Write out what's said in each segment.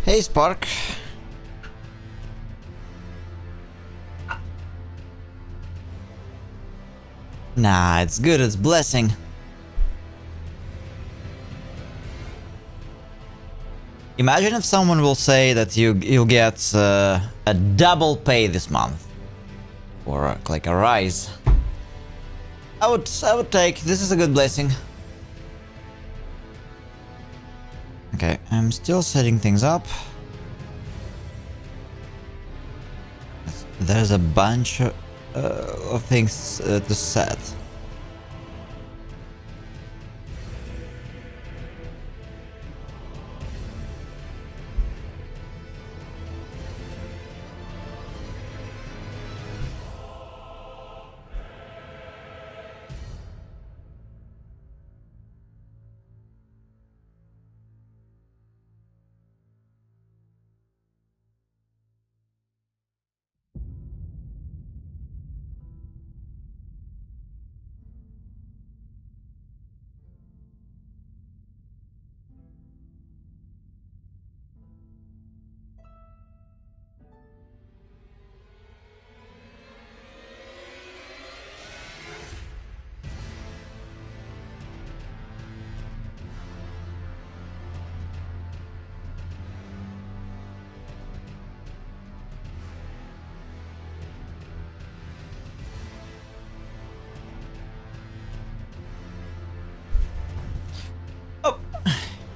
Hey, Spark. Nah, it's good, it's blessing. Imagine if someone will say that you'll get a double pay this month. Or like a rise. I would take, this is a good blessing. Okay, I'm still setting things up. There's a bunch of things to set.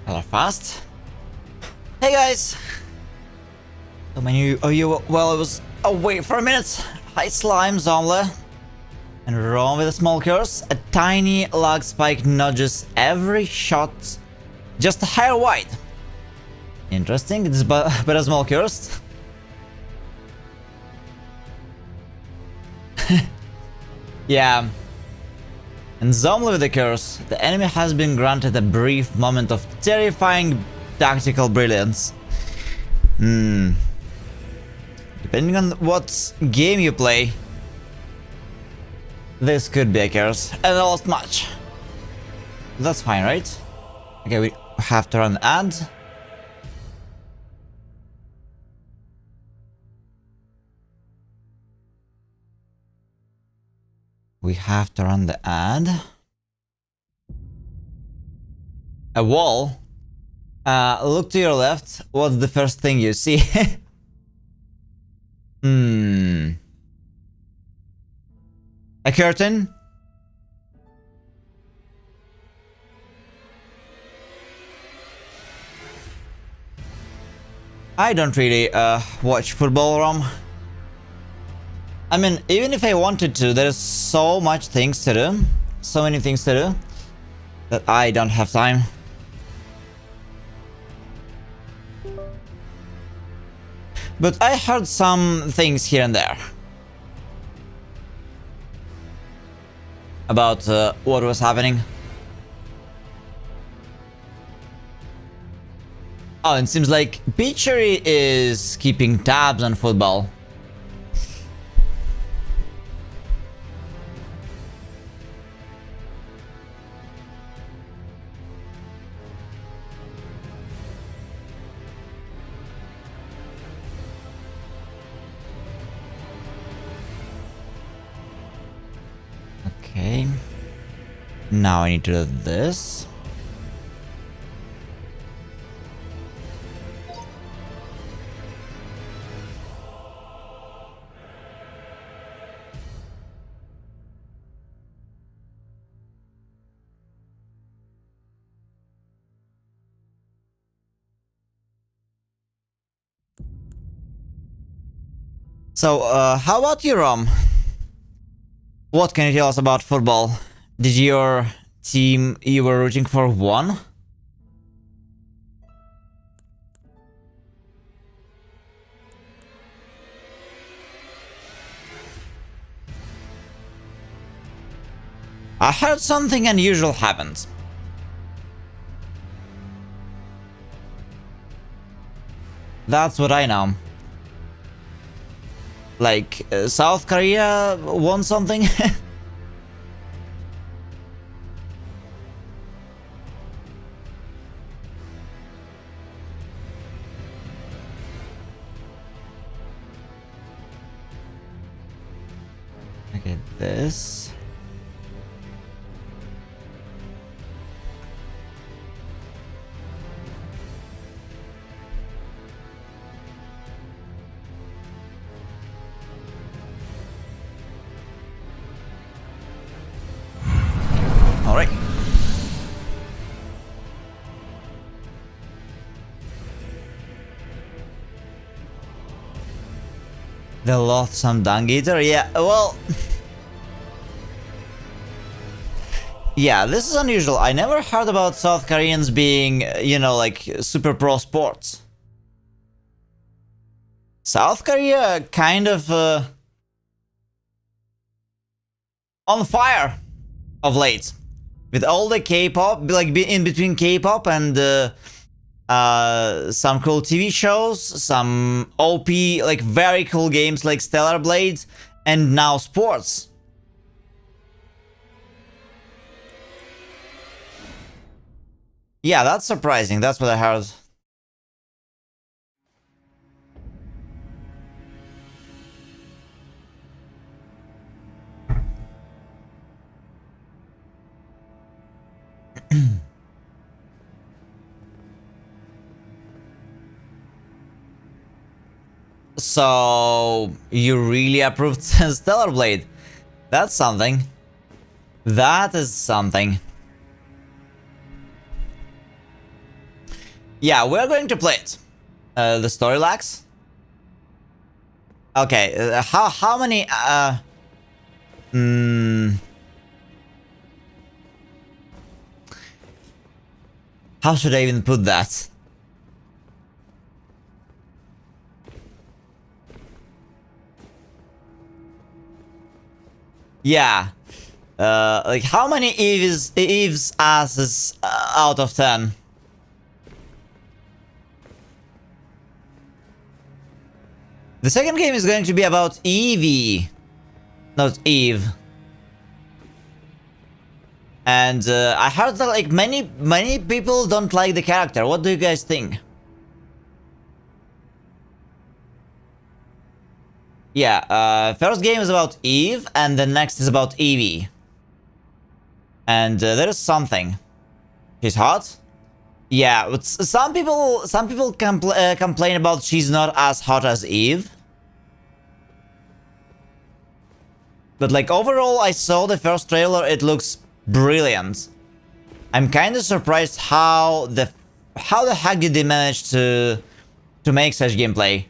Hello, fast. Hey guys! So many of you, well, I was away for a minute. Hi Slime, Zomle. And wrong with a small curse. A tiny lag spike nudges every shot just a hair wide. Interesting, it's but a small curse. Yeah. And Zomle with the curse, the enemy has been granted a brief moment of terrifying tactical brilliance. Depending on what game you play, this could be a curse, and I lost much. That's fine, right? Okay, we have to run the ad. We have to run the ad. A wall. Look to your left. What's the first thing you see? A curtain? I don't really watch football, Rom. I mean, even if I wanted to, there's so much things to do. So many things to do that I don't have time. But I heard some things here and there about what was happening. Oh, it seems like Beachery is keeping tabs on football. Okay. Now I need to do this. So, how about you, Rom? What can you tell us about football? Did your team you were rooting for won? I heard something unusual happened. That's what I know. Like, South Korea won something? Okay, this. All right. The loathsome dung eater, yeah, well... yeah, this is unusual. I never heard about South Koreans being, you know, like, super pro sports. South Korea kind of on fire of late. With all the K-pop, like in between K-pop and some cool TV shows, some OP, like very cool games like Stellar Blade, and now sports. Yeah, that's surprising. That's what I heard. So, you really approved Stellar Blade. That's something. That is something. Yeah, we're going to play it. The story lacks. Okay, how many... How should I even put that? Yeah. Like, how many Eve's asses out of 10? The second game is going to be about Evie, not Eve. And I heard that like many people don't like the character. What do you guys think? Yeah, first game is about Eve, and the next is about Evie. And there is something. She's hot. Yeah, but some people complain about she's not as hot as Eve. But like overall, I saw the first trailer. It looks brilliant. I'm kind of surprised how the heck did they manage to make such gameplay.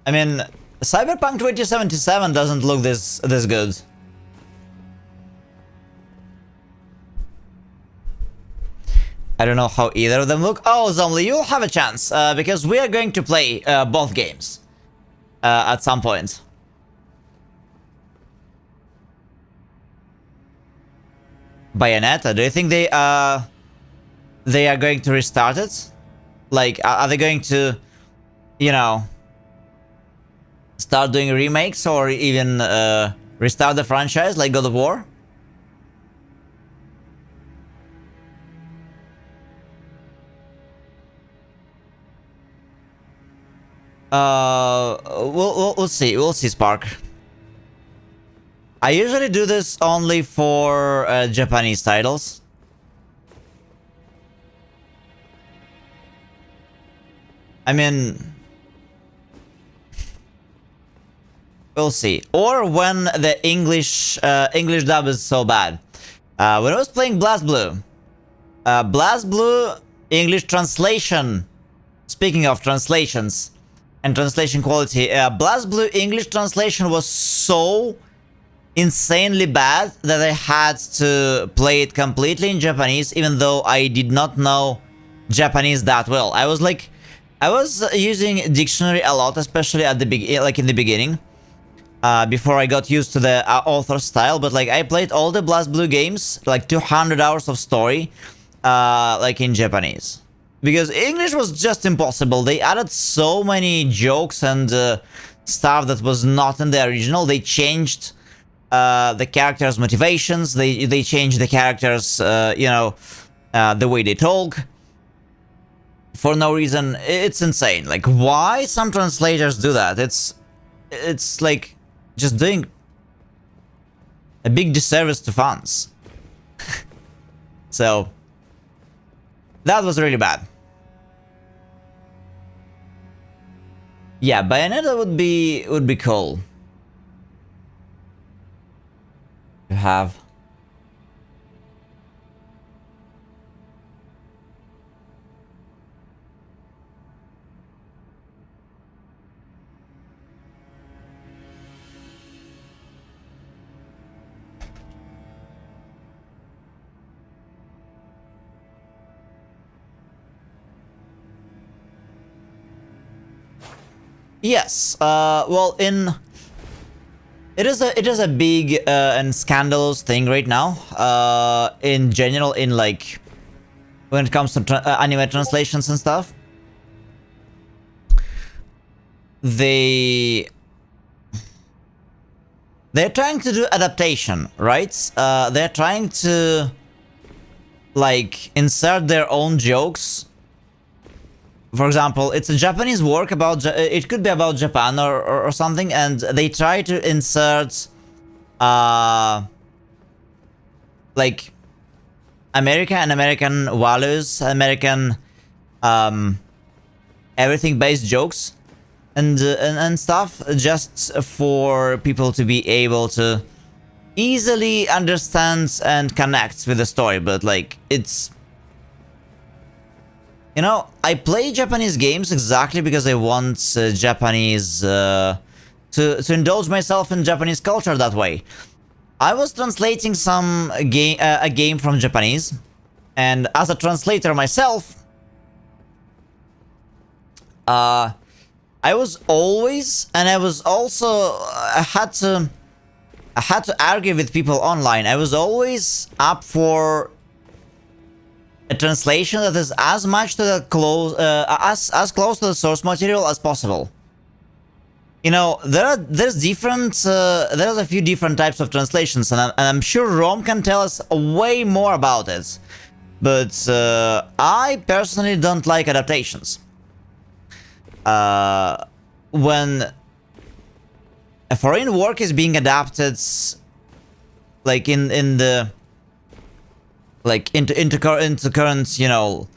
I mean, Cyberpunk 2077 doesn't look this good. I don't know how either of them look. Oh, Zomli, you'll have a chance, because we are going to play both games at some point. Bayonetta, do you think they are going to restart it? Like, are they going to, you know, start doing remakes or even restart the franchise like God of War? We'll see. We'll see, Spark. I usually do this only for Japanese titles. I mean, we'll see. Or when the English dub is so bad. When I was playing BlazBlue, BlazBlue English translation. Speaking of translations and translation quality, BlazBlue English translation was so insanely bad that I had to play it completely in Japanese, even though I did not know Japanese that well. I was using dictionary a lot, especially at the in the beginning, before I got used to the author style. But like I played all the BlazBlue games, like 200 hours of story, like in Japanese. Because English was just impossible. They added so many jokes and stuff that was not in the original. They changed the characters' motivations. They changed the characters, you know, the way they talk. For no reason. It's insane. Like, why some translators do that? it's like just doing a big disservice to fans. So that was really bad. Yeah, Bayonetta would be cool to have. Yes. Well, it is a big and scandalous thing right now. In general, in like when it comes to anime translations and stuff, they're trying to do adaptation, right? They're trying to like insert their own jokes. For example, it's a Japanese work about, it could be about Japan or something, and they try to insert, like, America and American values, American, everything-based jokes, and stuff, just for people to be able to easily understand and connect with the story, but, like, it's... You know, I play Japanese games exactly because I want Japanese, to indulge myself in Japanese culture that way. I was translating a game from Japanese, and as a translator myself, I was always, and I was also, I had to argue with people online. I was always up for a translation that is as much to the as close to the source material as possible. You know, there's a few different types of translations, and I'm sure Rom can tell us way more about it. But I personally don't like adaptations. When a foreign work is being adapted, like into current, you know,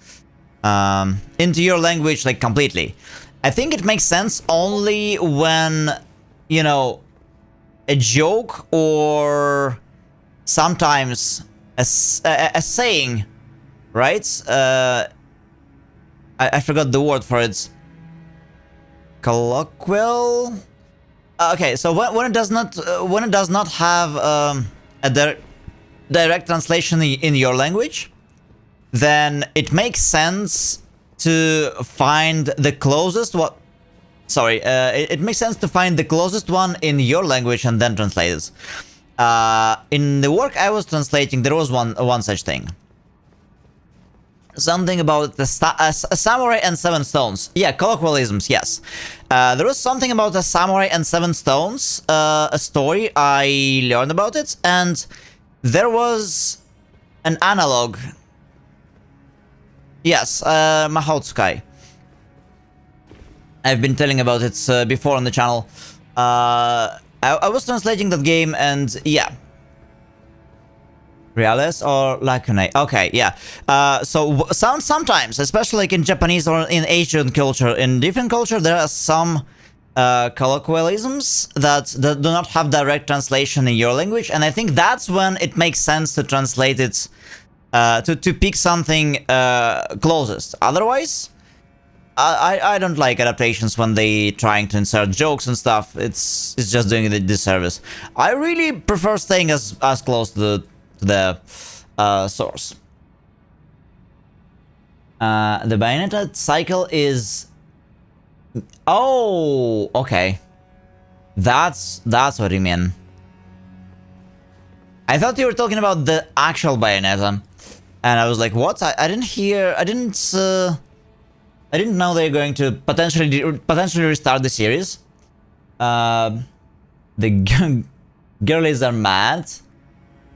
into your language, like, completely. I think it makes sense only when, you know, a joke or sometimes a saying, right? I forgot the word for it. Colloquial? Okay, so when it does not have a direct translation in your language, then it makes sense to find the closest one. Sorry, it makes sense to find the closest one in your language and then translate it. In the work I was translating, there was one such thing. Something about a samurai and 7 stones. Yeah, colloquialisms, yes. There was something about a samurai and 7 stones, a story. I learned about it, and there was an analog. Yes, Mahotsukai. I've been telling about it before on the channel. I was translating that game, and yeah. Reales or Lacune? Okay, yeah. So sometimes, especially like in Japanese or in Asian culture, in different culture, there are some colloquialisms that do not have direct translation in your language, and I think that's when it makes sense to translate it, to pick something closest. Otherwise, I don't like adaptations when they trying to insert jokes and stuff. It's just doing the disservice. I really prefer staying as close to the source. The Bayonetta cycle is... Oh, okay. That's what you mean. I thought you were talking about the actual Bayonetta, and I was like, what? I didn't hear. I didn't know they're going to potentially restart the series. The girlies are mad.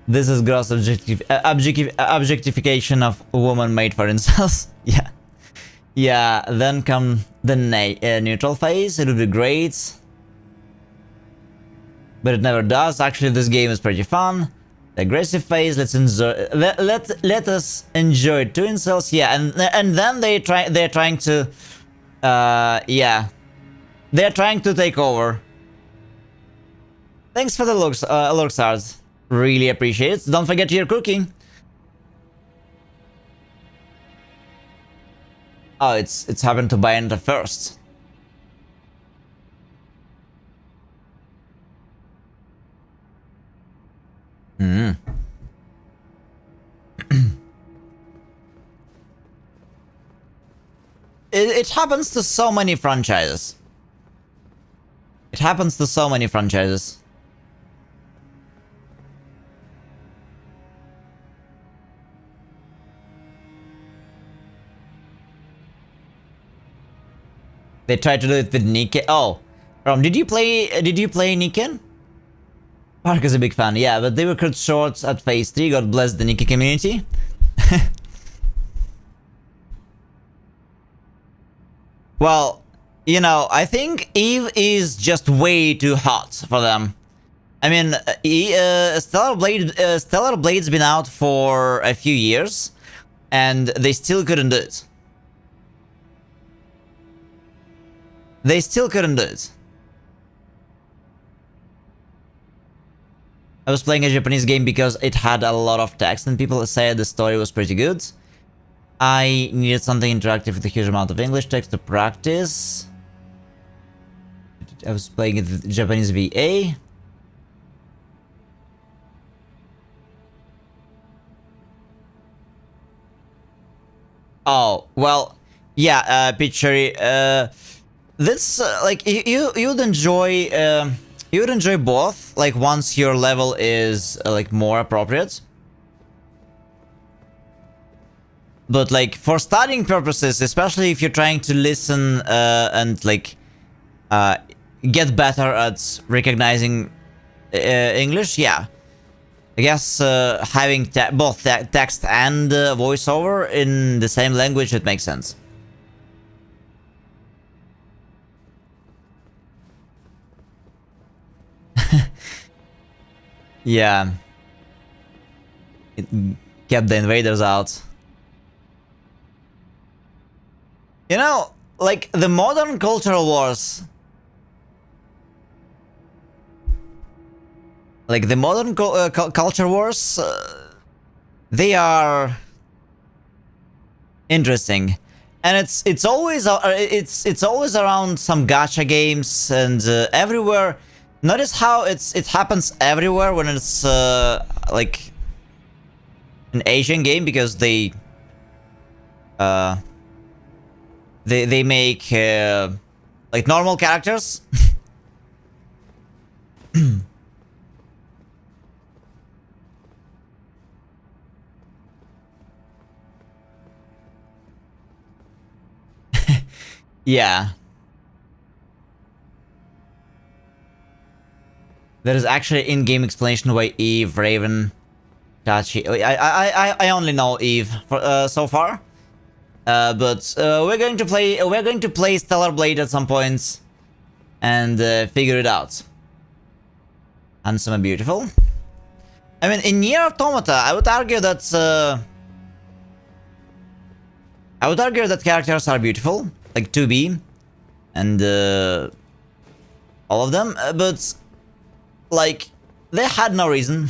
This is gross objectification of a woman made for themselves. Yeah. Yeah, then come the neutral phase. It would be great. but it never does. Actually, this game is pretty fun. The aggressive phase, let's enjoy. Let us enjoy two incels. Yeah, and then they're trying to, yeah, they're trying to take over. Thanks for the looks, stars. Really appreciate it. Don't forget your cooking. Oh, it's happened to Bayonetta first. It happens to so many franchises. It happens to so many franchises. They tried to do it with Niken. Oh, did you play Niken? Park is a big fan, yeah, but they were cut short at phase 3. God bless the Niken community. Well, you know, I think Eve is just way too hot for them. I mean, Stellar Blade's been out for a few years, and they still couldn't do it. They still couldn't do it. I was playing a Japanese game because it had a lot of text and people said the story was pretty good. I needed something interactive with a huge amount of English text to practice. I was playing it with Japanese VA. Oh, well, yeah, Pitchery, this, like, you would enjoy, you would enjoy both, like, once your level is, like, more appropriate. But, like, for studying purposes, especially if you're trying to listen, and, like, get better at recognizing English, yeah. I guess having both text and voiceover in the same language, it makes sense. Yeah. It kept the invaders out. You know, like, the modern cultural wars... Like, the modern culture wars... they are... interesting. And it's always around some gacha games and everywhere. Notice how it happens everywhere when it's like an Asian game, because they make like normal characters. Yeah. There is actually in-game explanation why Eve, Raven, Tachi. I only know Eve for, so far, but we're going to play Stellar Blade at some points and figure it out. Handsome and beautiful. I mean, in Nier Automata, I would argue that characters are beautiful, like 2B, and all of them, but. Like, they had no reason.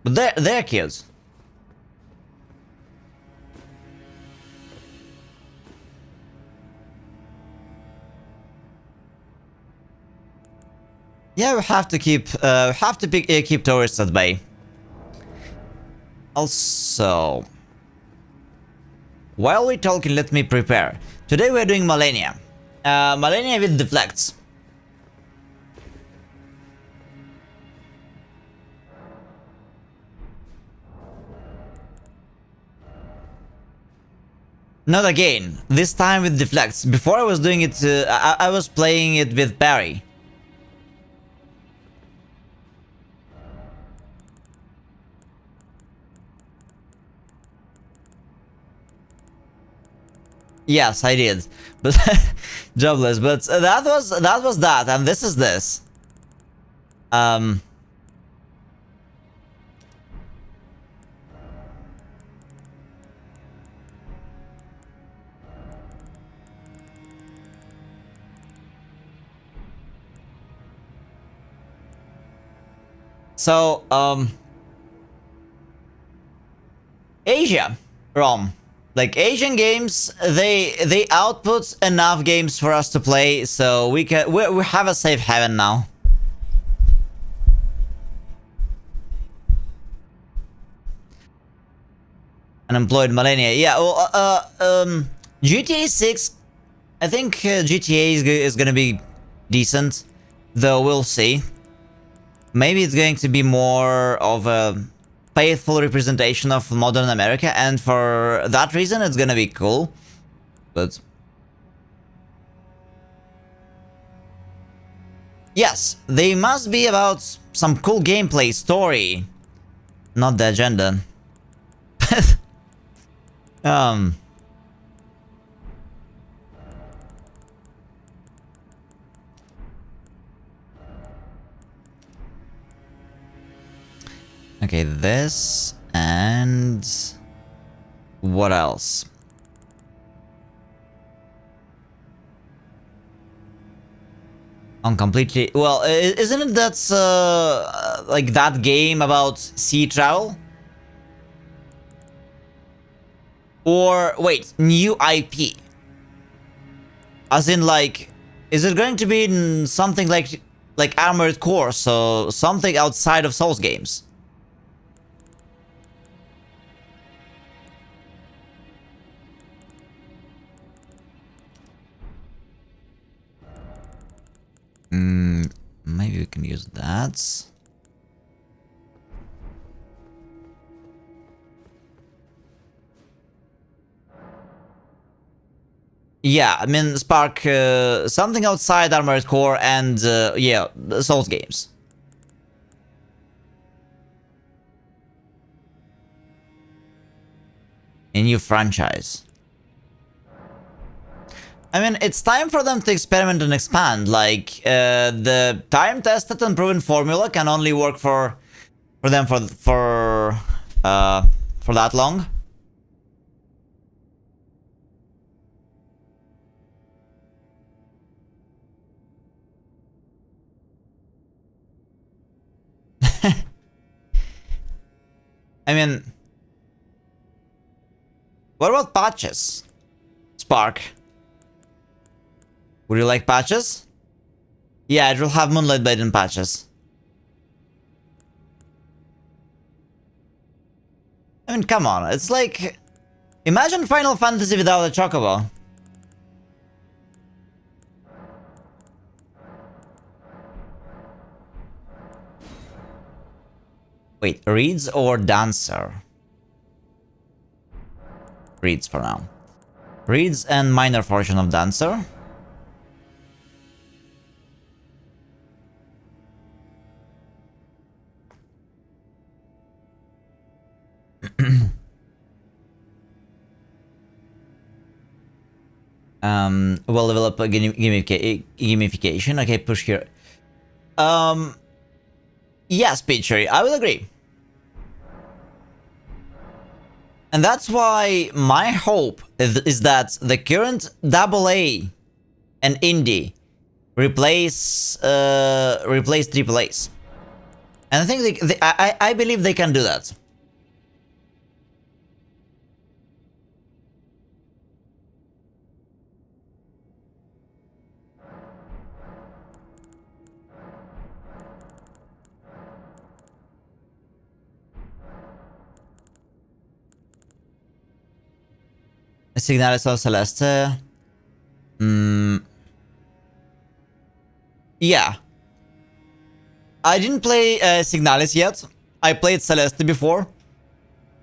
But they're kids. Yeah, we have to keep keep tourists at bay. Also, while we're talking, let me prepare. Today we're doing Malenia. Malenia with Deflects. Not again. This time with Deflects. Before I was doing it, I was playing it with Barry. Yes, I did. But jobless. But that was that, and this is this. Um. So, Asia, ROM. Like Asian games, they output enough games for us to play, so we have a safe haven now. Unemployed Malenia. Yeah, well, GTA 6, I think GTA is gonna be decent, though we'll see. Maybe it's going to be more of a faithful representation of modern America, and for that reason it's gonna be cool. But yes, they must be about some cool gameplay story, not the agenda. Okay, this and what else? Completely. Well, isn't it that's like that game about sea travel? Or wait, new IP? As in, like, is it going to be in something like Armored Core, so something outside of Souls games? Maybe we can use that. Yeah, I mean, Spark, something outside Armored Core and, yeah, Souls games. A new franchise. I mean, it's time for them to experiment and expand. Like, the time-tested and proven formula can only work for them for that long. I mean, what about patches? Spark. Would you like patches? Yeah, it will have Moonlight Blade and patches. I mean, come on, it's like... Imagine Final Fantasy without a Chocobo. Wait, Reeds or Dancer? Reeds for now. Reeds and minor version of Dancer. We'll develop a gamification. Okay, push here. Yes, Peachy, I will agree. And that's why my hope is that the current AA and indie replace AAAs. And I think I believe they can do that. Signalis or Celeste? Yeah. I didn't play Signalis yet. I played Celeste before.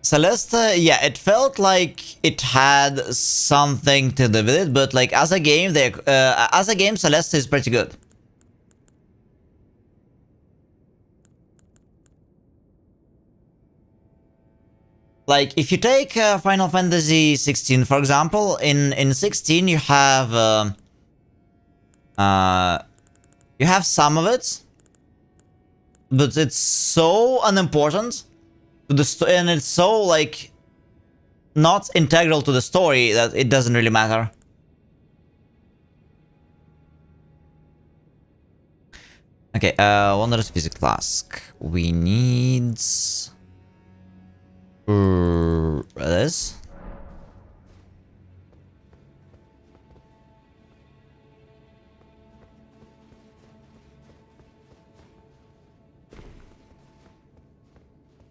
Celeste, yeah, it felt like it had something to do with it, but like as a game, Celeste is pretty good. Like, if you take Final Fantasy 16, for example, in 16 you have some of it, but it's so unimportant to the and it's so like not integral to the story that it doesn't really matter. Okay, Wondrous Physics Flask. We need this.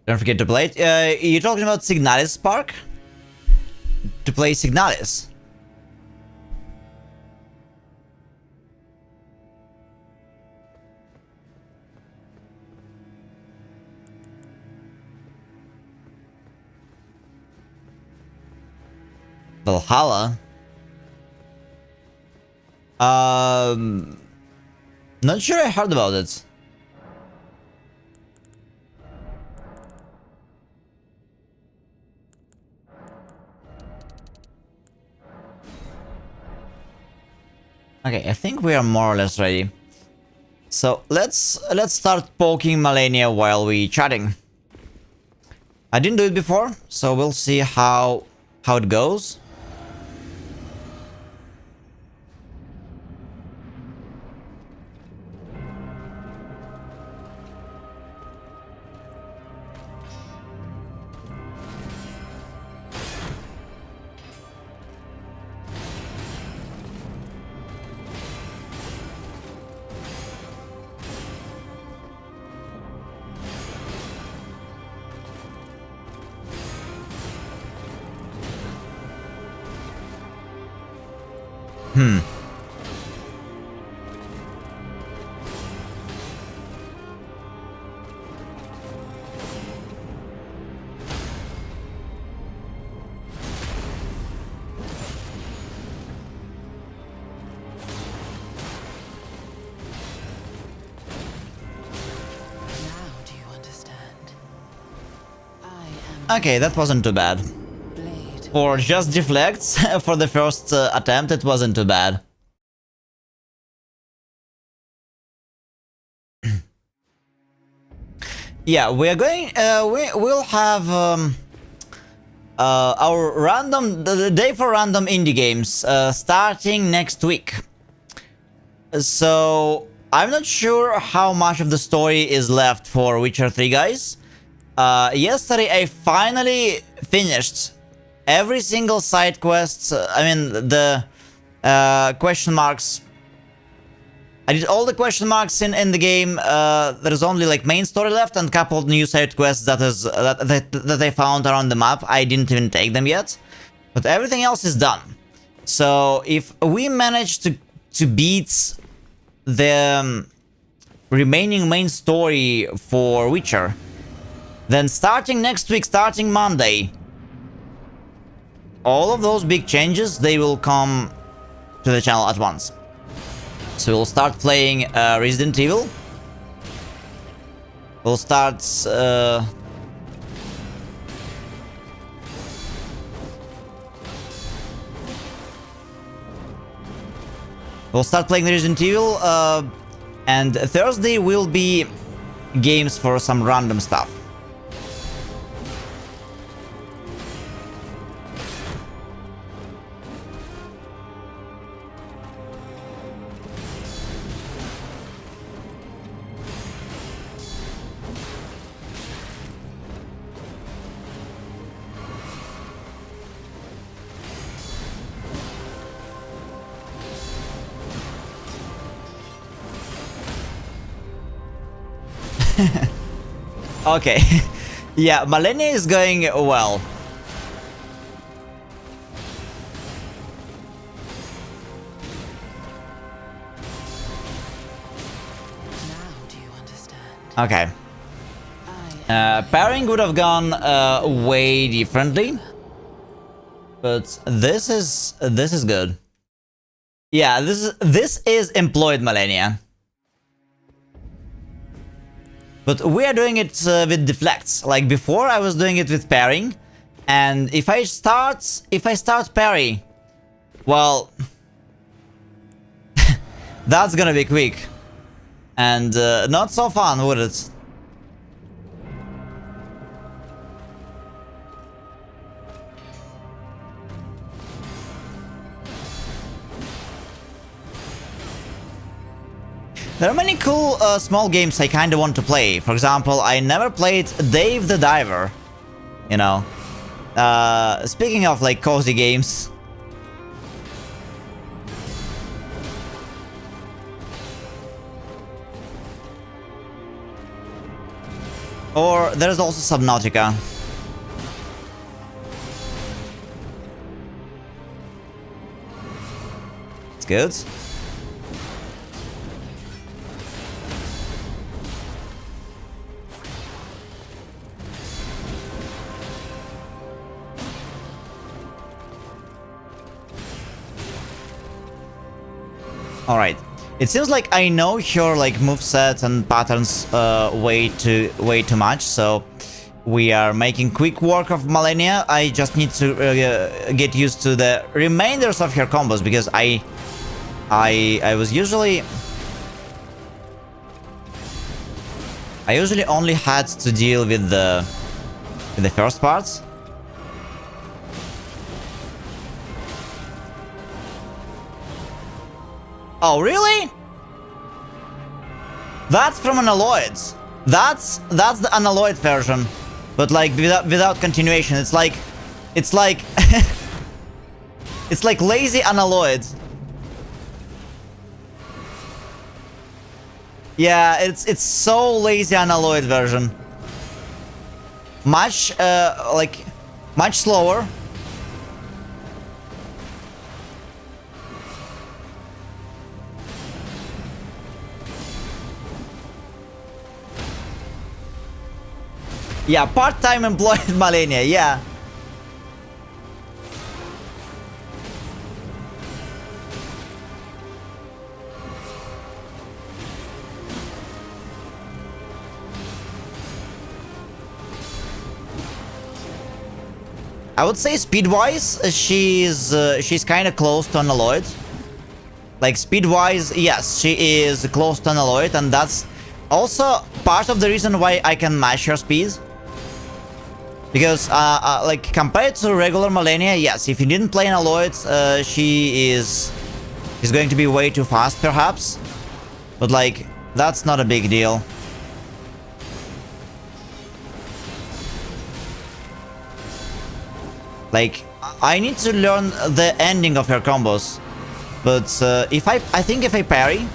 Don't forget to play it. You're talking about Signalis Spark? To play Signalis. Valhalla? Not sure I heard about it. Okay, I think we are more or less ready. So let's start poking Malenia while we chatting. I didn't do it before, so we'll see how it goes. Okay, that wasn't too bad. For just deflects, for the first attempt, it wasn't too bad. Yeah, we're going. We'll have our the day for random indie games starting next week. So I'm not sure how much of the story is left for Witcher 3, guys. Yesterday I finally finished every single side quest. I mean the question marks. I did all the question marks in the game. There is only like main story left and a couple of new side quests that I found around the map. I didn't even take them yet, but everything else is done. So if we manage to beat the remaining main story for Witcher, then starting next week, starting Monday, all of those big changes, they will come to the channel at once. So we'll start playing Resident Evil. We'll start playing Resident Evil, and Thursday will be games for some random stuff. Okay. Yeah, Malenia is going well. Now do you understand? Okay. Pairing would have gone way differently, but this is good. Yeah, this is employed Malenia. But we are doing it with deflects. Like before, I was doing it with pairing, and if I start parry, well, that's gonna be quick, and not so fun, would it? There are many cool small games I kinda want to play. For example, I never played Dave the Diver. You know. Speaking of like cozy games. Or there's also Subnautica. It's good. Alright. It seems like I know her like moveset and patterns way too much, so we are making quick work of Malenia. I just need to get used to the remainders of her combos, because I was usually only had to deal with the first parts. Oh, really? That's from Unalloyed. That's the Unalloyed version, but like without continuation. It's like it's like lazy Unalloyed. Yeah, it's so lazy Unalloyed version. Much much slower. Yeah, part-time employed Malenia, yeah. I would say speed-wise, she's kind of close to Unalloyed. Like speed-wise, yes, she is close to Unalloyed, and that's also part of the reason why I can match her speed. Because, like, compared to regular Malenia, yes, if you didn't play Unalloyed, she's going to be way too fast, perhaps. But, like, that's not a big deal. Like, I need to learn the ending of her combos. But, I think if I parry,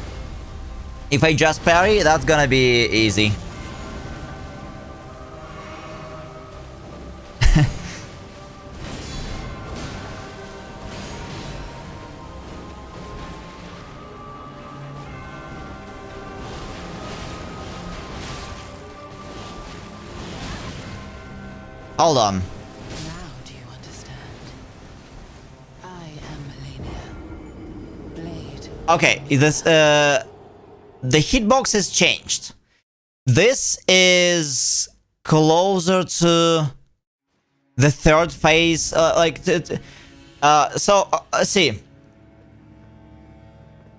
if I just parry, that's gonna be easy. Hold on. Now do you understand? I am Malenia. Blade. Okay, this the hitbox is changed. This is closer to the third phase. See.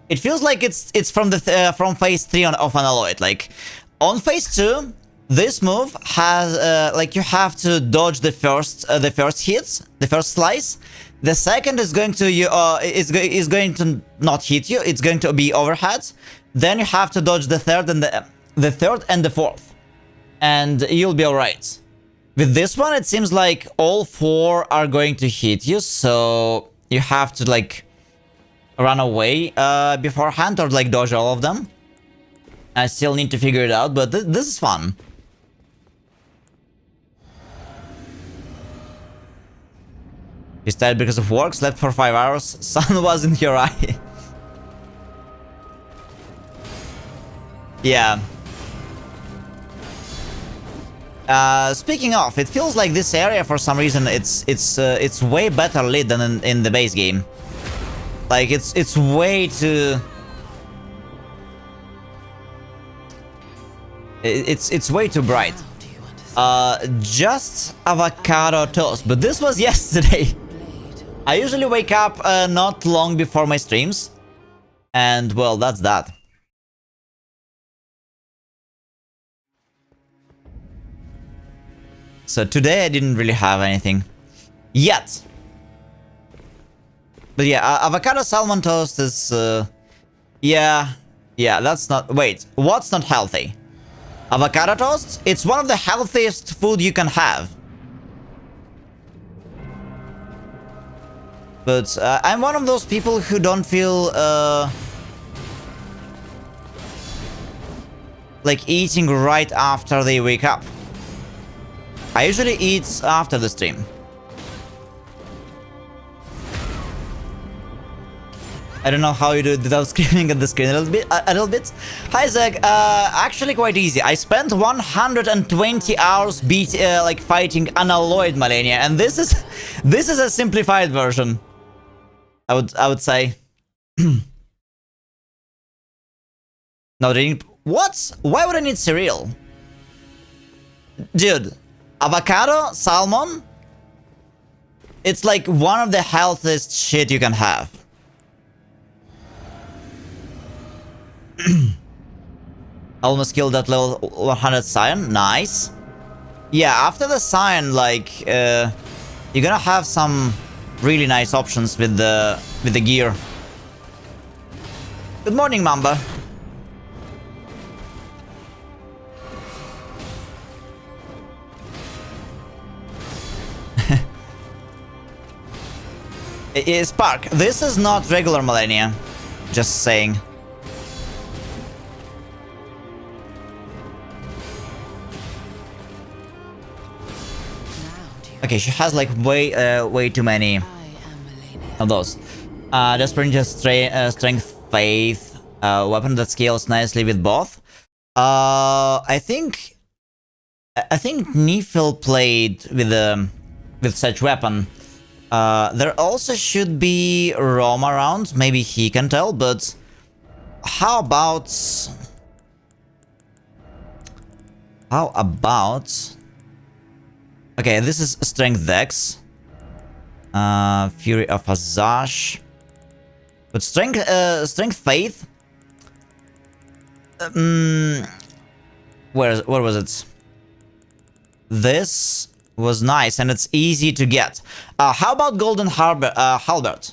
It feels like it's from the from phase 3 of Unalloyed. Like on phase 2. This move has like you have to dodge the first hits, the first slice. The second is going to is going to not hit you. It's going to be overhead. Then you have to dodge the third and the fourth, and you'll be alright. With this one, it seems like all 4 are going to hit you, so you have to like run away beforehand or like dodge all of them. I still need to figure it out, but this is fun. She's tired because of work, slept for 5 hours, sun was in her eye. Yeah. Speaking of, it feels like this area for some reason it's way better lit than in the base game. Like it's way too. It's way too bright. Just avocado toast, but this was yesterday. I usually wake up not long before my streams, and well, that's that. So today I didn't really have anything yet. But yeah, avocado salmon toast is yeah, Yeah, that's not... Wait, what's not healthy? Avocado toast? It's one of the healthiest food you can have. But I'm one of those people who don't feel like eating right after they wake up. I usually eat after the stream. I don't know how you do it without screaming at the screen a little bit. Hi Zeg, actually quite easy. I spent 120 hours like fighting unalloyed Malenia, and this is a simplified version. I would say. No, they need... What? Why would I need cereal? Dude, avocado, salmon, it's like one of the healthiest shit you can have. Almost killed that level 100 Scion. Nice. Yeah, after the Scion, like, you're gonna have some really nice options with the gear. Good morning, Mamba. Spark, this is not regular Malenia. Just saying. Okay, she has like way too many of those. Desperate strength, faith, weapon that scales nicely with both. I think Nifil played with such weapon. There also should be Rom around. Maybe he can tell. But how about Okay, this is Strength Dex. Fury of Azash. But Strength Faith. Where was it? This was nice and it's easy to get. How about Golden Halberd?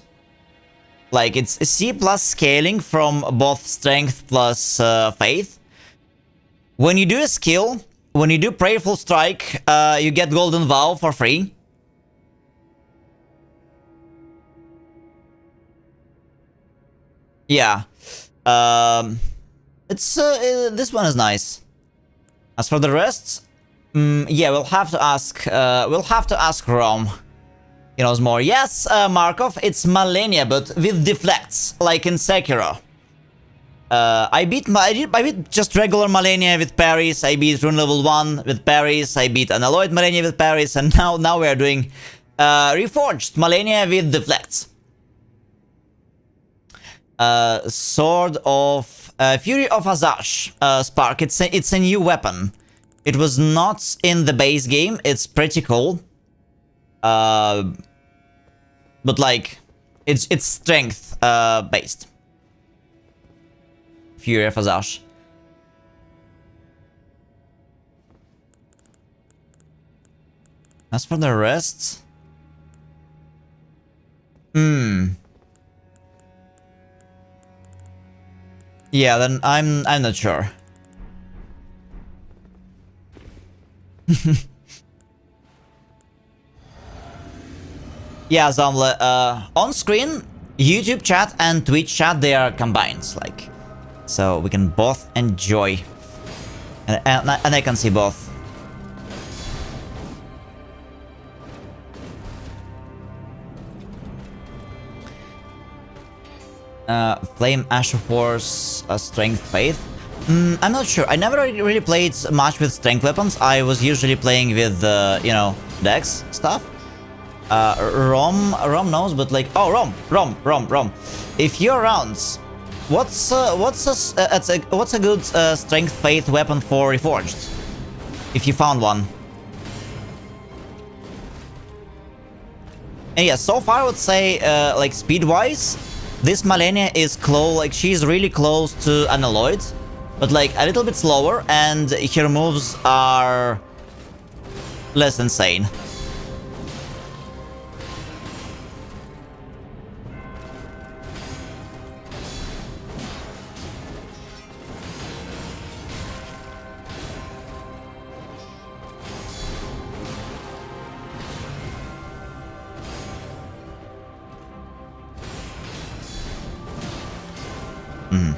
Like, it's C plus scaling from both Strength plus Faith. When you do a skill, when you do Prayerful Strike, you get Golden Vow for free. Yeah. This one is nice. As for the rest, yeah, we'll have to ask Rom. He knows more. Yes, Markov, it's Malenia, but with deflects, like in Sekiro. I beat just regular Malenia with parries. I beat Rune level 1 with parries. I beat Unalloyed Malenia with parries, and now we are doing Reforged Malenia with deflects. Sword of Fury of Azash, Spark. It's a new weapon. It was not in the base game. It's pretty cool. But like, it's strength based. Fury of Azash. As for the rest, yeah, then I'm not sure. Yeah, Zomle, on screen, YouTube chat and Twitch chat, they are combined, like, so we can both enjoy, and I can see both. Flame, Ash of Wars, Strength, Faith. I'm not sure. I never really played much with strength weapons. I was usually playing with, you know, Dex stuff. Rom knows, but like, oh, Rom. If you're around, what's a good strength faith weapon for Reforged? If you found one. And yeah, so far I would say, like speed-wise, this Malenia is close. Like, she's really close to Unalloyed, but like a little bit slower, and her moves are less insane. Mm.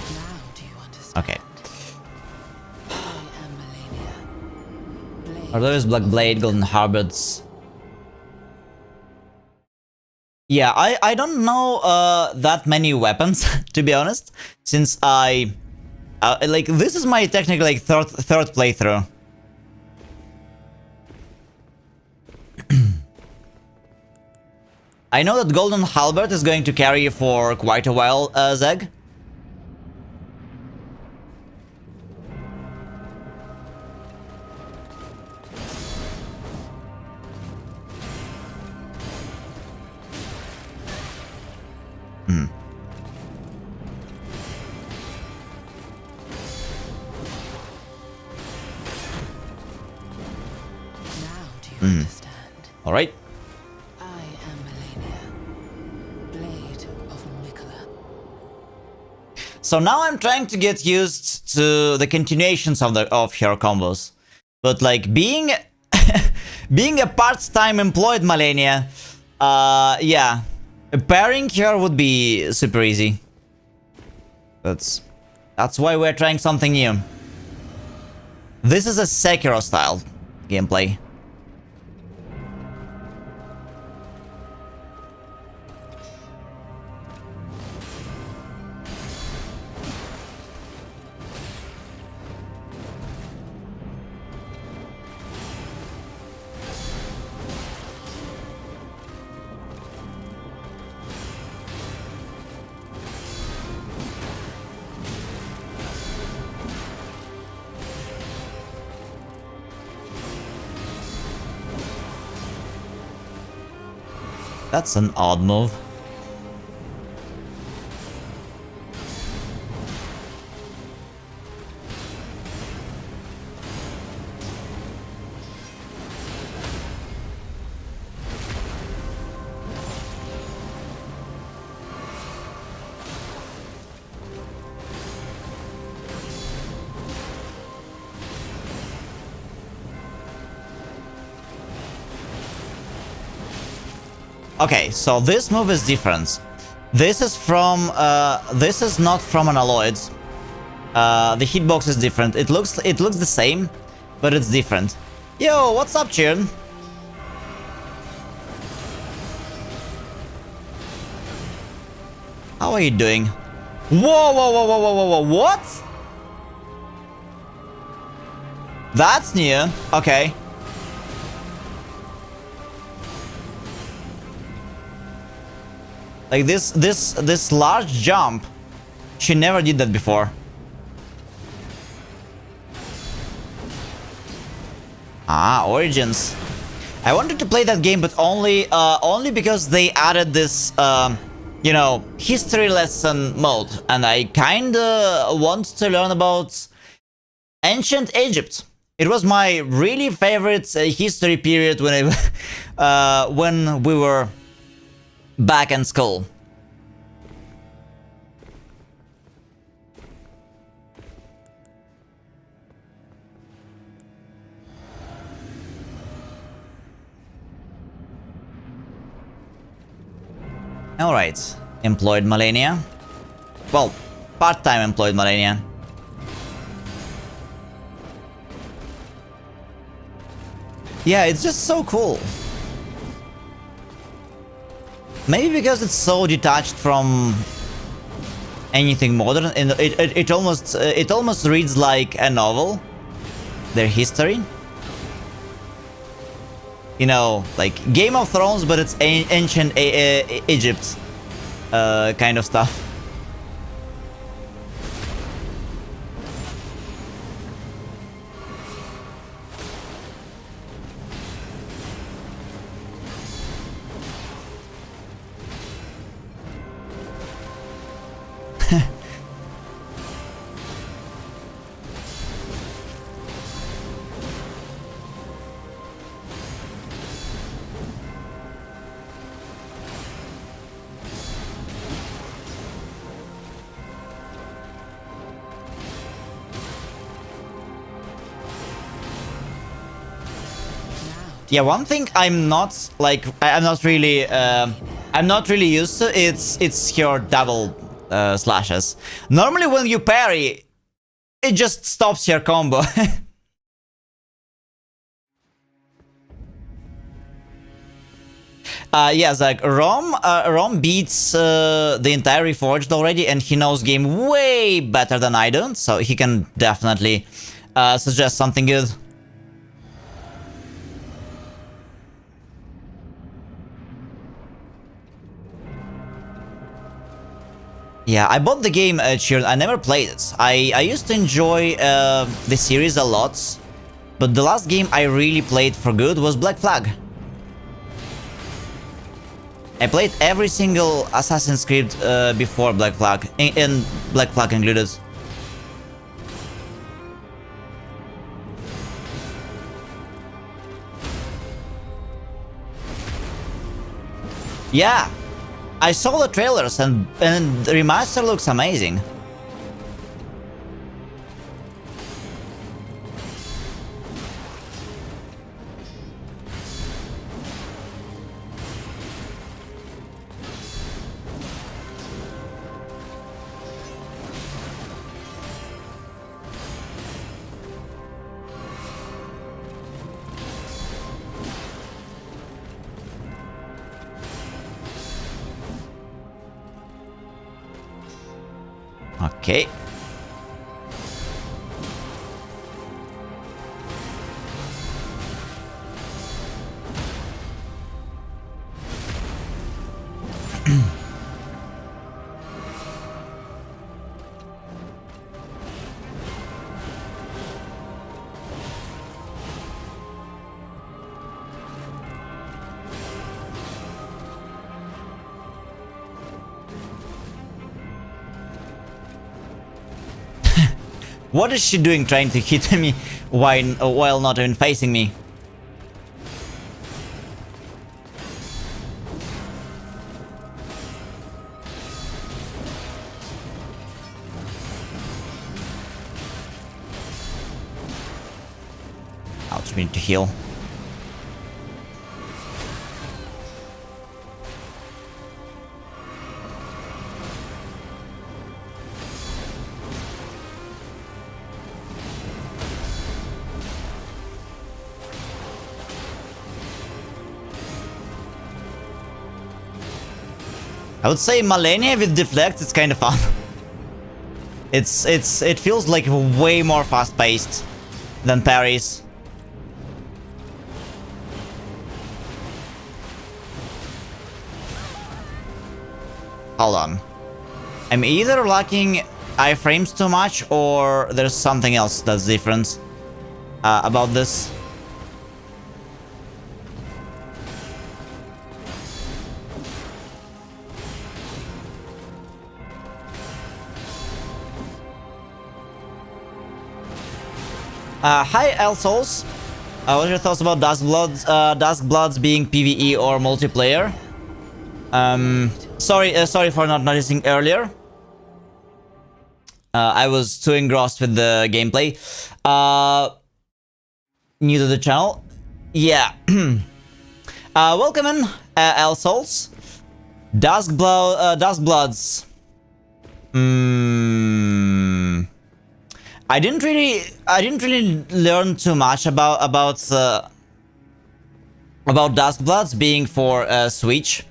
Now do you understand? Okay. I am Malenia. Blade Are those Black of Blade, Golden Harbots? Yeah, I don't know that many weapons, to be honest, since I like this is my technically like third playthrough. I know that Golden Halberd is going to carry you for quite a while, Zeg. Hmm. Now do you understand? All right. I am Malenia. Blade of Mikola. So now I'm trying to get used to the continuations of her combos, but like being being a part-time employed Malenia, yeah, pairing her would be super easy. That's why we're trying something new. This is a Sekiro style gameplay. That's an odd move. Okay, so this move is different. This is from this is not from an Alloyed. The hitbox is different. It looks the same, but it's different. Yo, what's up, Chirn? How are you doing? Whoa, whoa, whoa, whoa, whoa, whoa, whoa, what? That's new. Okay. Like this large jump, she never did that before. Ah, Origins. I wanted to play that game, but only because they added this, you know, history lesson mode, and I kinda want to learn about ancient Egypt. It was my really favorite history period when we were back in school. Alright, employed Malenia. Well, part-time employed Malenia. Yeah, it's just so cool. Maybe because it's so detached from anything modern, and it almost reads like a novel. Their history, you know, like Game of Thrones, but it's ancient Egypt kind of stuff. Yeah, one thing I'm not like I'm not really used to it's your double slashes. Normally when you parry, it just stops your combo. Yes, like Rom beats the entire Reforged already, and he knows game way better than I do, so he can definitely suggest something good. Yeah, I bought the game, Cheer. I never played it. I used to enjoy the series a lot, but the last game I really played for good was Black Flag. I played every single Assassin's Creed before Black Flag, and Black Flag included. Yeah, I saw the trailers and the remaster looks amazing. Okay. What is she doing trying to hit me while not even facing me? Ouch, we need to heal. I would say Malenia with Deflects, it's kind of fun. It feels like way more fast-paced than parries. Hold on. I'm either lacking iframes too much or there's something else that's different about this. Hi, Elsouls. What are your thoughts about Dusk Bloods being PvE or multiplayer? Sorry for not noticing earlier. I was too engrossed with the gameplay. New to the channel. Yeah. Welcome in, Elsouls. Dusk Bloods. I didn't really learn too much about Dusk Bloods being for Switch,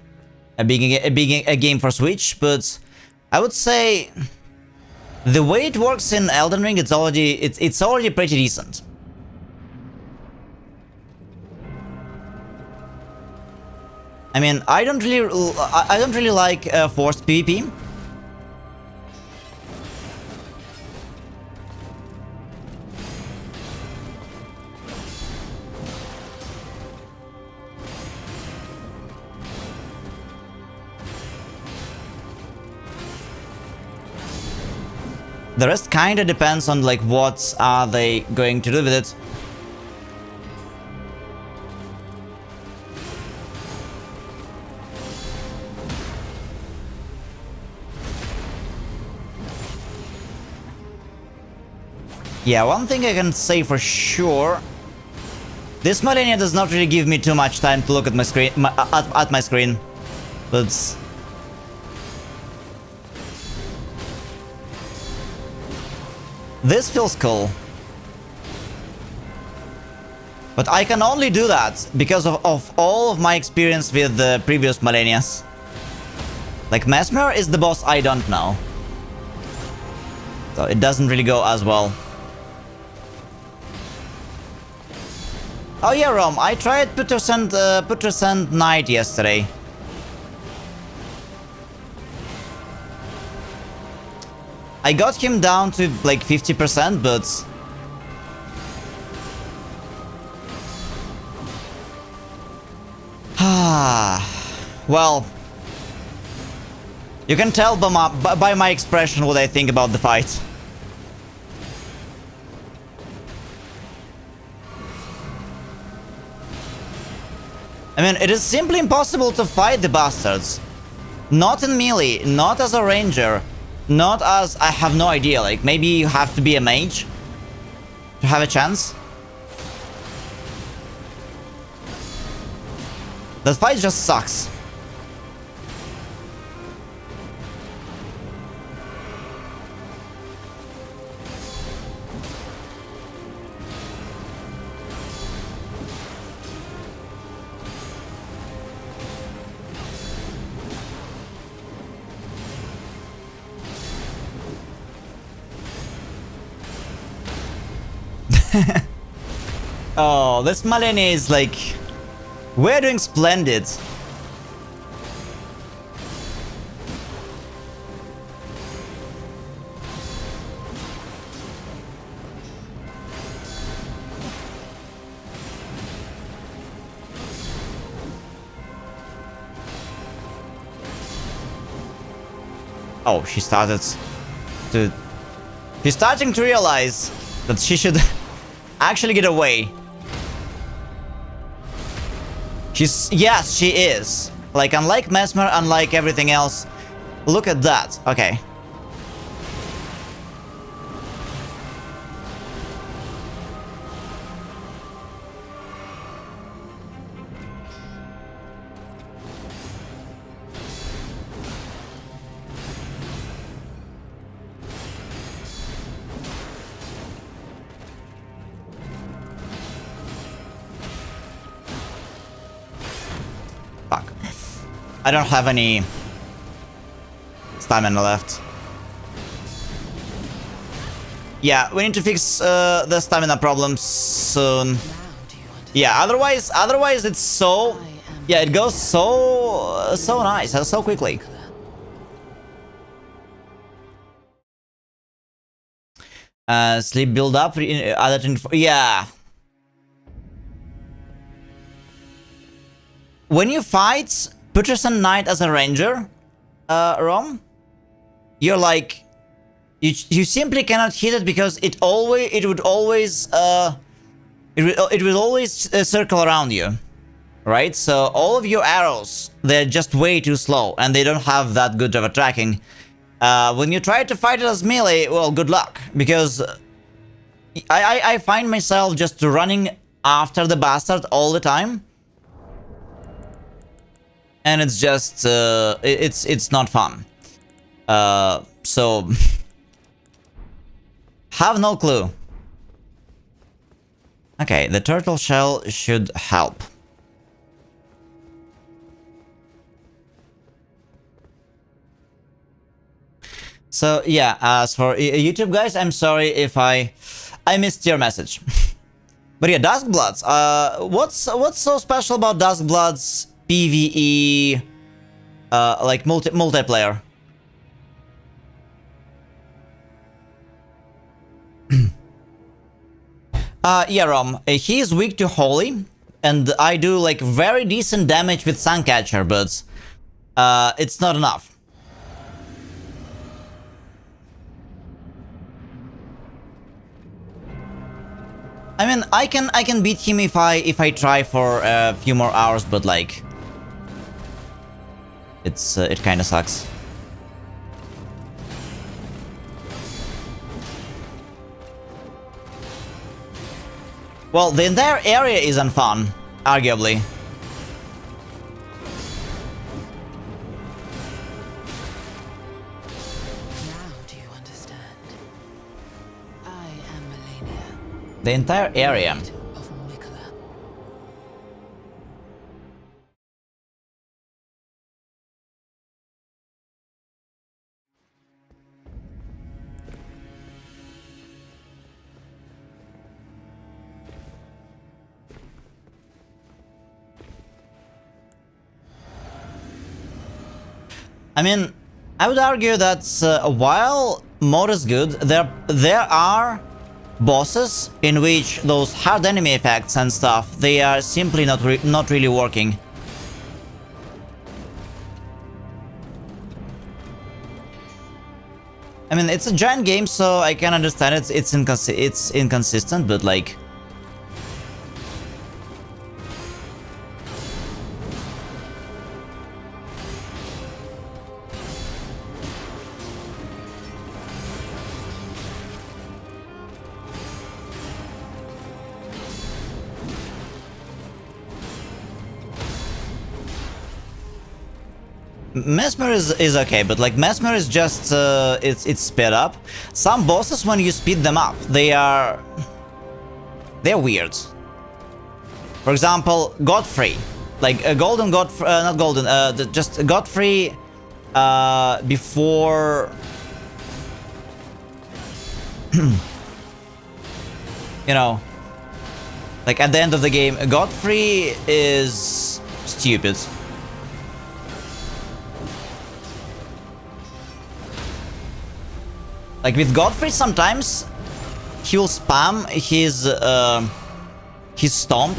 being a game for Switch, but I would say the way it works in Elden Ring, it's already pretty decent. I mean, I don't really like forced PvP. The rest kinda depends on like what are they going to do with it. Yeah, one thing I can say for sure This Malenia does not really give me too much time to look at my screen, at my screen, but this feels cool. But I can only do that because of all of my experience with the previous Malenias. Like, Mesmer is the boss I don't know. So it doesn't really go as well. Oh yeah, Rom, I tried Putrescent Knight yesterday. I got him down to like 50%, but well, you can tell by my expression what I think about the fight. I mean, it is simply impossible to fight the bastards. Not in melee, not as a ranger, not as... I have no idea, like, maybe you have to be a mage to have a chance. That fight just sucks. Oh, this Malenia is like... We're doing splendid. Oh, she's starting to realize that she should actually get away. Yes, she is. Like, unlike Mesmer, unlike everything else. Look at that. Okay. Fuck. I don't have any stamina left. Yeah, we need to fix the stamina problem soon. Yeah, otherwise it's so... Yeah, it goes so nice, so quickly. Sleep build up, yeah. When you fight Putrescent Knight as a ranger, Rom, you're like, you simply cannot hit it because it would always circle around you, right? So all of your arrows, they're just way too slow and they don't have that good of a tracking. When you try to fight it as melee, well, good luck, because I find myself just running after the bastard all the time. And it's just, it's not fun. So, have no clue. Okay, the turtle shell should help. So, yeah, as for YouTube guys, I'm sorry if I missed your message. But yeah, Duskbloods, what's so special about Duskbloods PvE, like multiplayer? Yeah, Rom, he's weak to Holy, and I do like very decent damage with Suncatcher, but it's not enough. I mean, I can beat him if I try for a few more hours, but like, it kind of sucks. Well, the entire area isn't fun, arguably. Now do you understand? I am Malenia, The entire area. Blade of Mikola. I mean, I would argue that while mode is good, there are bosses in which those hard enemy effects and stuff, they are simply not really working. I mean, it's a giant game, so I can understand it's inconsistent, but like, Mesmer is okay, but like Mesmer is just it's sped up. Some bosses, when you speed them up, they're weird. For example, Godfrey, like Golden Godfrey, not Golden, just Godfrey before you know, like at the end of the game, Godfrey is stupid. Like with Godfrey, sometimes he will spam his stomp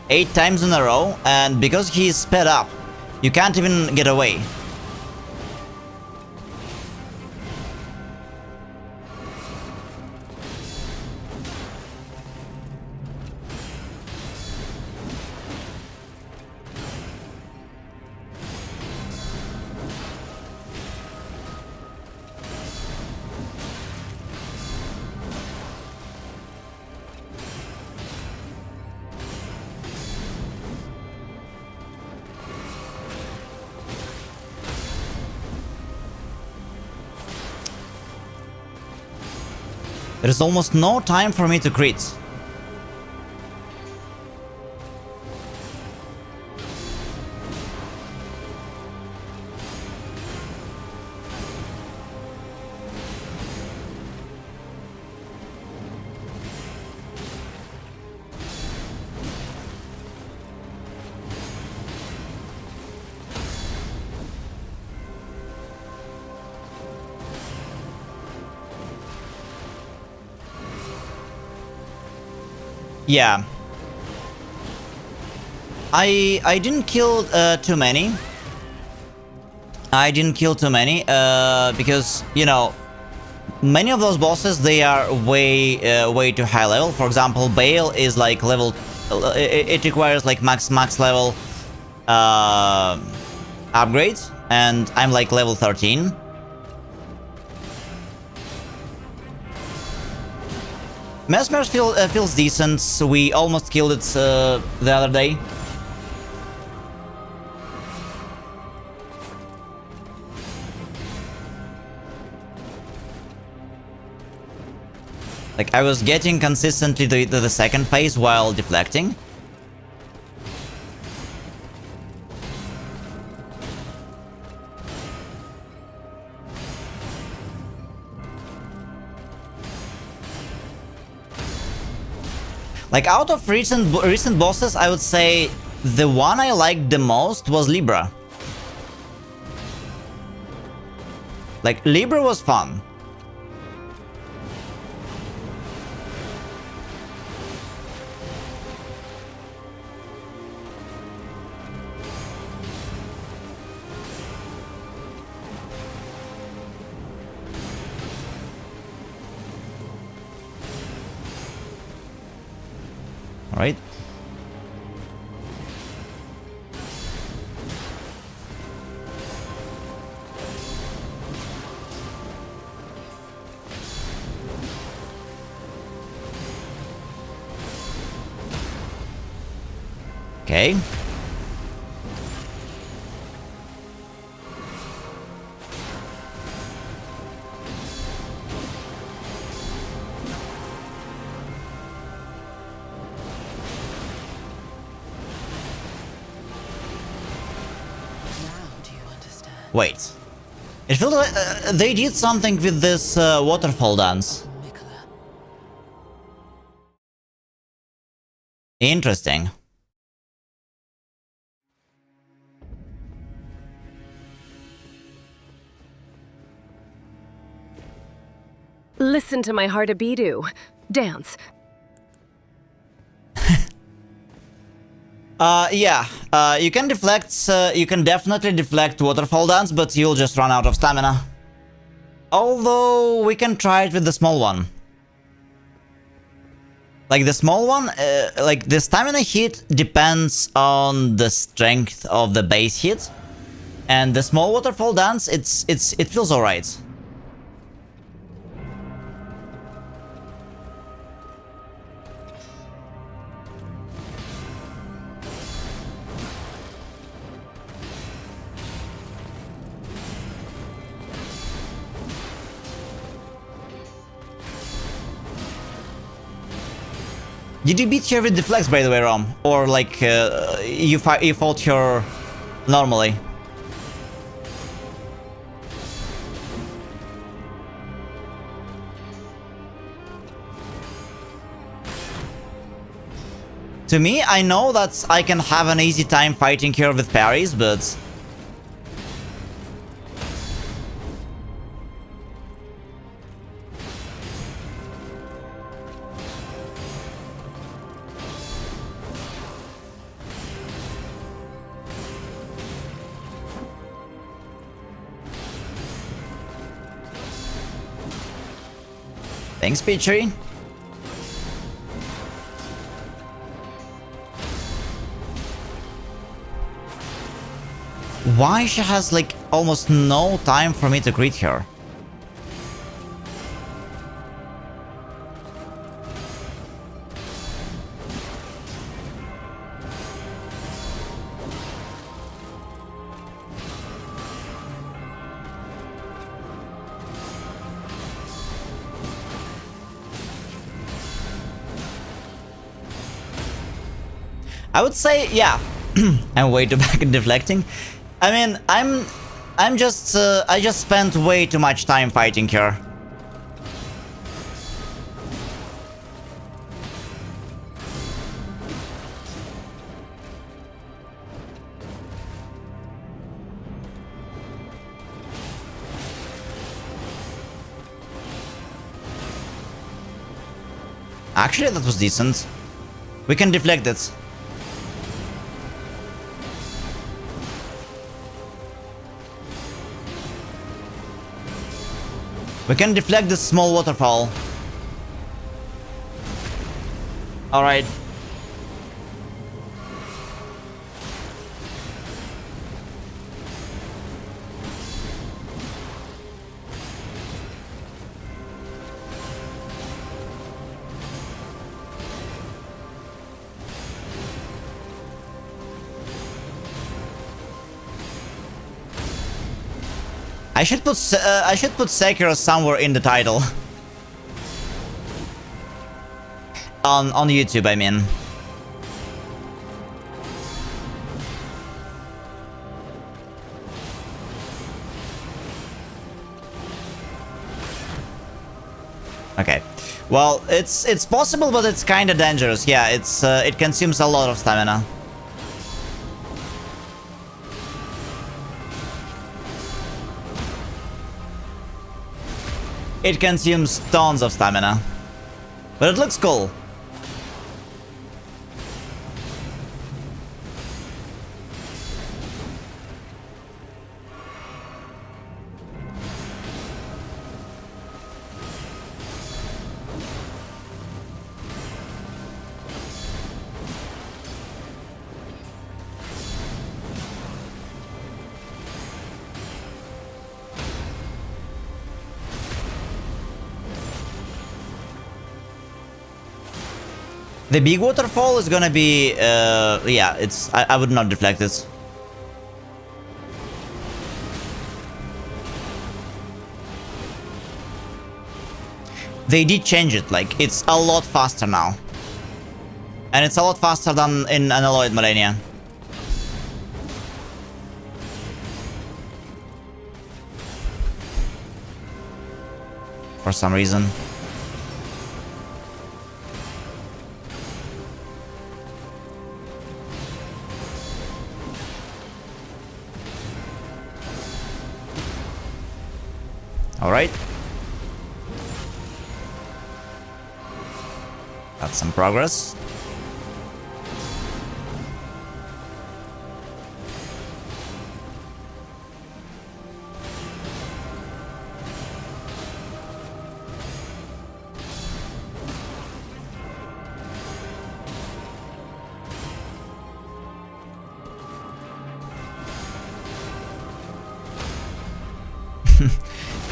8 times in a row, and because he's sped up, you can't even get away. There's almost no time for me to crit. Yeah. I didn't kill too many. I didn't kill too many because, you know, many of those bosses, they are way too high level. For example, Bale is like level it requires like max level upgrades, and I'm like level 13. Mesmer feels decent. So we almost killed it the other day. Like, I was getting consistently to the second phase while deflecting. Like, out of recent bosses, I would say the one I liked the most was Libra. Like, Libra was fun. Right? Okay. Now do you understand? Wait. It feels like they did something with this waterfall dance. Nicola. Interesting. Listen to my heart a beat-do. Dance. Yeah. You can deflect, you can definitely deflect waterfall dance, but you'll just run out of stamina. Although, we can try it with the small one. Like, the small one, like, the stamina hit depends on the strength of the base hit. And the small waterfall dance, it feels alright. Did you beat her with Deflects, by the way, Rom? Or, like, you fought her normally? To me, I know that I can have an easy time fighting her with parries, but... Thanks, Petrie. Why she has, like, almost no time for me to greet her? I would say, yeah, I'm way too back in deflecting. I mean, I just spent way too much time fighting her. Actually, that was decent. We can deflect it. We can deflect this small waterfall. Alright. I should put Sekiro somewhere in the title. on YouTube, I mean. Okay. Well, it's possible, but it's kind of dangerous. Yeah, it consumes a lot of stamina. It consumes tons of stamina. But it looks cool. The big waterfall is gonna be, yeah, I would not deflect it. They did change it, like, it's a lot faster now. And it's a lot faster than in Unalloyed Malenia. For some reason. Alright. That's some progress.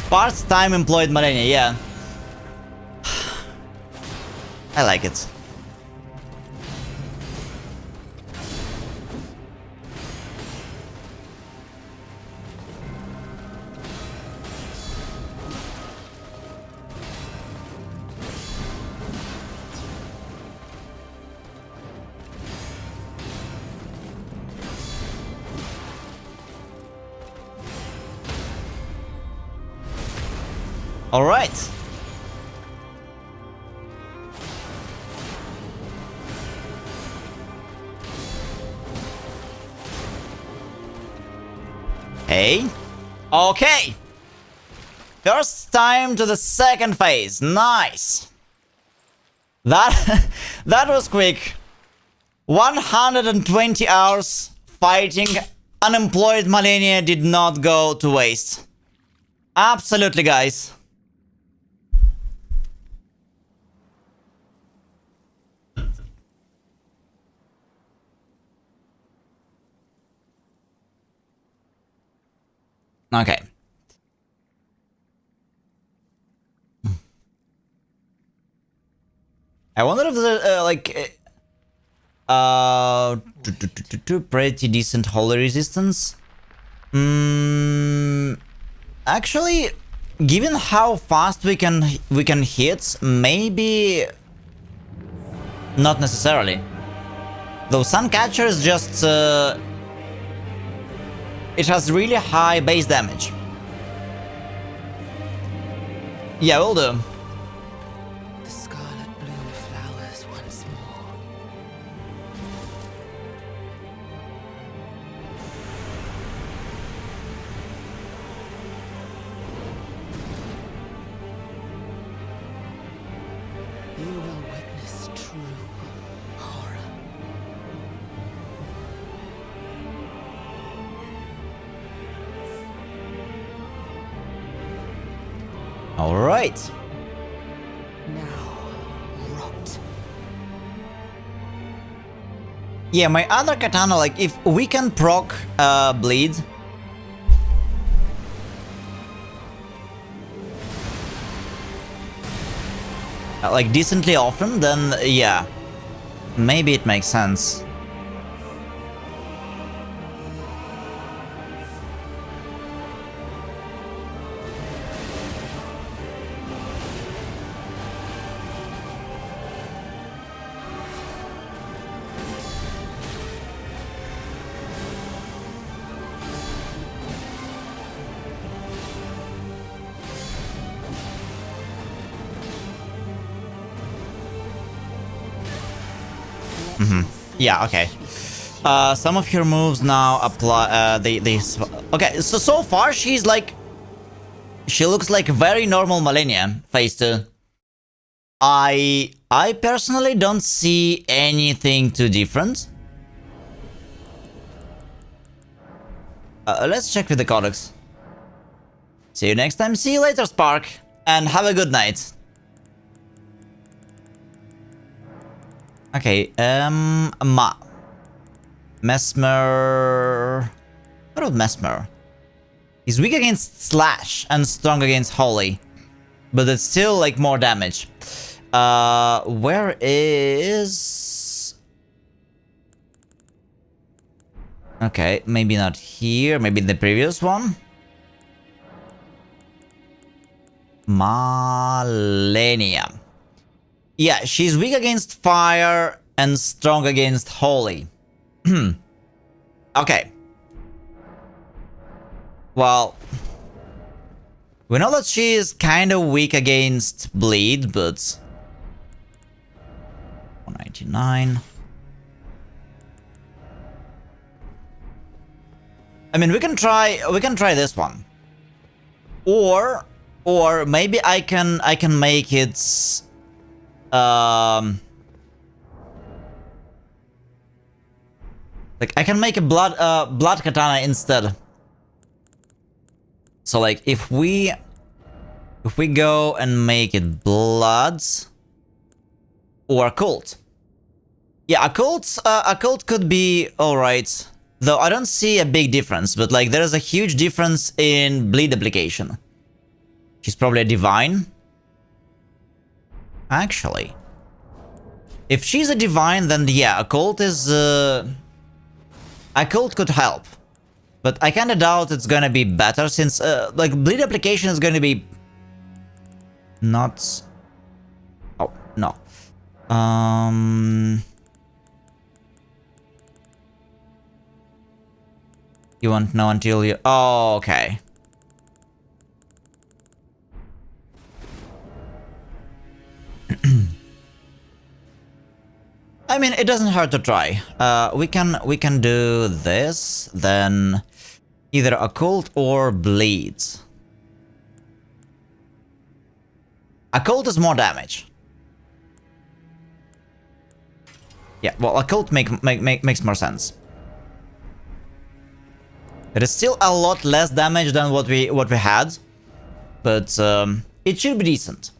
Part-time employed Malenia, yeah. I like it. All right. Hey. Okay. First time to the second phase. Nice. That that was quick. 120 hours fighting unemployed Malenia did not go to waste. Absolutely, guys. Okay. I wonder if there's like pretty decent holy resistance. Actually, given how fast we can hit, maybe not necessarily. Though Suncatcher is just it has really high base damage. Yeah, will do. The scarlet bloom flowers once more. You will witness true horror. All right. Now, rot. Yeah, my other katana, like, if we can proc bleed. Like, decently often, then yeah. Maybe it makes sense. Yeah, okay. Some of her moves now apply. Okay. So far she's like, she looks like very normal Malenia phase 2. I personally don't see anything too different. Let's check with the codex. See you next time. See you later, Spark, and have a good night. Okay, Mesmer... What about Mesmer? He's weak against Slash and strong against Holy. But it's still, like, more damage. Where is... Okay, maybe not here, maybe the previous one. Malenia. Yeah, she's weak against fire and strong against holy. Okay. Well, we know that she is kind of weak against bleed, but 199. I mean, we can try this one. Or maybe I can make it like I can make a blood katana instead. So like if we go and make it bloods or occult. Yeah, occult could be alright. Though I don't see a big difference, but like there is a huge difference in bleed application. She's probably a divine. Actually, if she's a divine, then yeah, occult is occult could help. But I kinda doubt it's gonna be better since like bleed application is gonna be not. Oh no. You won't know until you... Oh, okay. I mean, it doesn't hurt to try. We can do this, then either occult or bleed. Occult is more damage. Yeah, well, occult makes more sense. It is still a lot less damage than what we had, but it should be decent.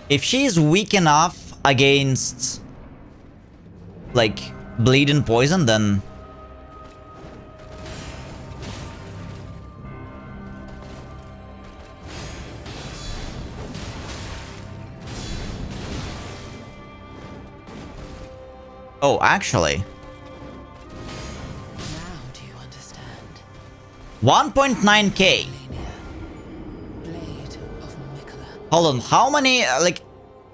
If she is weak enough against like bleed and poison, then oh, actually. Now do you understand? 1.9k. Blade of Mikola. Hold on, how many, like,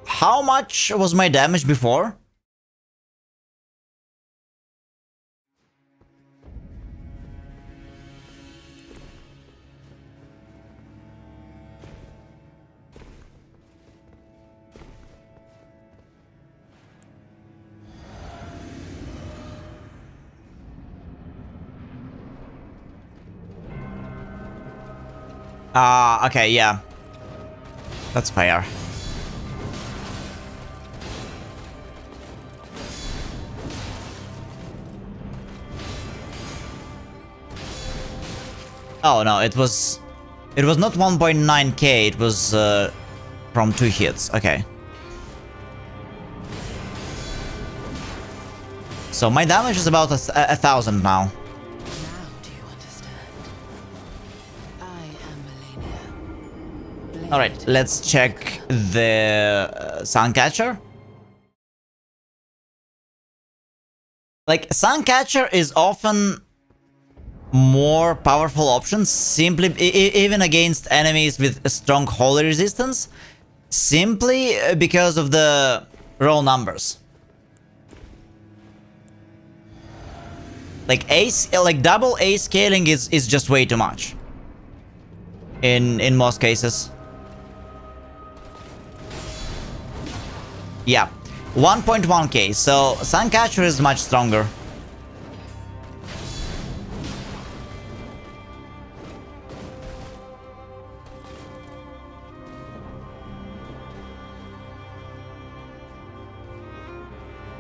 how much was my damage before? Okay, yeah. That's fair. Oh no, it was not 1.9k, it was from 2 hits. Okay. So my damage is about 1,000 now. Now do you understand? I am Malenia. Alright, let's check the Suncatcher. Like, Suncatcher is often more powerful options, simply even against enemies with a strong holy resistance, simply because of the raw numbers. Like double A scaling is just way too much in most cases. Yeah, 1.1k, so Suncatcher is much stronger.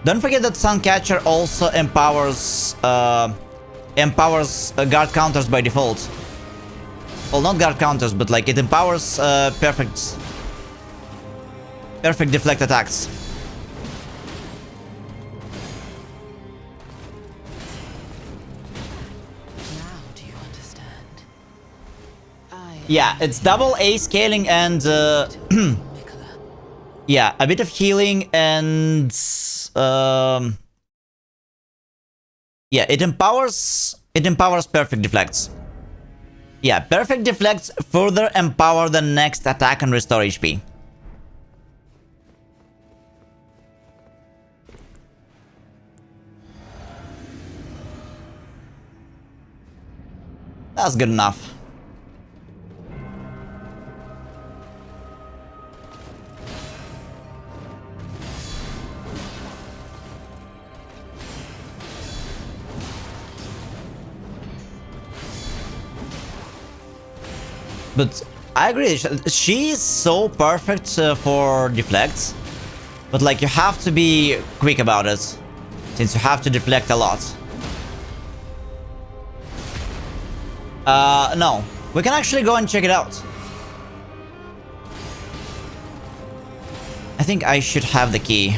Don't forget that Suncatcher also empowers guard counters by default. Well, not guard counters, but like it empowers perfect deflect attacks. Now do you understand? I Yeah, it's double A scaling and yeah, a bit of healing and yeah, it empowers perfect deflects. Yeah, perfect deflects further empower the next attack and restore HP. That's good enough. But I agree, she's so perfect for deflects. But like, you have to be quick about it, since you have to deflect a lot. No. We can actually go and check it out. I think I should have the key.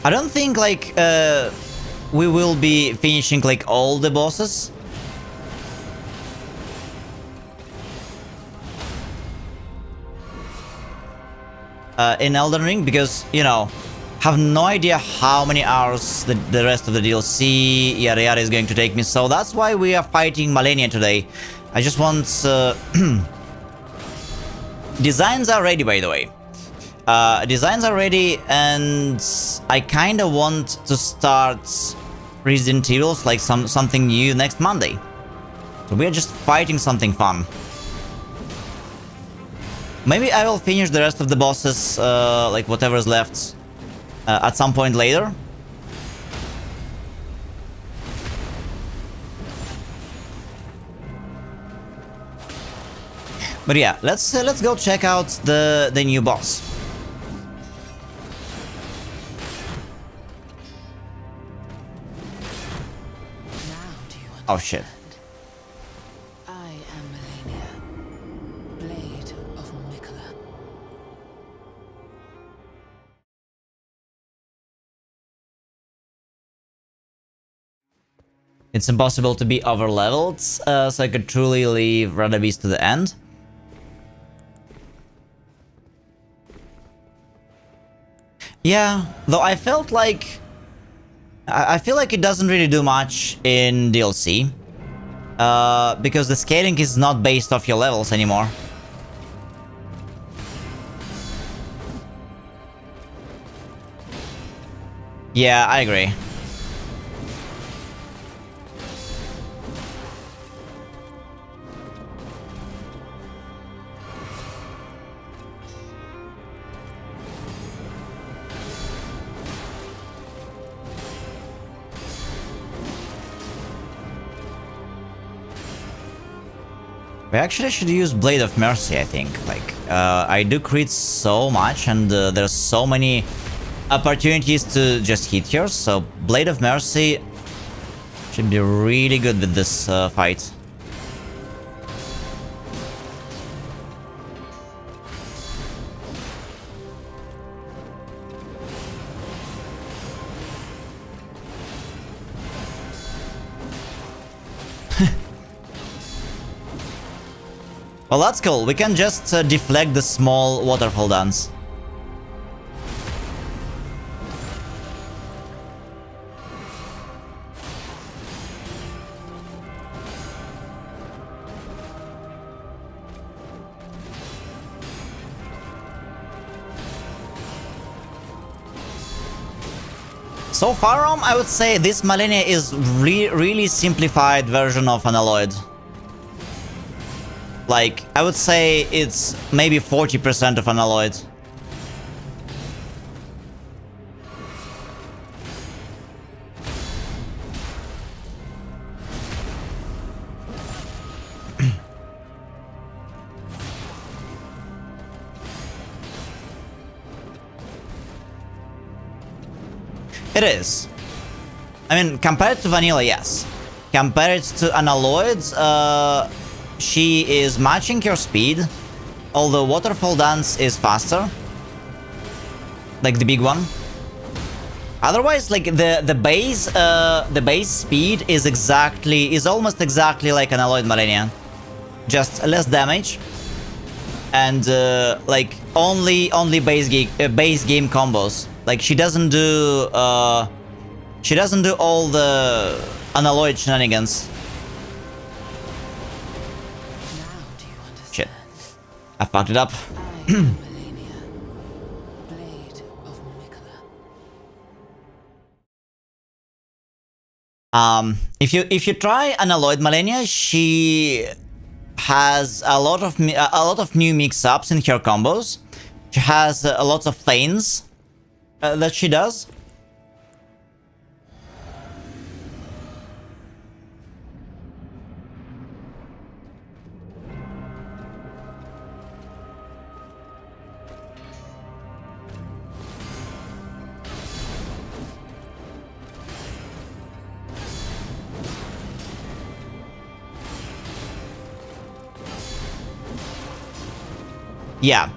I don't think, like, we will be finishing, like, all the bosses. In Elden Ring, because, you know, have no idea how many hours the rest of the DLC yada yada is going to take me, so that's why we are fighting Malenia today. I just want... Designs are ready, by the way. Designs are ready, and I kinda want to start Resident Evils, like something new next Monday. So we are just fighting something fun. Maybe I will finish the rest of the bosses, like whatever is left, at some point later. But yeah, let's go check out the new boss. Oh shit. I am Malenia, Blade of Mikola. It's impossible to be overleveled, so I could truly leave Radabeast to the end. Yeah, though I felt like... I feel like it doesn't really do much in DLC. Because the scaling is not based off your levels anymore. Yeah, I agree. We actually should use Blade of Mercy, I think. Like, I do crit so much, and there's so many opportunities to just hit here, so Blade of Mercy should be really good with this fight. Well, that's cool. We can just deflect the small waterfall dance. So far, I would say this Malenia is really simplified version of Unalloyed. Like, I would say it's maybe 40% of Unalloyed. It is. I mean, compared to Vanilla, yes. Compared to Unalloyed, she is matching your speed, although Waterfall Dance is faster. Like the big one. Otherwise, like the base speed is almost exactly like an Alloyed Malenia. Just less damage. And like only base game combos. Like she doesn't do all the unalloyed shenanigans. Now do you understand? Shit. I fucked it up. I am Malenia, Blade of Mikula. If you try unalloyed Malenia, she has a lot of new mix-ups in her combos. She has a lot of feigns that she does. Yeah.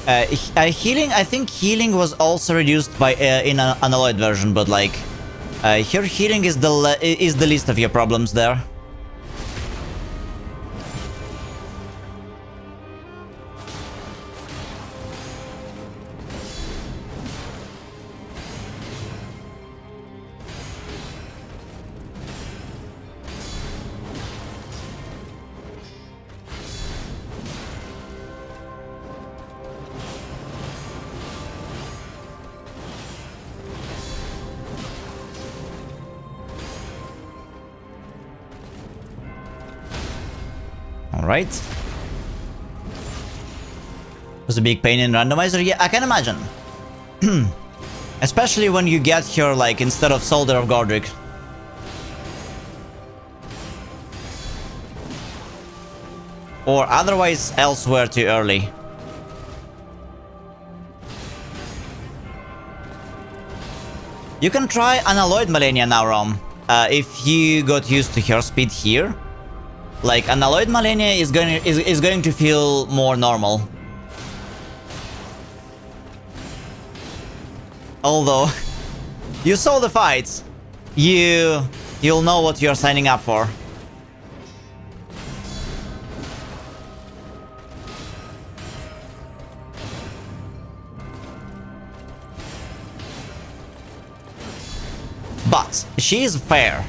Healing, I think healing was also reduced by in an unalloyed version, but like her healing is the least of your problems there. Alright. Was a big pain in randomizer? Yeah, I can imagine. Especially when you get here, like, instead of Soldier of Godric. Or otherwise elsewhere too early. You can try Unalloyed Malenia now, Rom. If you got used to her speed here. Like, Unalloyed Malenia is going to feel more normal. Although, you saw the fights. You'll know what you're signing up for. But she is fair.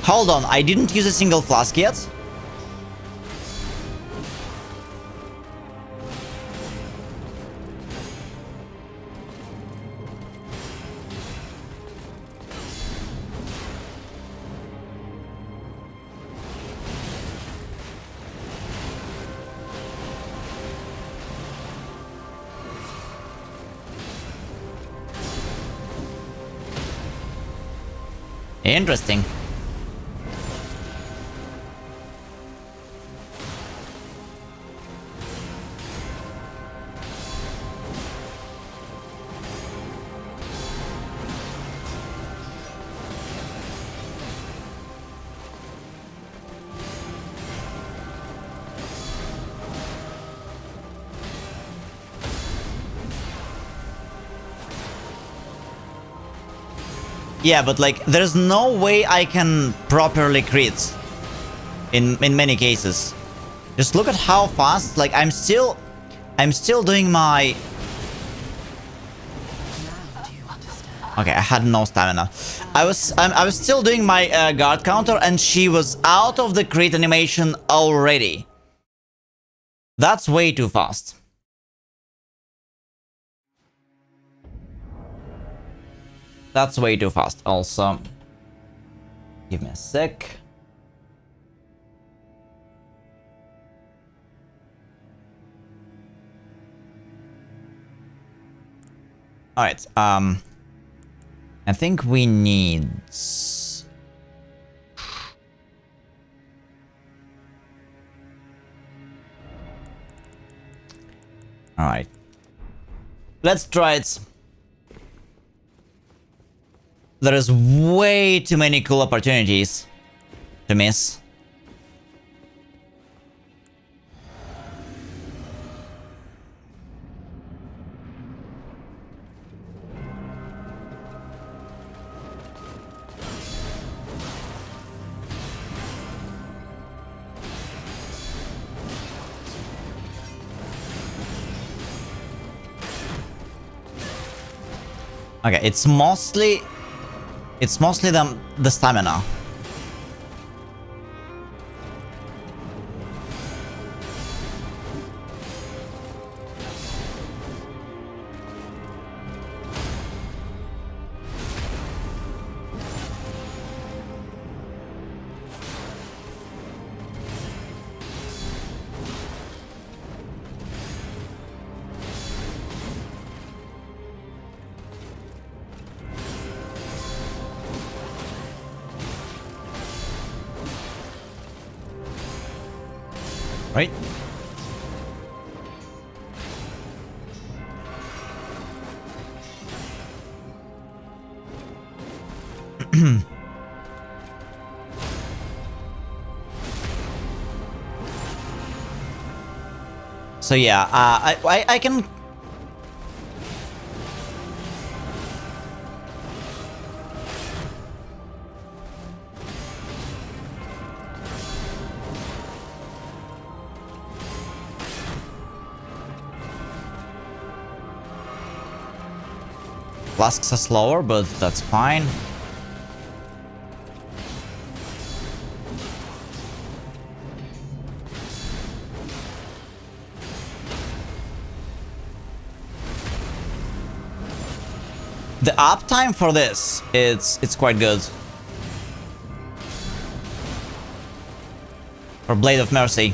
Hold on, I didn't use a single flask yet. Interesting. Yeah, but like, there's no way I can properly crit in many cases. Just look at how fast. Like, I'm still doing my. Okay, I had no stamina. I was still doing my guard counter, and she was out of the crit animation already. That's way too fast. That's way too fast. Also, give me a sec. All right. I think we need. Alright. Let's try it. There is way too many cool opportunities to miss. Okay, it's mostly the stamina. Right? So yeah, I can. Flasks are slower, but that's fine. The uptime for this, it's quite good. For Blade of Mercy.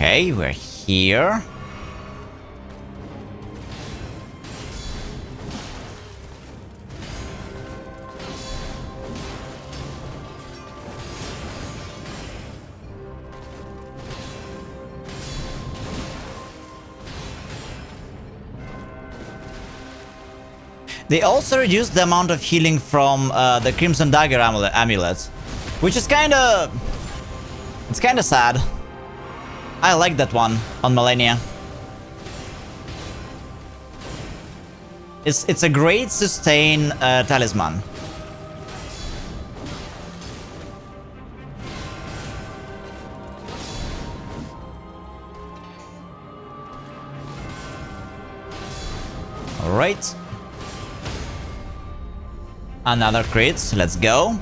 Okay, we're here. They also reduced the amount of healing from the Crimson Dagger amulet, which is kinda sad. I like that one on Malenia. It's a great sustain talisman. All right. Another crit. Let's go.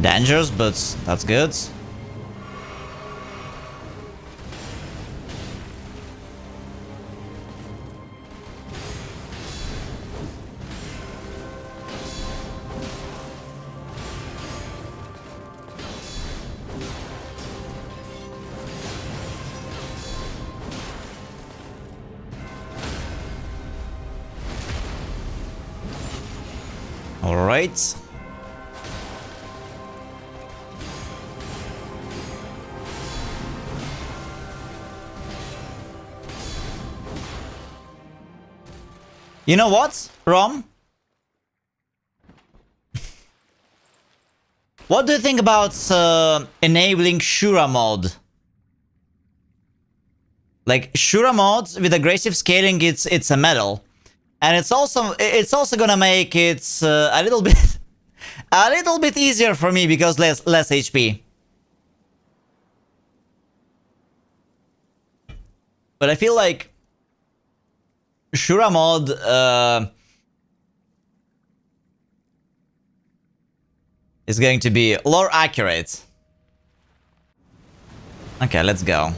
Dangerous, but that's good. All right. You know what, Rom? What do you think about enabling Shura mode? Like Shura mode with aggressive scaling, it's a medal, and it's also gonna make it a little bit easier for me because less HP. But I feel like Shura mode is going to be more accurate. Okay, let's go.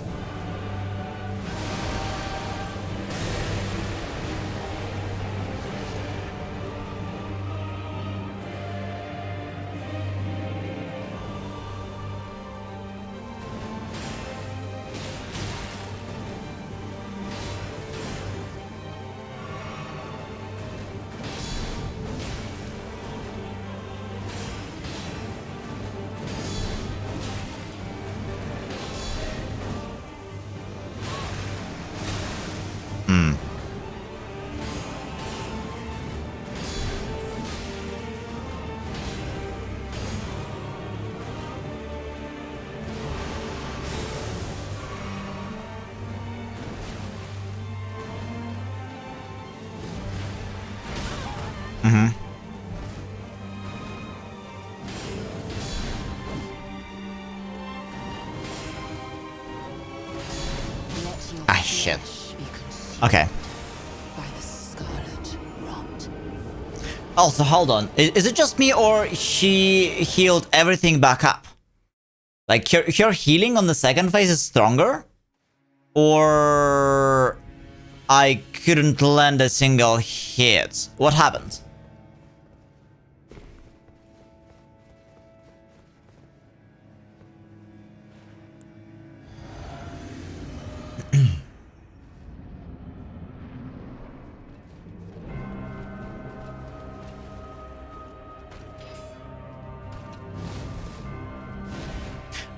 Ah, shit. Okay. By the scarlet rot. Also, hold on. Is it just me or she healed everything back up? Like, her healing on the second phase is stronger? Or I couldn't land a single hit? What happened?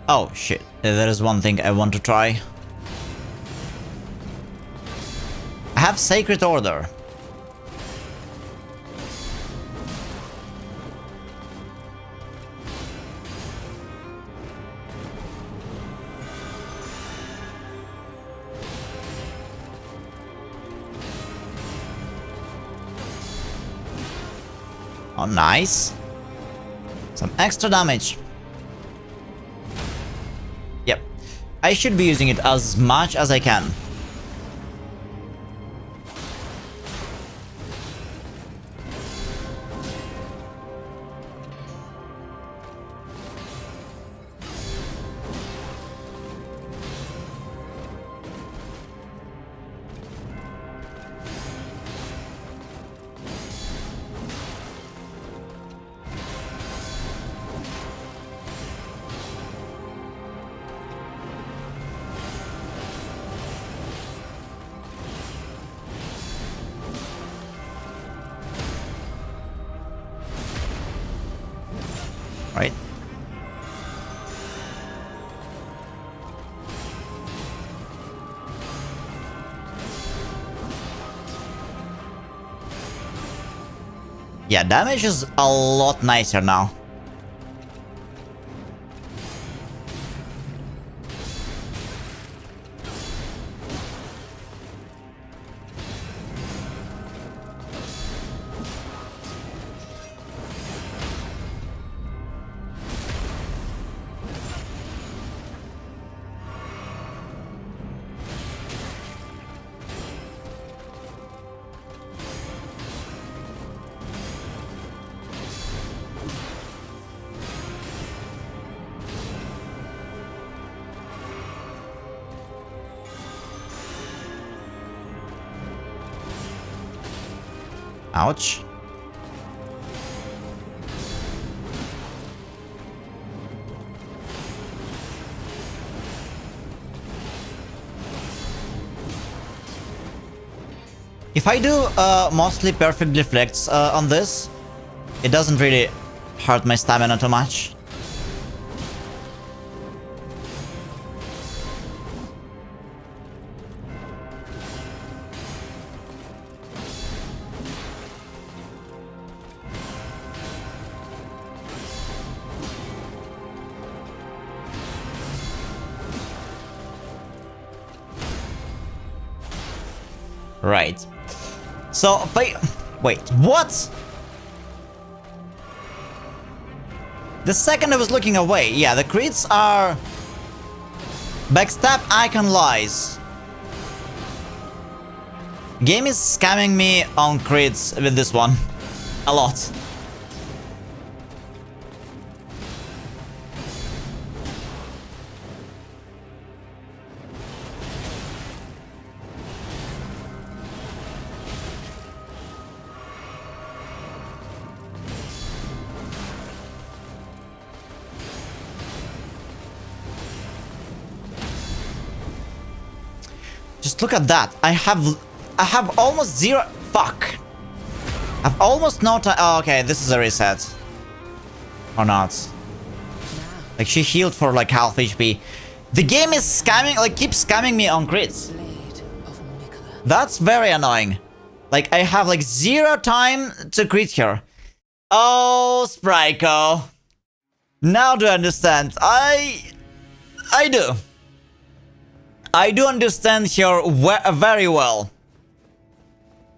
Oh shit, there is one thing I want to try. I have Sacred Order. Oh, nice. Some extra damage. Yep. I should be using it as much as I can. Right? Yeah, damage is a lot nicer now. Ouch. If I do mostly perfect deflects on this, it doesn't really hurt my stamina too much. Right. So, wait, what? The second I was looking away, yeah, the crits are... Backstab icon lies. Game is scamming me on crits with this one. A lot. Just look at that. I have almost zero. Fuck. I've almost no time. Oh, okay, this is a reset. Or not. Like, she healed for like half HP. The game is scamming, like, keeps scamming me on crits. That's very annoying. Like, I have like zero time to crit her. Oh, Spryko. Now do I understand. I do. I do understand her very well.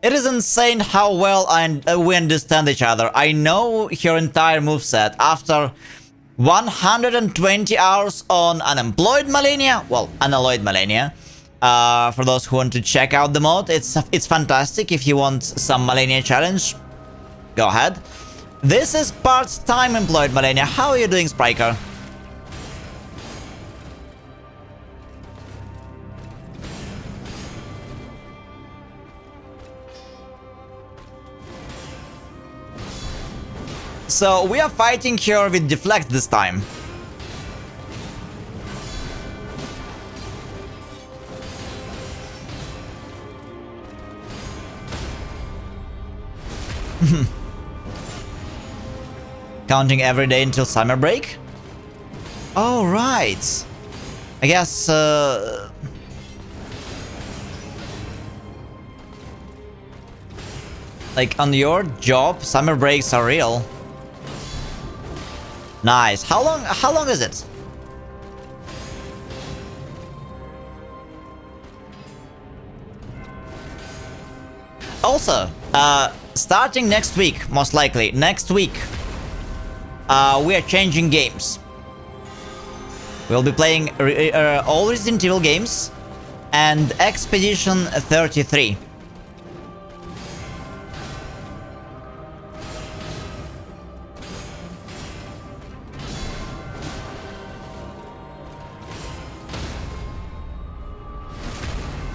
It is insane how well we understand each other. I know her entire moveset after 120 hours on unemployed Malenia. Well, unalloyed Malenia. For those who want to check out the mod, it's fantastic. If you want some Malenia challenge, go ahead. This is part-time employed Malenia. How are you doing, Spryker? So we are fighting here with Deflect this time. Counting every day until summer break? Oh, right. I guess, like, on your job, summer breaks are real. Nice. How long is it? Also, starting next week, most likely, next week, we are changing games. We'll be playing all Resident Evil games and Expedition 33.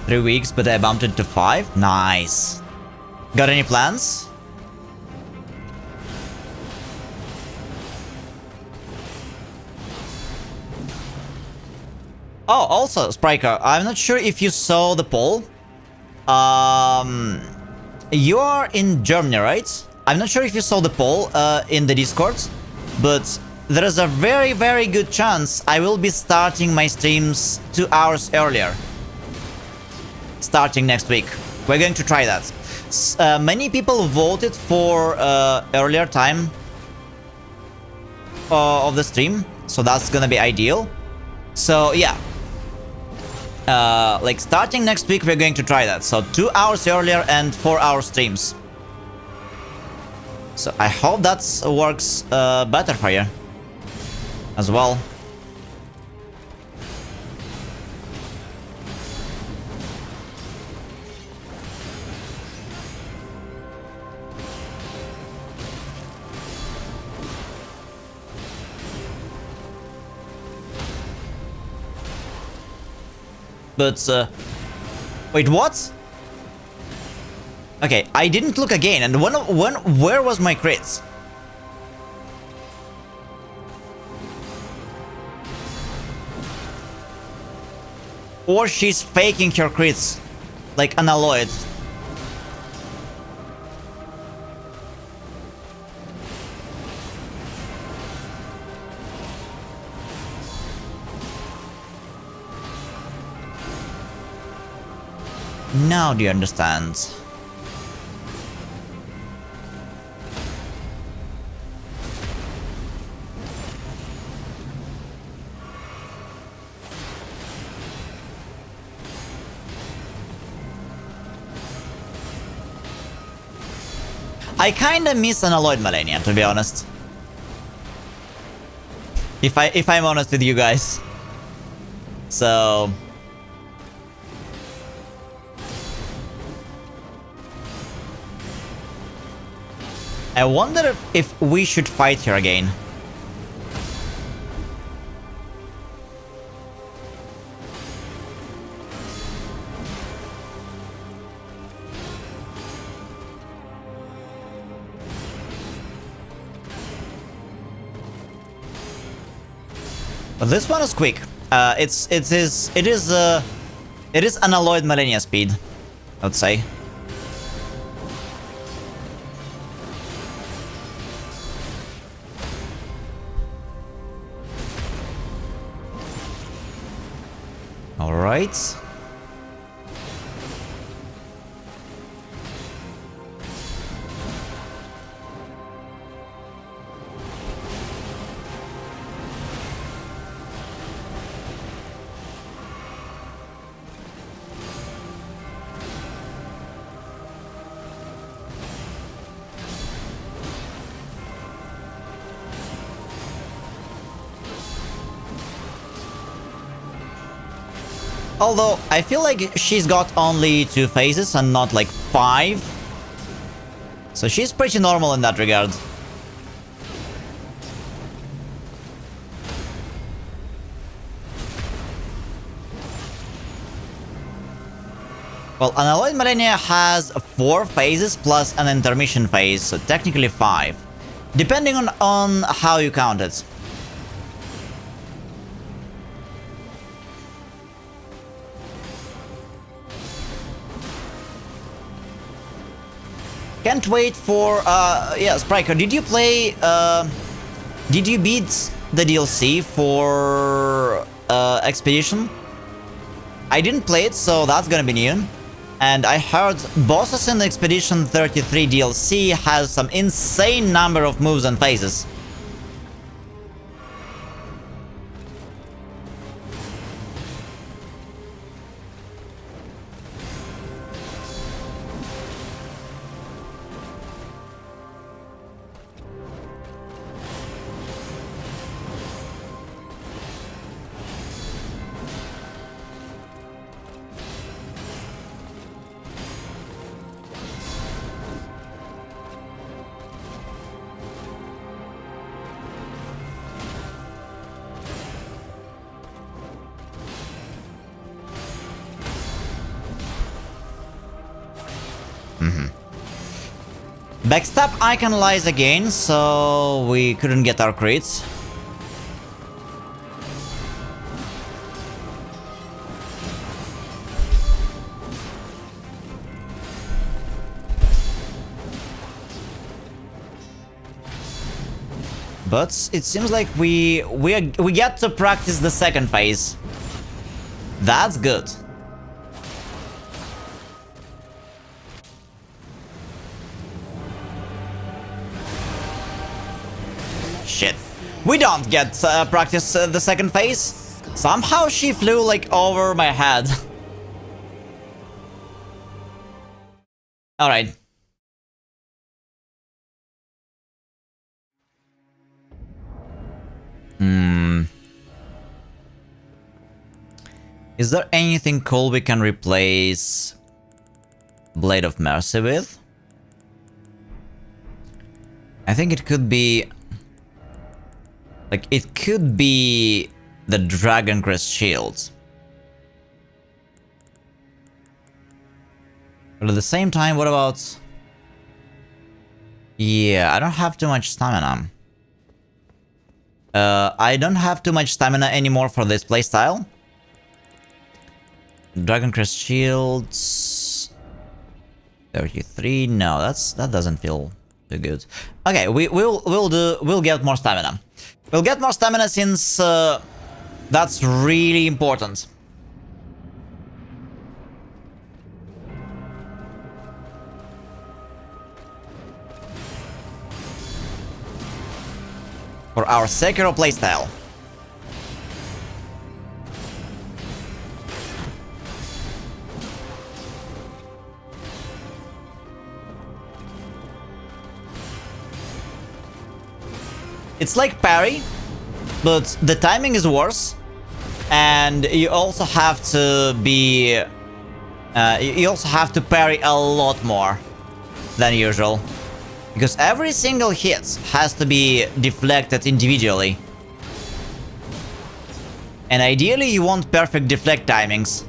Three weeks, but I bumped it to 5. Nice. Got any plans? Oh, also, Spryker, I'm not sure if you saw the poll. You are in Germany, right? I'm not sure if you saw the poll in the Discord, but there is a very, very good chance I will be starting my streams 2 hours earlier. Starting next week. We're going to try that. Many people voted for earlier time of the stream, so that's gonna be ideal. So yeah, like starting next week we're going to try that. So 2 hours earlier and 4-hour streams. So I hope that works better for you as well. But, wait, what? Okay, I didn't look again, and where was my crits? Or she's faking her crits, like unalloyed. Now do you understand? I kinda miss Unalloyed Malenia, to be honest. If I'm honest with you guys. So I wonder if we should fight her again. But this one is quick. It is unalloyed Malenia speed, I would say. All right. Although, I feel like she's got only 2 phases and not like 5. So she's pretty normal in that regard. Well, Unalloyed Malenia has 4 phases plus an intermission phase, so technically 5. Depending on how you count it. Can't wait for, yeah, Spriker, did you play, did you beat the DLC for, Expedition? I didn't play it, so that's gonna be new. And I heard Bosses in the Expedition 33 DLC has some insane number of moves and phases. Backstab icon lies again, so we couldn't get our crits. But it seems like we get to practice the second phase. That's good. Shit. We don't get practice the second phase. Somehow she flew like over my head. Alright. Is there anything cool we can replace Blade of Mercy with? I think it could be... like, it could be the Dragon Crest Shield. But at the same time, what about... yeah, I don't have too much stamina. I don't have too much stamina anymore for this playstyle. Dragon Crest Shields... 33, no, that doesn't feel too good. Okay, we'll get more stamina. We'll get more stamina since that's really important. For our Sekiro playstyle. It's like parry, but the timing is worse, and you also have to be... you also have to parry a lot more than usual. Because every single hit has to be deflected individually. And ideally you want perfect deflect timings.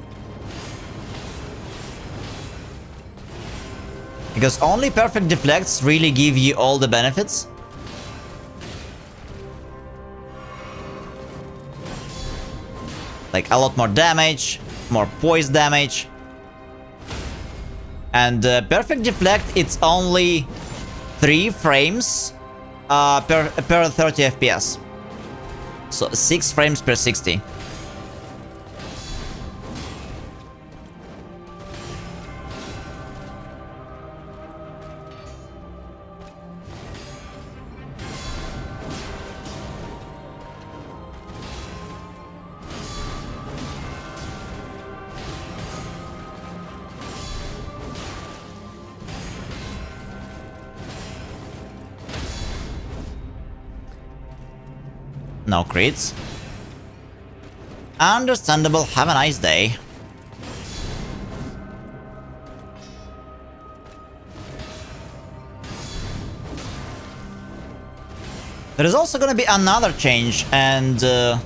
Because only perfect deflects really give you all the benefits. Like a lot more damage, more poise damage. And perfect deflect, it's only 3 frames per 30 FPS. So 6 frames per 60. No crits. Understandable, have a nice day. There is also gonna be another change, and I'm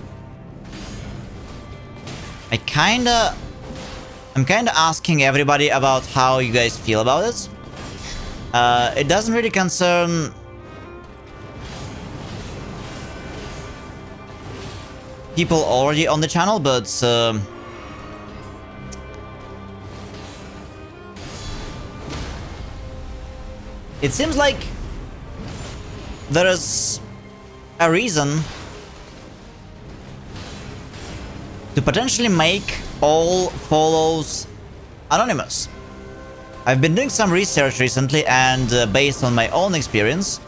kinda asking everybody about how you guys feel about it. It doesn't really concern people already on the channel, but it seems like there is a reason to potentially make all follows anonymous. I've been doing some research recently, and based on my own experience,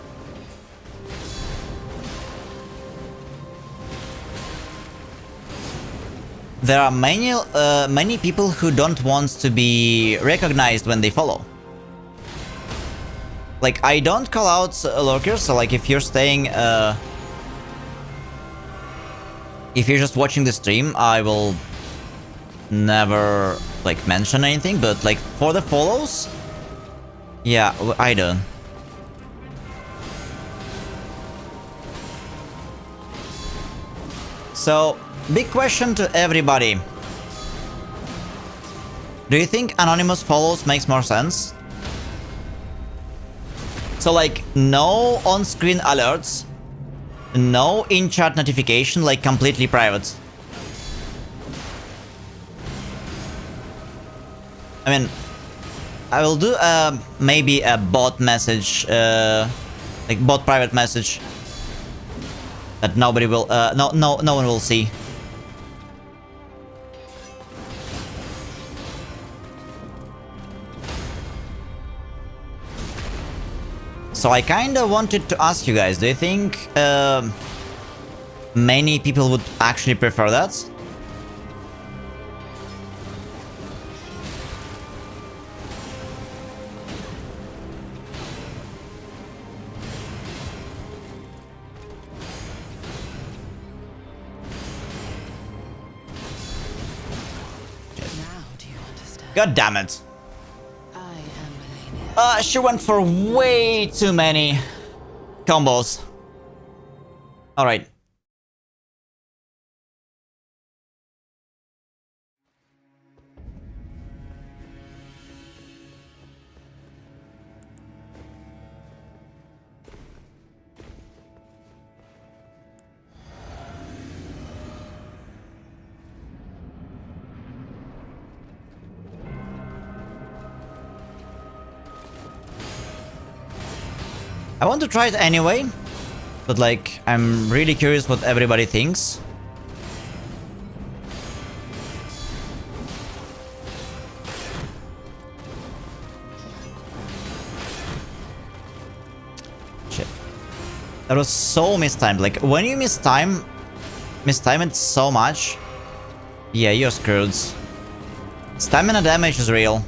there are many people who don't want to be recognized when they follow. Like, I don't call out lurkers, so like if you're staying, if you're just watching the stream, I will never like mention anything, but like for the follows, yeah, I do. So, big question to everybody. Do you think anonymous follows makes more sense? So like, no on-screen alerts, no in-chat notification, like completely private. I mean, I will do maybe a bot message, like bot private message that nobody will, no one will see. So I kinda wanted to ask you guys, do you think many people would actually prefer that? Now do you understand? God damn it. I am Malenia. She went for way too many combos. Alright. I want to try it anyway, but like, I'm really curious what everybody thinks. Shit. That was so mistimed. Like, when you mistime it so much, yeah, you're screwed. Stamina damage is real.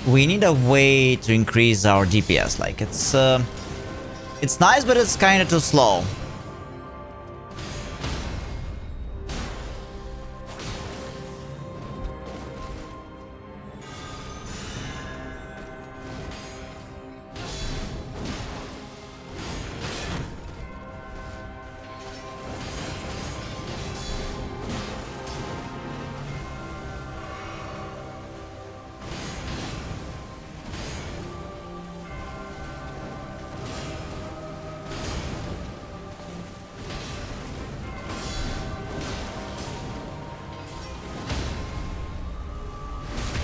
we need a way to increase our DPS. Like, it's nice, but it's kind of too slow.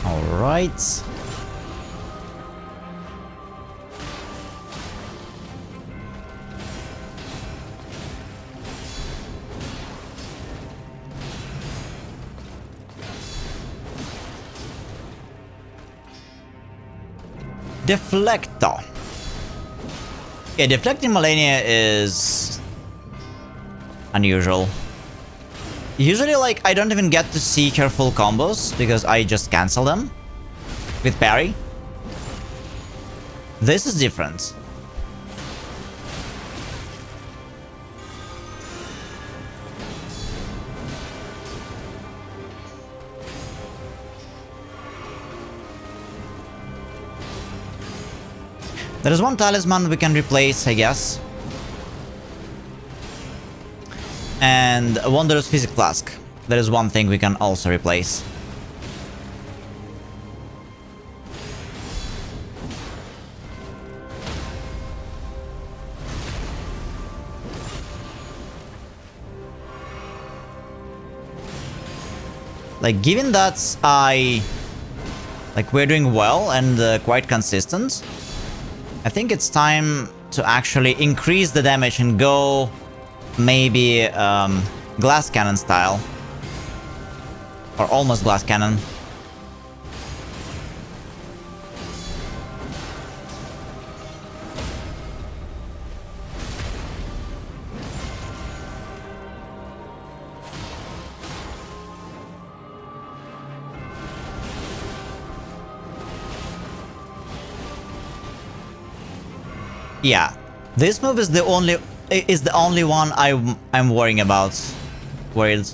Alright. Deflector. Yeah, deflecting Malenia is unusual. Usually, like, I don't even get to see her full combos because I just cancel them with parry. This is different. There is one talisman we can replace, I guess. And a Wondrous Physic Flask. There is one thing we can also replace. Like, given that we're doing well and quite consistent, I think it's time to actually increase the damage and go maybe glass cannon style. Or almost glass cannon. Yeah, this move is the only one I'm worrying about. Worried.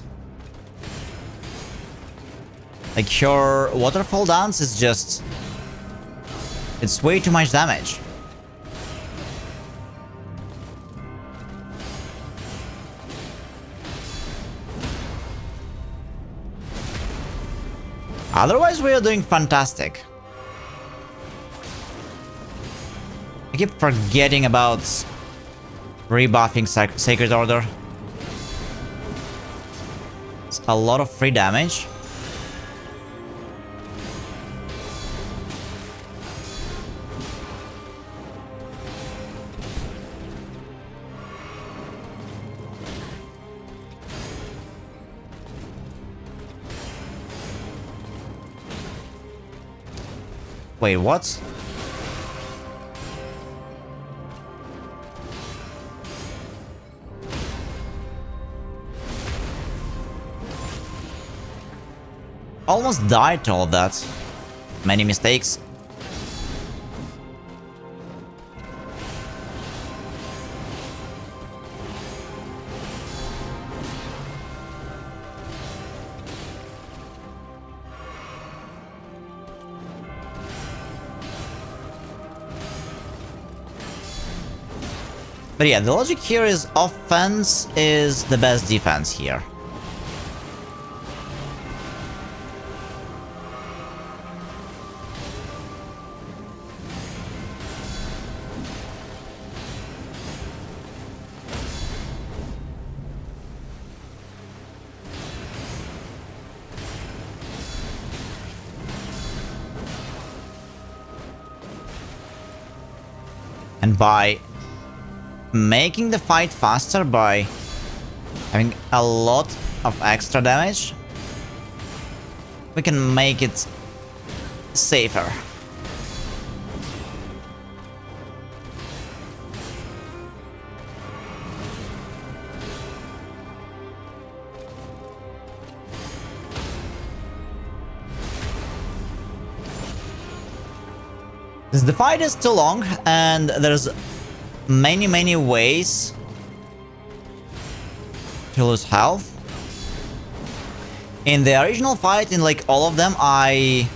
Like, her waterfall dance is just, it's way too much damage. Otherwise, we are doing fantastic. I keep forgetting about rebuffing Sacred Order. It's a lot of free damage. Wait, what? Almost died to all of that. Many mistakes. But yeah, the logic here is offense is the best defense here. And by making the fight faster, by having a lot of extra damage, we can make it safer. The fight is too long, and there's many ways to lose health. In the original fight, in like all of them, I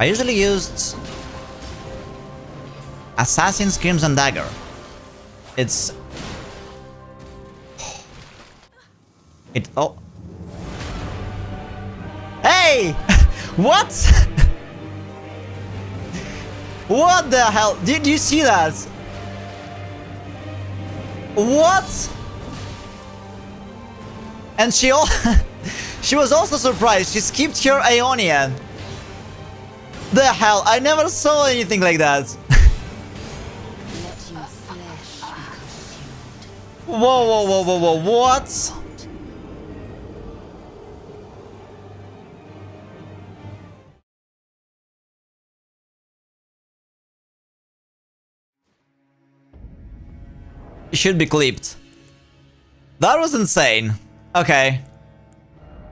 usually used Assassin's Crimson Dagger. It's... Oh. Hey! What? What the hell? Did you see that? What? And she was also surprised. She skipped her Aeonian. The hell? I never saw anything like that. Whoa, what? It should be clipped. That was insane. Okay.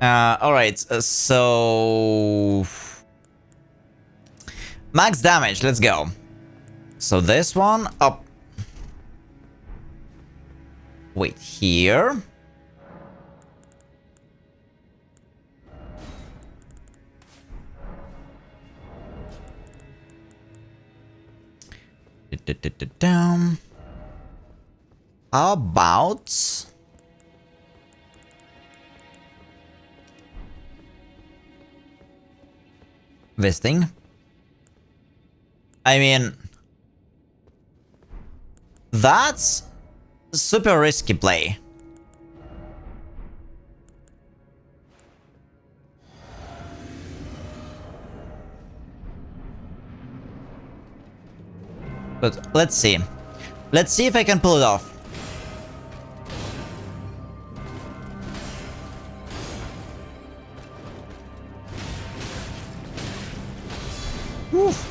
Alright, so... Max damage, let's go. So this one, up. Wait, here? Down. How about... this thing? I mean... that's... super risky play. But let's see. Let's see if I can pull it off. Oof.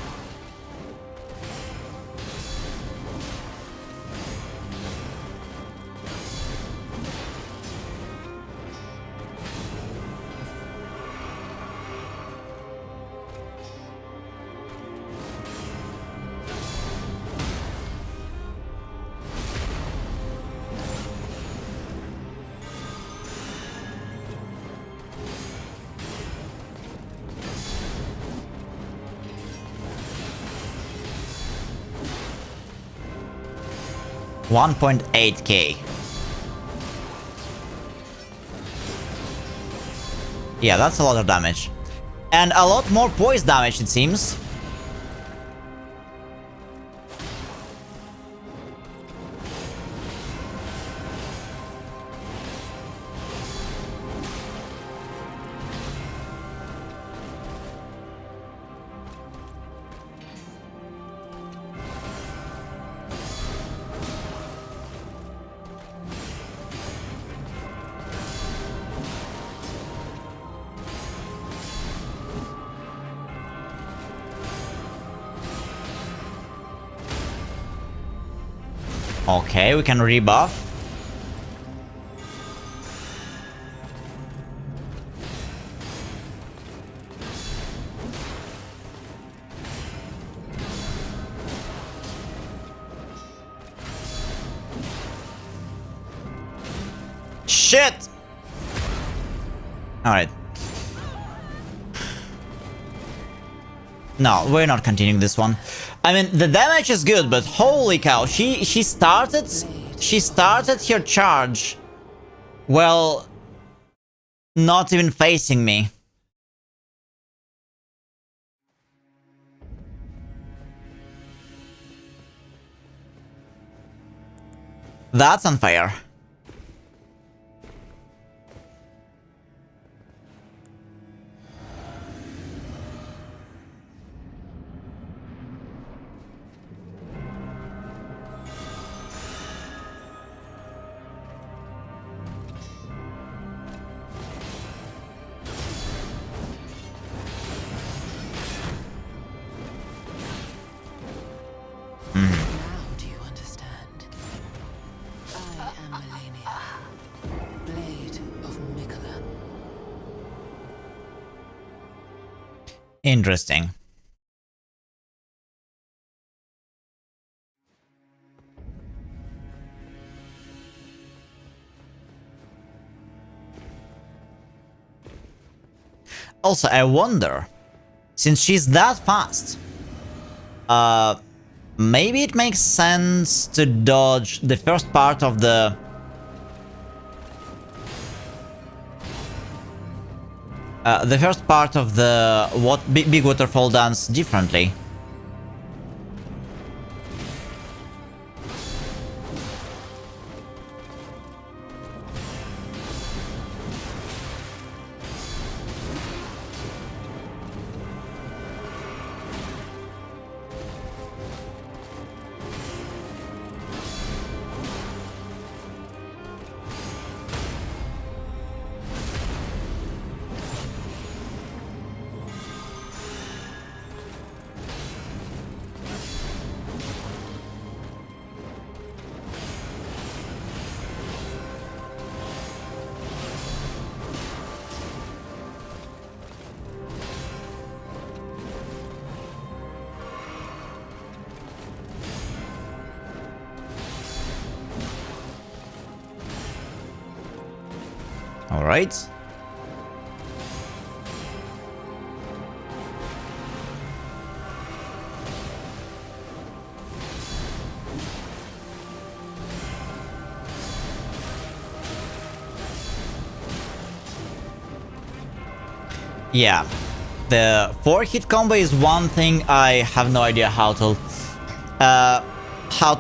$1.8k. Yeah, that's a lot of damage. And a lot more poise damage, it seems. Okay, we can rebuff. Shit! Alright. No, we're not continuing this one. I mean, the damage is good, but holy cow, she started her charge, well, not even facing me. That's unfair. Now do you understand? I am Malenia, Blade of Mikola. Interesting. Also, I wonder, since she's that fast, maybe it makes sense to dodge the first part of the... big waterfall dance differently. All right. Yeah, the 4-hit combo is one thing I have no idea how to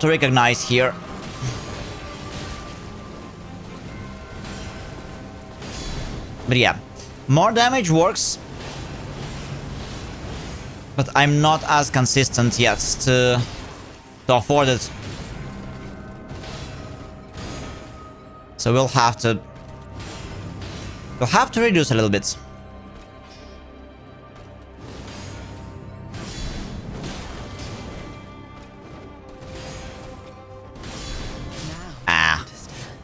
recognize here. But yeah, more damage works, but I'm not as consistent yet to afford it. So we'll have to reduce a little bit.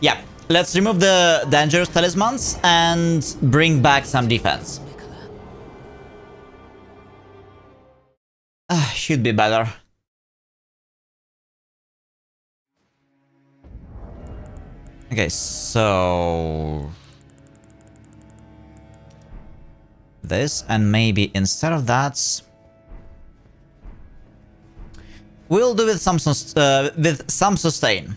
Yeah, let's remove the dangerous talismans and bring back some defense. Should be better. Okay, so... this, and maybe instead of that... we'll do with some sustain.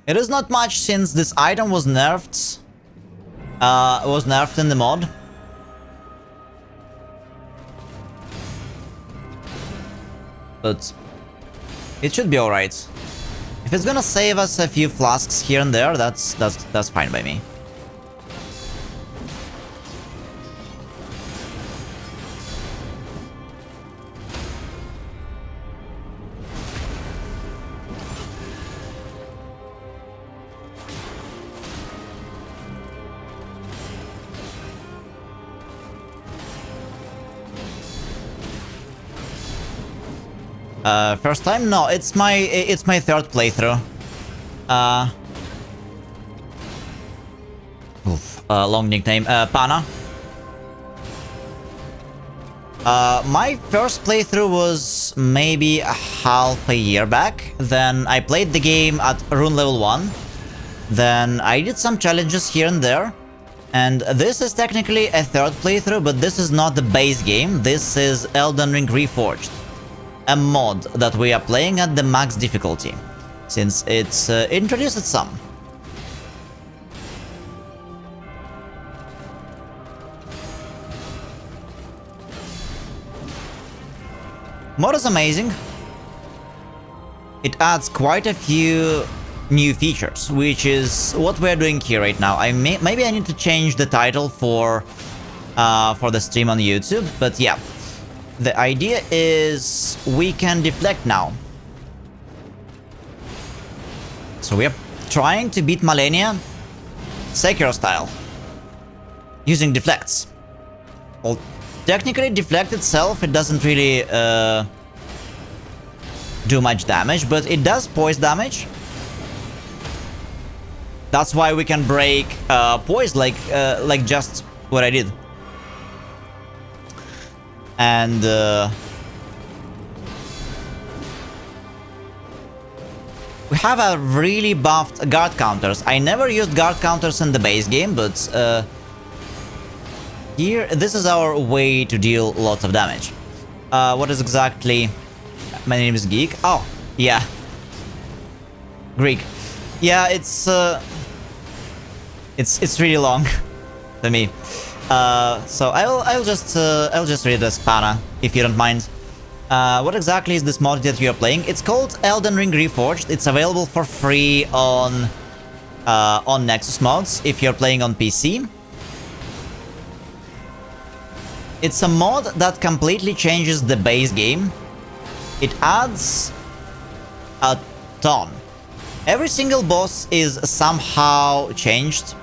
It is not much since this item was nerfed. Was nerfed in the mod. But it should be alright. If it's gonna save us a few flasks here and there, that's fine by me. First time? No, it's my third playthrough. Long nickname. Pana. My first playthrough was maybe half a year back. Then I played the game at rune level 1. Then I did some challenges here and there. And this is technically a third playthrough, but this is not the base game. This is Elden Ring Reforged. A mod that we are playing at the max difficulty, since it's introduced some. Mod is amazing. It adds quite a few new features, which is what we're doing here right now. Maybe I need to change the title for the stream on YouTube, but yeah. The idea is we can deflect now. So we are trying to beat Malenia Sekiro style, using deflects. Well, technically deflect itself, it doesn't really do much damage, but it does poise damage. That's why we can break poise like just what I did. And we have a really buffed guard counters. I never used guard counters in the base game, but here, this is our way to deal lots of damage. What is exactly... My name is Geek. Oh, yeah. Greek. Yeah, it's really long to me. So I'll just read the Spana, if you don't mind. What exactly is this mod that you are playing? It's called Elden Ring Reforged. It's available for free on Nexus Mods if you're playing on PC. It's a mod that completely changes the base game. It adds a ton. Every single boss is somehow changed.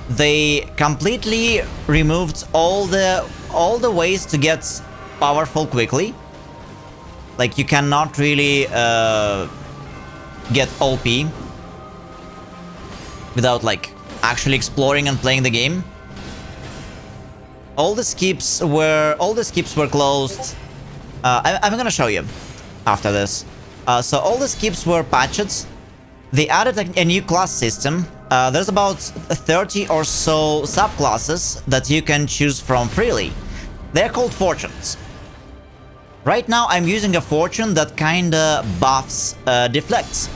They completely removed all the ways to get powerful quickly. Like, you cannot really get OP without like actually exploring and playing the game. All the skips were closed. I'm gonna show you after this. So all the skips were patched. They added a new class system. There's about 30 or so subclasses that you can choose from freely. They're called fortunes. Right now I'm using a fortune that kinda buffs Deflects.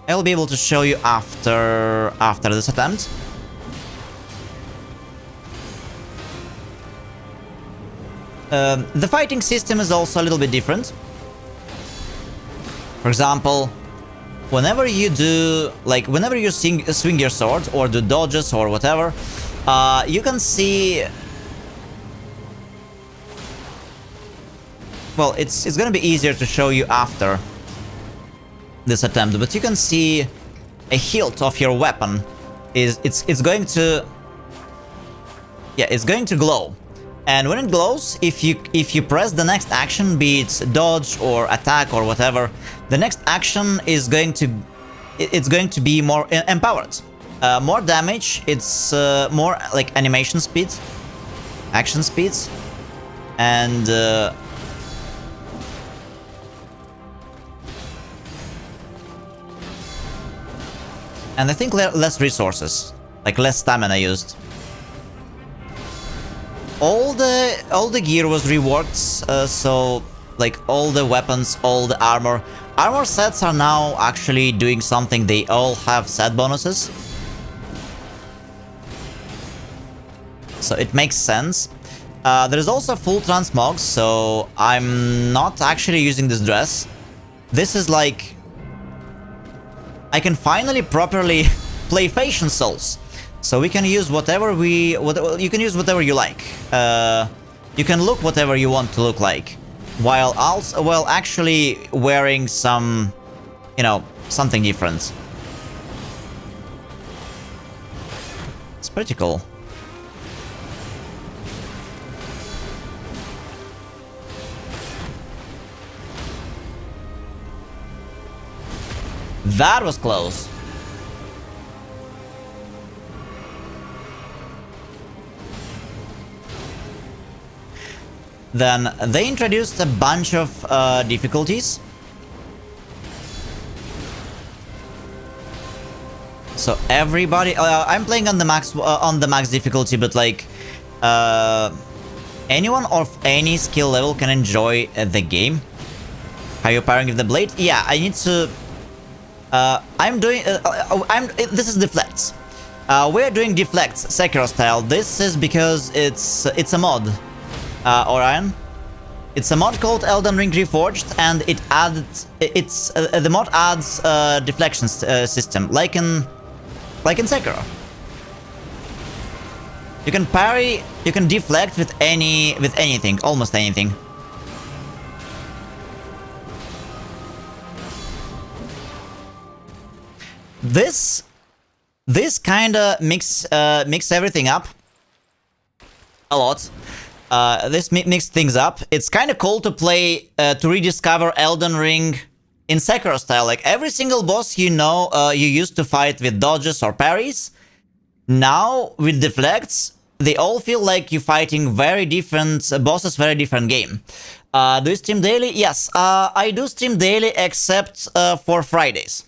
I'll be able to show you after this attempt. The fighting system is also a little bit different. For example, whenever you swing your sword or do dodges or whatever, you can see... Well, it's gonna be easier to show you after this attempt, but you can see a hilt of your weapon it's going to... Yeah, it's going to glow. And when it glows, if you press the next action, be it dodge or attack or whatever, the next action is going to be more empowered. More damage, it's more like animation speed, action speeds, and I think less resources, like less stamina used. All the gear was reworked, so like all the weapons, all the armor. Armor sets are now actually doing something. They all have set bonuses. So it makes sense. There is also full transmog, so I'm not actually using this dress. This is like... I can finally properly play Fashion Souls. So we can use whatever you can use whatever you like. You can look whatever you want to look like, while actually wearing some, something different. It's pretty cool. That was close. Then they introduced a bunch of difficulties. So everybody, I'm playing on the max difficulty, but like anyone of any skill level can enjoy the game. Are you pairing with the blade? Yeah, I need to. This is Deflects. We're doing Deflects Sekiro style. This is because it's a mod. Orion. It's a mod called Elden Ring Reforged, and the mod adds a deflection system, like in Sekiro. You can parry, you can deflect with anything, almost anything. This kinda mix everything up a lot. This mixed things up. It's kind of cool to play, to rediscover Elden Ring in Sekiro style. Like every single boss you used to fight with dodges or parries, now with deflects, they all feel like you're fighting very different bosses, very different game. Do you stream daily? Yes, I do stream daily except for Fridays.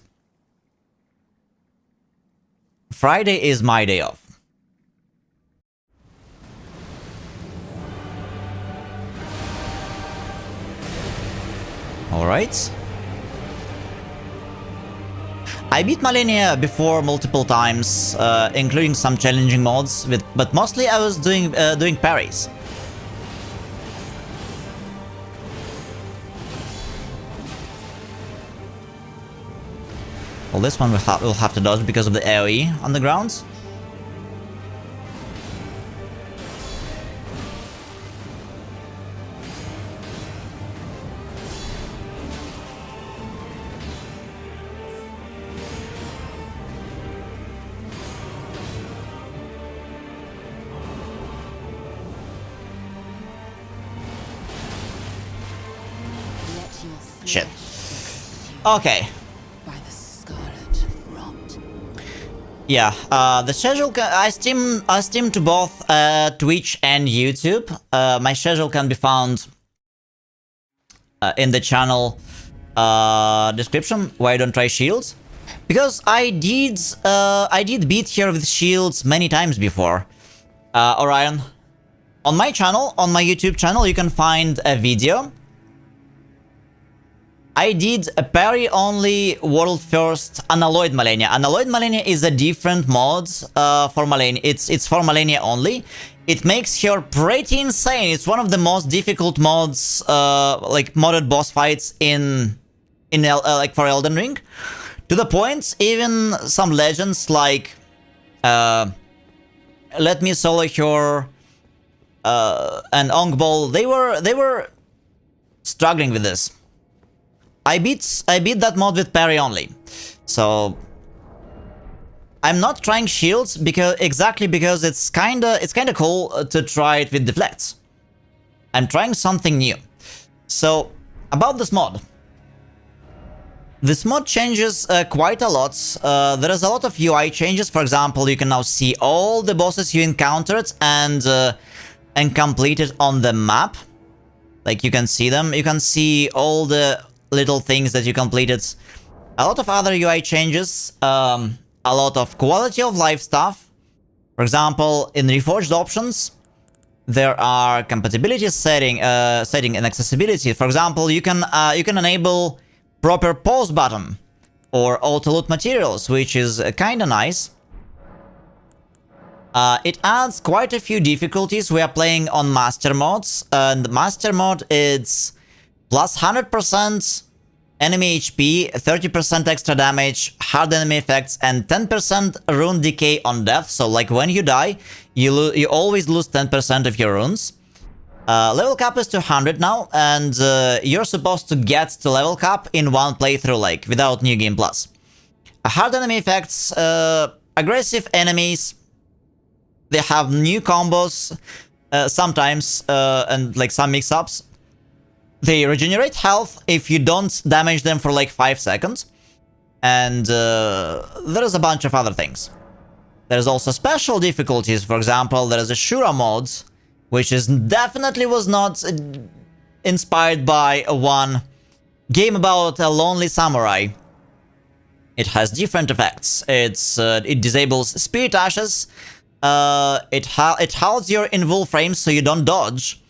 Friday is my day off. Alright. I beat Malenia before multiple times, including some challenging mods, but mostly I was doing parries. Well, this one we'll have to dodge because of the AoE on the ground. Shit. Okay. Yeah, the schedule I stream to both Twitch and YouTube. My schedule can be found in the channel description. Why don't try shields? Because I did beat here with shields many times before. Orion, on my channel, on my YouTube channel, you can find a video. I did a parry only world first Unalloyed Malenia. Unalloyed Malenia is a different mod for Malenia. It's for Malenia only. It makes her pretty insane. It's one of the most difficult mods, like modded boss fights in like for Elden Ring. To the point, even some legends like Let Me Solo Her and Ongbol, they were struggling with this. I beat that mod with parry only, so I'm not trying shields because it's kinda cool to try it with deflects. I'm trying something new. So about this mod. This mod changes quite a lot. There is a lot of UI changes. For example, you can now see all the bosses you encountered and completed on the map. Like you can see them. You can see all the little things that you completed. A lot of other UI changes, a lot of quality of life stuff. For example, in Reforged options, there are compatibility setting and accessibility. For example, you can enable proper pause button or auto loot materials, which is kind of nice. It adds quite a few difficulties. We are playing on master modes, and master mode is plus 100% enemy HP, 30% extra damage, hard enemy effects, and 10% rune decay on death. So like when you die, you always lose 10% of your runes. Level cap is 200 now, and you're supposed to get to level cap in one playthrough, like without New Game Plus. Hard enemy effects, aggressive enemies, they have new combos sometimes, and like some mix-ups. They regenerate health if you don't damage them for like 5 seconds. And there's a bunch of other things. There's also special difficulties. For example, there is a Shura mod, which is definitely was not inspired by one game about a lonely samurai. It has different effects. It disables spirit ashes. It halts your invul frames so you don't dodge.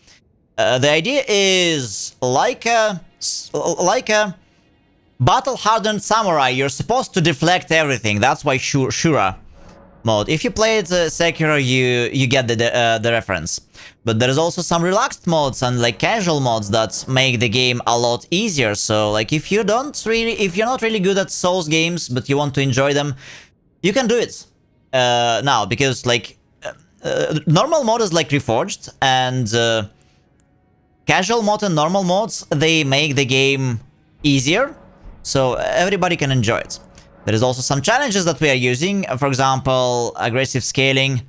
The idea is like a battle-hardened samurai. You're supposed to deflect everything. That's why Shura mode. If you played Sekiro, you get the reference. But there's also some relaxed modes and like casual modes that make the game a lot easier. So like if you're not really good at Souls games but you want to enjoy them, you can do it now, because like normal mode is like Reforged, and casual mode and normal modes, they make the game easier, so everybody can enjoy it. There is also some challenges that we are using. For example, aggressive scaling.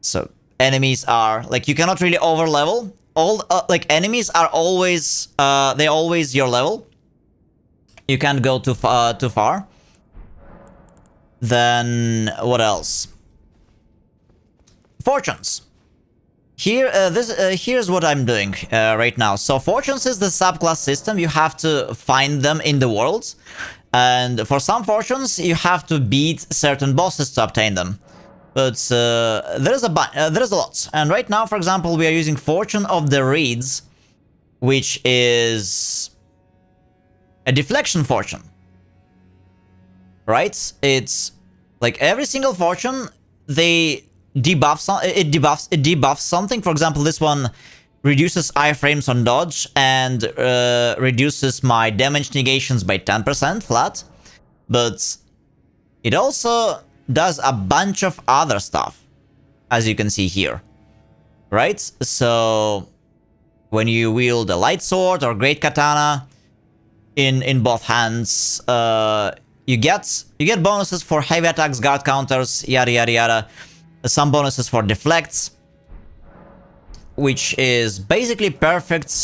So enemies are like, you cannot really over level. All like enemies are always they're always your level. You can't go too far. Then what else? Fortunes. here's what I'm doing right now. So fortunes is the subclass system. You have to find them in the world, and for some fortunes you have to beat certain bosses to obtain them. But there's a lot. And right now, for example, we are using Fortune of the Reeds, which is a deflection fortune. Right? It's like every single fortune, it debuffs something. For example, this one reduces iframes on dodge and reduces my damage negations by 10% flat. But it also does a bunch of other stuff, as you can see here. Right? So when you wield a light sword or great katana in both hands, you get bonuses for heavy attacks, guard counters, yada yada yada. Some bonuses for deflects, which is basically perfect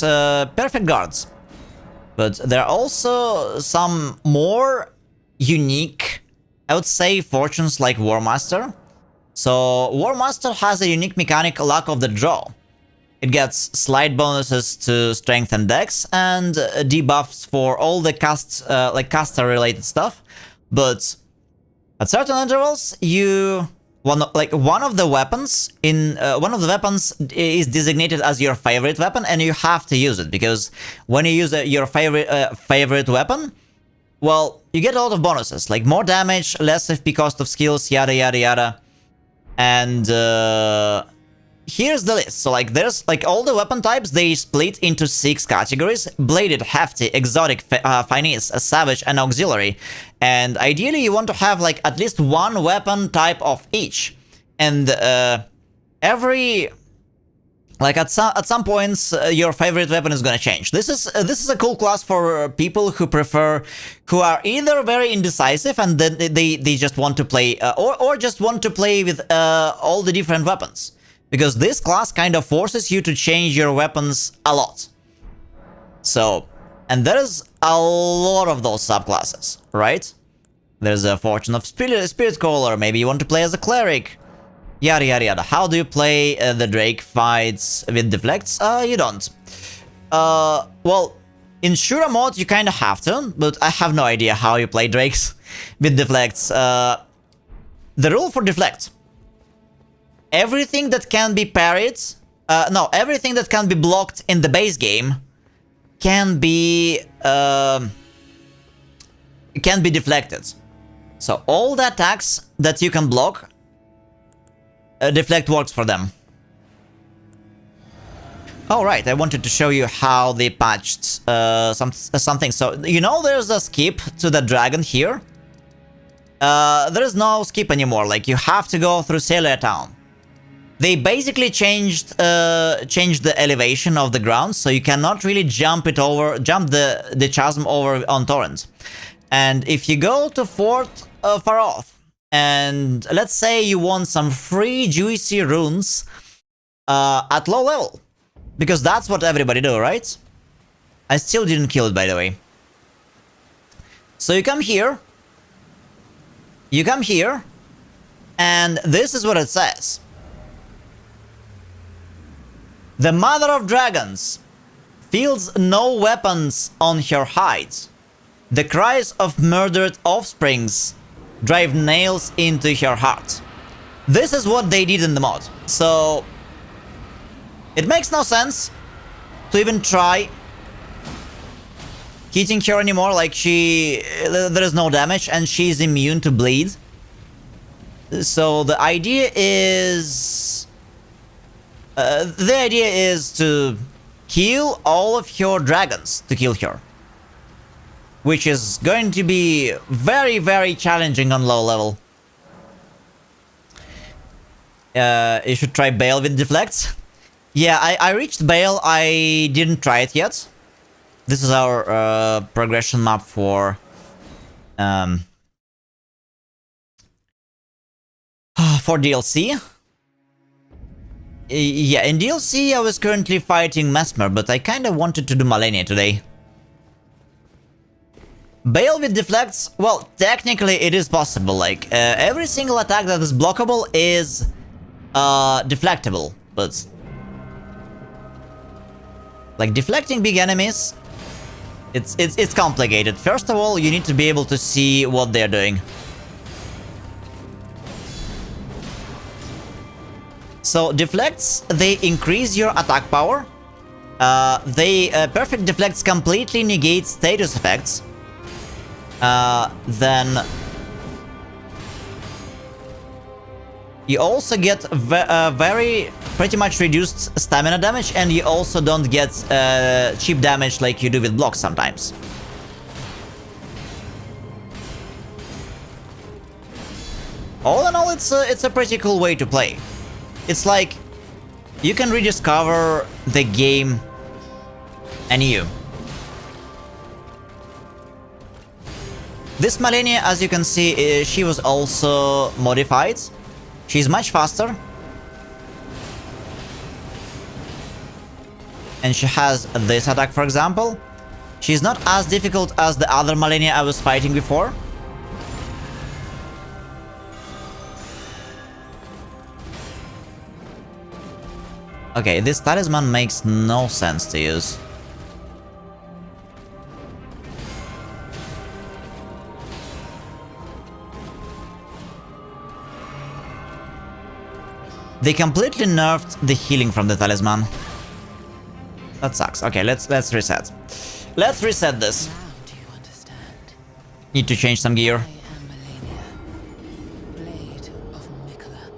guards. But there are also some more unique, I would say, fortunes like War Master. So War Master has a unique mechanic, Luck of the Draw. It gets slight bonuses to strength and dex, and debuffs for all the caster related stuff. But at certain intervals, one of the weapons is designated as your favorite weapon, and you have to use it, because when you use your favorite weapon, well, you get a lot of bonuses, like more damage, less FP cost of skills, yada yada yada. And here's the list. So like there's like all the weapon types, they split into 6 categories: bladed, hefty, exotic, finesse, savage, and auxiliary. And ideally you want to have like at least one weapon type of each. And at some points, your favorite weapon is gonna change. This is a cool class for people who are either very indecisive and then they just want to play, or just want to play with all the different weapons, because this class kind of forces you to change your weapons a lot. So, and there is a lot of those subclasses, right? There's a Fortune of Spirit Caller. Maybe you want to play as a cleric. Yada yada yada. How do you play the Drake fights with deflects? You don't. Well, in shooter mode you kind of have to, but I have no idea how you play Drakes with deflects. The rule for deflect: everything that can be parried, everything that can be blocked in the base game can be deflected. So all the attacks that you can block, deflect works for them. Alright, I wanted to show you how they patched something. So, you know, there's a skip to the dragon here. There is no skip anymore, like you have to go through Sailor Town. They basically changed the elevation of the ground, so you cannot really jump the chasm over on Torrent. And if you go to Fort Faroth, and let's say you want some free juicy runes at low level, because that's what everybody do, right? I still didn't kill it, by the way. So you come here, and this is what it says. The Mother of Dragons feels no weapons on her hide. The cries of murdered offsprings drive nails into her heart. This is what they did in the mod. So it makes no sense to even try hitting her anymore. Like there is no damage and she's immune to bleed. So the idea is to kill all of your dragons to kill her, which is going to be very, very challenging on low level. You should try Bale with deflects. Yeah, I reached Bale, I didn't try it yet. This is our progression map for DLC. Yeah, in DLC I was currently fighting Mesmer, but I kinda wanted to do Malenia today. Bale with deflects, well, technically it is possible, like, every single attack that is blockable is deflectable, but Like, deflecting big enemies, it's complicated. First of all, you need to be able to see what they're doing. So, deflects, they increase your attack power. Perfect deflects completely negate status effects. Then you also get very pretty much reduced stamina damage, and you also don't get cheap damage like you do with blocks sometimes. All in all, it's a pretty cool way to play. It's like you can rediscover the game anew. This Malenia, as you can see, she was also modified. She's much faster. And she has this attack, for example. She's not as difficult as the other Malenia I was fighting before. Okay, this talisman makes no sense to use. They completely nerfed the healing from the talisman. That sucks. Okay, let's reset. Let's reset this. Now do you understand? Need to change some gear. I am Malenia, Blade of Mikola.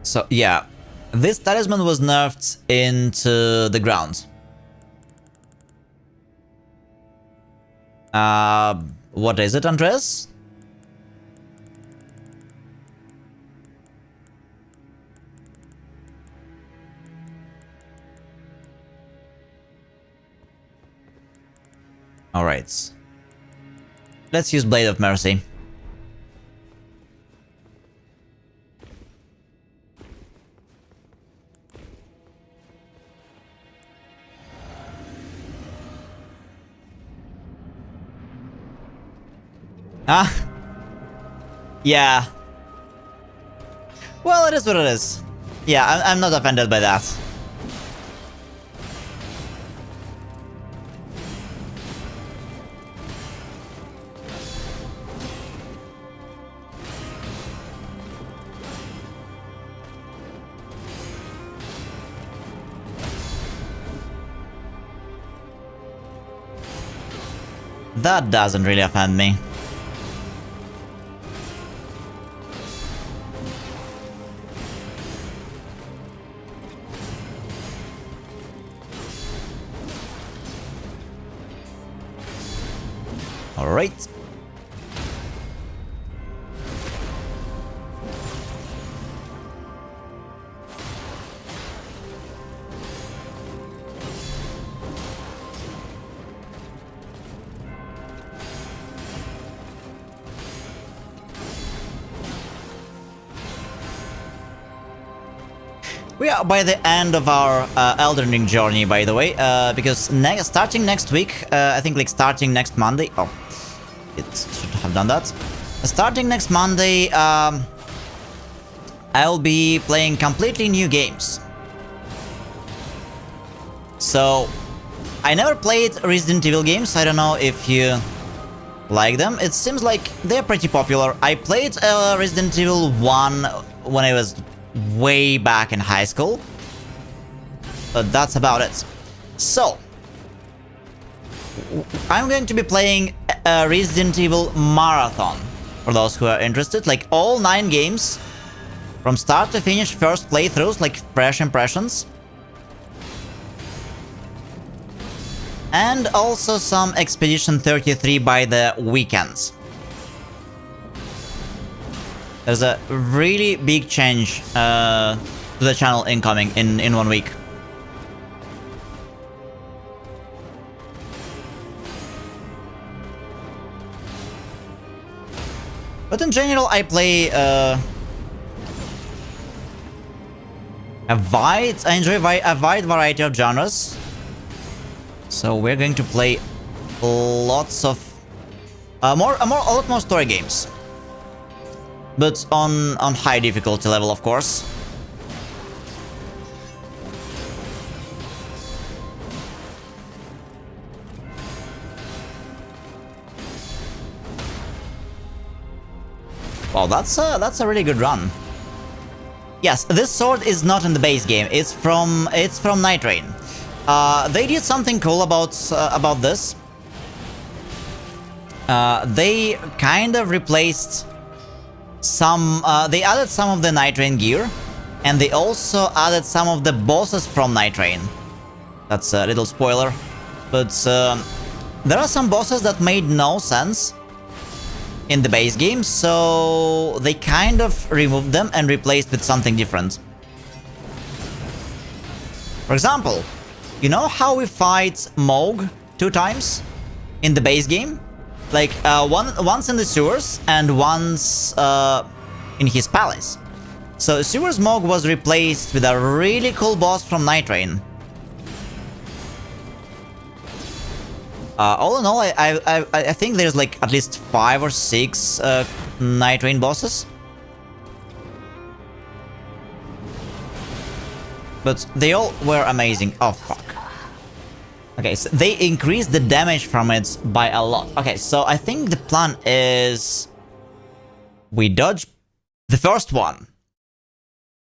So, yeah. This talisman was nerfed into the ground. What is it, Andres? Alright. Let's use Blade of Mercy. Ah. Yeah. Well, it is what it is. Yeah, I'm not offended by that. That doesn't really offend me. All right. We are by the end of our Elden Ring journey, by the way, because starting next week, I think like starting next Monday, oh, it should have done that. Starting next Monday, I'll be playing completely new games. So, I never played Resident Evil games, I don't know if you like them. It seems like they're pretty popular. I played Resident Evil 1 when I was way back in high school, but that's about it. So, I'm going to be playing a Resident Evil Marathon, for those who are interested, like all 9 games, from start to finish, first playthroughs, like fresh impressions. And also some Expedition 33 by the weekends. There's a really big change to the channel incoming in 1 week. But in general, I play I enjoy a wide variety of genres. So we're going to play lots of a lot more story games. but on high difficulty level, of course. Wow, that's a really good run. Yes, this sword is not in the base game. It's from Night Rain. They did something cool about this. They kind of replaced some. They added some of the Night Rain gear, and they also added some of the bosses from Night Rain. That's a little spoiler, but there are some bosses that made no sense in the base game, so they kind of removed them and replaced with something different. For example, you know how we fight Moog 2 times in the base game? Like, once in the sewers and once in his palace. So Sewers Moog was replaced with a really cool boss from Night Rain. All in all, I think there's like at least 5 or 6 Night Rain bosses. But they all were amazing. Oh, fuck. Okay, so they increased the damage from it by a lot. Okay, so I think the plan is... we dodge the first one.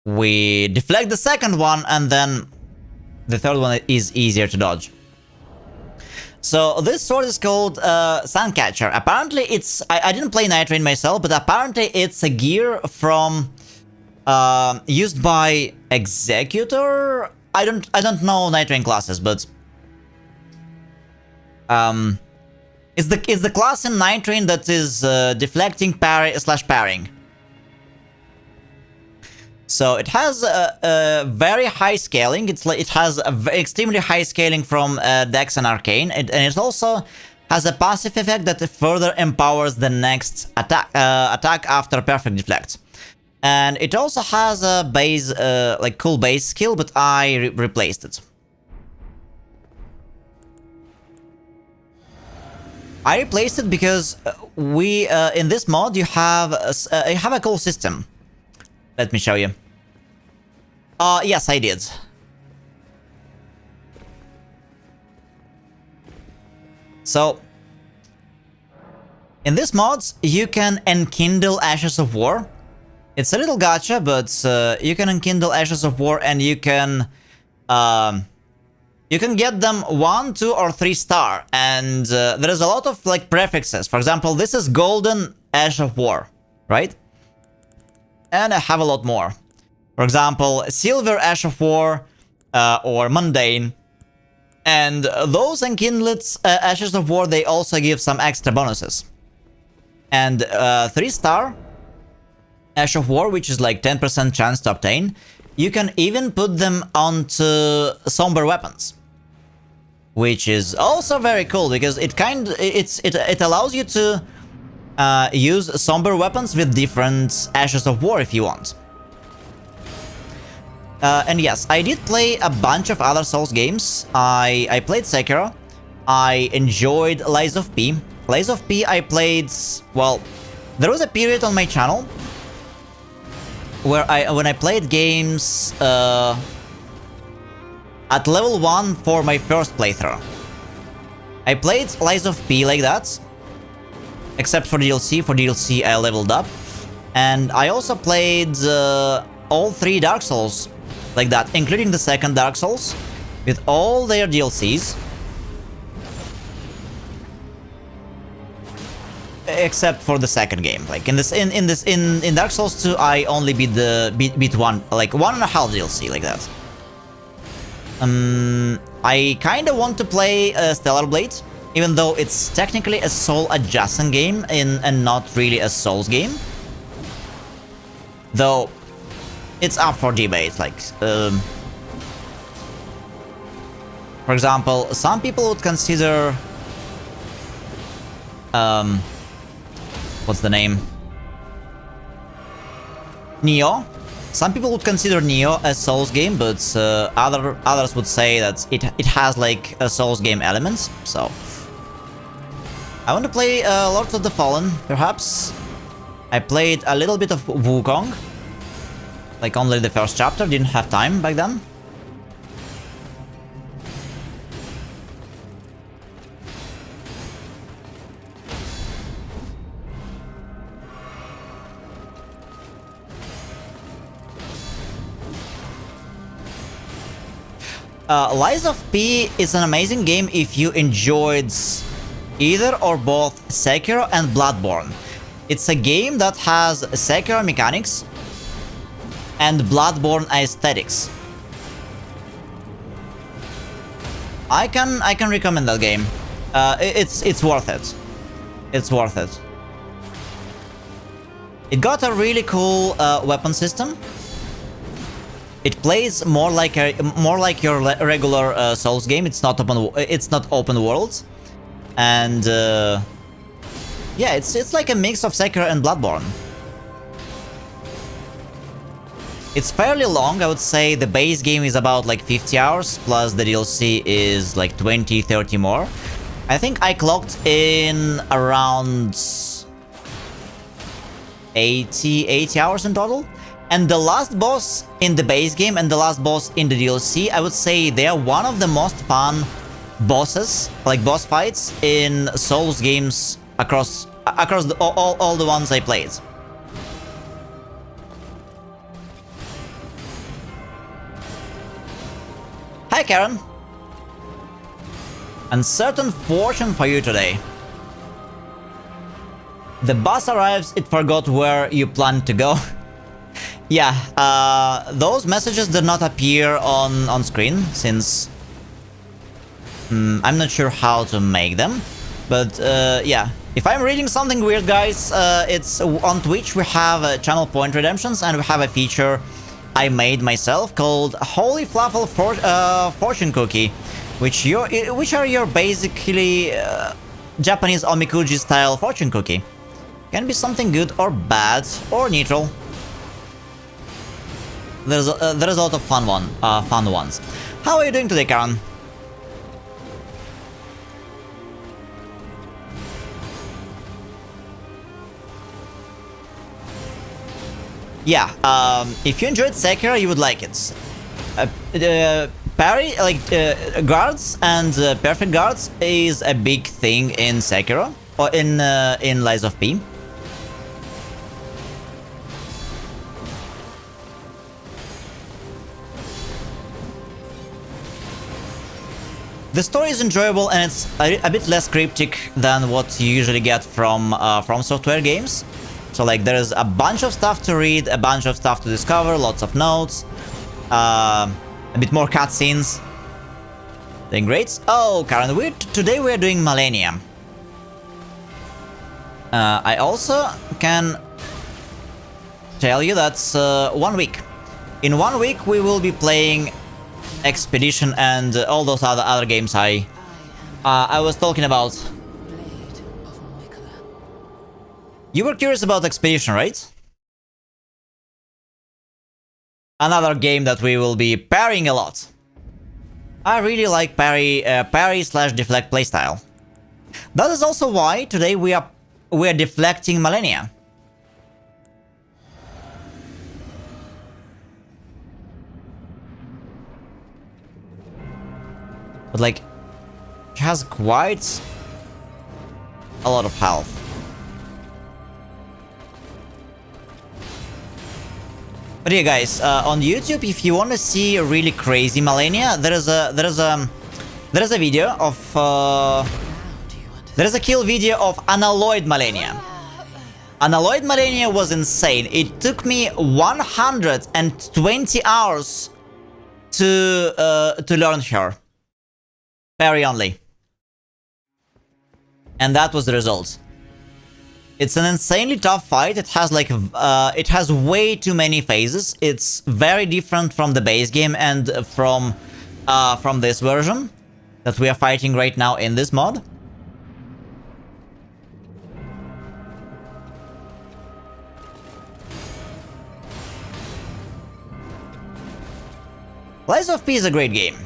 We deflect the second one, and then the third one is easier to dodge. So this sword is called Suncatcher. Apparently it's... I didn't play Night Rain myself, but apparently it's a gear from... used by Executor? I don't know Night Rain classes, but... it's the class in Night Rain that is deflecting, parry / parrying. So it has a very high scaling. It has a extremely high scaling from Dex and Arcane, and it also has a passive effect that further empowers the next attack after perfect deflect. And it also has a base, like cool base skill, but I replaced it. I replaced it because we in this mod you have a cool system. Let me show you. Yes, I did. So, in this mod, you can enkindle Ashes of War. It's a little gacha, but you can enkindle Ashes of War, and you can get them 1, 2, or 3 star. And there is a lot of like prefixes. For example, this is Golden Ash of War, right? And I have a lot more. For example, Silver Ash of War, or Mundane. And those enkindled Ashes of War, they also give some extra bonuses. And 3 star Ash of War, which is like 10% chance to obtain, you can even put them onto Somber Weapons. Which is also very cool, because it allows you to use Somber Weapons with different Ashes of War if you want. And yes, I did play a bunch of other Souls games. I played Sekiro. I enjoyed Lies of P. Lies of P I played... well, there was a period on my channel where when I played games at level 1 for my first playthrough. I played Lies of P like that, except for DLC. For DLC I leveled up. And I also played all 3 Dark Souls like that, including the second Dark Souls, with all their DLCs. Except for the second game. Like in Dark Souls 2, I only beat 1.5 DLC like that. I kind of want to play Stellar Blade, even though it's technically a soul adjacent game and not really a Souls game. Though it's up for debate. Like, for example, some people would consider what's the name? Neo. Some people would consider Neo a Souls game, but others would say that it has like a Souls game elements. So I want to play Lords of the Fallen, perhaps. I played a little bit of Wukong. Like only the first chapter, didn't have time back then. Lies of P is an amazing game if you enjoyed either or both Sekiro and Bloodborne. It's a game that has Sekiro mechanics and Bloodborne aesthetics. I can recommend that game. It's worth it. It's worth it. It got a really cool weapon system. It plays more like your regular Souls game. It's not open world, and yeah, it's like a mix of Sekiro and Bloodborne. It's fairly long. I would say the base game is about like 50 hours, plus the DLC is like 20-30 more. I think I clocked in around 80 hours in total. And the last boss in the base game and the last boss in the DLC, I would say they are one of the most fun bosses, like boss fights in Souls games across all the ones I played. Hi Karen! Uncertain fortune for you today. The bus arrives, it forgot where you planned to go. Yeah, those messages did not appear on screen since I'm not sure how to make them, but yeah, if I'm reading something weird, guys, it's on Twitch. We have channel point redemptions, and we have a feature I made myself called Holy Fluffle Fortune Cookie, which are your basically Japanese omikuji style fortune cookie. Can be something good or bad or neutral. There's a lot of fun ones. How are you doing today, Karen? Yeah, if you enjoyed Sekiro, you would like it. Parry, guards and perfect guards is a big thing in Sekiro or in Lies of P. The story is enjoyable, and it's a bit less cryptic than what you usually get from software games. So like there is a bunch of stuff to read, a bunch of stuff to discover, lots of notes, a bit more cutscenes. Doing great. Oh, Karen, today we're doing Malenia. I also can tell you that's 1 week. In 1 week we will be playing Expedition and all those other games I was talking about. You were curious about Expedition, right? Another game that we will be parrying a lot. I really like parry/deflect playstyle. That is also why today we are deflecting Malenia. But like, she has quite a lot of health. But yeah, guys, on YouTube, if you want to see a really crazy Malenia, there is a video of there is a kill video of Unalloyed Malenia. Unalloyed Malenia was insane. It took me 120 hours to learn her. Parry only. And that was the result. It's an insanely tough fight. It has like it has way too many phases. It's very different from the base game and from this version that we are fighting right now in this mod. Lies of P is a great game.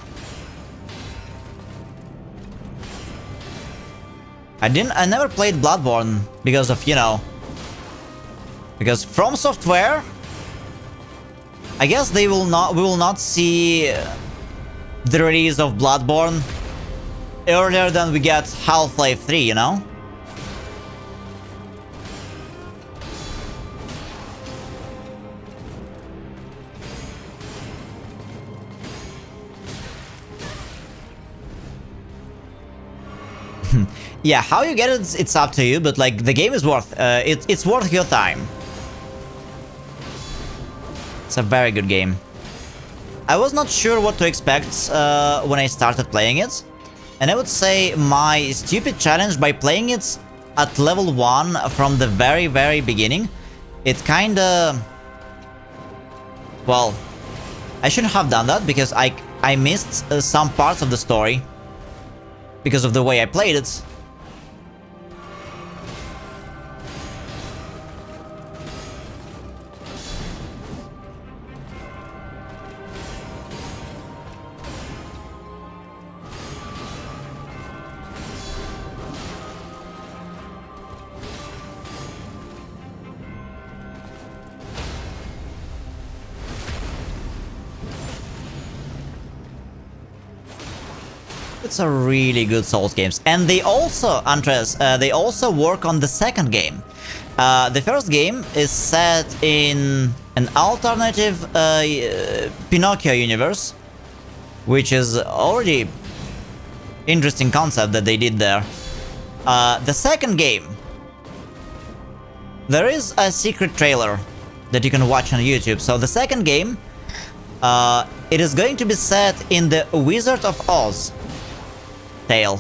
I never played Bloodborne because of, you know, Because From Software, I guess we will not see the release of Bloodborne earlier than we get Half-Life 3, you know? Yeah, how you get it, it's up to you, but like the game is worth it's worth your time. It's a very good game. I was not sure what to expect when I started playing it, and I would say my stupid challenge by playing it at level 1 from the very beginning, it kinda... Well, I shouldn't have done that because I missed some parts of the story because of the way I played it. It's a really good Souls games, and they also, Andres, they also work on the second game. The first game is set in an alternative Pinocchio universe, which is already interesting concept that they did there. The second game, there is a secret trailer that you can watch on YouTube. So the second game, it is going to be set in the Wizard of Oz tale,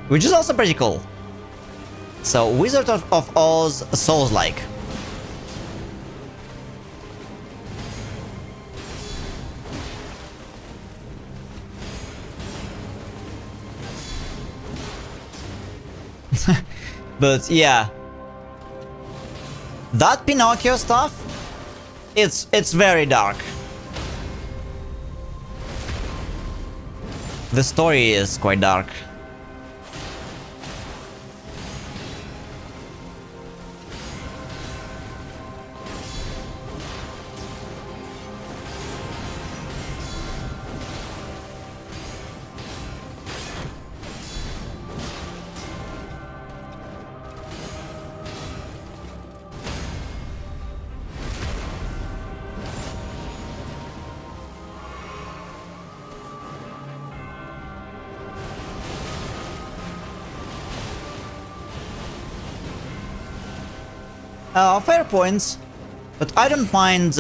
which is also pretty cool. So, Wizard of Oz Soulslike. But yeah, that Pinocchio stuff, it's very dark. The story is quite dark. Fair points, but I don't mind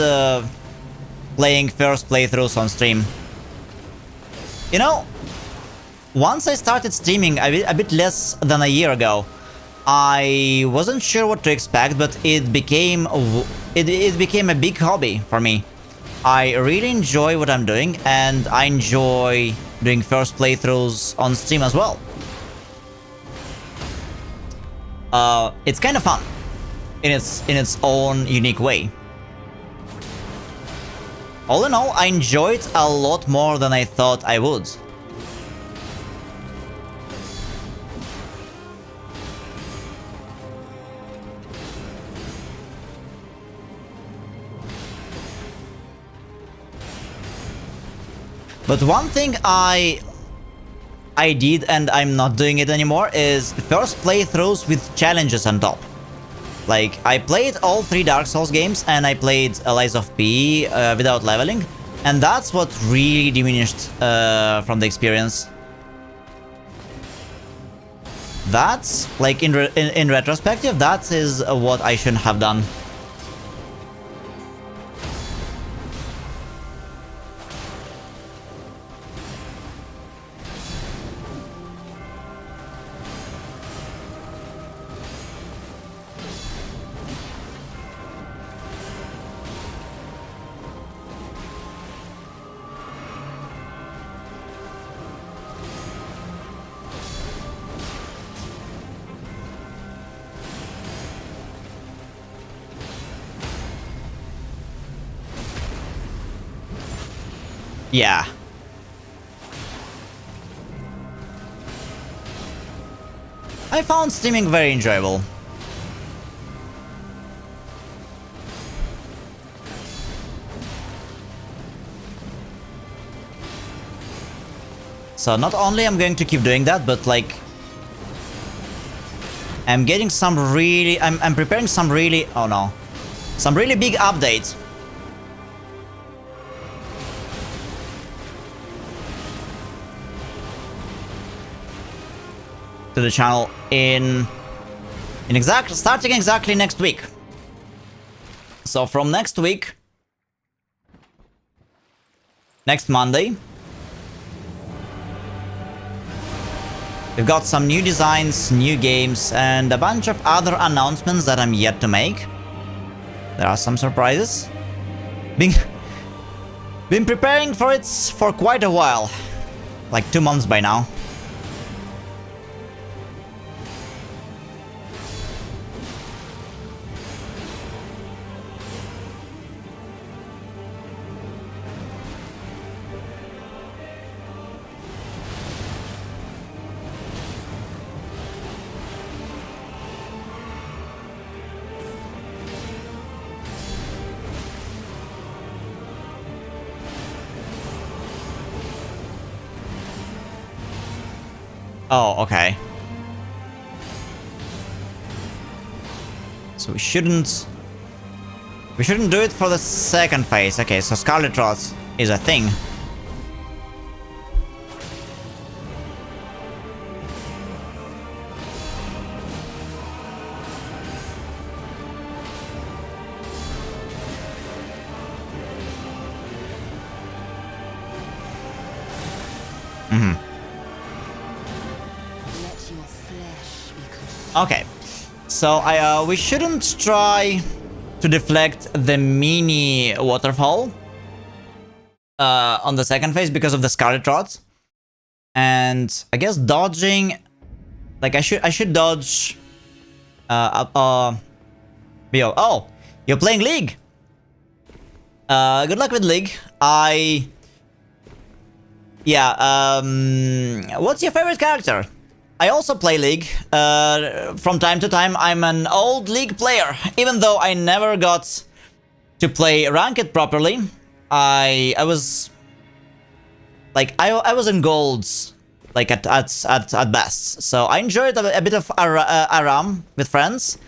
playing first playthroughs on stream. You know, once I started streaming a bit less than a year ago, I wasn't sure what to expect, but it became a big hobby for me. I really enjoy what I'm doing, and I enjoy doing first playthroughs on stream as well. It's kind of fun in its own unique way. All in all, I enjoyed a lot more than I thought I would. But one thing I did, and I'm not doing it anymore, is first playthroughs with challenges on top. Like, I played all 3 Dark Souls games, and I played Lies of P without leveling, and that's what really diminished from the experience. That's, like, in retrospective, that is what I shouldn't have done. Yeah. I found streaming very enjoyable. So not only I'm going to keep doing that, but like I'm getting some really I'm preparing some really oh no. Some really big updates. To the channel starting exactly next week. So from next week, next Monday, we've got some new designs, new games, and a bunch of other announcements that I'm yet to make. There are some surprises. Been preparing for it for quite a while, like 2 months by now. Oh, okay. So we shouldn't do it for the second phase. Okay, so Scarlet Rot is a thing. Okay, so we shouldn't try to deflect the mini waterfall on the second phase because of the Scarlet Rot, and I guess dodging, like I should dodge. Oh, you're playing League. Good luck with League. What's your favorite character? I also play League. From time to time, I'm an old League player. Even though I never got to play Ranked properly, I was like I was in golds, like at best. So I enjoyed a bit of Aram with friends.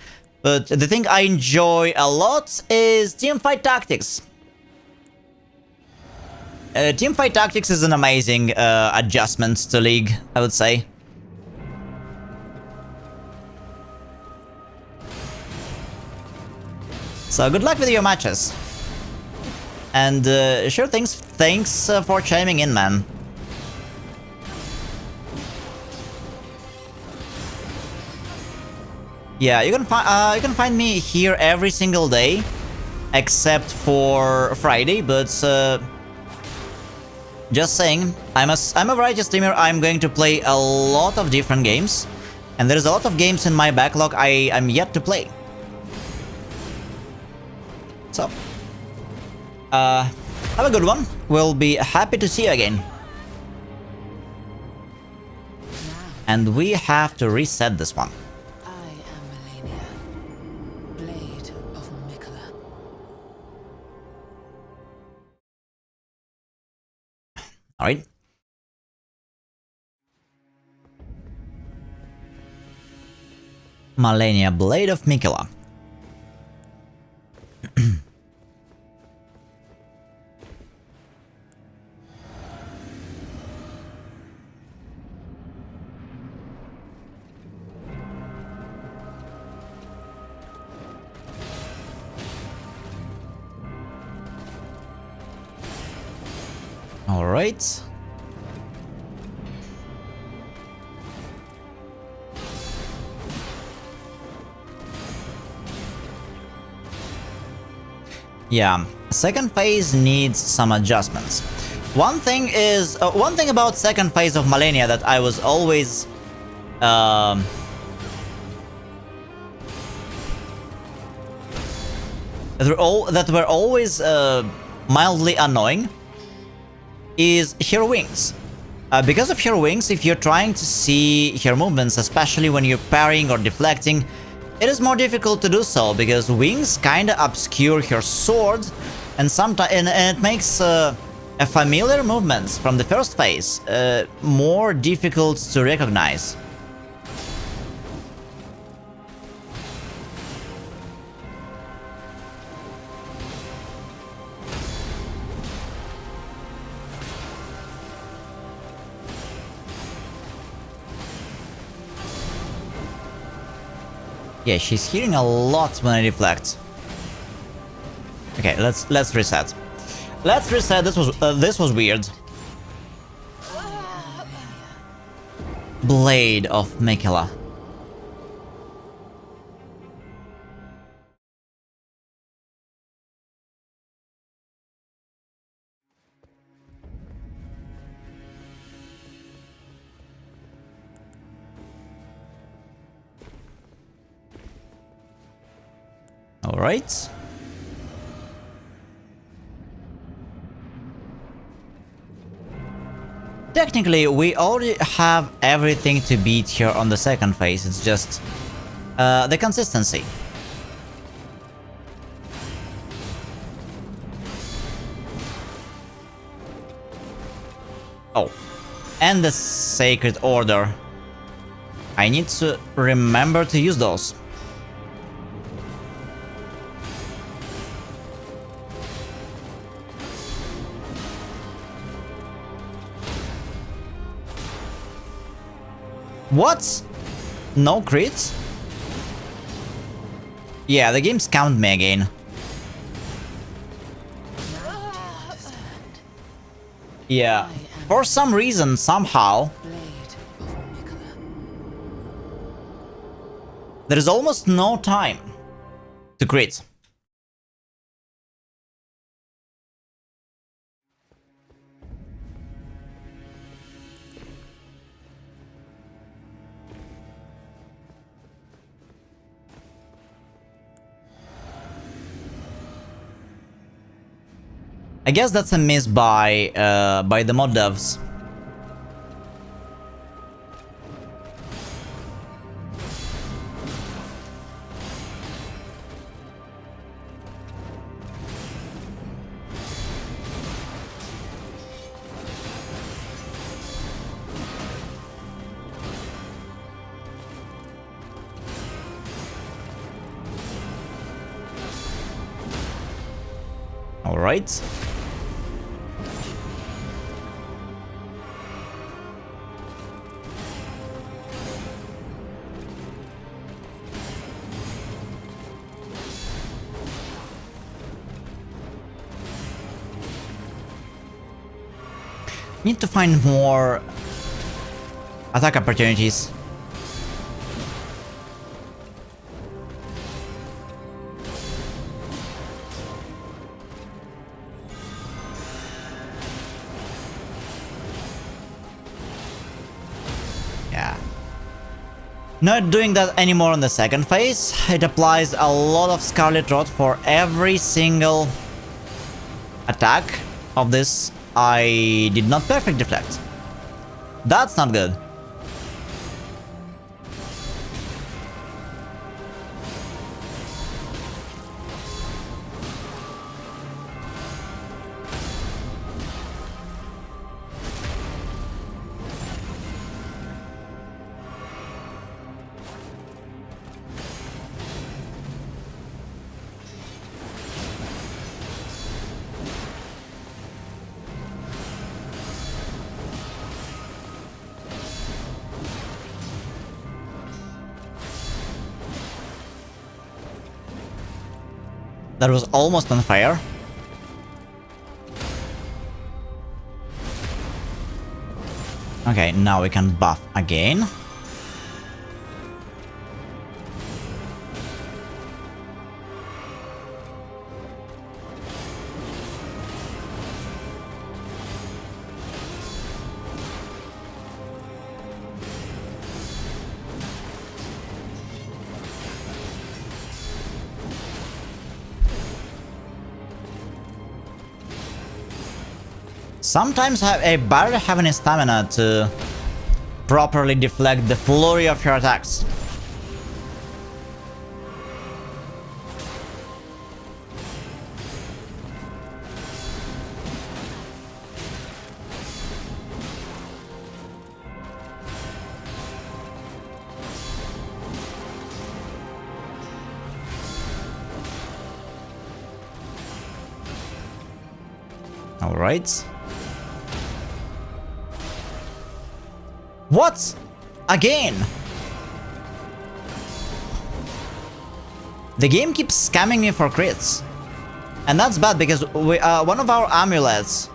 But the thing I enjoy a lot is Teamfight Tactics. Teamfight Tactics is an amazing adjustment to League, I would say. So good luck with your matches. And sure, thanks for chiming in, man. Yeah, you can find me here every single day, except for Friday. But just saying, I'm a variety streamer. I'm going to play a lot of different games, and there's a lot of games in my backlog I'm yet to play. So, have a good one. We'll be happy to see you again. And we have to reset this one. I am Malenia, Blade of Mikola. Alright. Malenia, Blade of Mikola. All right. Yeah, second phase needs some adjustments. One thing about second phase of Malenia that I was always that were always mildly annoying is her wings. Because of her wings, if you're trying to see her movements, especially when you're parrying or deflecting, it is more difficult to do so, because wings kinda obscure her sword, and sometimes it makes a familiar movements from the first phase, more difficult to recognize. Yeah, she's hearing a lot when I deflect. Okay, let's reset. Let's reset. This was weird. Blade of Mikela. All right. Technically, we already have everything to beat her on the second phase. It's just the consistency. Oh, and the Sacred Order. I need to remember to use those. What? No crits? Yeah, the game scammed me again. Yeah, for some reason, somehow, there is almost no time to crit. I guess that's a miss by the mod devs. All right. Need to find more attack opportunities. Yeah. Not doing that anymore on the second phase. It applies a lot of Scarlet Rot for every single attack of this. I did not perfect deflect. That's not good. That was almost unfair. Okay, now we can buff again. Sometimes I barely have any stamina to properly deflect the flurry of your attacks. Alright. What? Again? The game keeps scamming me for crits. And that's bad because we, one of our amulets...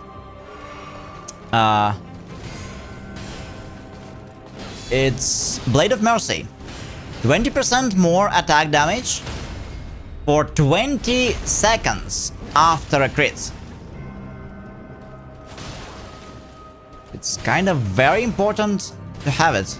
it's Blade of Mercy. 20% more attack damage for 20 seconds after a crit. It's kind of very important to have it.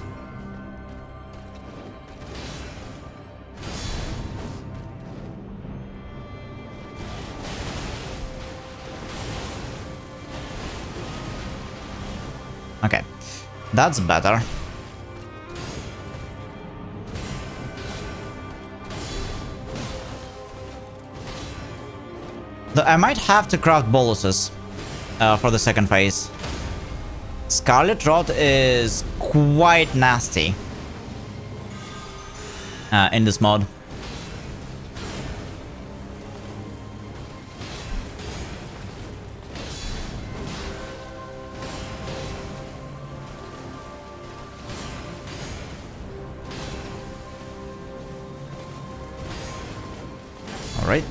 Okay, that's better. Though I might have to craft boluses for the second phase. Scarlet Rot is quite nasty in this mod. All right.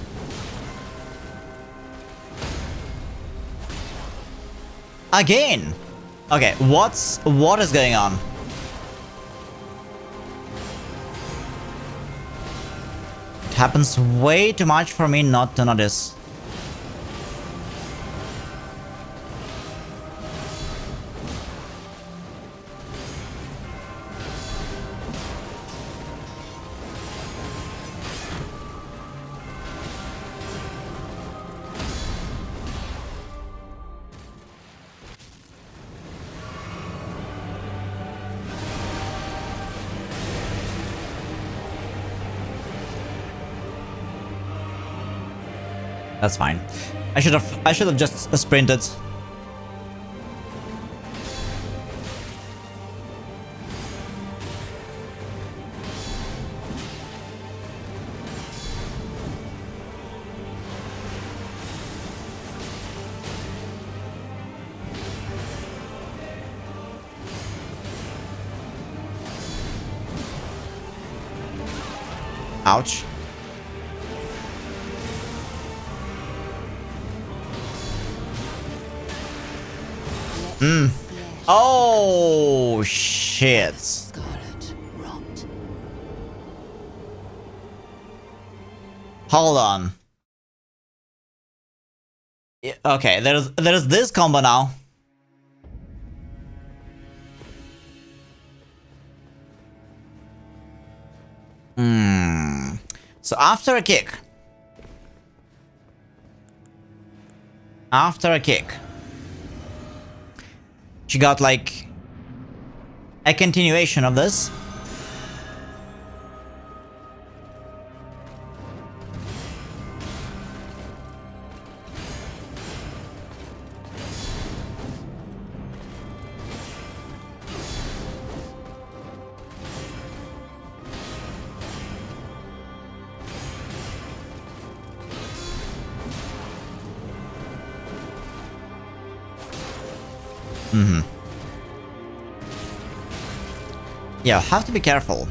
Again. Okay, what is going on? It happens way too much for me not to notice. That's fine. I should have just sprinted. Ouch. Oh shit. Scarlet rot. Hold on. Yeah, okay, there's this combo now. So after a kick. She got like a continuation of this. Yeah, have to be careful.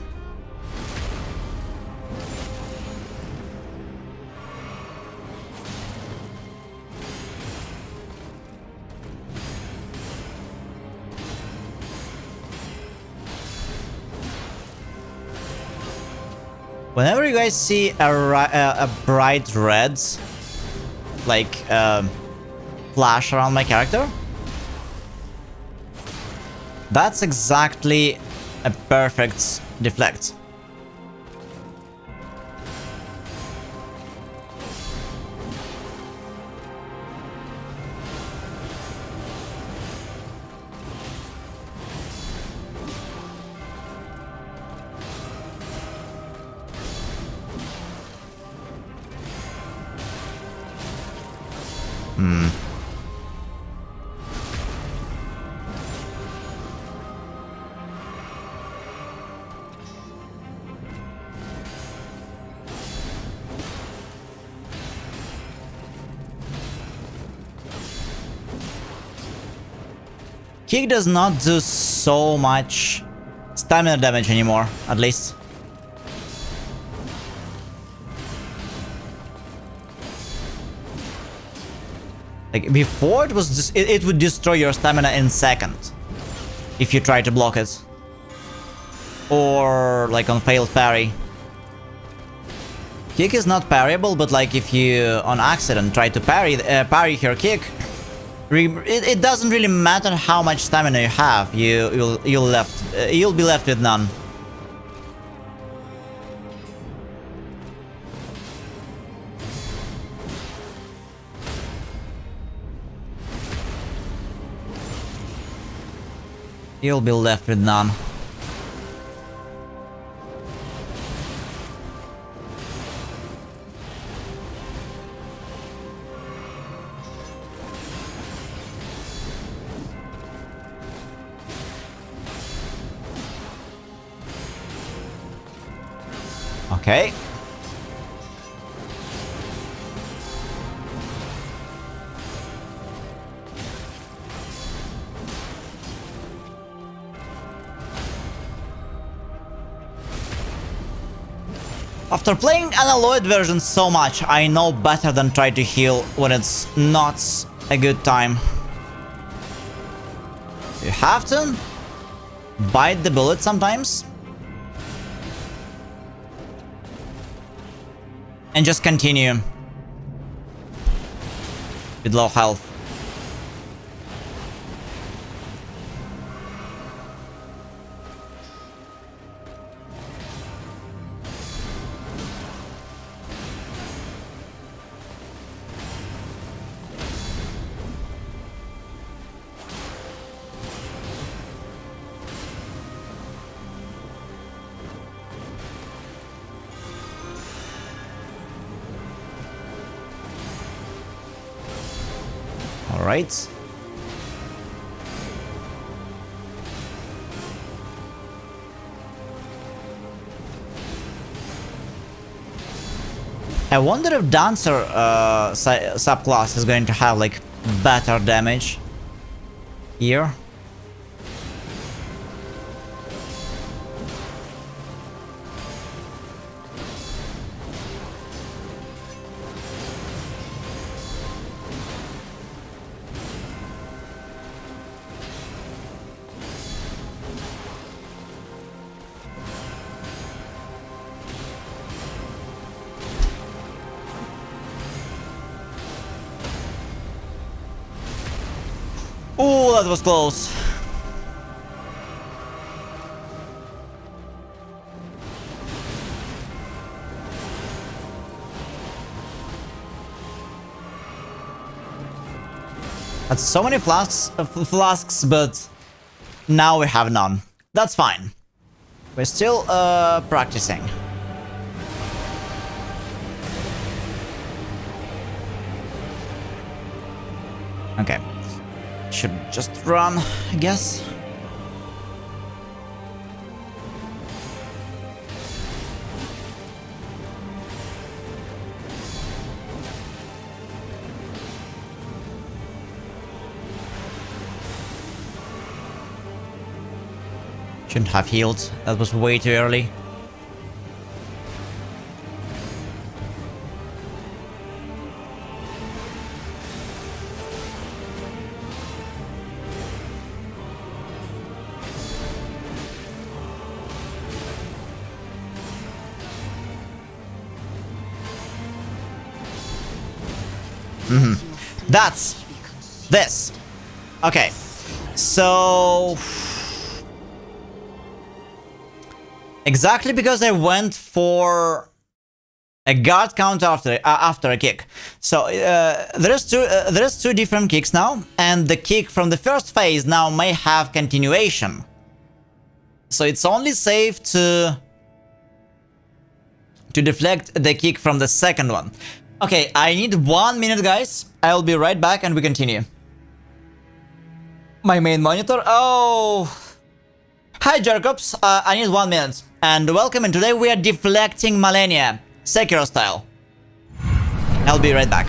Whenever you guys see a bright red, like, flash around my character, that's exactly a perfect deflect. kick does not do so much stamina damage anymore, at least. Like, before it was just, it would destroy your stamina in seconds if you try to block it. Or, like, on failed parry. Kick is not parryable, but, like, if you, on accident, try to parry her kick, it doesn't really matter how much stamina you have, you'll be left with none. You'll be left with none. Okay. After playing Unalloyed version so much, I know better than try to heal when it's not a good time. You have to bite the bullet sometimes. And just continue with low health. All right. I wonder if Dancer subclass is going to have like better damage here. Oh, that was close. That's so many flasks, but now we have none. That's fine. We're still practicing. Okay. Should just run, I guess. Shouldn't have healed. That was way too early. That's this. Okay, so exactly because I went for a guard count after a kick. So there's two different kicks now, and the kick from the first phase now may have continuation. So it's only safe to deflect the kick from the second one. Okay, I need 1 minute, guys. I'll be right back and we continue. My main monitor. Oh. Hi, Jacobs. I need 1 minute. And welcome, and today we are deflecting Malenia, Sekiro style. I'll be right back.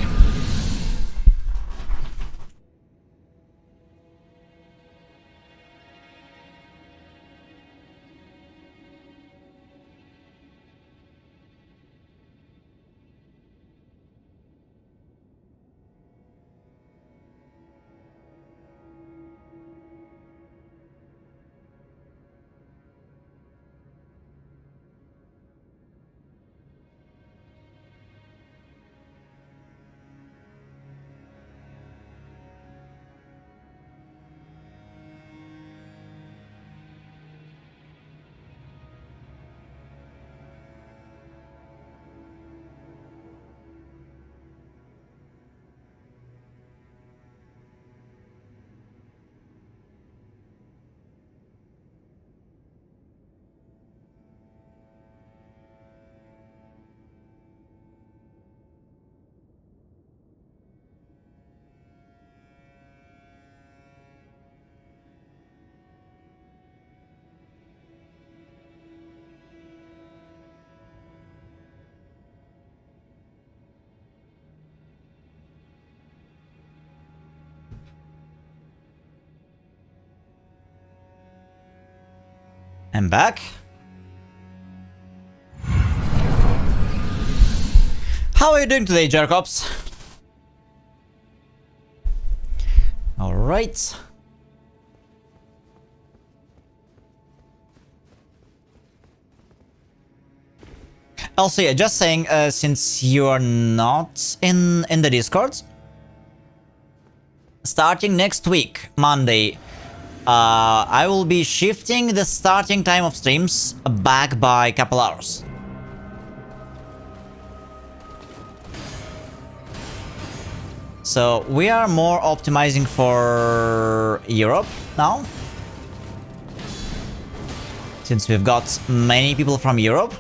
I'm back. How are you doing today, Jacobs? Alright. Also, yeah, just saying, since you are not in the Discord, starting next week, Monday, I will be shifting the starting time of streams back by a couple hours. So we are more optimizing for Europe now, since we've got many people from Europe.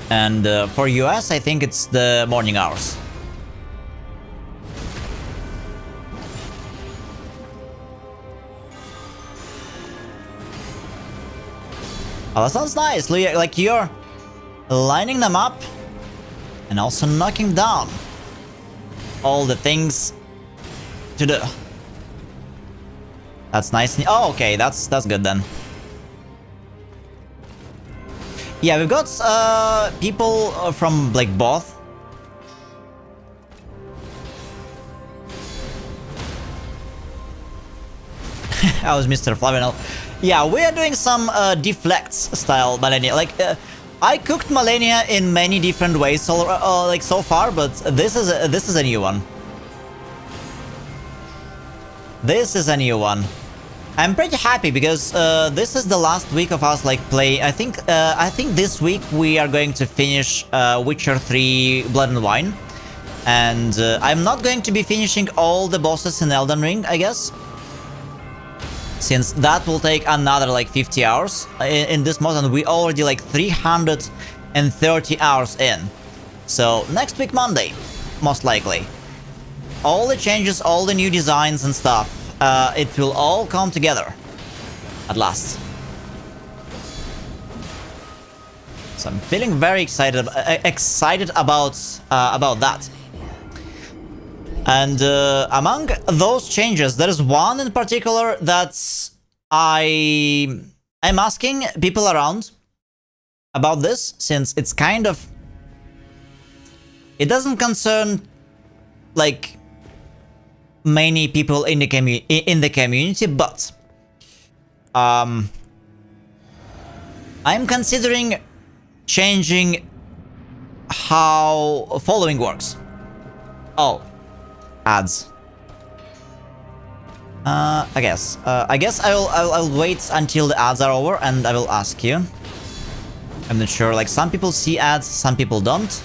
And for US, I think it's the morning hours. Oh, that sounds nice. Like you're lining them up and also knocking down all the things to do. That's nice. Oh, okay, that's good then. Yeah, we've got people from like both. I was Mr. Flavionel. Yeah, we are doing some Deflects style Malenia. Like, I cooked Malenia in many different ways, so, like so far, but this is a new one. This is a new one. I'm pretty happy because this is the last week of us like play. I think this week we are going to finish Witcher 3 Blood and Wine, and I'm not going to be finishing all the bosses in Elden Ring, I guess, since that will take another like 50 hours in this mod, and we already like 330 hours in. So next week Monday, most likely, all the changes, all the new designs and stuff. It will all come together at last. So I'm feeling very excited about that. And among those changes, there is one in particular that I'm asking people around about this, since it's kind of, it doesn't concern like many people in the community, but I'm considering changing how following works. Oh, ads. I guess I'll wait until the ads are over and I will ask you. I'm not sure. Like, some people see ads, some people don't.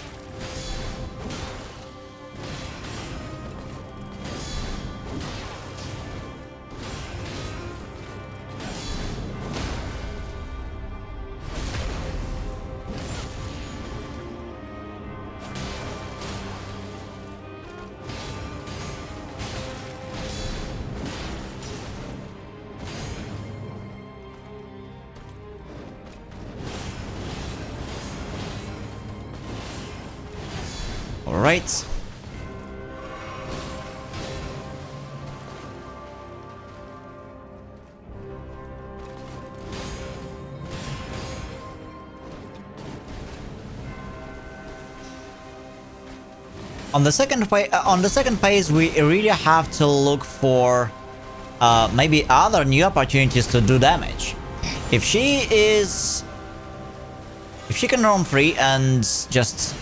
Alright. On the second phase, we really have to look for maybe other new opportunities to do damage. If she can roam free and just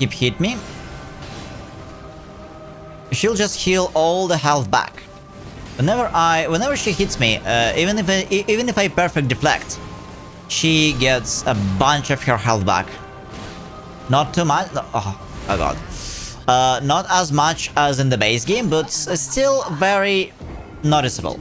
keep hit me, she'll just heal all the health back. Whenever she hits me, even if I perfect deflect, she gets a bunch of her health back. Not too much. Oh god. Not as much as in the base game, but still very noticeable.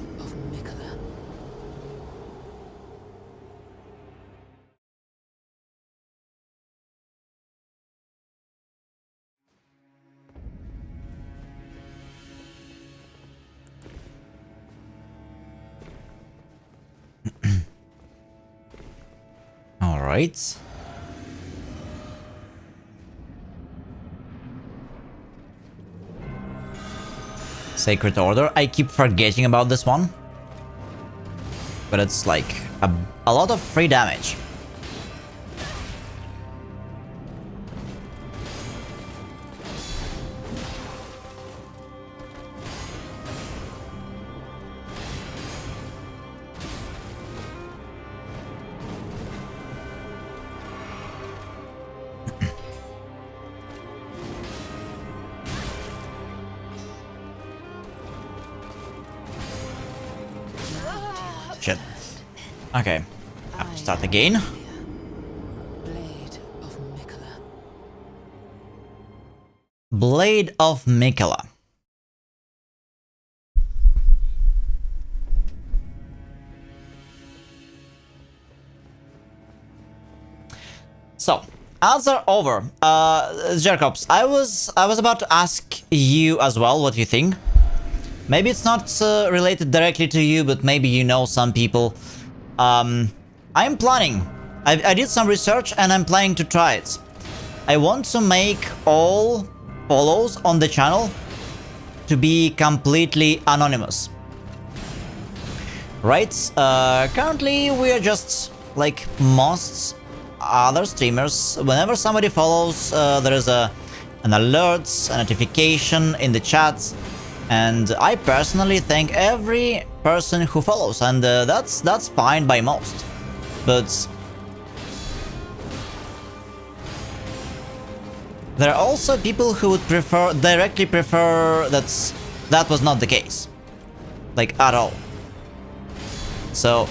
All right. Sacred Order. I keep forgetting about this one. but it's like a lot of free damage. Shit. Okay. Have to start again. Blade of Mikola. Blade of Mikola. So, ads are over. Jacobs, I was about to ask you as well what you think. Maybe it's not related directly to you, but maybe you know some people. I'm planning. I did some research and I'm planning to try it. I want to make all follows on the channel to be completely anonymous. Right? Currently we are just like most other streamers. Whenever somebody follows, there is an alert, a notification in the chat. And I personally thank every person who follows, and that's fine by most. But there are also people who would directly prefer that was not the case, like at all. So,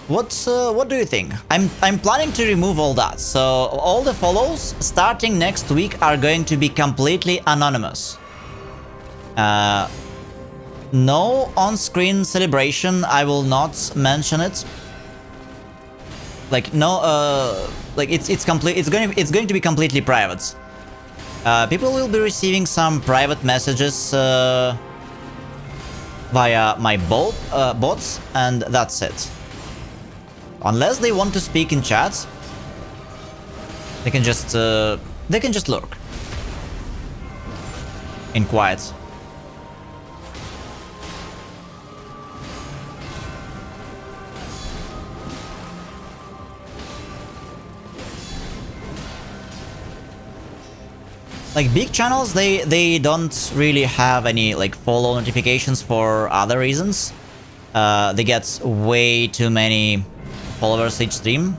what do you think? I'm planning to remove all that. So all the follows starting next week are going to be completely anonymous. No on-screen celebration. I will not mention it. Like no, like it's complete. It's going to be completely private. People will be receiving some private messages via my bots, and that's it. Unless they want to speak in chat, they can just lurk in quiet. Like big channels, they don't really have any like follow notifications for other reasons. They get way too many followers each stream.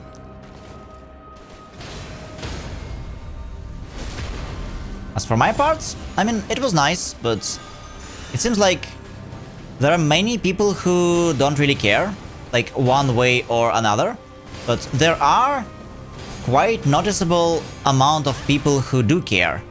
As for my part, I mean, it was nice, but it seems like there are many people who don't really care, like one way or another, but there are quite noticeable amount of people who do care.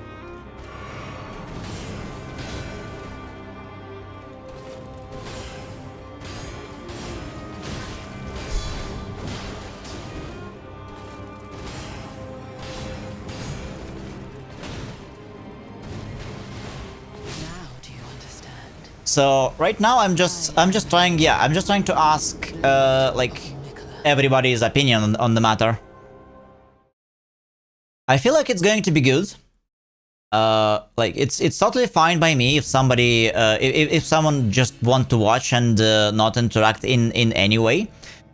So right now I'm just trying to ask like everybody's opinion on the matter. I feel like it's going to be good. Like it's totally fine by me if somebody if someone just want to watch and not interact in any way.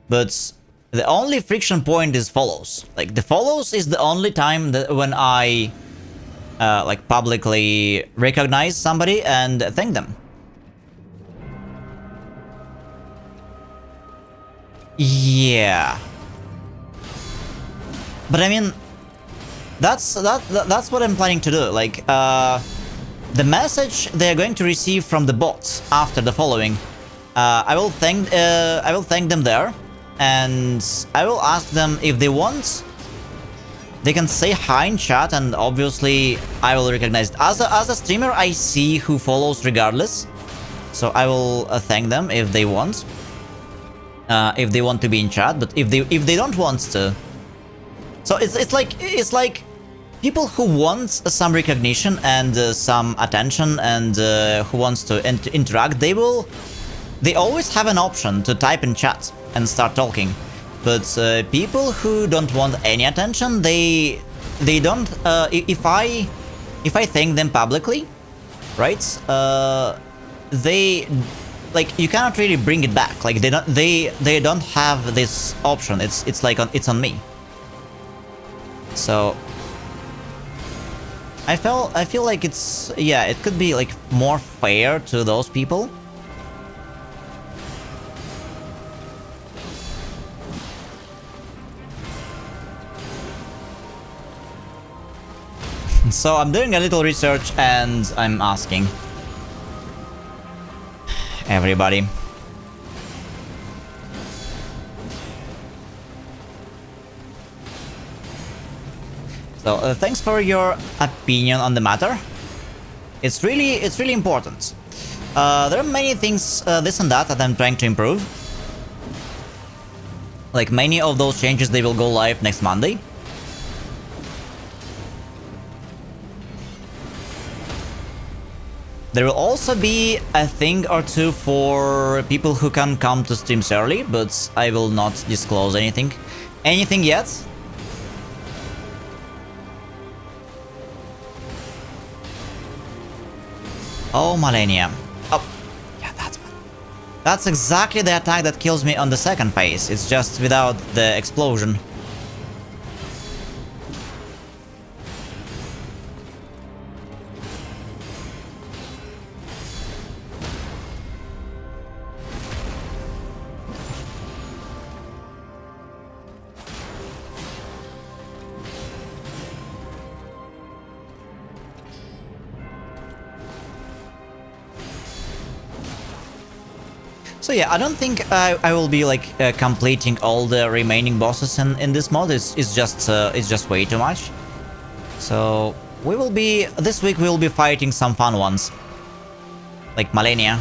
But the only friction point is follows. Like the follows is the only time that when I like publicly recognize somebody and thank them. Yeah, but I mean, that's what I'm planning to do. Like, the message they are going to receive from the bots after the following, I will thank them there, and I will ask them if they want. They can say hi in chat, and obviously I will recognize it. As a streamer, I see who follows regardless, so I will thank them if they want. If they want to be in chat, but if they don't want to, so it's like people who want some recognition and some attention and who wants to interact, they always have an option to type in chat and start talking. But people who don't want any attention, they don't. If I thank them publicly, right? They like you cannot really bring it back. Like they don't have this option. It's like it's on me. So I feel like it's, yeah, it could be like more fair to those people. So I'm doing a little research and I'm asking everybody. So thanks for your opinion on the matter. It's really important. There are many things, this and that I'm trying to improve. Like many of those changes, they will go live next Monday. There will also be a thing or two for people who can come to streams early, but I will not disclose anything yet. Oh, Malenia. Oh, yeah, that's one. That's exactly the attack that kills me on the second phase. It's just without the explosion. So yeah, I don't think I will be like completing all the remaining bosses in this mod. It's just way too much. So we will be, this week we will be fighting some fun ones, like Malenia.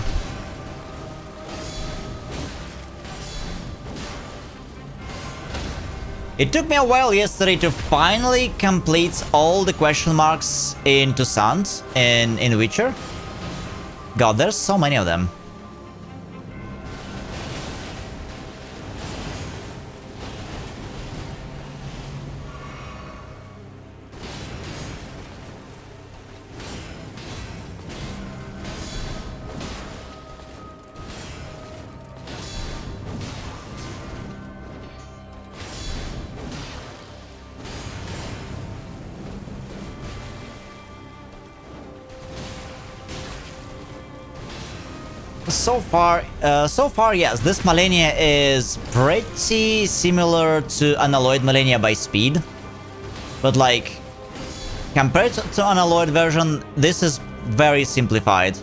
It took me a while yesterday to finally complete all the question marks in Toussaint in Witcher. God, there's so many of them. So far, yes, this Malenia is pretty similar to Unalloyed Malenia by speed. But like, compared to Unalloyed version, this is very simplified.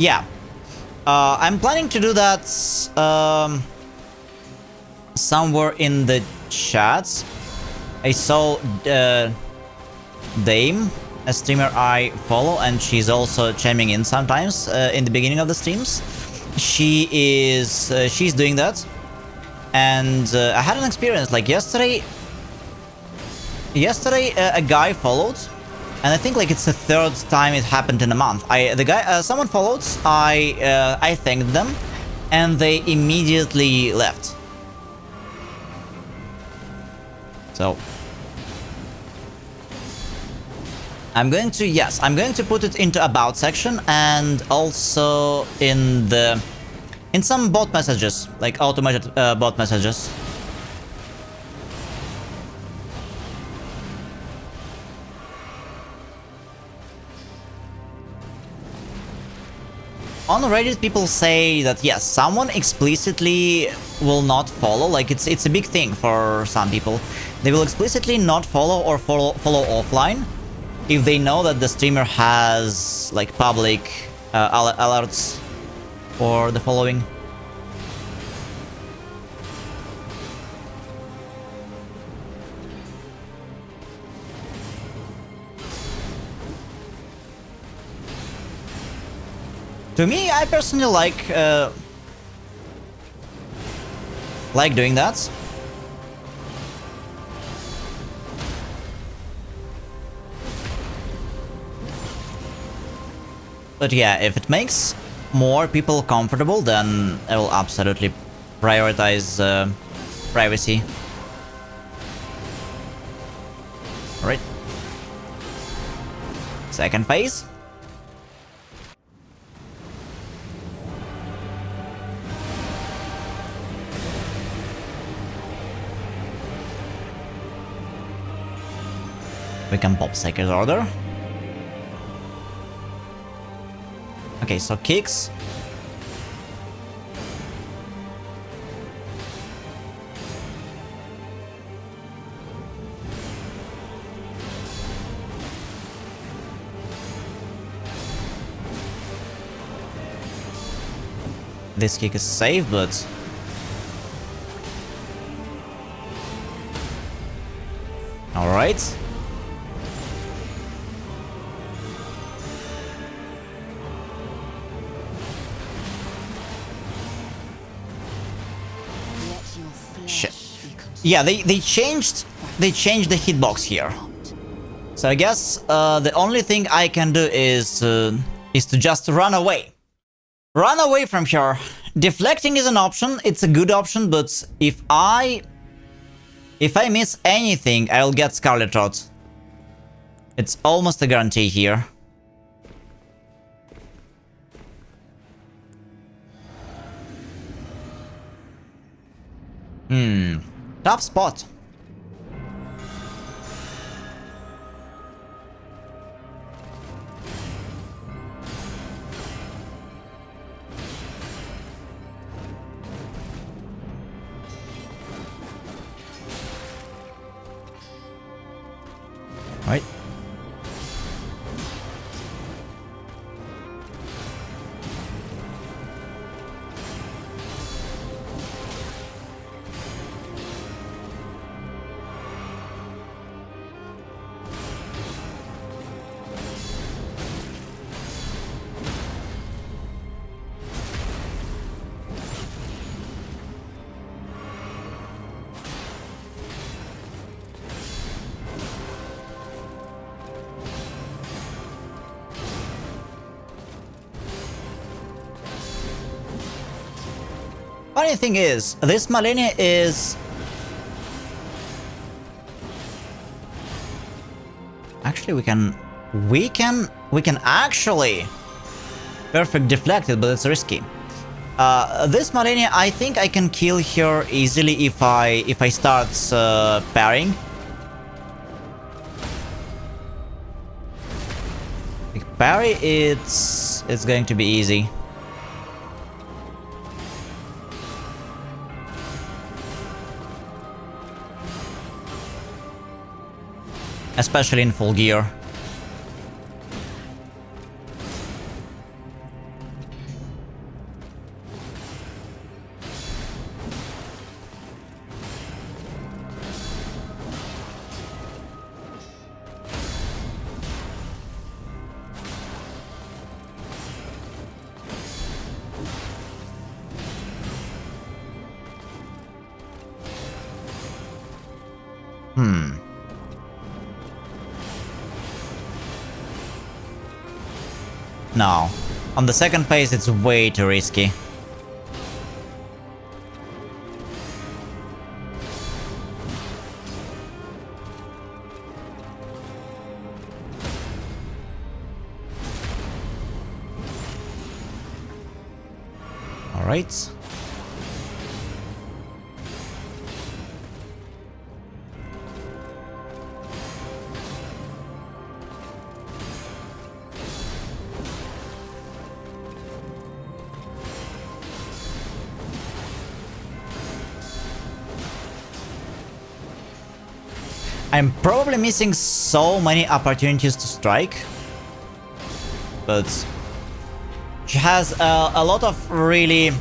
Yeah, I'm planning to do that somewhere in the chats. I saw Dame, a streamer I follow, and she's also chiming in sometimes in the beginning of the streams. She's doing that, and I had an experience like yesterday. Yesterday, a guy followed. And I think like it's the third time it happened in a month. Someone followed. I thanked them, and they immediately left. So I'm going to put it into about section and also in some bot messages, like automated bot messages. On Reddit, people say that yes, someone explicitly will not follow. Like it's a big thing for some people. They will explicitly not follow or follow offline if they know that the streamer has like public alerts for the following. To me, I personally like doing that. But yeah, if it makes more people comfortable, then I will absolutely prioritize privacy. Alright. Second phase. We can pop Sacred Order. Okay, so kicks. This kick is safe, but... Alright. Shit. Yeah, they changed the hitbox here. So I guess the only thing I can do is to just run away. Run away from here. Deflecting is an option, it's a good option, but if I miss anything, I'll get Scarlet Rot. It's almost a guarantee here. Tough spot. Right. Funny thing is, this Malenia is... Actually, we can actually perfect deflect it, but it's risky. This Malenia, I think I can kill her easily if I start parrying. Like parry, it's going to be easy. Especially in full gear. No. On the second phase, it's way too risky. All right. I'm probably missing so many opportunities to strike, but she has a lot of really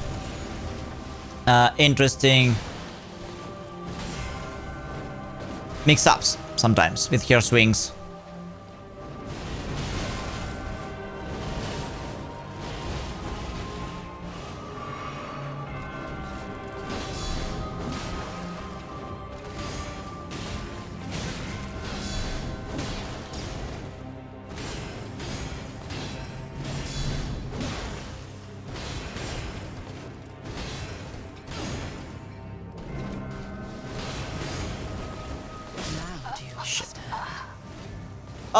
interesting mix-ups sometimes with her swings.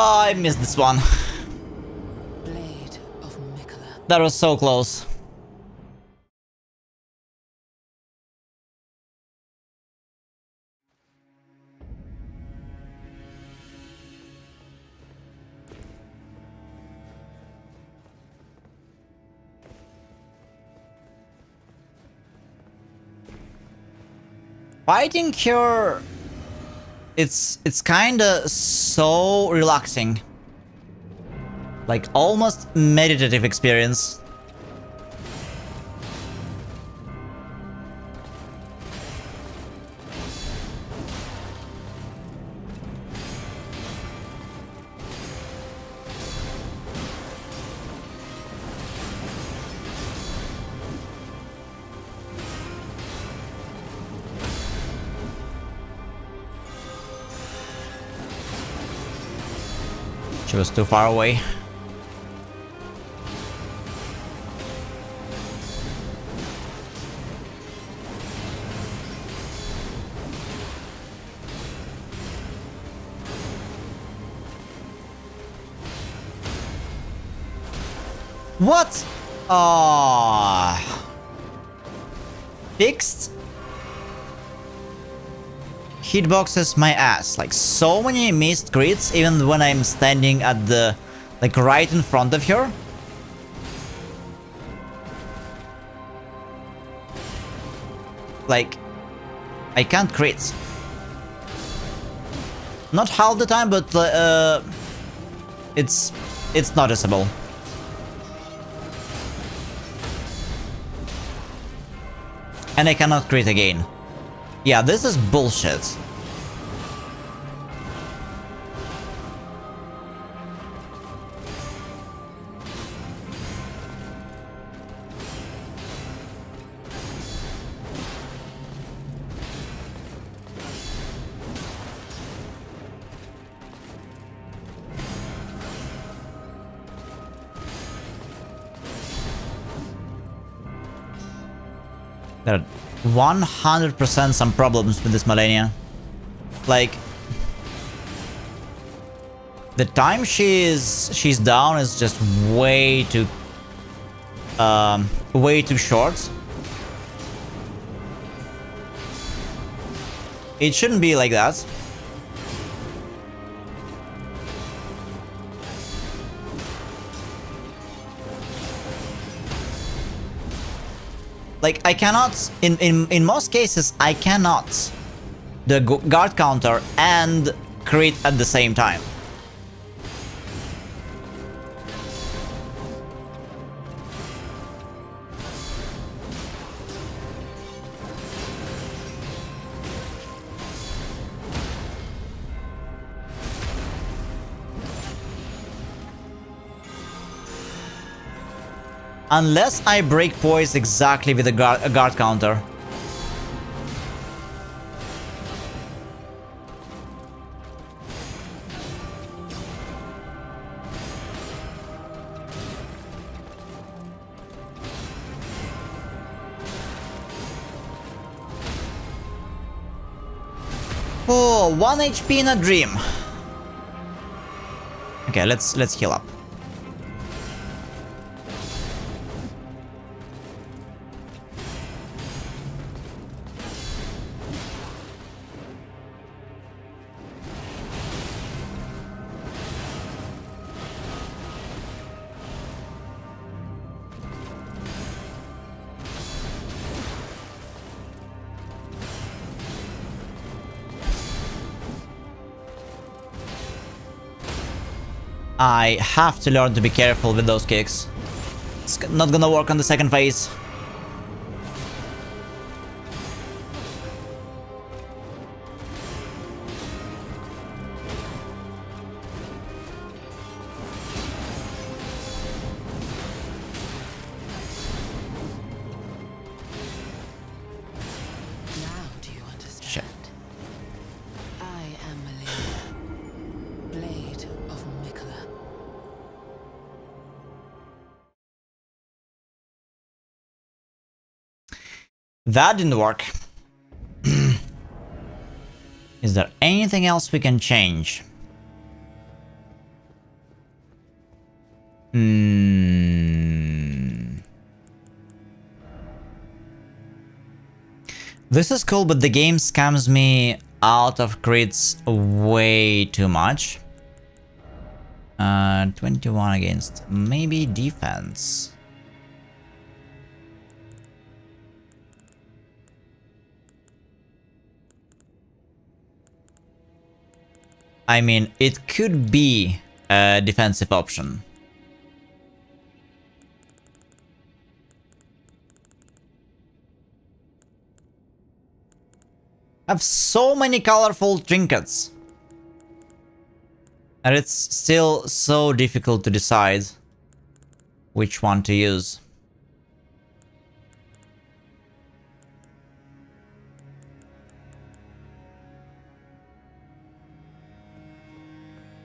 Oh, I missed this one. Blade of Mikola. That was so close. Fighting here, it's kinda so relaxing. Like almost meditative experience. She was too far away. What? Ah, fixed hitboxes my ass. Like so many missed crits even when I'm standing at the like right in front of her. Like I can't crit. Not half the time, but it's noticeable. And I cannot crit again. Yeah, this is bullshit. There are 100% some problems with this Malenia. Like the time she's down is just way too short. It shouldn't be like that. Like I cannot, in most cases, I cannot the guard counter and crit at the same time. Unless I break poise exactly with a guard counter. Oh, 1 HP in a dream. Okay, let's heal up. I have to learn to be careful with those kicks. It's not gonna work on the second phase. Now do you understand? Shit. I am Malenia, Blade of Mikola. That didn't work. Is there anything else we can change? This is cool, but the game scams me out of crits way too much. 21 against maybe defense. I mean, it could be a defensive option. I have so many colorful trinkets. And it's still so difficult to decide which one to use.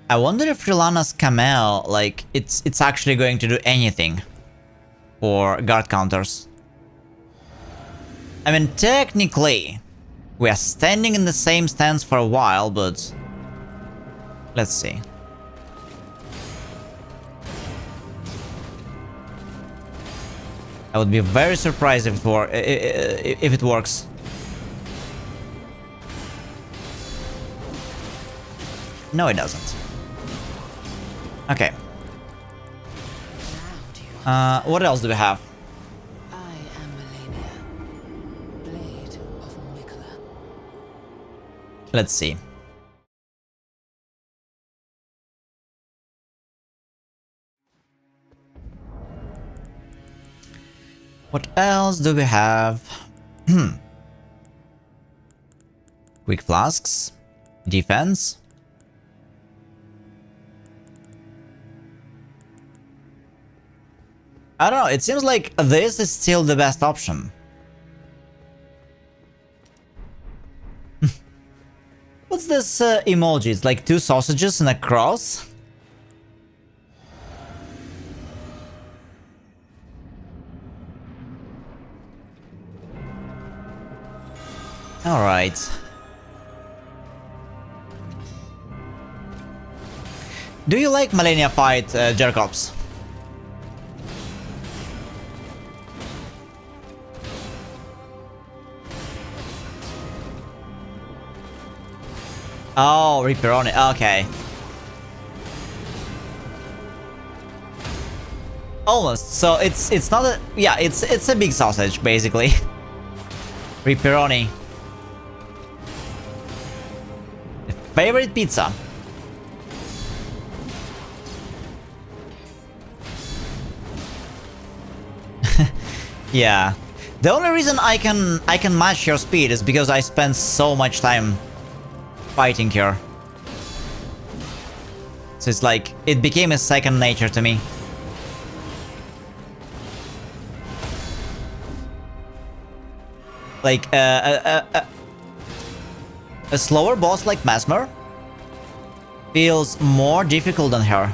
I wonder if Rilana's Camel, like, it's actually going to do anything for guard counters. I mean, technically, we are standing in the same stance for a while, but let's see. I would be very surprised if it works. No, it doesn't. Okay. What else do we have? I am Malenia, blade of Mikola. Let's see. What else do we have? Quick flasks, defense. I don't know, it seems like this is still the best option. What's this emoji? It's like two sausages and a cross? Alright. Do you like Malenia fight Jerkops? Oh, Ripperoni, okay. Almost. So it's not a, yeah, it's a big sausage basically. Ripperoni. Favorite pizza. Yeah. The only reason I can match your speed is because I spend so much time fighting here. So it's like, it became a second nature to me. Like, a slower boss like Mesmer feels more difficult than her.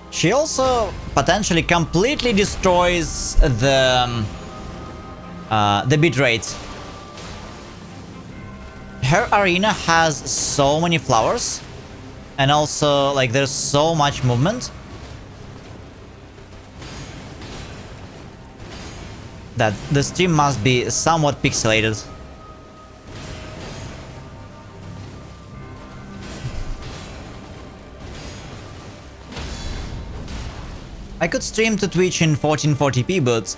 She also potentially completely destroys the bitrate. Her arena has so many flowers, and also like there's so much movement that the stream must be somewhat pixelated. I could stream to Twitch in 1440p, but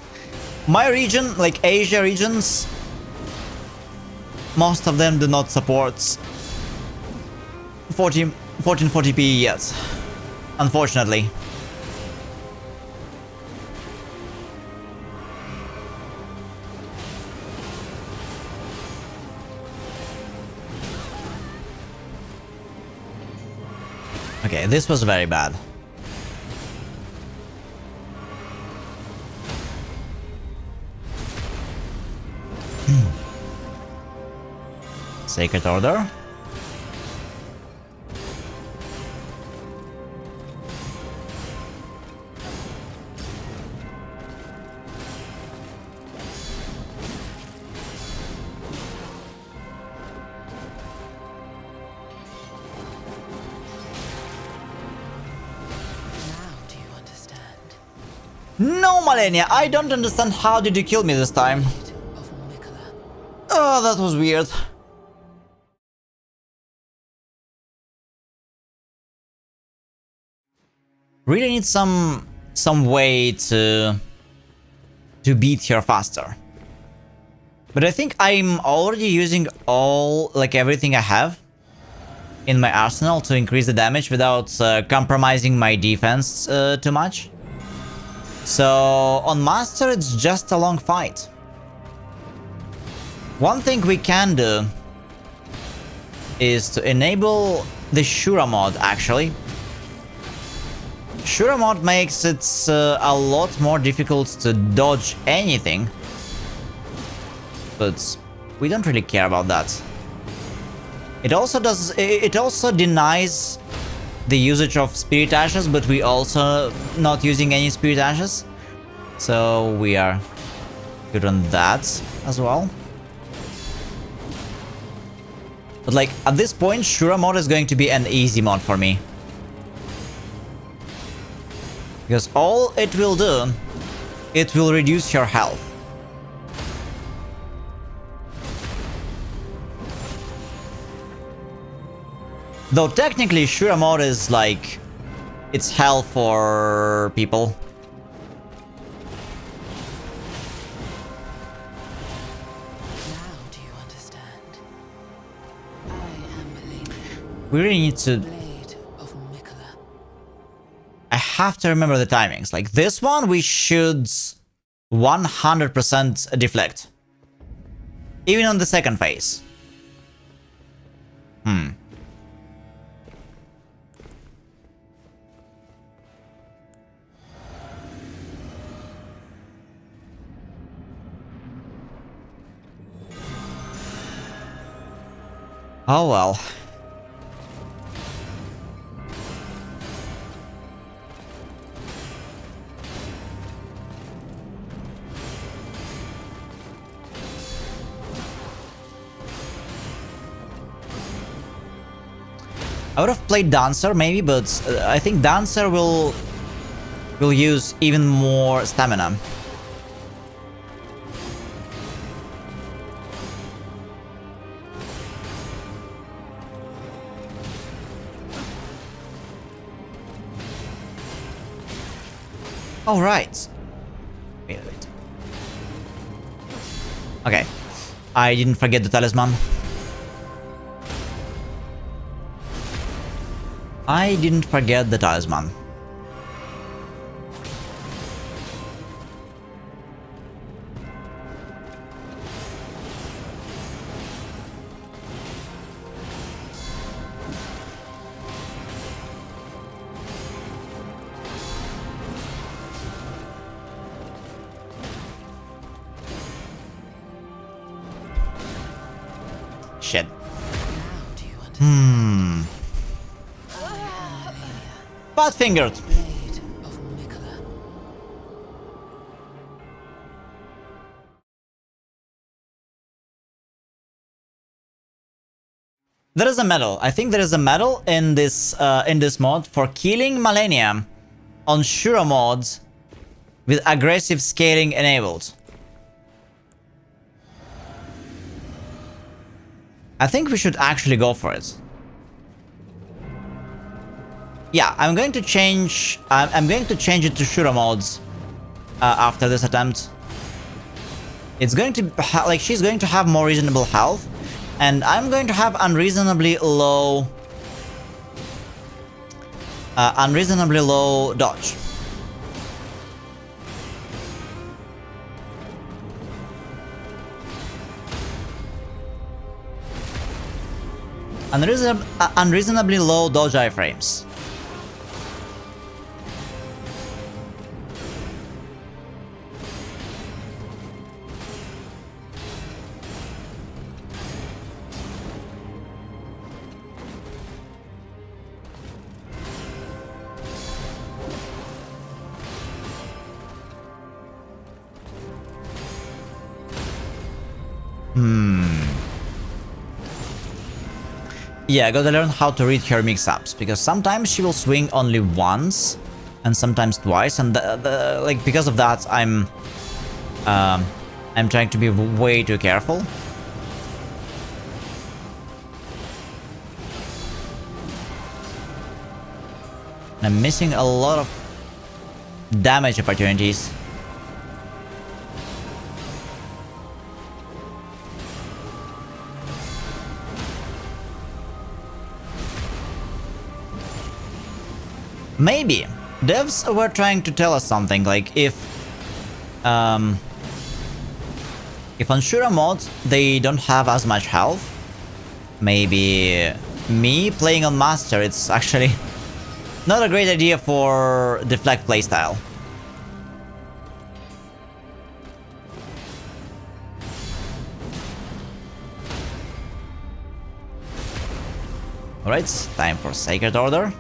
my region, like Asia regions, most of them do not support 1440p yet, unfortunately. Okay, this was very bad. Sacred Order. No, Malenia, I don't understand how did you kill me this time. of Mikola. Oh, that was weird. Really need some way to beat her faster. But I think I'm already using everything I have in my arsenal to increase the damage without compromising my defense too much. So on Master it's just a long fight. One thing we can do is to enable the Shura mod actually. Shura mod makes it a lot more difficult to dodge anything. But we don't really care about that. It also denies the usage of Spirit Ashes, but we also not using any Spirit Ashes. So we are good on that as well. But like at this point, Shura mod is going to be an easy mod for me. Because all it will do, it will reduce your health. Though technically Shura mod is like, it's hell for people. Now do you understand? I am Malenia, We really need to... blade of Mikola. I have to remember the timings. Like this one, we should 100% deflect. Even on the second phase. Oh well. I would have played Dancer maybe, but I think Dancer will use even more stamina. All right. Wait. Okay. I didn't forget the talisman. I didn't forget the talisman. Shit. Now do you understand? Bad fingered. Blade of Mikola. There is a medal. I think there is a medal in this mod for killing Malenia on Shura mods with aggressive scaling enabled. I think we should actually go for it. Yeah, I'm going to change. I'm going to change it to Shura mods after this attempt. It's going to like she's going to have more reasonable health, and I'm going to have unreasonably low dodge. Unreasonably low dodge iframes. Yeah, I gotta learn how to read her mix-ups, because sometimes she will swing only once, and sometimes twice, and like because of that, I'm trying to be way too careful. And I'm missing a lot of damage opportunities. Maybe devs were trying to tell us something, like if on Shura mode they don't have as much health, maybe me playing on Master, it's actually not a great idea for Deflect playstyle. Alright, time for Sacred Order.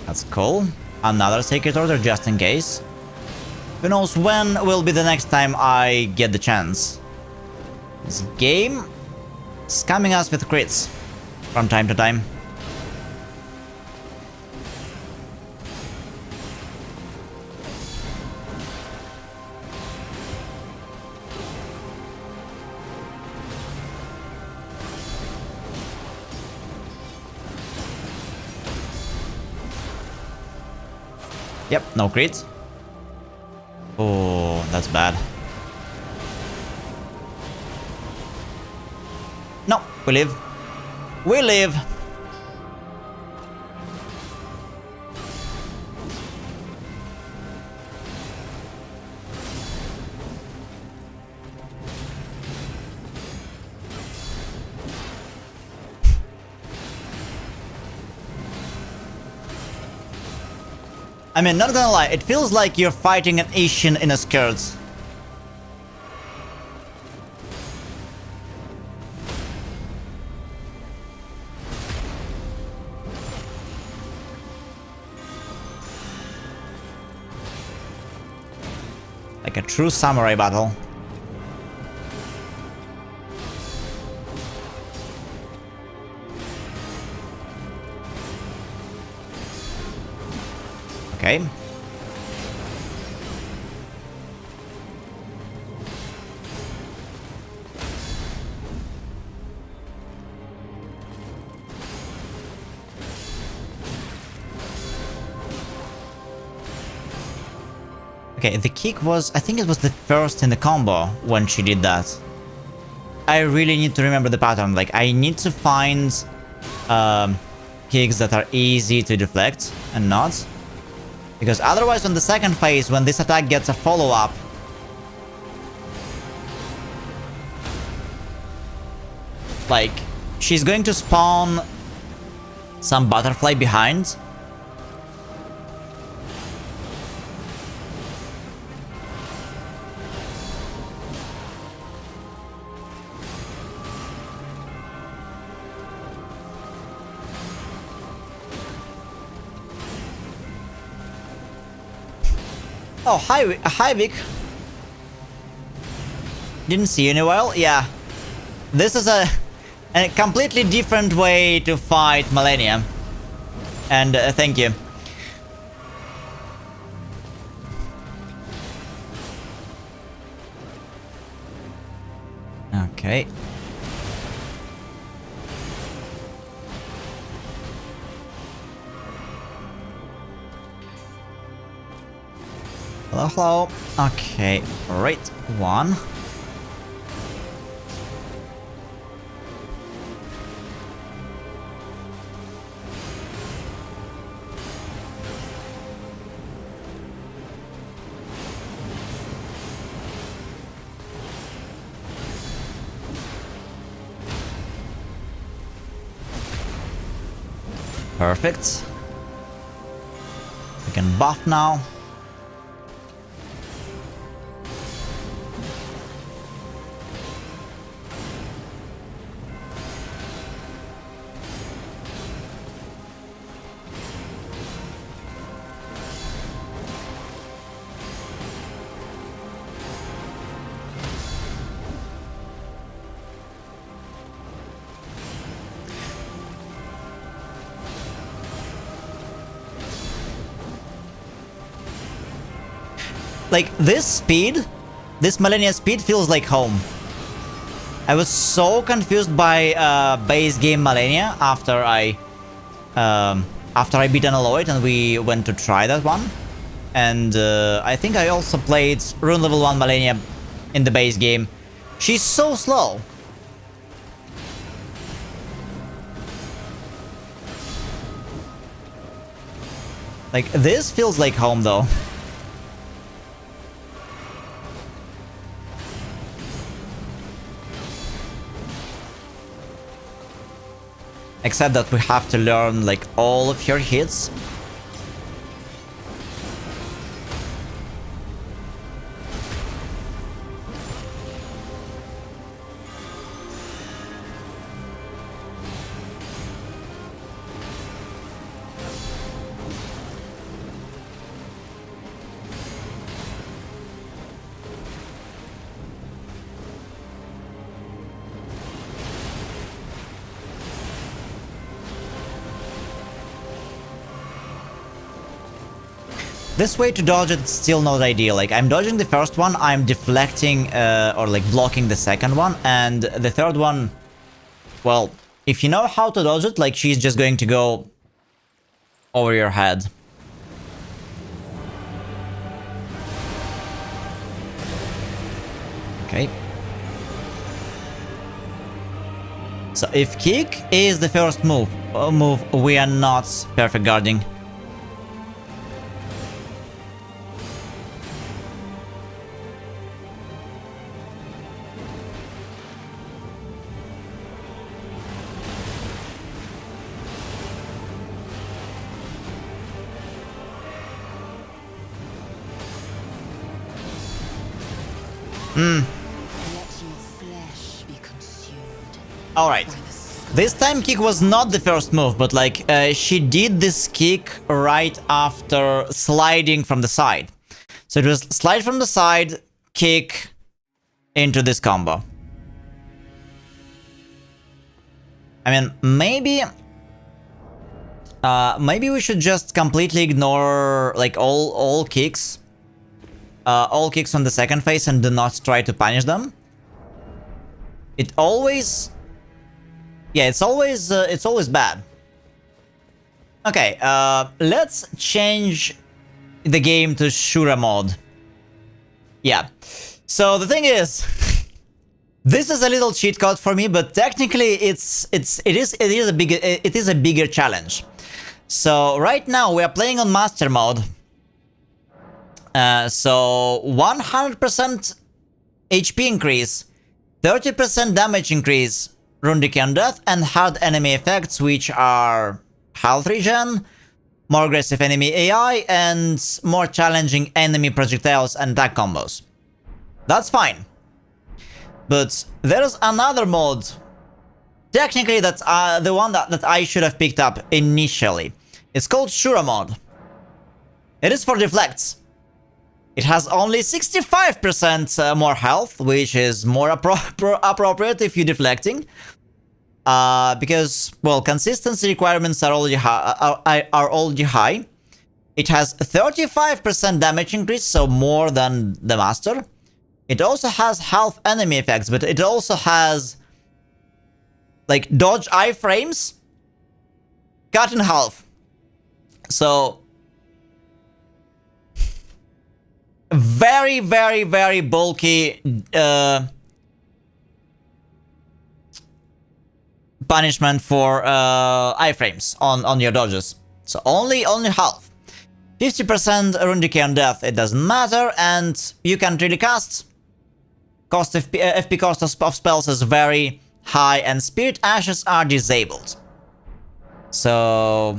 That's cool. Another Sacred Order just in case. Who knows when will be the next time I get the chance. This game is coming us with crits from time to time. Yep, no crit. Oh, that's bad. No, we live. We live. I mean, not gonna lie, it feels like you're fighting an Asian in a skirt. Like a true samurai battle. Okay. Okay, the kick was, I think it was the first in the combo when she did that. I really need to remember the pattern, like I need to find kicks that are easy to deflect and not. Because otherwise on the second phase, when this attack gets a follow-up, like, she's going to spawn some butterfly behind. Oh, hi Vic. Didn't see you in a while. Yeah. This is a completely different way to fight Malenia. And thank you. Okay. Hello, hello. Okay, right, one. Perfect. We can buff now. like, this speed, this Malenia speed feels like home. I was so confused by base game Malenia after I beat Unalloyed and we went to try that one. And I think I also played Rune level 1 Malenia in the base game. She's so slow. Like, this feels like home though. Except that we have to learn, like, all of her hits. This way to dodge it's still not ideal. Like, I'm dodging the first one, I'm deflecting or like blocking the second one, and the third one, well, if you know how to dodge it, like, she's just going to go over your head. Okay. So if kick is the first move, we are not perfect guarding. Alright. This time kick was not the first move, but like she did this kick right after sliding from the side. So it was slide from the side, kick into this combo. I mean, maybe we should just completely ignore like all kicks. All kicks on the second phase and do not try to punish them. It always... yeah, it's always bad. Okay, let's change the game to Shura mode. Yeah. So the thing is, this is a little cheat code for me, but technically it is a bigger challenge. So right now we are playing on Master mode. So 100% HP increase, 30% damage increase, Rune Decay on Death, and hard enemy effects, which are health regen, more aggressive enemy AI, and more challenging enemy projectiles and attack combos. That's fine. But there's another mode, technically that's the one that I should have picked up initially. It's called Shura mode. It is for Deflects. It has only 65% more health, which is more appropriate if you're deflecting. Because, well, consistency requirements are already high. It has 35% damage increase, so more than the Master. It also has health enemy effects, but it also has, like, dodge iframes cut in half. So... very, very, very bulky punishment for iframes on your dodges. So only half. 50% Rune Decay on Death, it doesn't matter, and you can't really cast. FP cost of spells is very high, and Spirit Ashes are disabled. So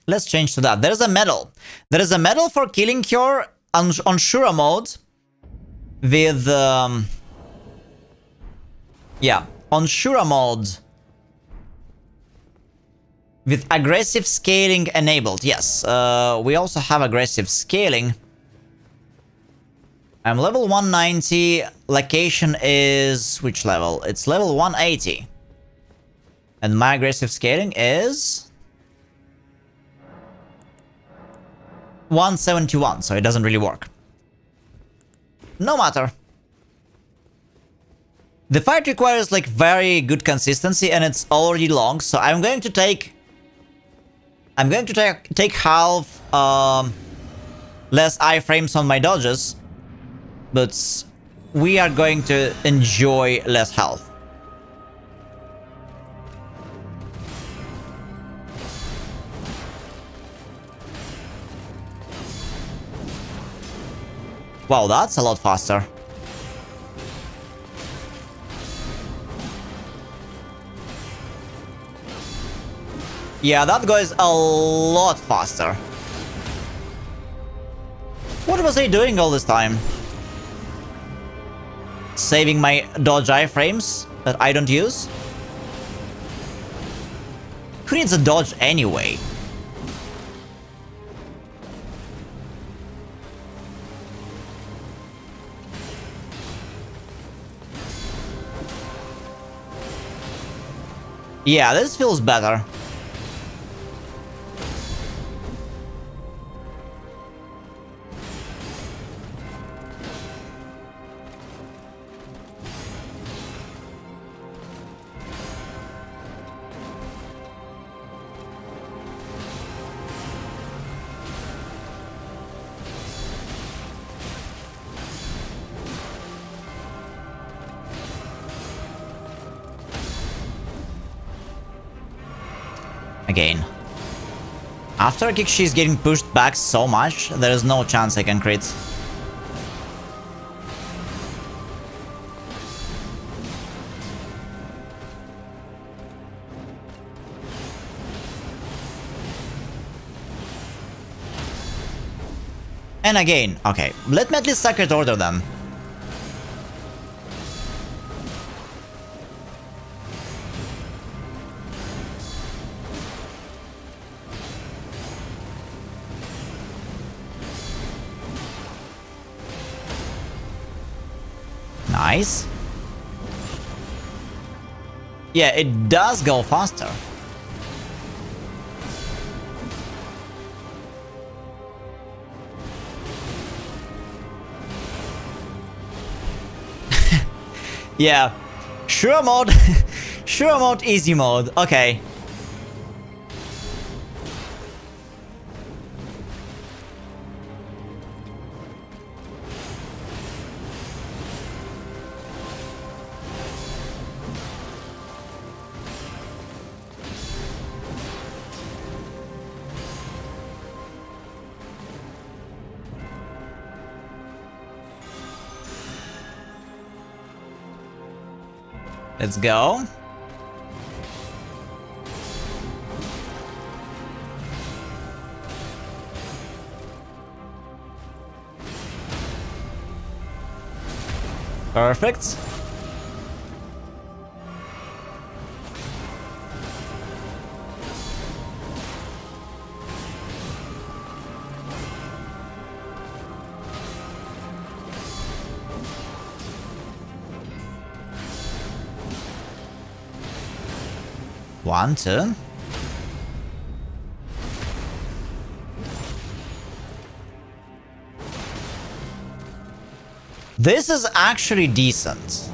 let's change to that. There's a medal. There is a medal for Killing Cure on Shura mode with yeah, on Shura mode with aggressive scaling enabled. Yes, we also have aggressive scaling. I'm level 190. Location is which level? It's level 180. And my aggressive scaling is 171, so it doesn't really work. no matter. The fight requires like very good consistency and it's already long, so I'm going to take half less iframes on my dodges, but we are going to enjoy less health. Wow, that's a lot faster. Yeah, that goes a lot faster. What was I doing all this time? Saving my dodge iframes that I don't use? Who needs a dodge anyway? Yeah, this feels better. Again. After a kick, she's getting pushed back so much, there is no chance I can crit. And again, okay, let me at least Sacred Order them. Nice. Yeah, it does go faster. Yeah. Sure mode. Sure mode, easy mode. Okay. Let's go. Perfect. One, two. This is actually decent.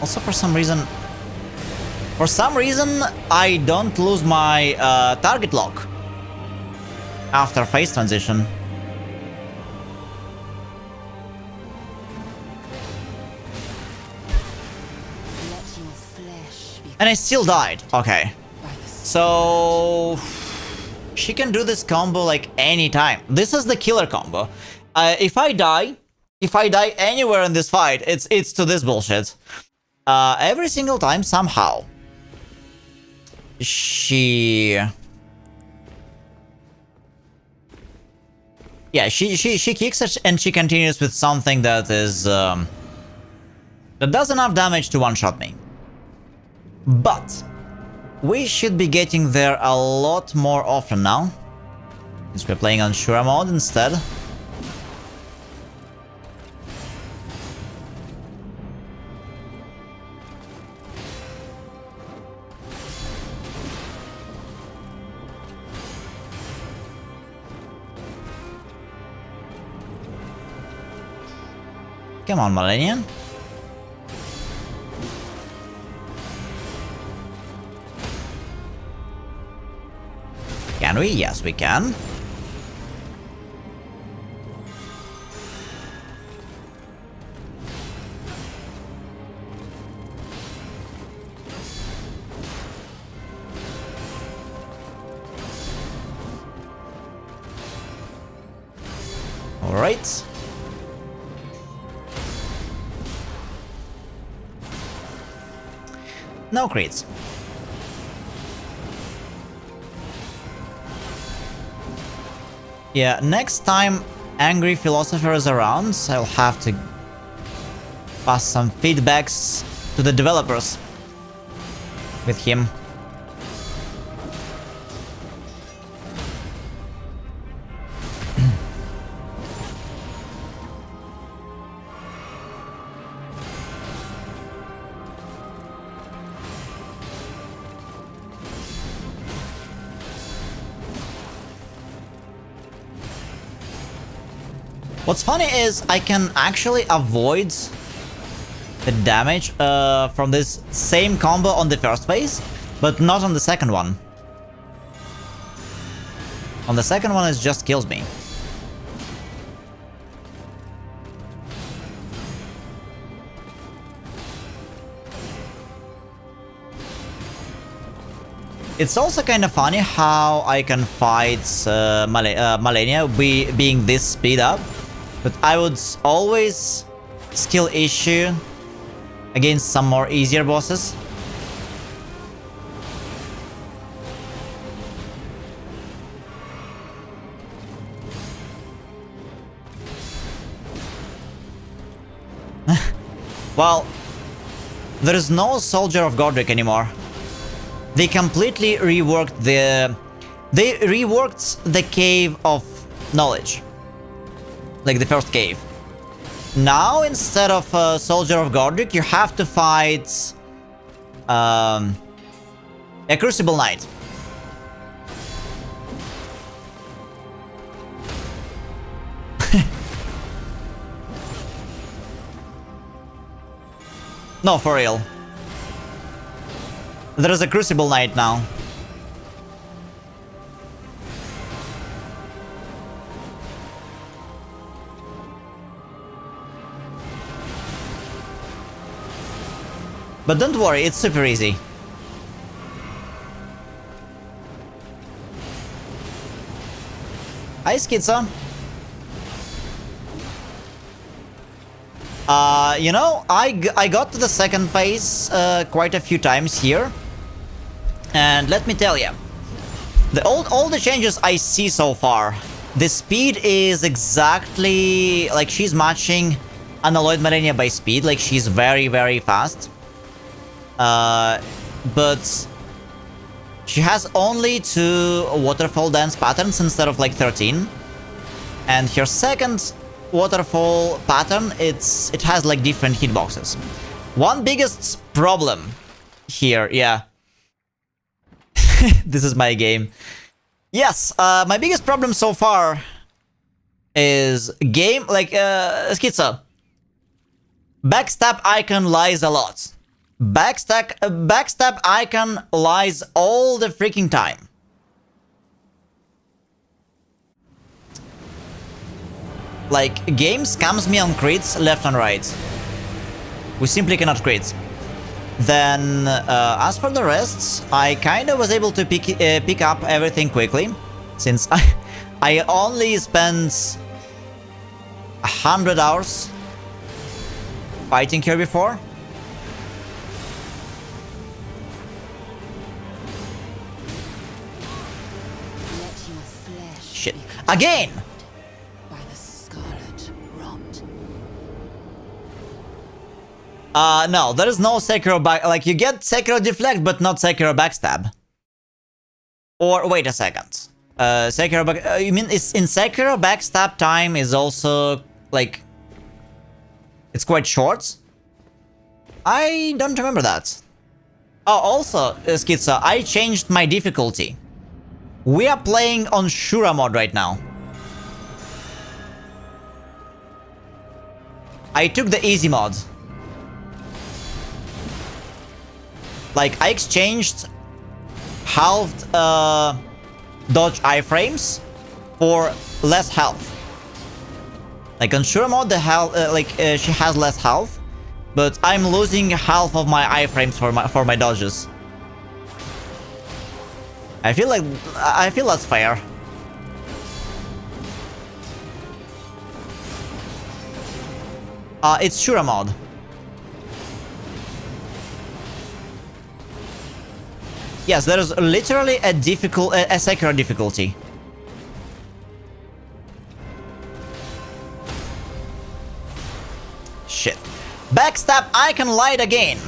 Also, for some reason, I don't lose my target lock after phase transition. And I still died. Okay. So she can do this combo like anytime. This is the killer combo. If I die anywhere in this fight, it's to this bullshit. Every single time somehow. She kicks it and she continues with something that is that does enough damage to one-shot me. But we should be getting there a lot more often now, since we're playing on Shura mode instead. Come on, Malenia. Can we? Yes, we can. All right. No crits. Yeah, next time Angry Philosopher is around, I'll have to pass some feedbacks to the developers with him. What's funny is I can actually avoid the damage from this same combo on the first phase, but not on the second one. On the second one, it just kills me. It's also kind of funny how I can fight Malenia being this speed up. But I would always skill issue against some more easier bosses. Well, there is no Soldier of Godric anymore. They completely reworked the Cave of Knowledge. Like the first cave. Now, instead of Soldier of Godric, you have to fight a Crucible Knight. No, for real. There is a Crucible Knight now. But don't worry, it's super easy. Hi, Schizo. You know, I got to the second phase quite a few times here. And let me tell you, all the changes I see so far, the speed is exactly like she's matching Unalloyed Malenia by speed, like she's very, very fast. But she has only 2 waterfall dance patterns instead of like 13. And her second waterfall pattern, it has like different hitboxes. One biggest problem here, yeah. This is my game. Yes, my biggest problem so far is game, like, Schizo. Backstab icon lies a lot. Backstab icon lies all the freaking time. Like, game scams me on crits left and right. We simply cannot crit. Then, as for the rest, I kinda was able to pick up everything quickly, since I only spent 100 hours fighting her before. Shit. Again! By the scarlet rot. No, there is no Sekiro back. Like, you get Sekiro Deflect, but not Sekiro Backstab. Or, wait a second. Sekiro back. You mean it's in Sekiro Backstab time is also, like, it's quite short? I don't remember that. Oh, also, Schizo, I changed my difficulty. We are playing on Shura mod right now. I took the easy mod. Like, I exchanged halved dodge iframes for less health. Like on Shura mode, the health, she has less health, but I'm losing half of my iframes for my dodges. I feel that's fair. It's Shura mode. Yes, there is literally a Sekiro difficulty. Shit. Backstab icon light again.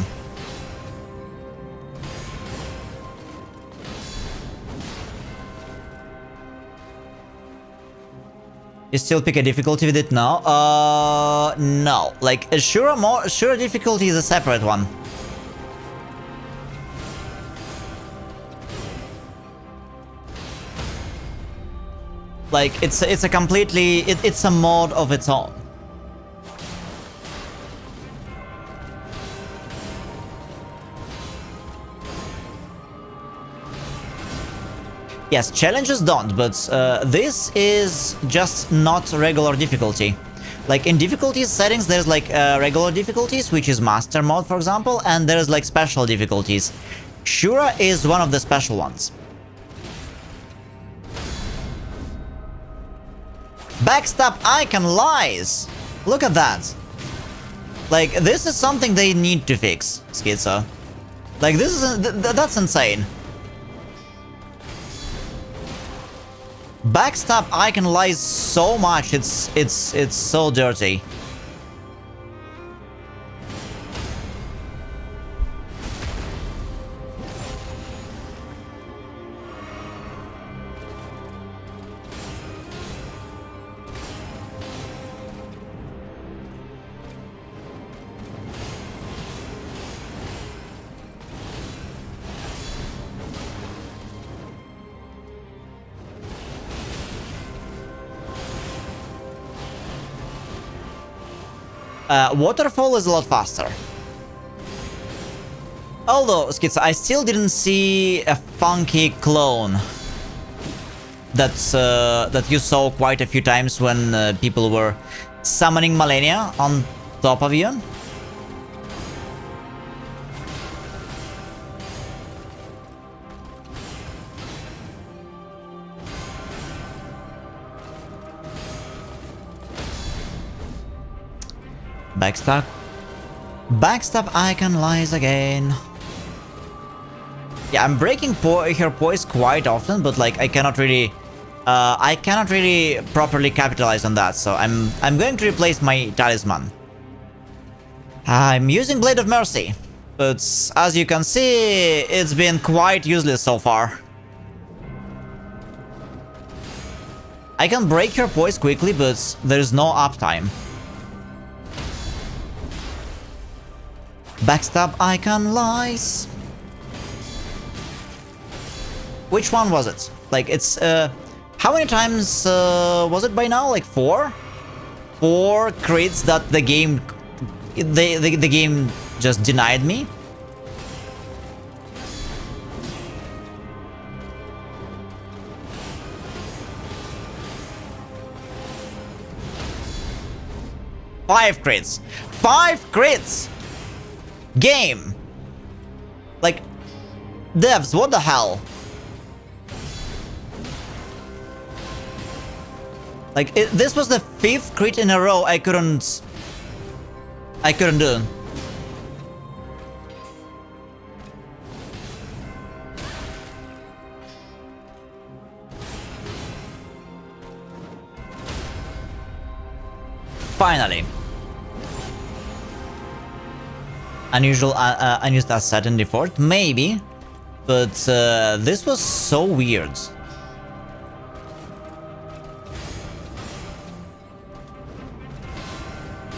You still pick a difficulty with it now? No. Like, a Shura difficulty is a separate one. Like, it's a completely... it's a mod of its own. Yes, challenges don't, but this is just not regular difficulty. Like, in difficulty settings, there's like regular difficulties, which is master mode, for example, and there's like special difficulties. Shura is one of the special ones. Backstab icon lies! Look at that. Like, this is something they need to fix, Schizo. Like, this is... that's insane. Backstab icon lies so much, it's so dirty. Waterfall is a lot faster. Although, Schizo, I still didn't see a funky clone that you saw quite a few times when people were summoning Malenia on top of you. Backstab icon lies again. Yeah, I'm breaking her poise quite often, but like I cannot really properly capitalize on that. So I'm going to replace my talisman. I'm using Blade of Mercy, but as you can see, it's been quite useless so far. I can break her poise quickly, but there's no uptime. Backstab icon lies. Which one was it? Like, it's how many times was it by now? Like 4? 4 crits that the game the game just denied me. Five crits. 5 crits. Game! Like, devs, what the hell? Like, this was the 5th crit in a row I couldn't do. Finally. Unusual, unused asset in default? Maybe. But this was so weird.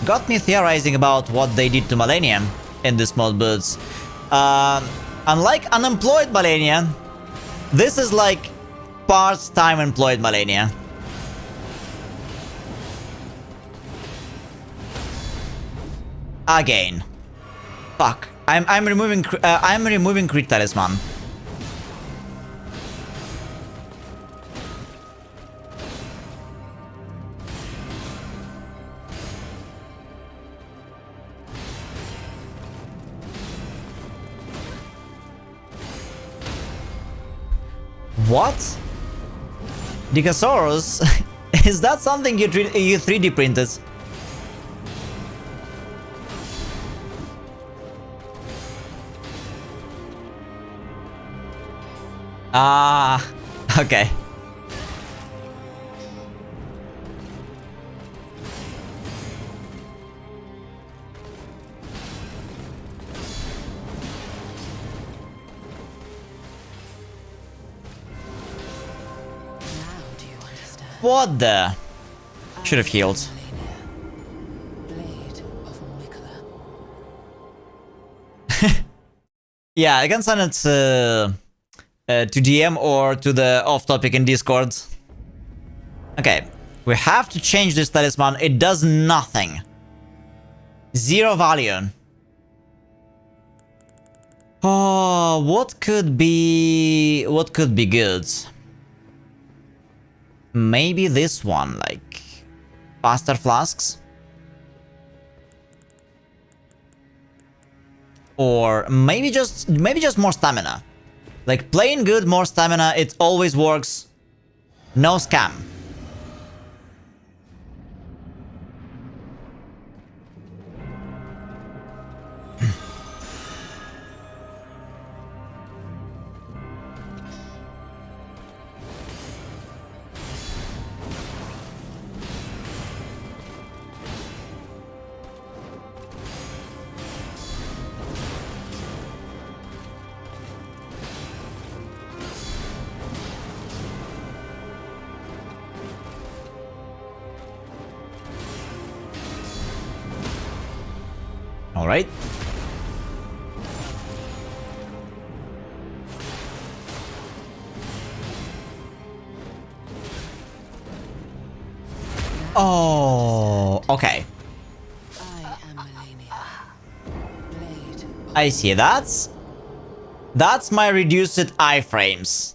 Got me theorizing about what they did to Malenia in this mod, but unlike unemployed Malenia, this is like part-time employed Malenia. Again. Fuck. I'm removing crit talisman. What? Dicasaurus? Is that something you 3D printed? Ah, okay. Now do you understand? What the? Should have healed. Malenia, blade of Mikola. Yeah, I can send it to DM or to the off-topic in Discord. Okay, we have to change this talisman. It does nothing. 0 value. Oh, what could be good? Maybe this one, like faster flasks, or maybe just more stamina. Like plain good, more stamina. It always works. No scam. All right. Oh, okay. I am Malenia, blade of I see. That's my reduced iframes.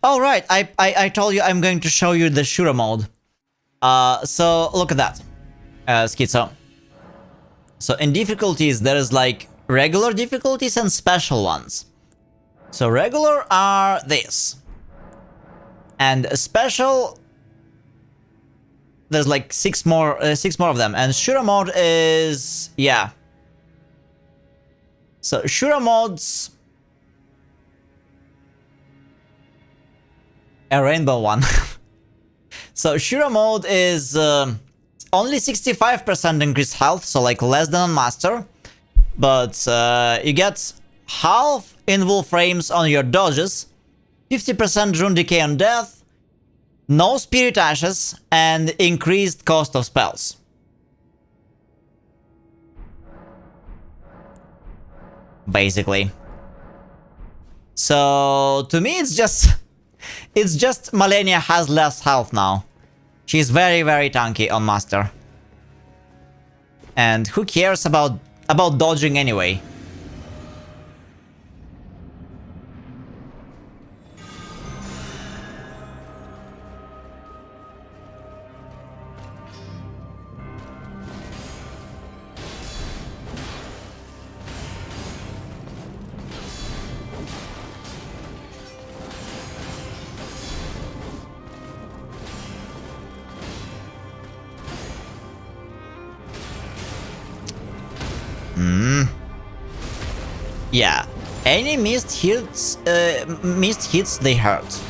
All right. I told you I'm going to show you the shooter mode. So look at that, Schizo. So in difficulties, there is like regular difficulties and special ones. So regular are this. And special, there's like six more of them. And shooter mode is, yeah. So shooter modes, a rainbow one. So shooter mode is only 65% increased health, so like less than on master, but you get half invul frames on your dodges, 50% rune decay on death, no spirit ashes, and increased cost of spells. Basically. So to me, it's just Malenia has less health now. She's very, very tanky on master. And who cares about dodging anyway? Yeah, any missed hits, they hurt.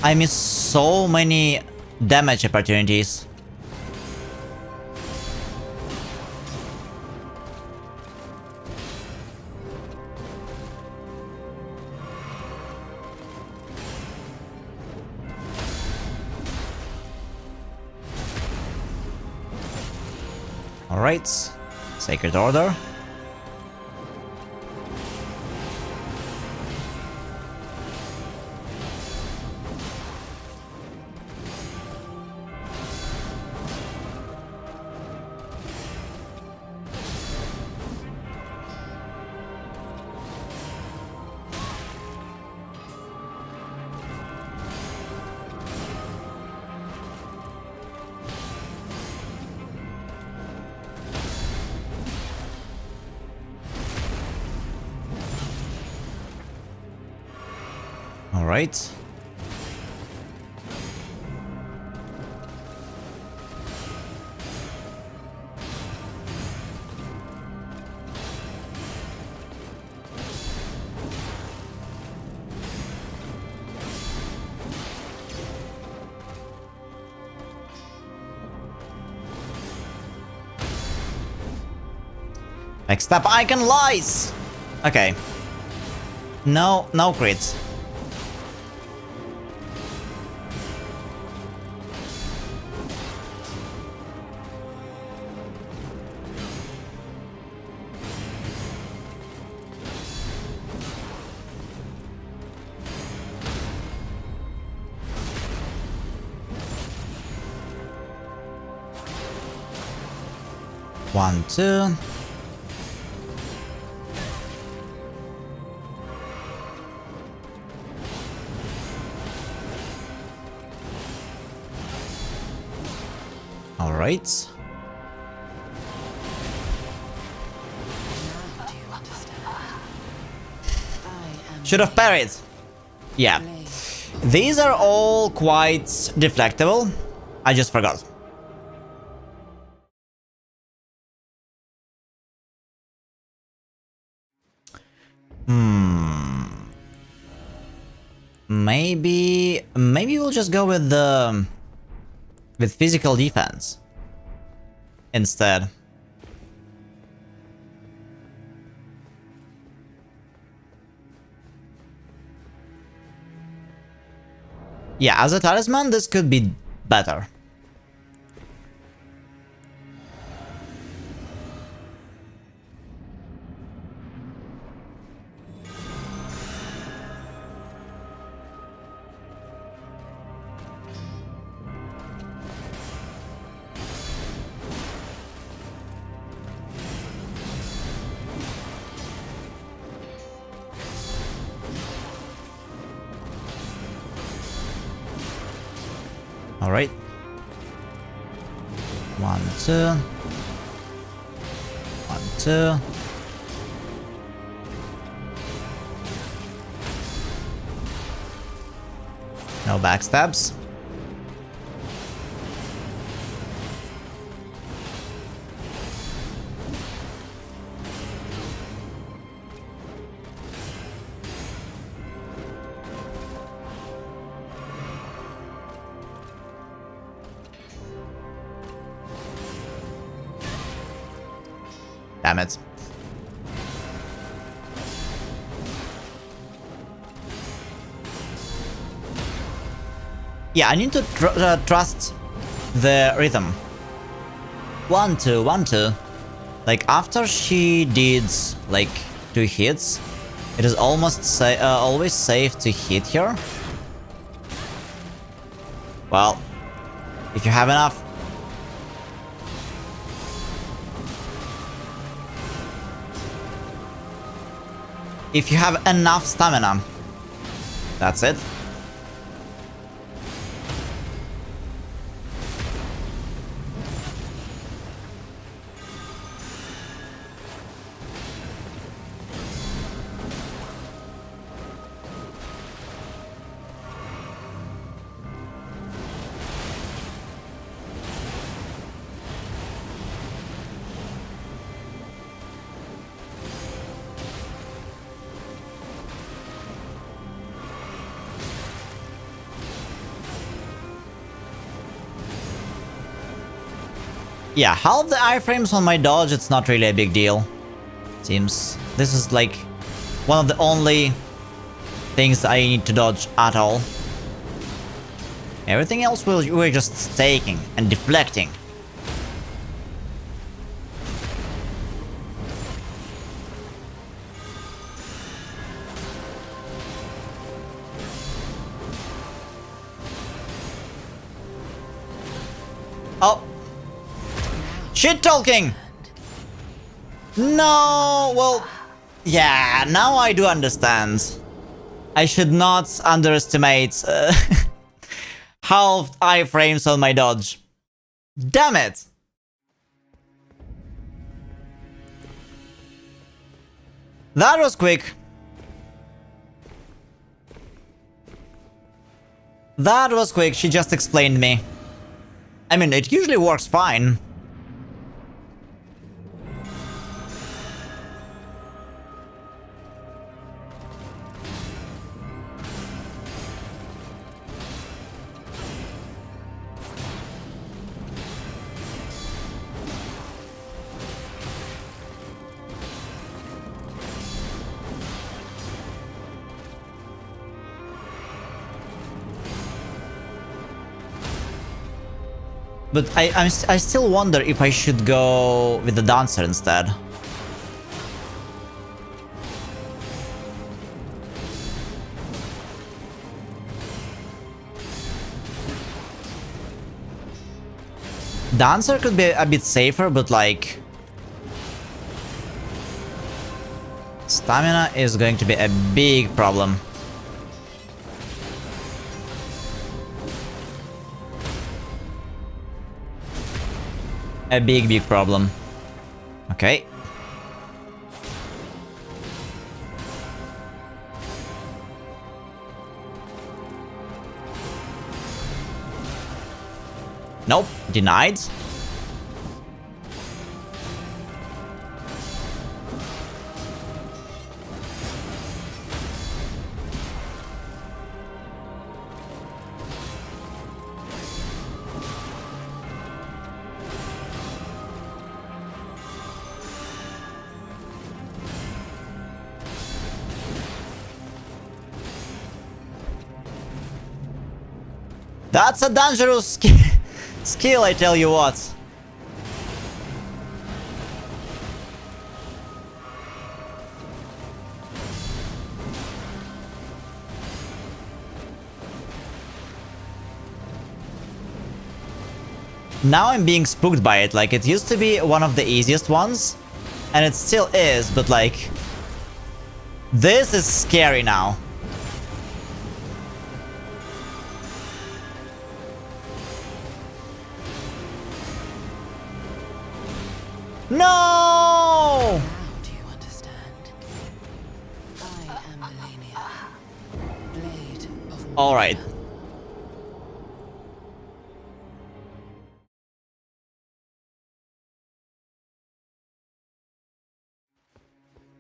I miss so many damage opportunities. Alright, Sacred Order. All right. Next up, icon lies! Okay. No crits. One, two. All right. Should have parried. Yeah. These are all quite deflectable. I just forgot. Maybe we'll just go with the physical defense instead. Yeah, as a talisman, this could be better. All right. 1, 2. 1, 2. No backstabs. Damn it. Yeah, I need to trust the rhythm. 1, 2, 1, 2. Like, after she did, like, 2 hits, it is almost always safe to hit her. Well, if you have enough. If you have enough stamina. That's it. Yeah, half the iframes on my dodge, it's not really a big deal. Seems. This is like one of the only things I need to dodge at all. Everything else we're just staking and deflecting. Oh. Shit talking! No, well, yeah, now I do understand. I should not underestimate half iframes on my dodge. Damn it! That was quick. That was quick, she just explained me. I mean, it usually works fine. But I still wonder if I should go with the dancer instead. Dancer could be a bit safer, but like... stamina is going to be a big problem. A big problem. Okay. Nope, denied. That's a dangerous skill, I tell you what. Now I'm being spooked by it. Like, it used to be one of the easiest ones, and it still is, but like... this is scary now. No! Now do you understand? I am Malenia, blade of All right.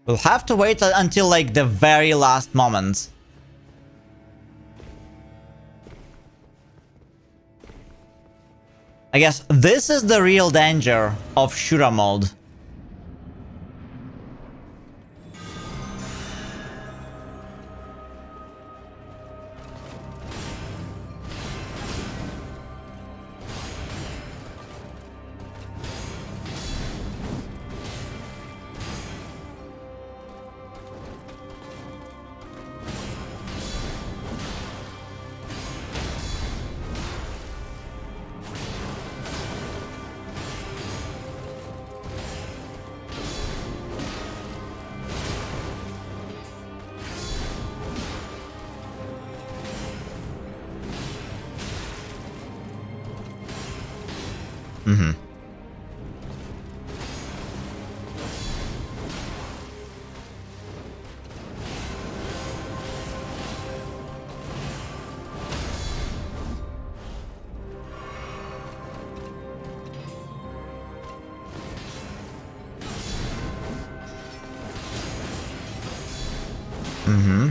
We'll have to wait until like the very last moment. I guess this is the real danger of shooter mode. Mm-hmm. Mm-hmm.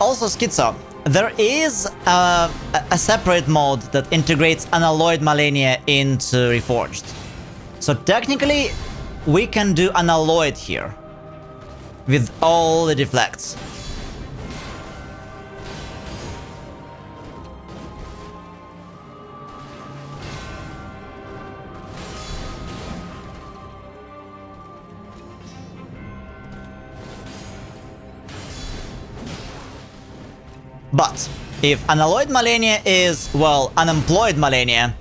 Also, Schizo, there is a separate mode that integrates unalloyed Malenia into Reforged. So technically, we can do unalloyed here with all the deflects. But if unalloyed Malenia is, well, unemployed Malenia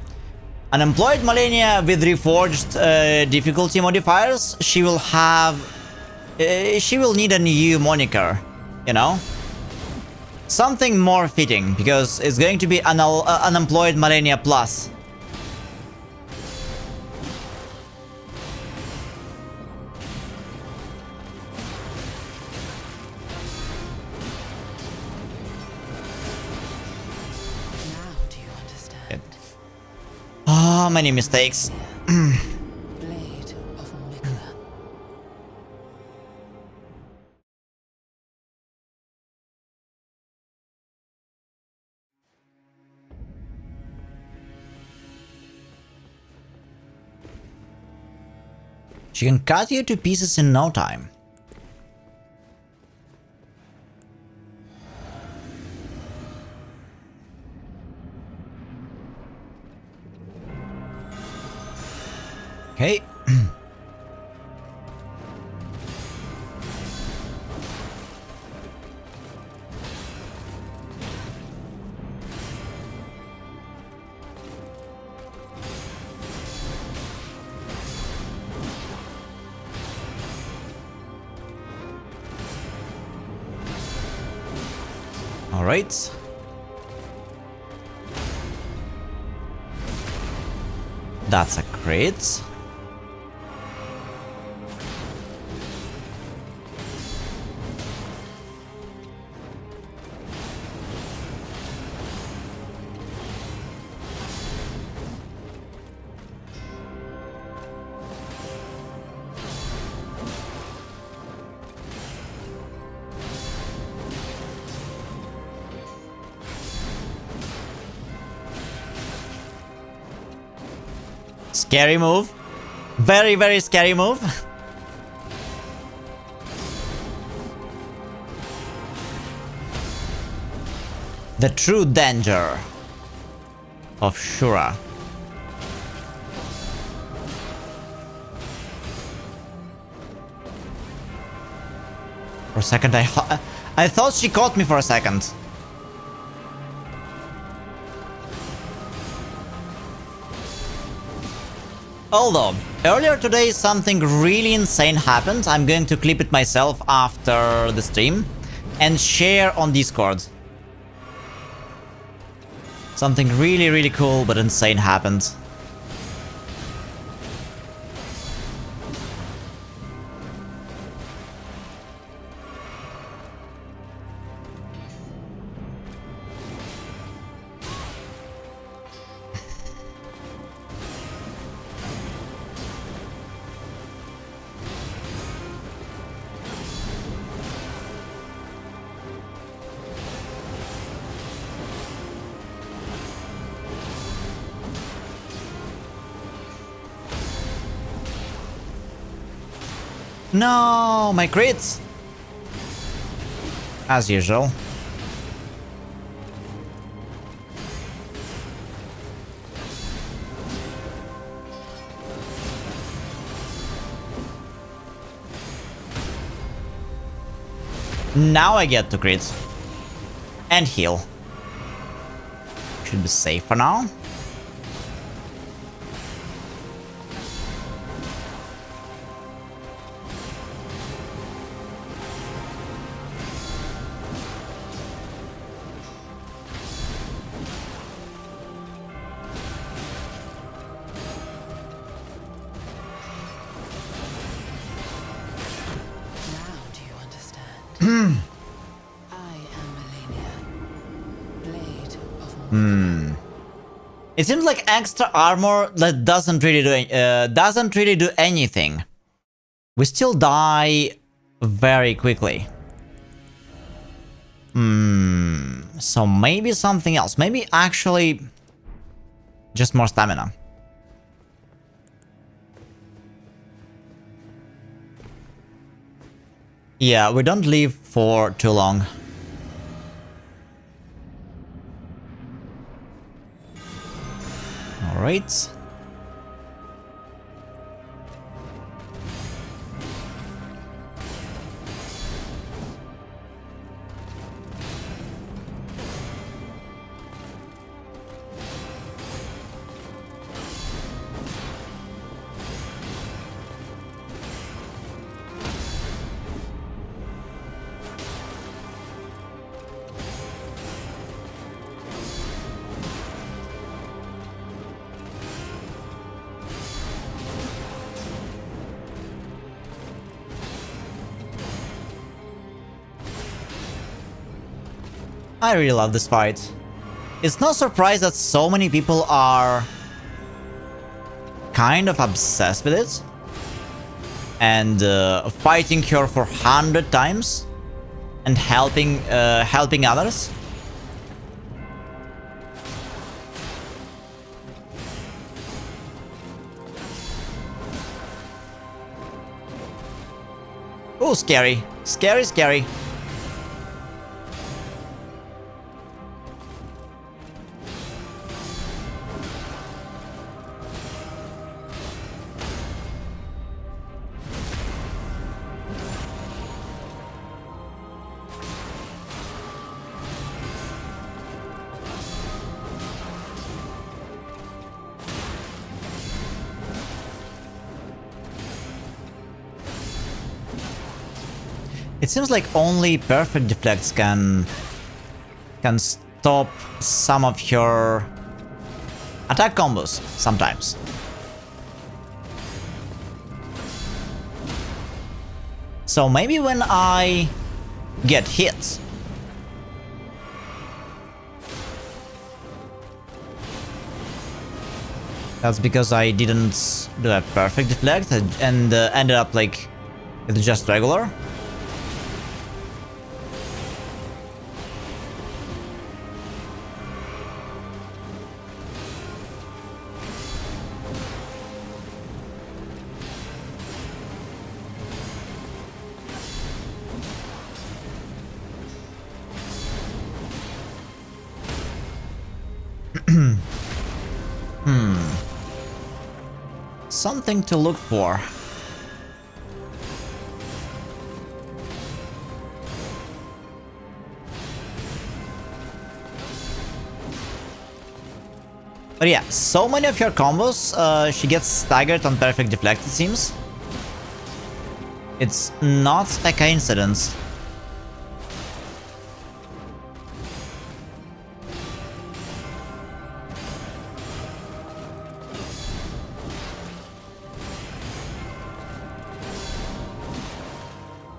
with reforged difficulty modifiers, she will have... she will need a new moniker, you know? Something more fitting, because it's going to be unemployed Malenia Plus. Oh, many mistakes. Blade of Mikla. She can cut you to pieces in no time. Okay. All right. That's a crit. Scary move. Very, very scary move. The true danger of Shura. For a second, I thought she caught me for a second. Although, earlier today something really insane happened. I'm going to clip it myself after the stream and share on Discord. Something really, really cool but insane happened. No, my crits! As usual. Now I get to crit. And heal. Should be safe for now. I am Malenia. Blade of It seems like extra armor that doesn't really do anything. We still die very quickly. So maybe something else. Maybe actually just more stamina. Yeah, we don't live for too long. All right. I really love this fight. It's no surprise that so many people are kind of obsessed with it. And fighting her for 100 times. And helping others. Oh, scary. Scary, scary. It seems like only perfect deflects can stop some of your attack combos sometimes. So maybe when I get hit, that's because I didn't do a perfect deflect and ended up like with just regular. Something to look for. But yeah, so many of her combos, she gets staggered on perfect deflect, it seems. It's not a coincidence.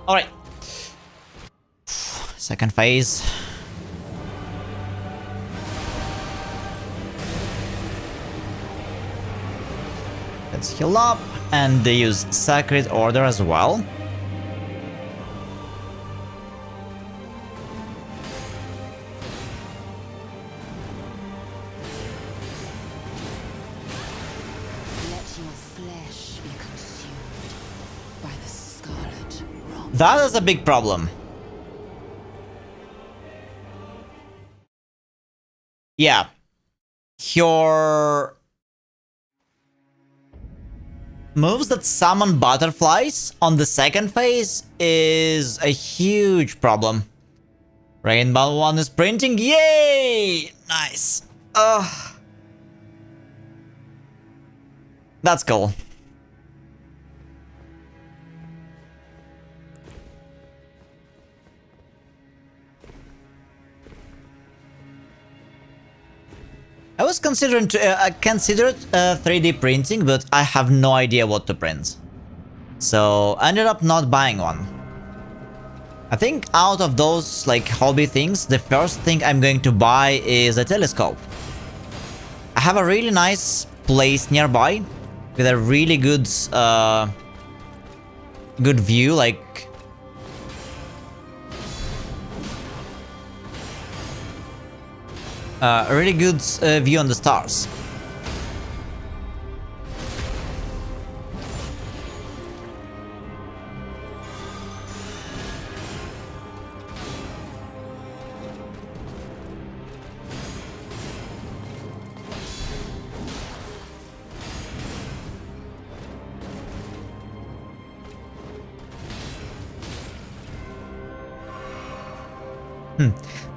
Alright. Second phase. Let's heal up and they use Sacred Order as well. Let your flesh be consumed by the scarlet romp. That is a big problem. Yeah. Your moves that summon butterflies on the second phase is a huge problem. Rainbow one is printing. Yay! Nice. That's cool. I was considering 3D printing, but I have no idea what to print. So I ended up not buying one. I think out of those like hobby things, the first thing I'm going to buy is a telescope. I have a really nice place nearby with a really good good view, like a really good view on the stars.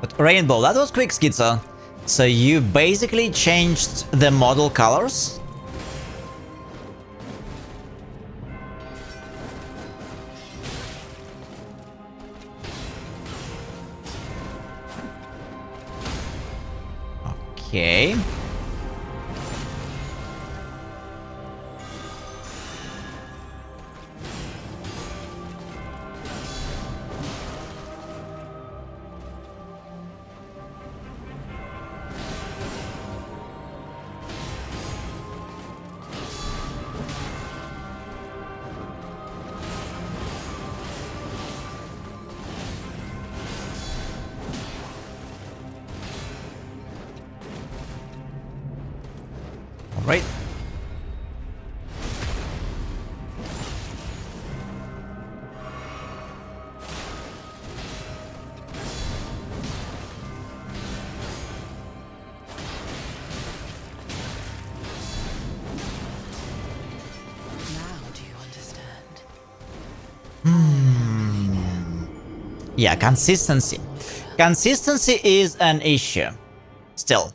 But Rainbow, that was quick, Schizo. So you basically changed the model colors? Okay. right? Now do you understand? Yeah, consistency. Consistency is an issue. Still.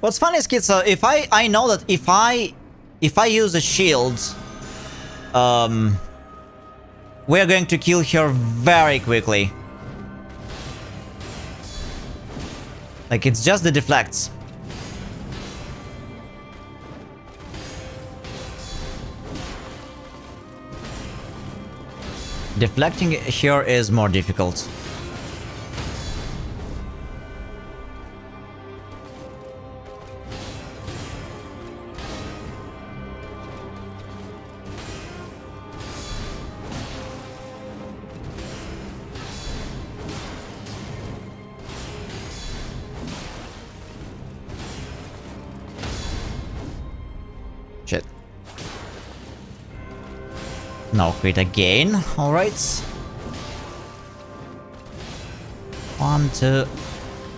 What's funny is, kids, if I know that if I use a shield, we're going to kill her very quickly. Like, it's just the deflects. Deflecting here is more difficult. Shit. No crit again. Alright. 1, 2.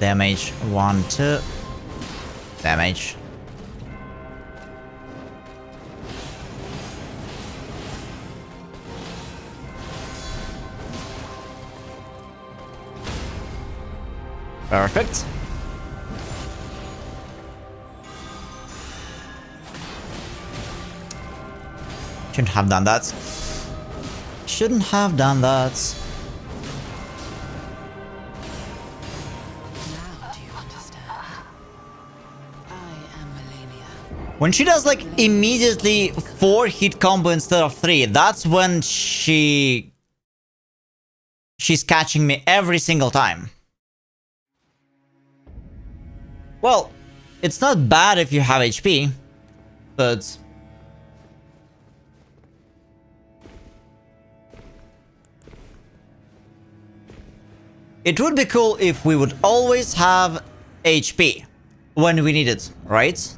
Damage. 1, 2. Damage. Perfect. Shouldn't have done that. Shouldn't have done that. Now do you understand? I am Malenia. When she does like immediately 4 hit combo instead of 3, that's when she's catching me every single time. Well, it's not bad if you have HP, but it would be cool if we would always have HP when we need it, right?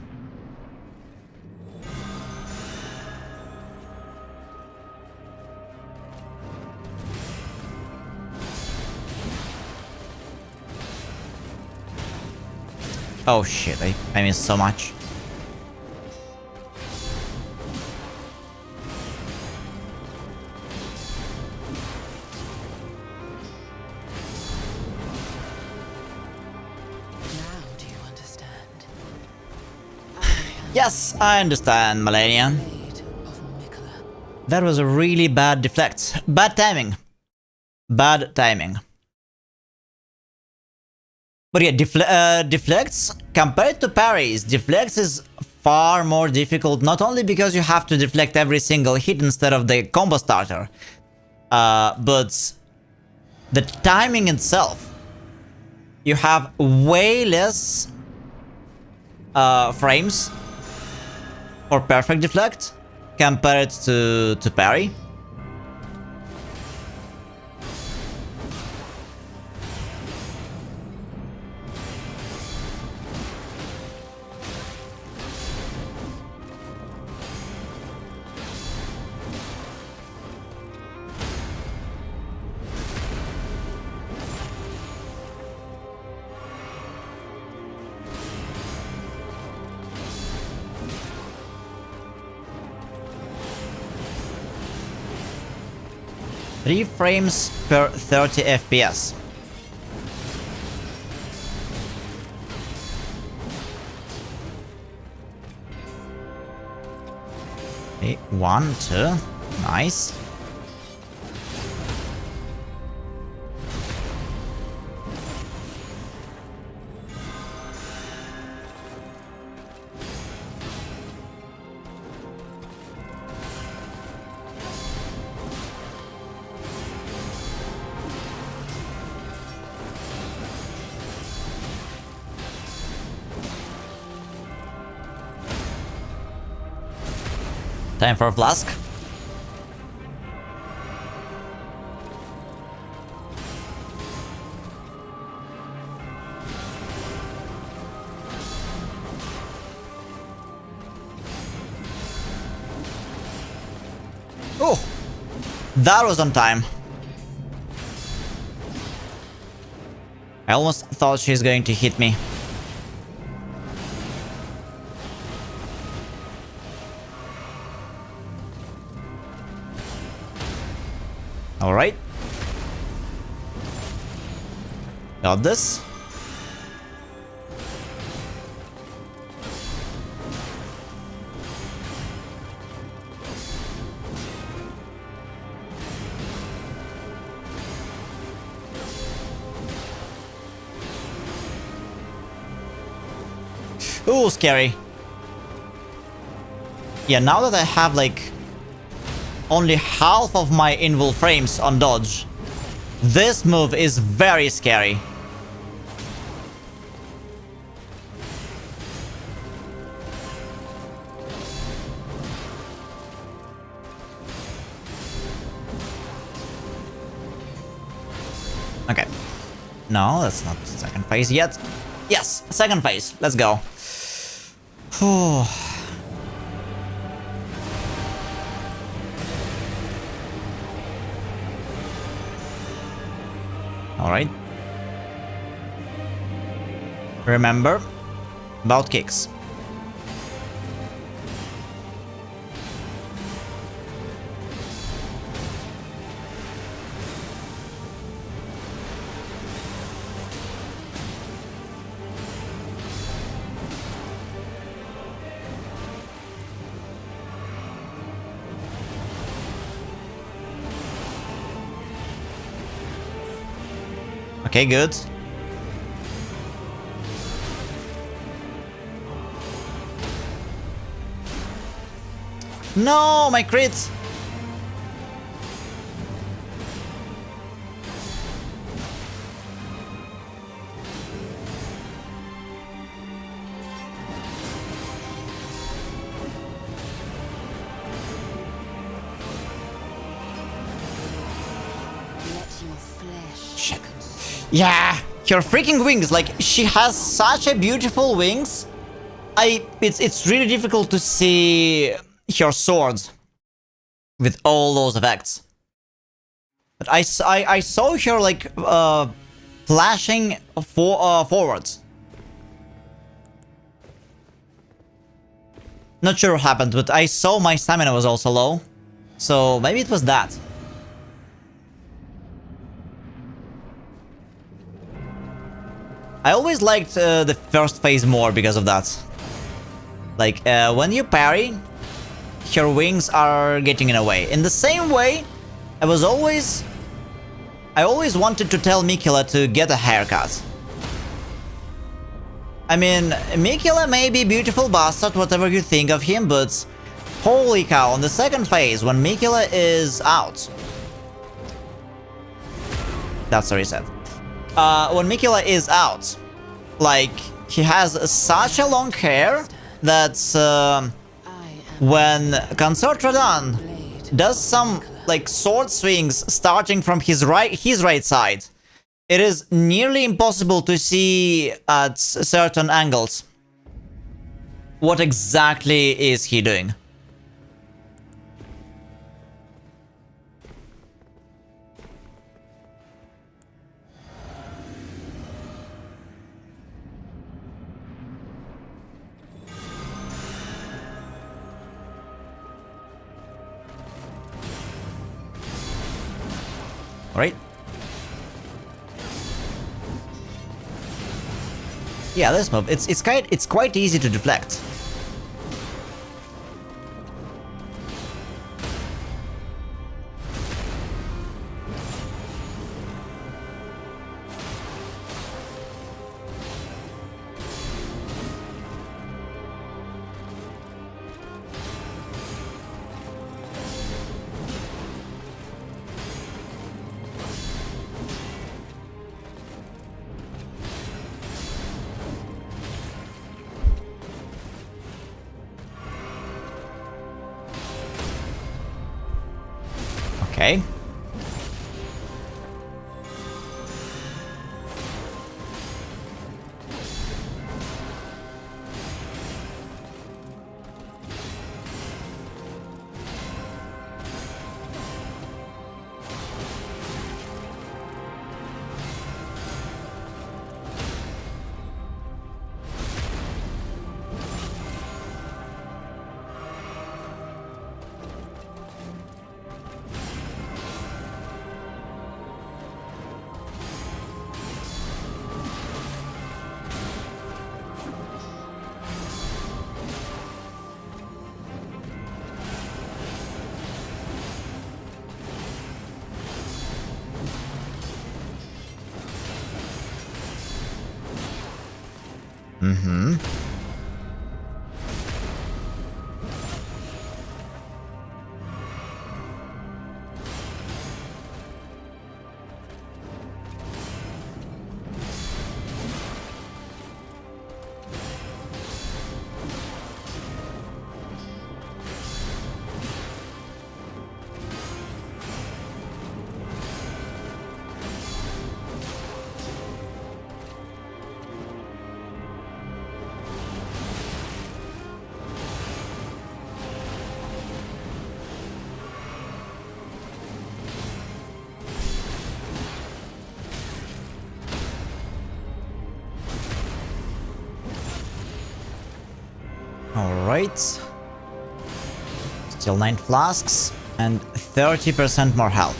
Oh shit, I missed so much. Now do you understand? Yes, I understand, Malenia. Blade of Mikola. That was a really bad deflect. Bad timing. Bad timing. But yeah, deflects, compared to parries, deflects is far more difficult, not only because you have to deflect every single hit instead of the combo starter, but the timing itself. You have way less frames for perfect deflect compared to parry. Three frames per 30 FPS. Okay, 1, 2, nice. Time for a flask. Oh, that was on time. I almost thought she's going to hit me. All right. Got this. Ooh, scary. Yeah, now that I have like only half of my invul frames on dodge, this move is very scary. Okay. No, that's not second phase yet. Yes, second phase. Let's go. Whew. All right. Remember about kicks. Okay, good. No, my crit! Shit. Yeah, her freaking wings, like, she has such a beautiful wings. It's really difficult to see her swords with all those effects. But I saw her, like, flashing forwards. Not sure what happened, but I saw my stamina was also low. So maybe it was that. I always liked the first phase more because of that. Like, when you parry, her wings are getting in the way. In the same way, I always wanted to tell Mikila to get a haircut. I mean, Mikila may be beautiful bastard, whatever you think of him, but holy cow, on the second phase, when Mikila is out... That's a reset. When Mikila is out, like, he has such a long hair that when Consort Radahn does some, like, sword swings starting from his right side, it is nearly impossible to see at certain angles what exactly is he doing. Right? Yeah, this move, it's quite easy to deflect. Okay. Mm-hmm. Alright. Still 9 flasks and 30% more health.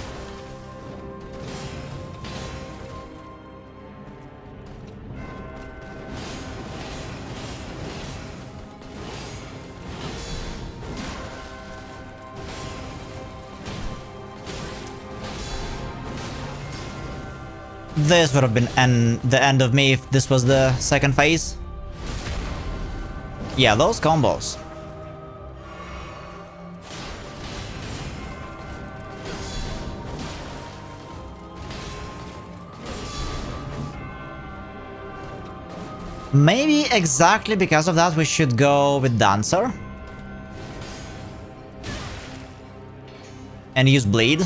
This would have been the end of me if this was the second phase. Yeah, those combos. Maybe exactly because of that we should go with Dancer. And use Bleed.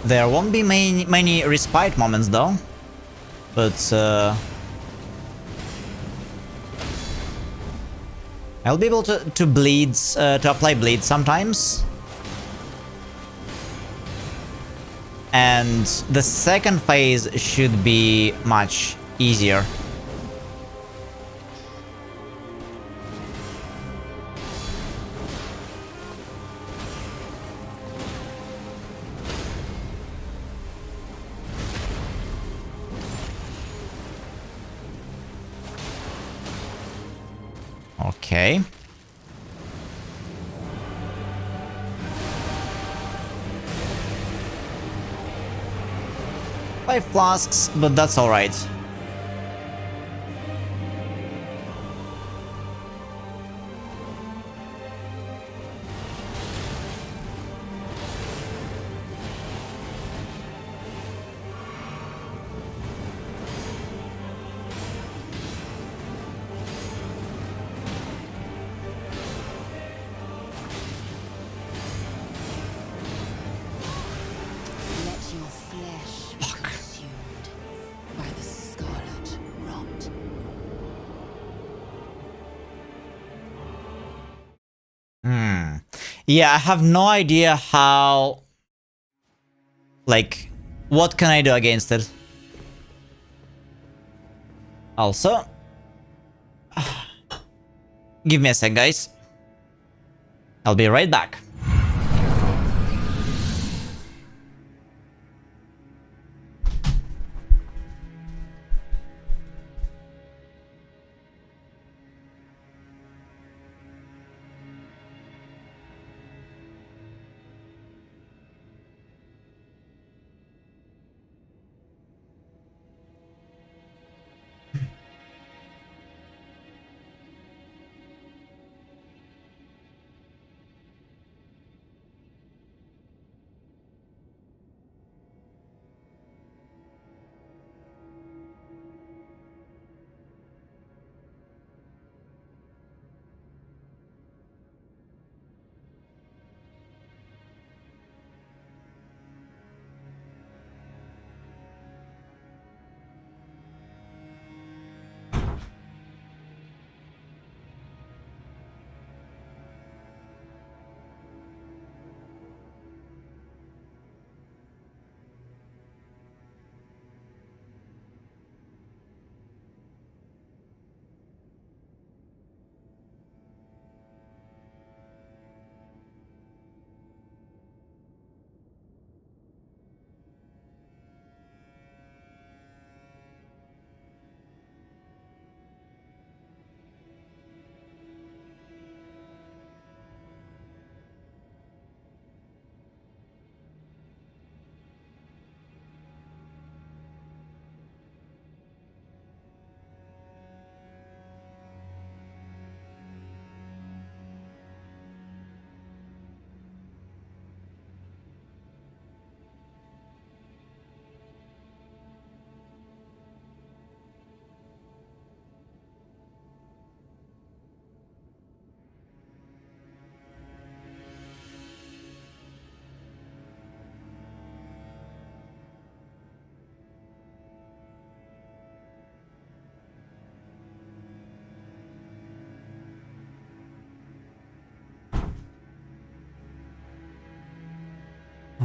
There won't be many respite moments though, but I'll be able to bleed, to apply bleed sometimes. And the second phase should be much easier. Okay. Five flasks, but that's alright. Let your flesh be consumed by the scarlet rot. Yeah, I have no idea how... Like, what can I do against it? Also... Give me a sec, guys. I'll be right back.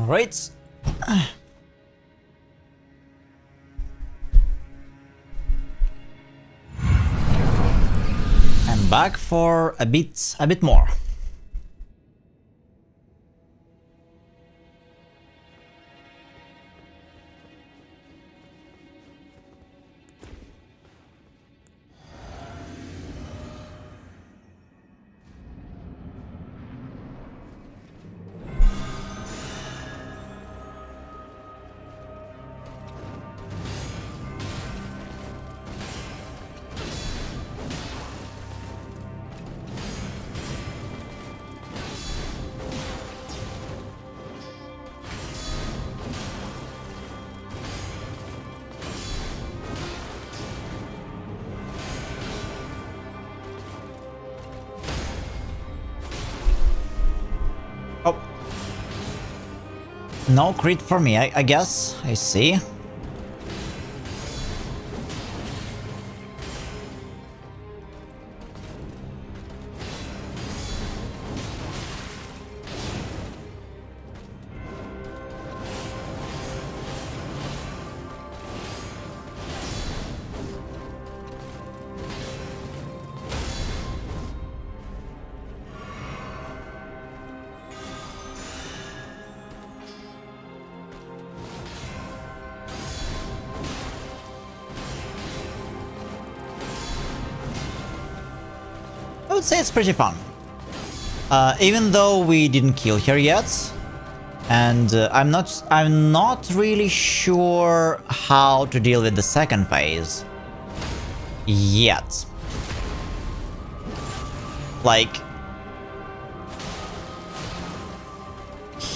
Alright. I'm back for a bit more. Oh. No crit for me, I guess. I see. I would say it's pretty fun. Even though we didn't kill her yet, and I'm not really sure how to deal with the second phase yet. Like,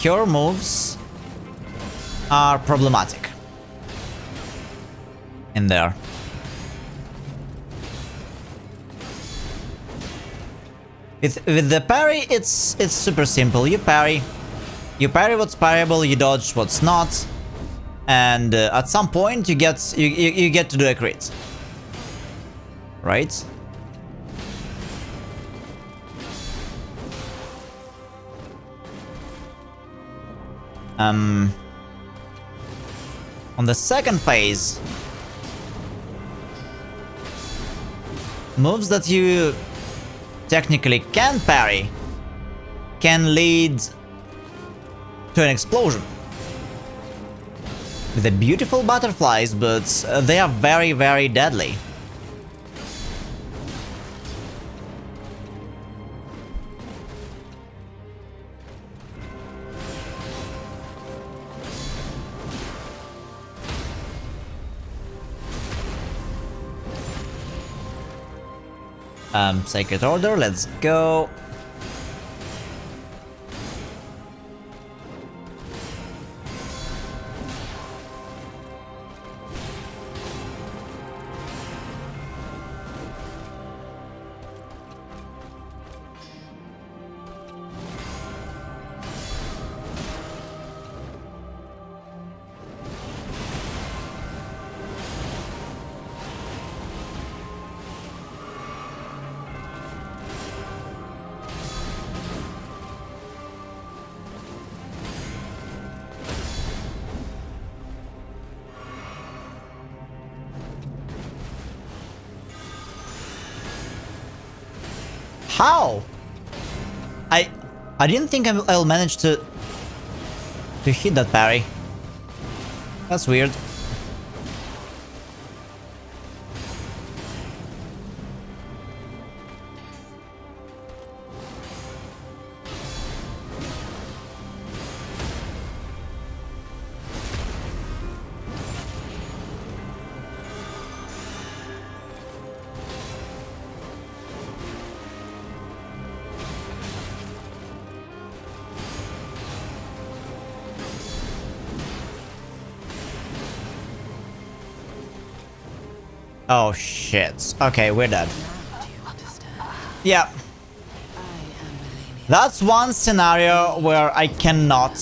her moves are problematic in there. With the parry, it's super simple. You parry what's parryable, you dodge what's not, and at some point you get to do a crit, right? On the second phase, moves that you technically can parry can lead to an explosion with the beautiful butterflies, but they are very, very deadly. Sacred Order, let's go. How? I didn't think I'll manage to hit that parry. That's weird. Oh shit. Okay, we're dead. Yeah. That's one scenario where I cannot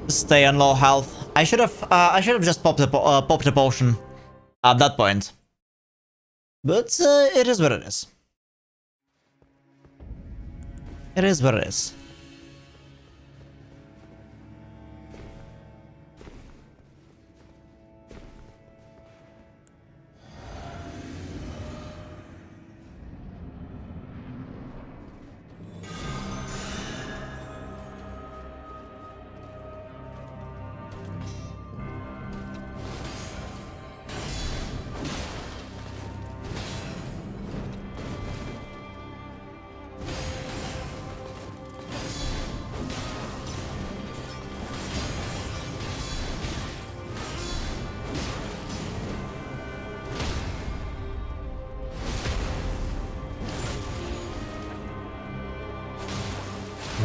stay on low health. I should have just popped a potion at that point. But it is what it is. It is what it is.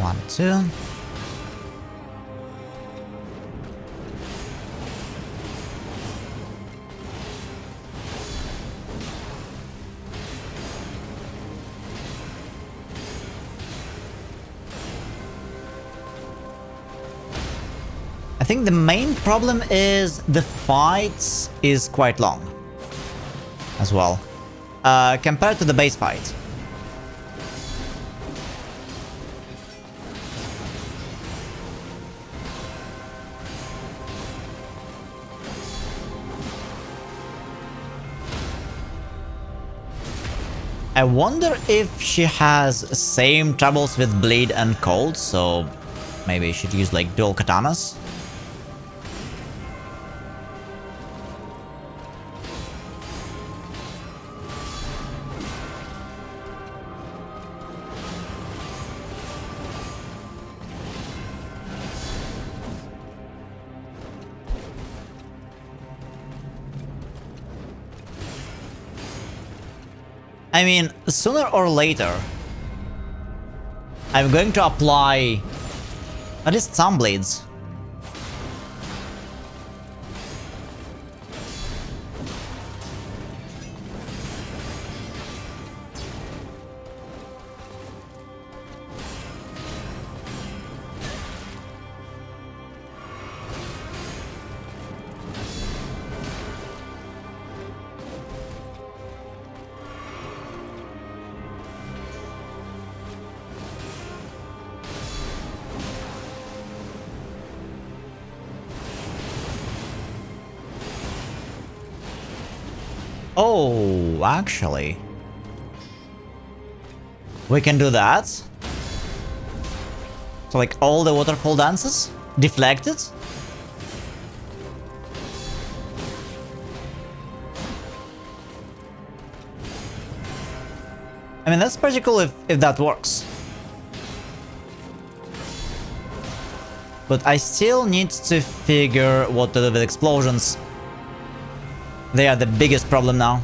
1, 2. I think the main problem is the fight is quite long as well, compared to the base fight. I wonder if she has same troubles with bleed and cold, so maybe I should use like dual katanas. I mean, sooner or later, I'm going to apply at least some bleeds. Oh, actually, we can do that. So like all the waterfall dances deflected. I mean, that's pretty cool if that works. But I still need to figure what to do with explosions. They are the biggest problem now.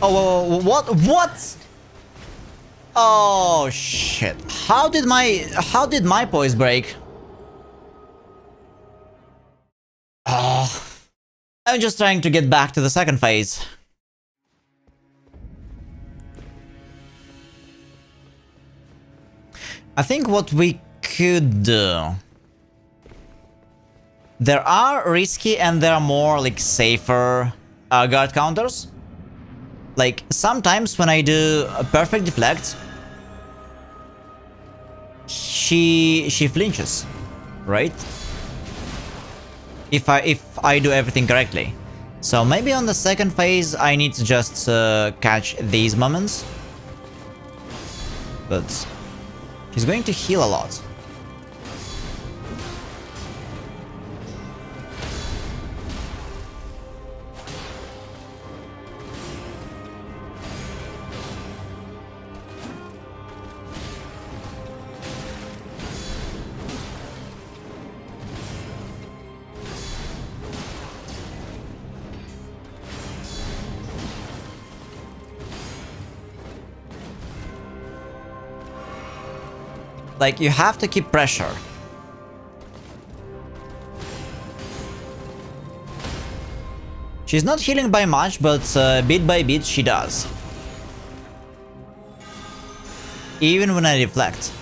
Oh, what? What? Oh shit! How did my poise break? I'm just trying to get back to the second phase. I think what we could do. There are risky and there are more like safer guard counters. Like, sometimes when I do a perfect deflect, she flinches, right? If I do everything correctly. So maybe on the second phase I need to just catch these moments. But she's going to heal a lot. Like, you have to keep pressure. She's not healing by much, but bit by bit she does. Even when I deflect.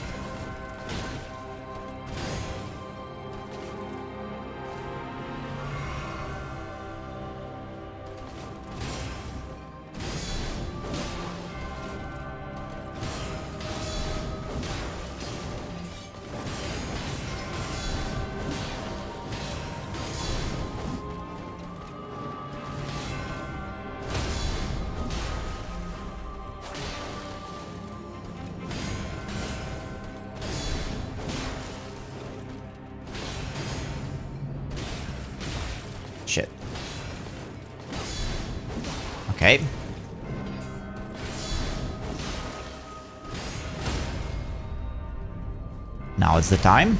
Okay. Now it's the time.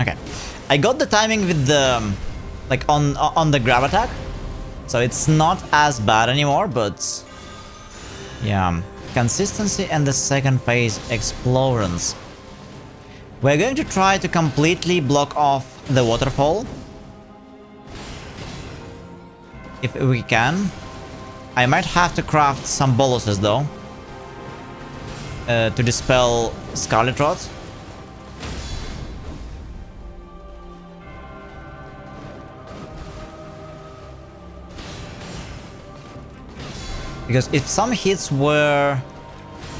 Okay. I got the timing with the like on the grab attack. So it's not as bad anymore, but yeah. Consistency and the second phase explosions. We're going to try to completely block off the waterfall. If we can. I might have to craft some boluses though. To dispel Scarlet Rot. Because if some hits were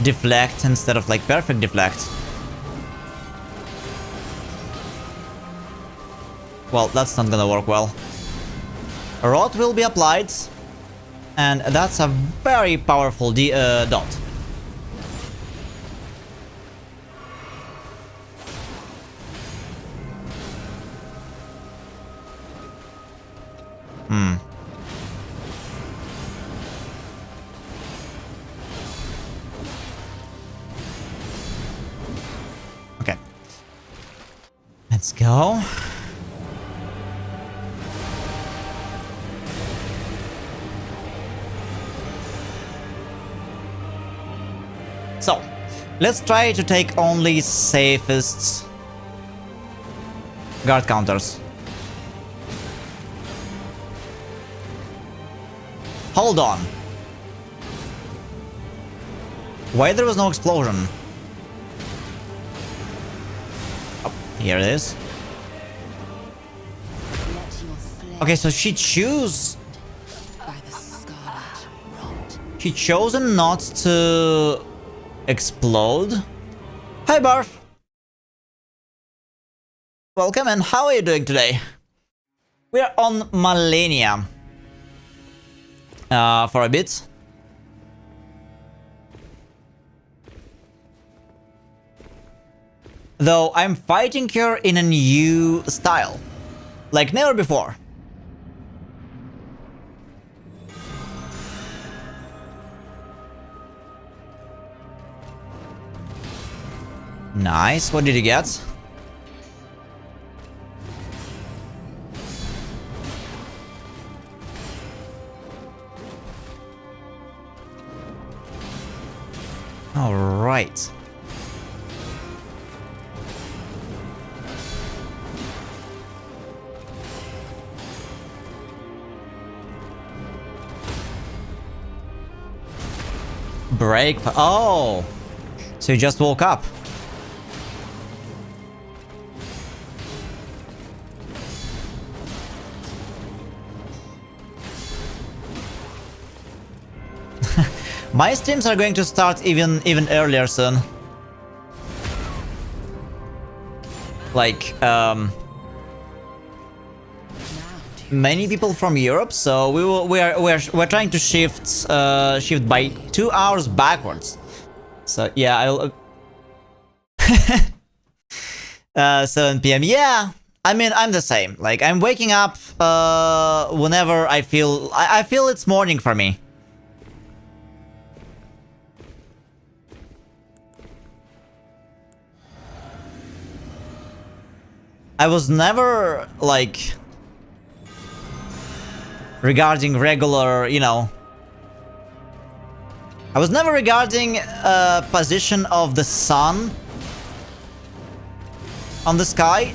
deflect instead of like perfect deflect, well, that's not gonna work well. Rot will be applied, and that's a very powerful dot. Okay. Let's go. So, let's try to take only safest guard counters. Hold on. Why there was no explosion? Oh, here it is. Okay, so she chose. She chosen not to explode. Hi, Barf. Welcome, and how are you doing today? We are on Malenia. For a bit. Though I'm fighting her in a new style. Like never before. Nice, what did you get? All right. Break. Oh, so you just woke up. My streams are going to start even earlier soon. Like many people from Europe, so we're trying to shift by 2 hours backwards. So yeah, I'll 7 PM. Yeah, I mean I'm the same. Like I'm waking up whenever I feel it's morning for me. I was never, like, regarding regular, you know... I was never regarding position of the sun on the sky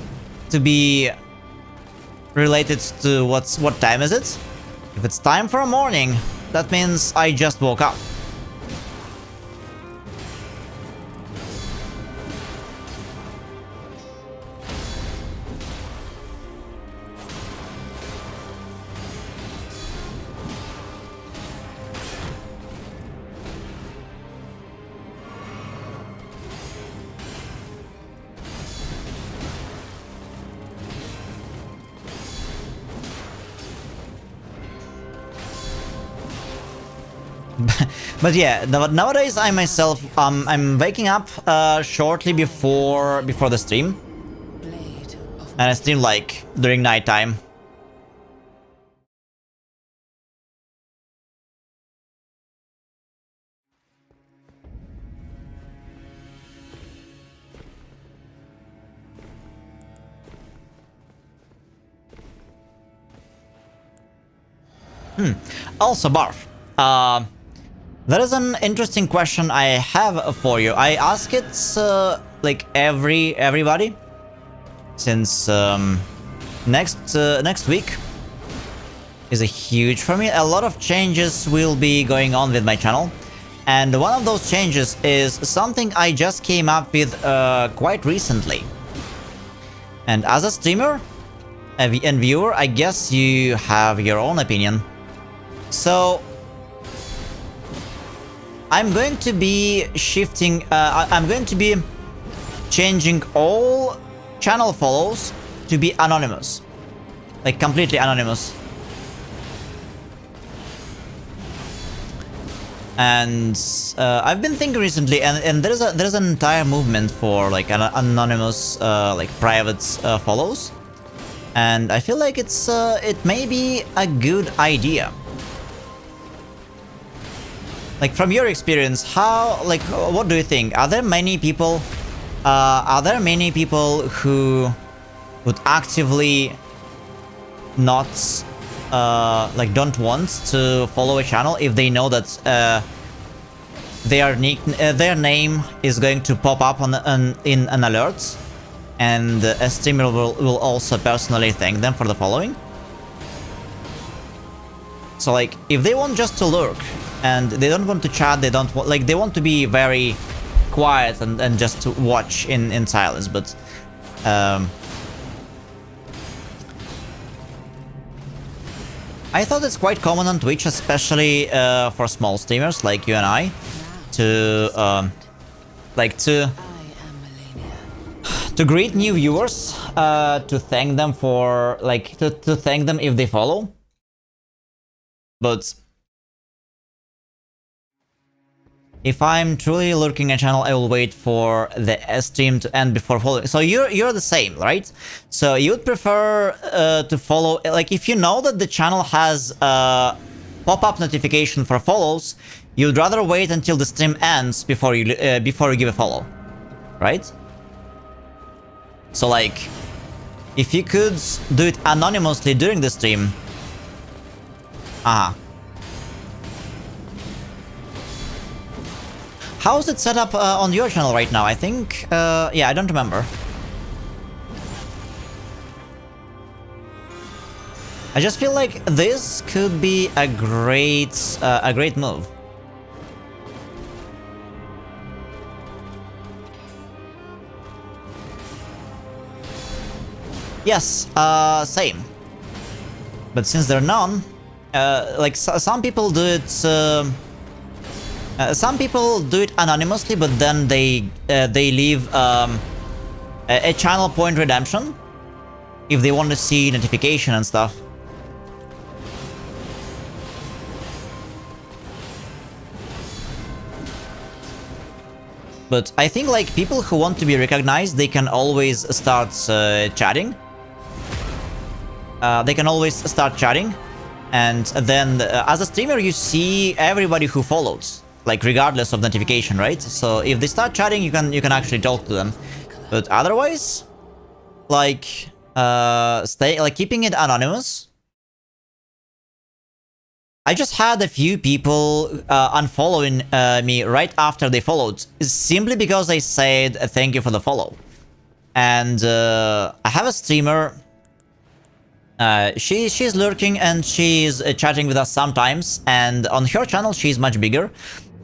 to be related to what time is it? If it's time for a morning, that means I just woke up. But yeah, nowadays I myself, I'm waking up shortly before the stream, Blade of and I stream like during nighttime. Also, Barf, there is an interesting question I have for you. I ask it like everybody since next week is a huge for me. A lot of changes will be going on with my channel, and one of those changes is something I just came up with quite recently. And as a streamer and viewer, I guess you have your own opinion. So I'm going to be shifting, I'm going to be changing all channel follows to be anonymous. Like completely anonymous. And I've been thinking recently, and there's an entire movement for like an anonymous, like private follows. And I feel like it may be a good idea. Like from your experience, what do you think? Are there many people who would actively not like don't want to follow a channel if they know that their name is going to pop up in an alert, and a streamer will also personally thank them for the following? So like, if they want just to lurk and they don't want to chat, they want to be very quiet and just to watch in silence, but I thought it's quite common on Twitch, especially for small streamers like you and I, to I am Malenia. to greet new viewers, to thank them for to thank them if they follow. But if I'm truly lurking a channel, I will wait for the stream to end before following. So you're the same, right? So you would prefer to follow, like if you know that the channel has a pop-up notification for follows, you'd rather wait until the stream ends before you give a follow, right? So like, if you could do it anonymously during the stream, how is it set up on your channel right now? I think, yeah, I don't remember. I just feel like this could be a great move. Yes, same. But since there are none, like some people do it. Some people do it anonymously, but then they leave a channel point redemption if they want to see notification and stuff. But I think like people who want to be recognized, they can always start chatting. They can always start chatting, and then as a streamer, you see everybody who followed, like regardless of notification, right? So if they start chatting, you can actually talk to them. But otherwise, like keeping it anonymous. I just had a few people unfollowing me right after they followed, simply because I said thank you for the follow. And I have a streamer. She's lurking and she's chatting with us sometimes, and on her channel she's much bigger.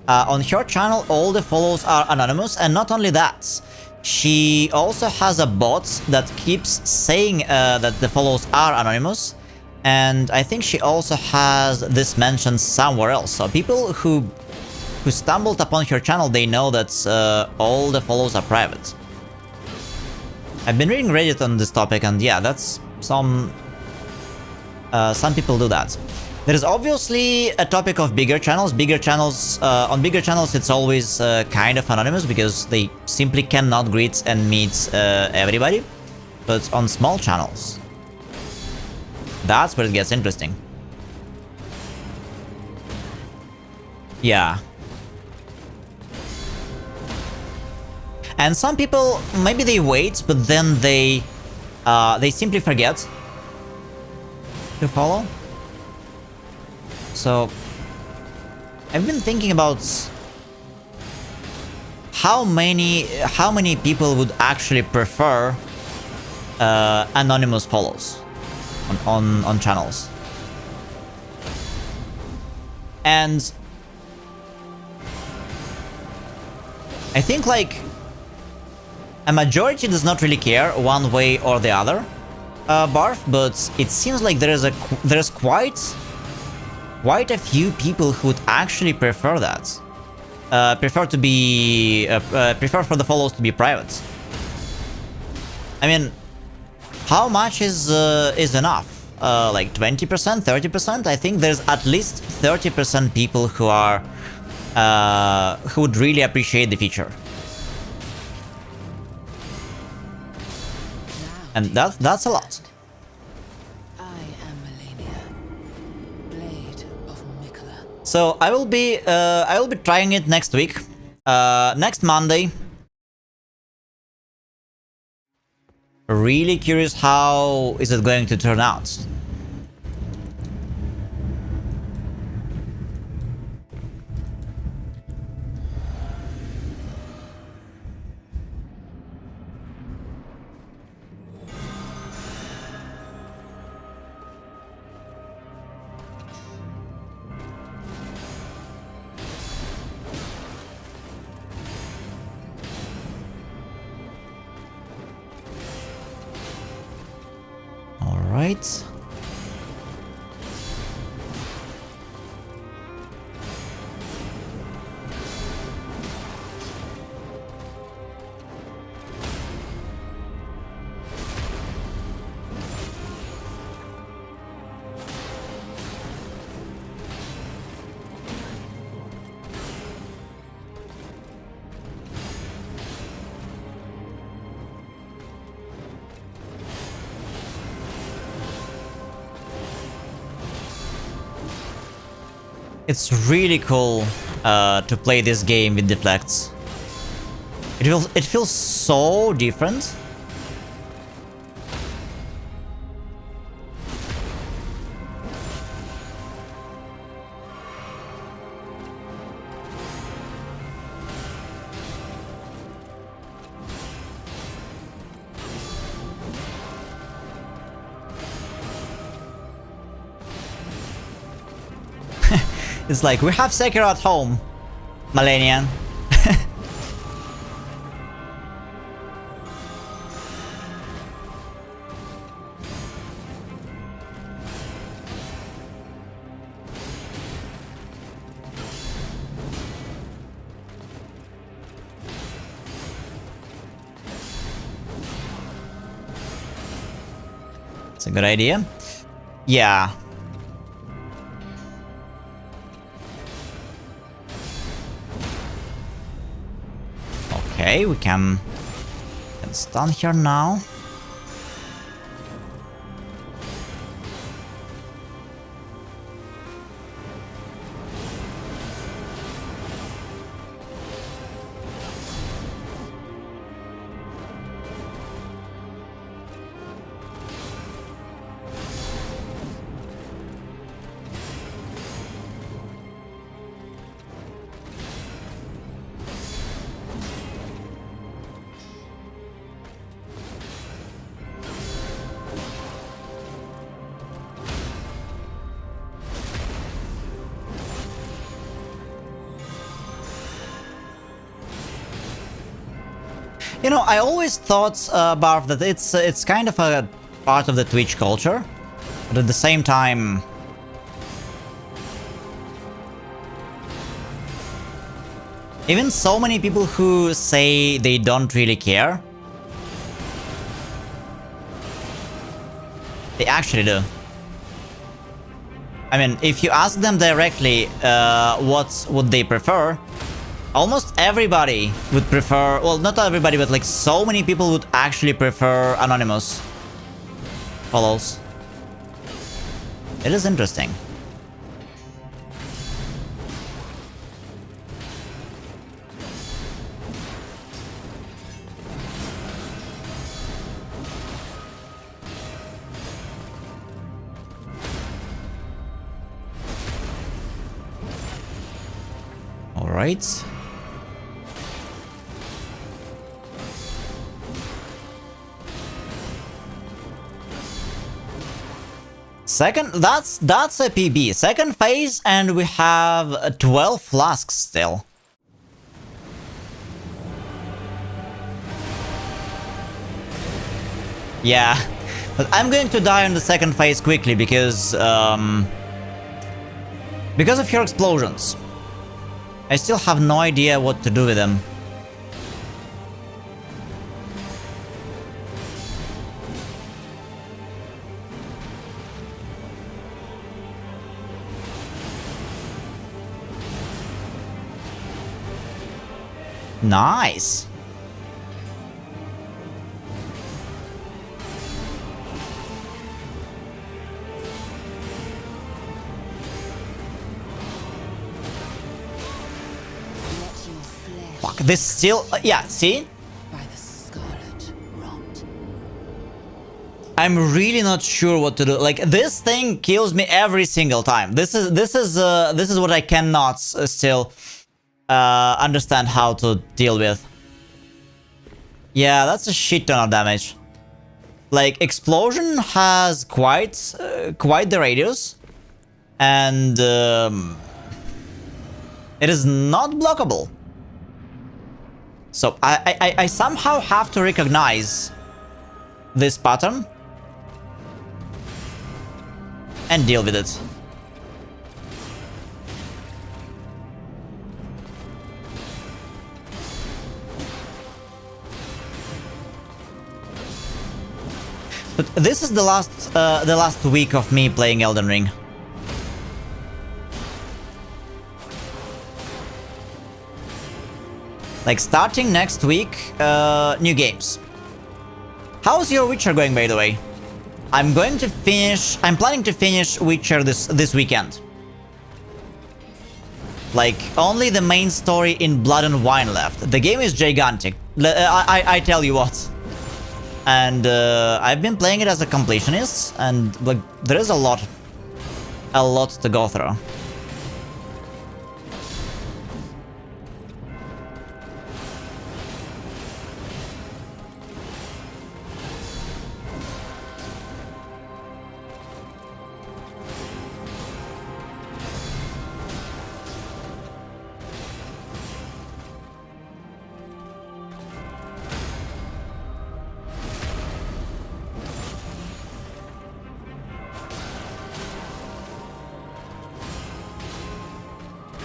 On her channel all the follows are anonymous, and not only that, she also has a bot that keeps saying that the follows are anonymous, and I think she also has this mentioned somewhere else. So people who stumbled upon her channel, they know that all the follows are private. I've been reading Reddit on this topic, and yeah, that's some people do that. There's obviously a topic of bigger channels. On bigger channels, it's always kind of anonymous because they simply cannot greet and meet everybody. But on small channels, that's where it gets interesting. Yeah. And some people, maybe they wait, but then they simply forget to follow. So I've been thinking about how many people would actually prefer anonymous follows on channels. And I think like a majority does not really care one way or the other, Barf, but it seems like there's quite a few people who would actually prefer that. Prefer for the follows to be private. I mean, how much is enough? Like 20%, 30%? I think there's at least 30% people who are who would really appreciate the feature. And that's a lot. I am Malenia, Blade of Mikola. So I will be trying it next week, next Monday. Really curious how is it going to turn out. Right. It's really cool to play this game with Deflects. It feels so different. It's like, we have Sekiro at home, Malenia. It's a good idea. Yeah. Okay, we can stun here now. You know, I always thought, Barf, that it's kind of a part of the Twitch culture, but at the same time, even so many people who say they don't really care, they actually do. I mean, if you ask them directly what would they prefer, almost everybody would prefer... Well, not everybody, but like so many people would actually prefer anonymous follows. It is interesting. All right. Second, that's a PB. Second phase, and we have 12 flasks still. Yeah, but I'm going to die on the second phase quickly because of your explosions. I still have no idea what to do with them. Nice. Fuck, this still... yeah, see? By the scarlet rot. I'm really not sure what to do. Like, this thing kills me every single time. This is what I cannot still understand how to deal with. Yeah, that's a shit ton of damage. Like, explosion has quite the radius, and it is not blockable. So I somehow have to recognize this pattern and deal with it. But this is the last week of me playing Elden Ring. Like, starting next week, new games. How's your Witcher going, by the way? I'm planning to finish Witcher this weekend. Like, only the main story in Blood and Wine left. The game is gigantic. I tell you what. And I've been playing it as a completionist, and like, there is a lot to go through.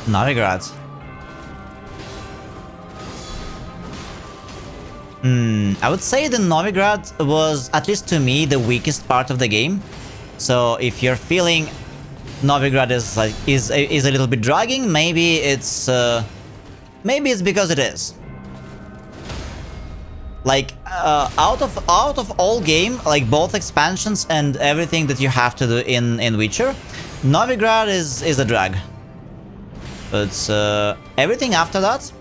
Novigrad. I would say the Novigrad was, at least to me, the weakest part of the game. So if you're feeling Novigrad is a little bit dragging, maybe it's because it is. Like, out of all game, like both expansions and everything that you have to do in Witcher, Novigrad is a drag. But everything after that,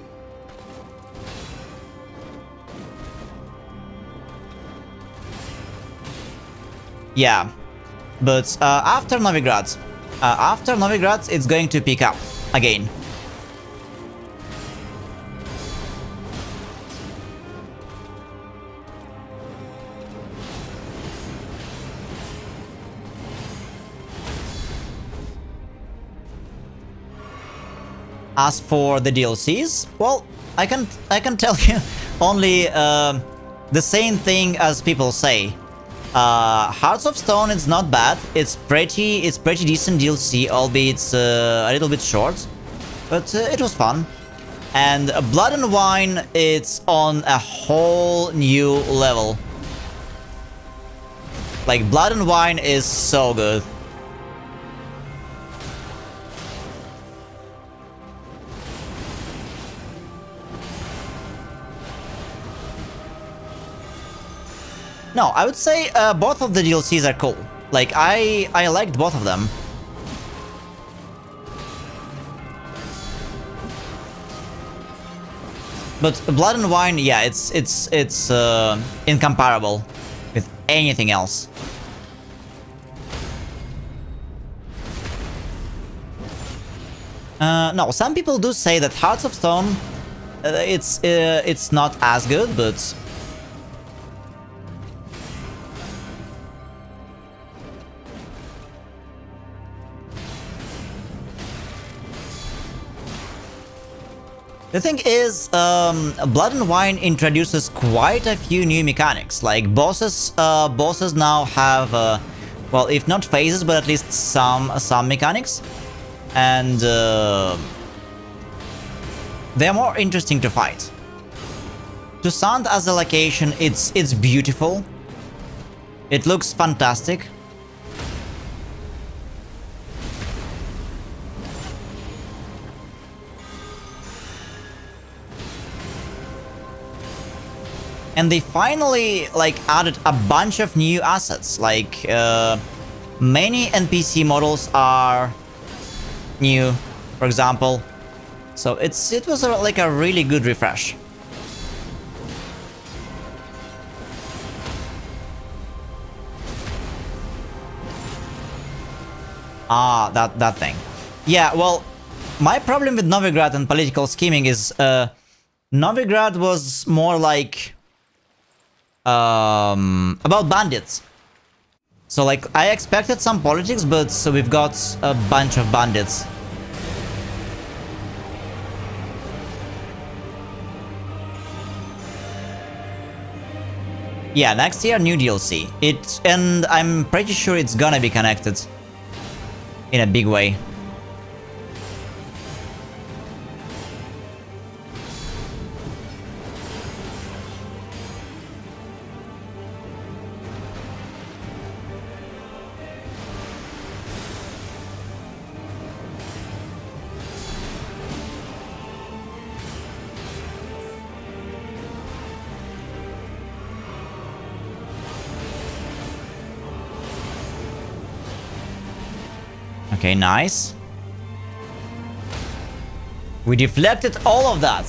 yeah. But after Novigrad, it's going to pick up again. As for the DLCs, well, I can tell you only the same thing as people say. Hearts of Stone is not bad. It's pretty decent DLC, albeit it's a little bit short, but it was fun. And Blood and Wine, it's on a whole new level. Like, Blood and Wine is so good. No, I would say both of the DLCs are cool. Like, I liked both of them. But Blood and Wine, yeah, it's incomparable with anything else. No, some people do say that Hearts of Stone, it's not as good, but the thing is, Blood and Wine introduces quite a few new mechanics. Like bosses now have, well, if not phases, but at least some mechanics, and they're more interesting to fight. To Sand as a location, it's beautiful. It looks fantastic. And they finally, like, added a bunch of new assets, like, many NPC models are new, for example. So it was like a really good refresh. Ah, that thing. Yeah, well, my problem with Novigrad and political scheming is, Novigrad was more like about bandits. So like I expected some politics, but so we've got a bunch of bandits. Yeah, next year new DLC. And I'm pretty sure it's gonna be connected in a big way. Okay, nice. We deflected all of that.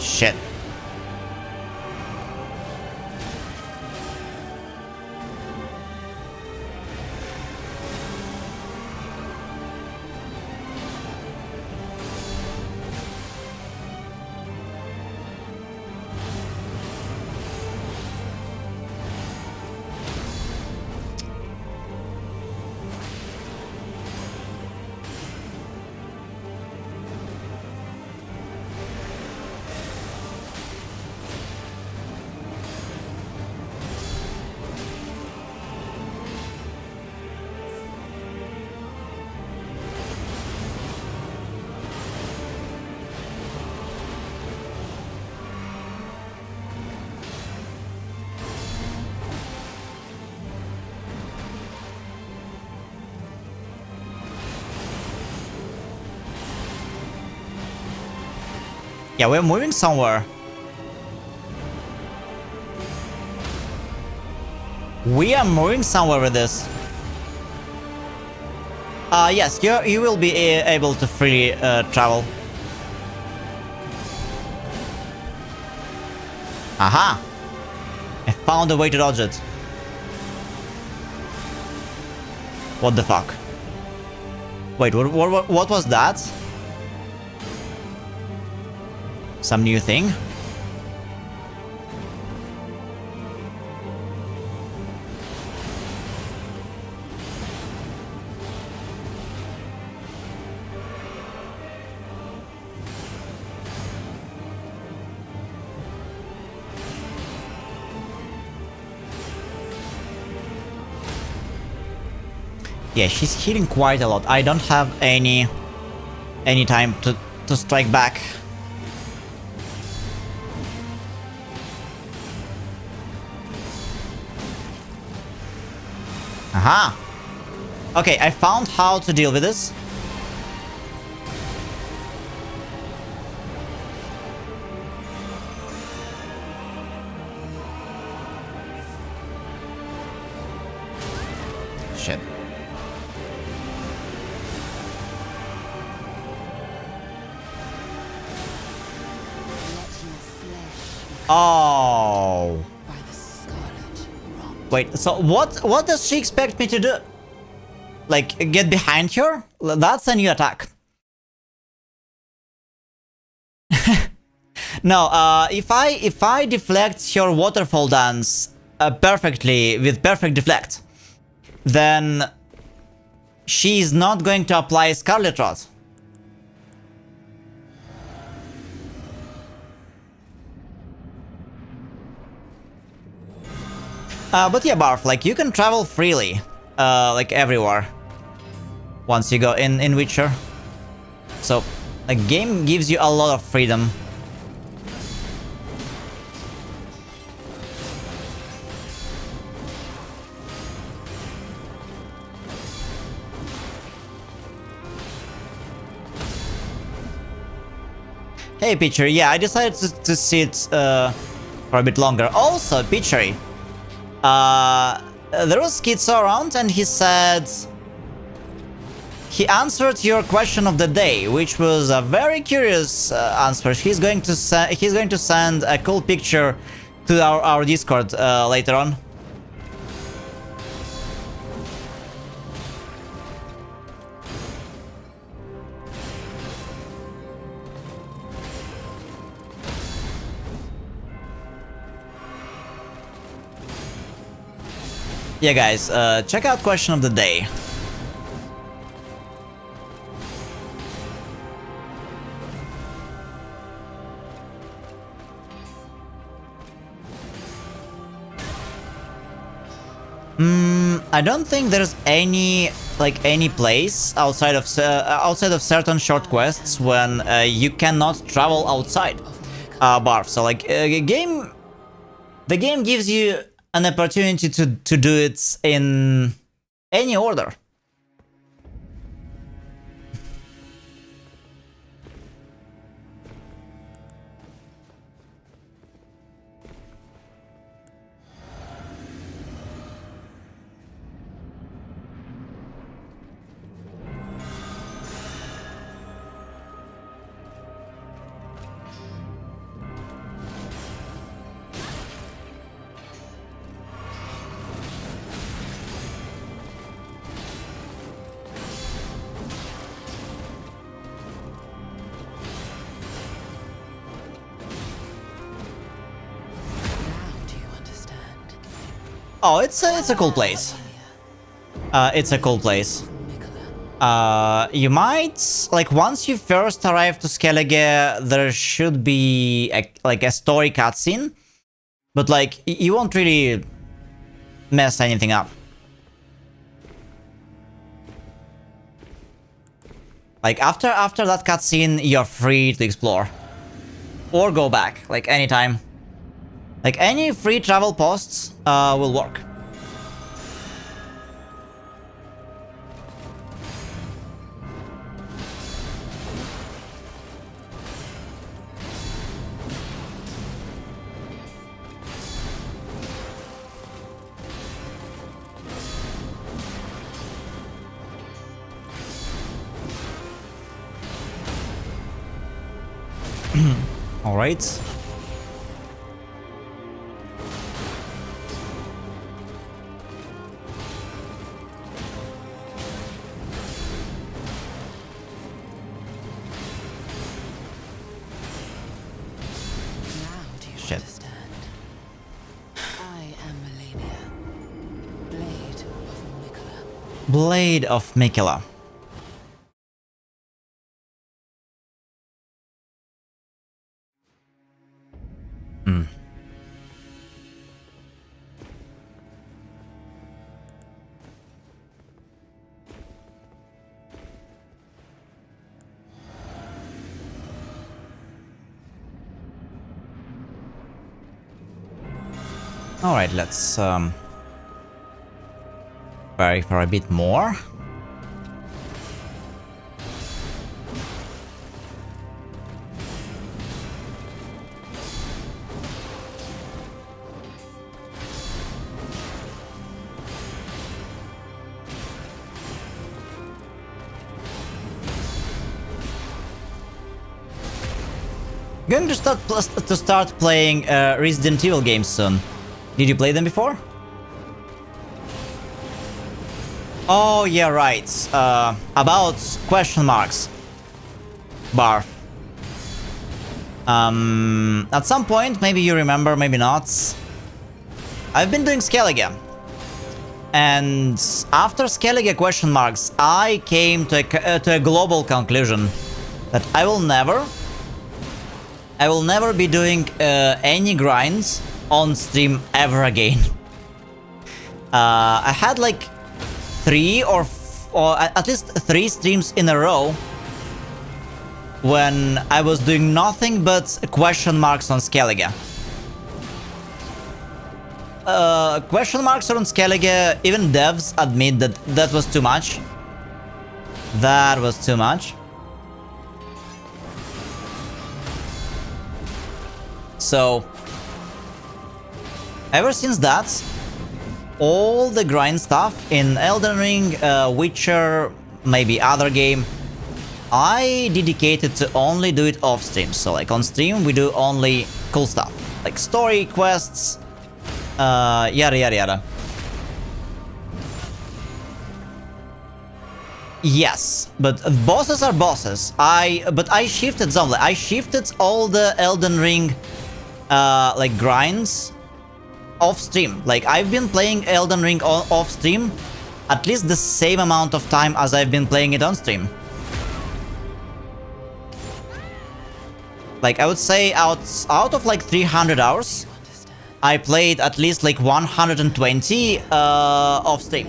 Shit. Yeah, we're moving somewhere. We are moving somewhere with this. Yes, you will be able to freely travel. Aha! I found a way to dodge it. What the fuck? Wait, what was that? Some new thing? Yeah, she's healing quite a lot. I don't have any time to strike back. Aha! Okay, I found how to deal with this. Shit. Oh. Wait, so what does she expect me to do? Like, get behind her? That's a new attack. No, if I deflect her waterfall dance perfectly with perfect deflect, then she's not going to apply Scarlet Rot. But yeah, Barf, like, you can travel freely, like, everywhere, once you go in Witcher. So, the game gives you a lot of freedom. Hey, Pitcher, yeah, I decided to sit for a bit longer. Also, Pitchery, there was Schizo around and he said... He answered your question of the day, which was a very curious answer. He's going to send a cool picture to our Discord later on. Yeah, guys, check out question of the day. I don't think there's any place outside of certain short quests when you cannot travel outside Barf. So like the game gives you an opportunity to do it in any order. Oh, it's a cool place. It's a cool place. You might, like, once you first arrive to Skellige, there should be a story cutscene, but like you won't really mess anything up. Like after that cutscene, you're free to explore or go back, like anytime. Like any free travel posts will work. All right. Shit. I am Malenia, Blade of Mikula. Blade of Mikula. All right, let's Pray for a bit more. Going to start playing Resident Evil games soon. Did you play them before? Oh yeah, right. About question marks. Barf. At some point, maybe you remember, maybe not. I've been doing Skellige. And after Skellige question marks, I came to a global conclusion that I will never be doing any grinds on stream ever again. I had like 3 or at least 3 streams in a row when I was doing nothing but question marks on Skellige. Question marks on Skellige, even devs admit that that was too much. That was too much. So, ever since that, all the grind stuff in Elden Ring, Witcher, maybe other game, I dedicated to only do it off stream. So like on stream we do only cool stuff, like story quests, yada yada yada. Yes, but bosses are bosses. But I shifted Zomle. I shifted all the Elden Ring like grinds off stream. Like I've been playing Elden Ring off stream at least the same amount of time as I've been playing it on stream. Like I would say out of like 300 hours, I played at least like 120 off stream.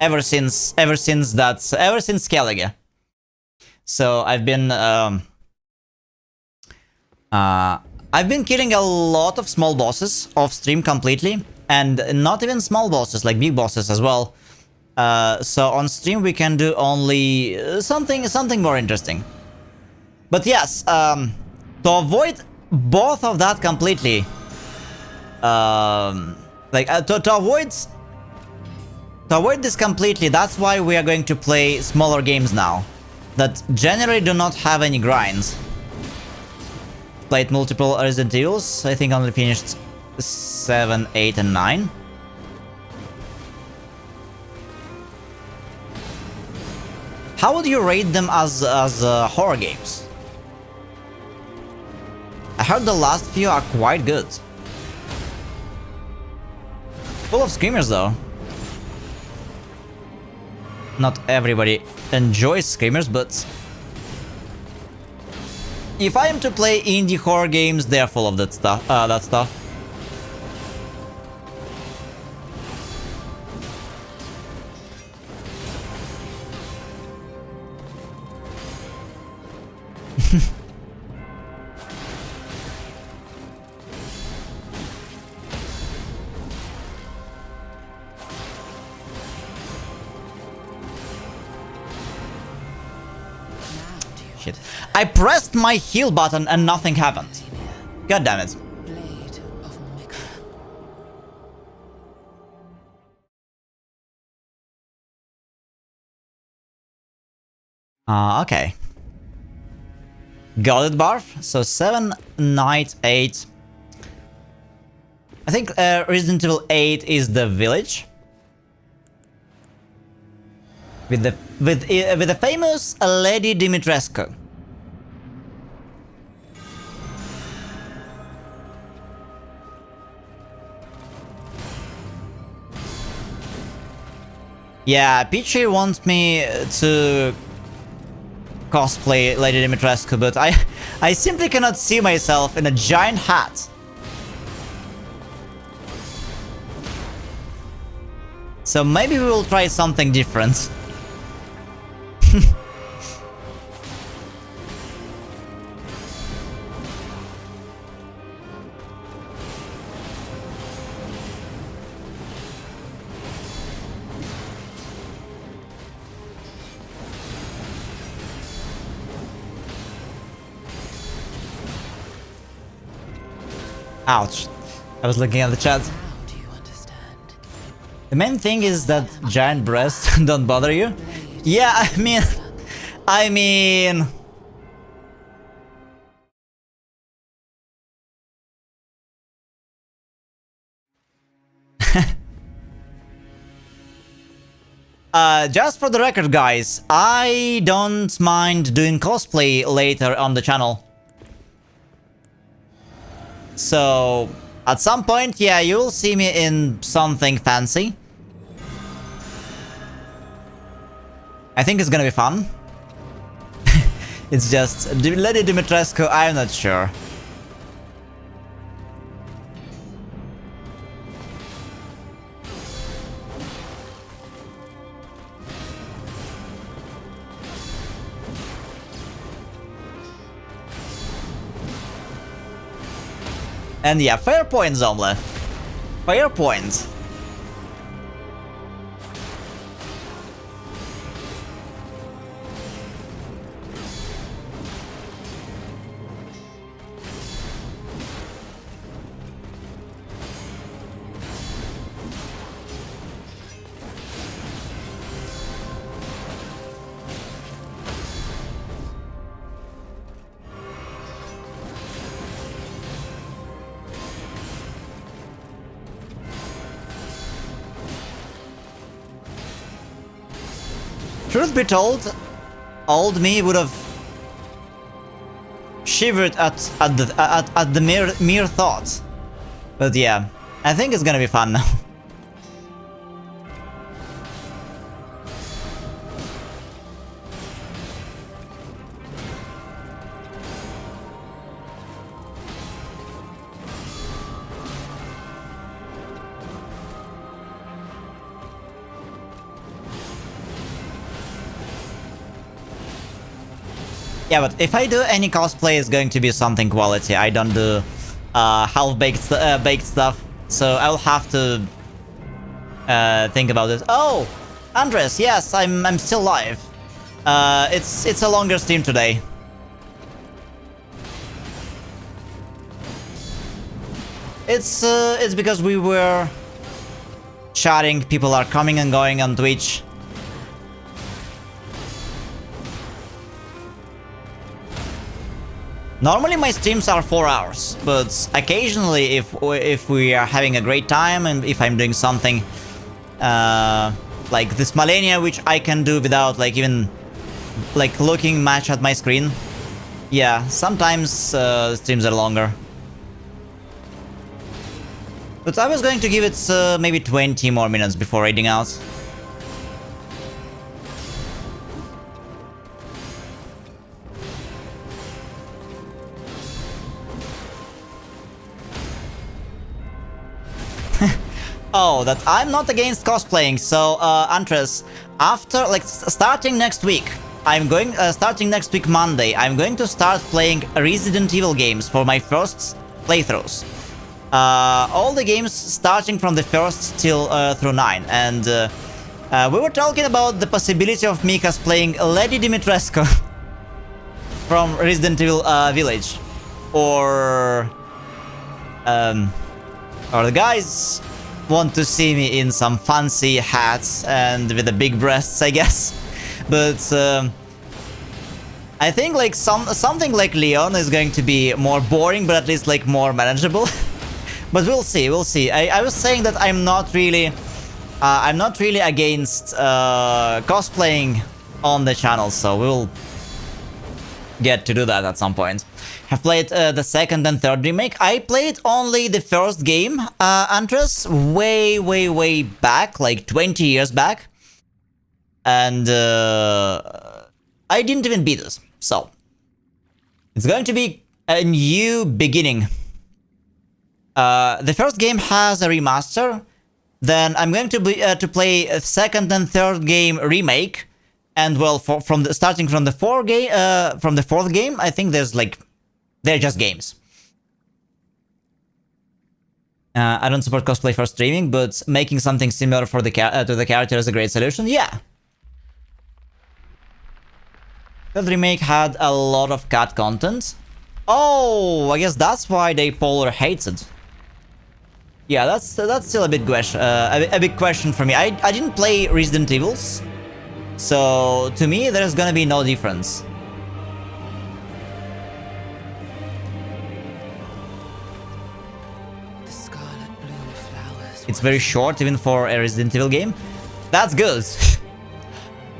Ever since Skellige. So I've been killing a lot of small bosses off stream completely, and not even small bosses, like big bosses as well. So on stream we can do only something more interesting. But yes, to avoid both of that completely, to avoid this completely, that's why we are going to play smaller games now, that generally do not have any grinds. Played multiple Resident Evils, I think only finished 7, 8 and 9. How would you rate them as horror games? I heard the last few are quite good. Full of screamers though. Not everybody enjoys screamers, but if I am to play indie horror games, they're full of that stuff. Shit. I pressed my heal button and nothing happened. God damn it. Okay. Got it, Barf. So 7, Night, 8. I think Resident Evil 8 is the village. With the famous Lady Dimitrescu. Yeah, Peachy wants me to cosplay Lady Dimitrescu, but I simply cannot see myself in a giant hat. So maybe we will try something different. Ouch. I was looking at the chat. Now do you understand? The main thing is that giant breasts don't bother you. Yeah, I mean... just for the record, guys, I don't mind doing cosplay later on the channel. So, at some point, yeah, you'll see me in something fancy. I think it's gonna be fun. It's just, Lady Dimitrescu, I'm not sure. And yeah, fair point, Zomle. Fair point. Truth be told, old me would have shivered at the mere thought. But yeah, I think it's gonna be fun now. Yeah, but if I do any cosplay, it's going to be something quality. I don't do half-baked baked stuff, so I'll have to think about it. Oh, Andres, yes, I'm still live. It's a longer stream today. It's because we were chatting. People are coming and going on Twitch. Normally my streams are 4 hours, but occasionally if we are having a great time and if I'm doing something like this Malenia, which I can do without like even like looking much at my screen, yeah, sometimes streams are longer. But I was going to give it maybe 20 more minutes before raiding out. Oh, that I'm not against cosplaying. So, Andres, after like starting next week, I'm going starting next week Monday. I'm going to start playing Resident Evil games for my first playthroughs. All the games starting from the first till through 9, and we were talking about the possibility of me cosplaying Lady Dimitrescu from Resident Evil Village, or the guys want to see me in some fancy hats and with the big breasts, I guess. But I think like something like Leon is going to be more boring, but at least like more manageable. But we'll see, we'll see. I was saying that I'm not really against cosplaying on the channel, so we'll get to do that at some point. Have played the second and third remake. I played only the first game, Andres, way back, like 20 years back. And I didn't even beat it, so it's going to be a new beginning. The first game has a remaster, then I'm going to play a second and third game remake, and well, starting from the fourth game, I think there's like they're just games. I don't support cosplay for streaming, but making something similar for the to the character is a great solution. Yeah. That remake had a lot of cut content, Oh, I guess that's why they polar hates it. Yeah, that's still a big question. A big question for me. I didn't play Resident Evils, so to me there's gonna be no difference. The scarlet bloom flowers. It's very short, even for a Resident Evil game. That's good.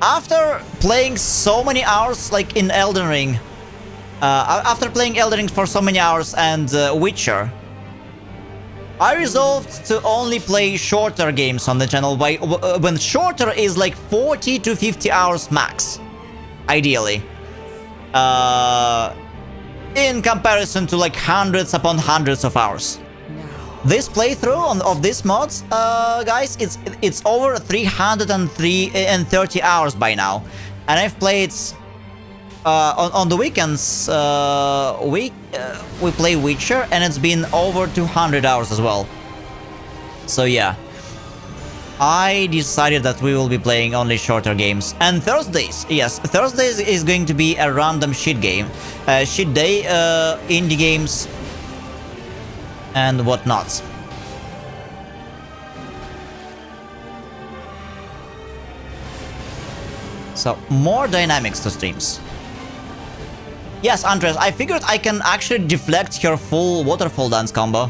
After playing so many hours, like in Elden Ring, after playing Elden Ring for so many hours and Witcher, I resolved to only play shorter games on the channel, when shorter is like 40 to 50 hours max, ideally. In comparison to like hundreds upon hundreds of hours. This playthrough of this mod, guys, it's over 330 hours by now, and I've played on the weekends. We play Witcher, and it's been over 200 hours as well. So yeah, I decided that we will be playing only shorter games. And Thursdays, yes, Thursdays is going to be a random shit day, indie games and whatnot. So, more dynamics to streams. Yes, Andres, I figured I can actually deflect your full waterfall dance combo.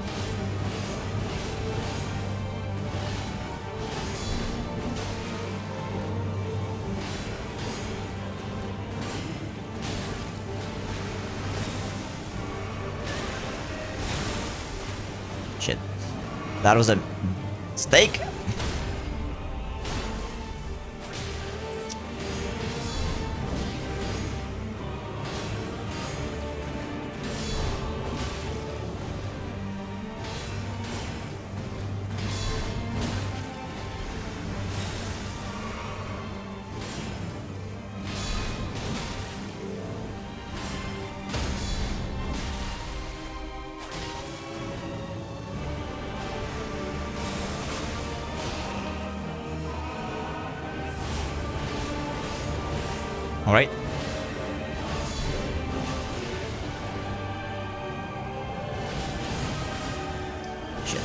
Shit. That was a mistake. All right. Shit.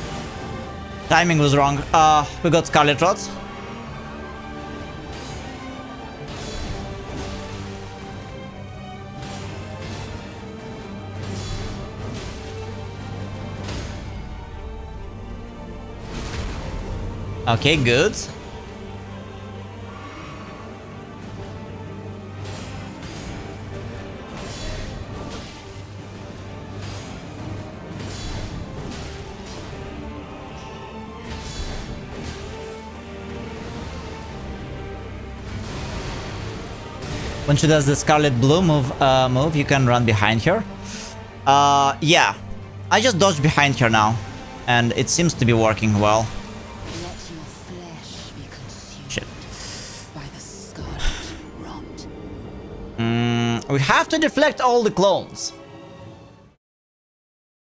Timing was wrong. We got Scarlet Rods. Okay, good. When she does the Scarlet Blue move, you can run behind her. Yeah, I just dodged behind her now, and it seems to be working well. Let your flesh be consumed. Shit. By the scarlet rot. We have to deflect all the clones.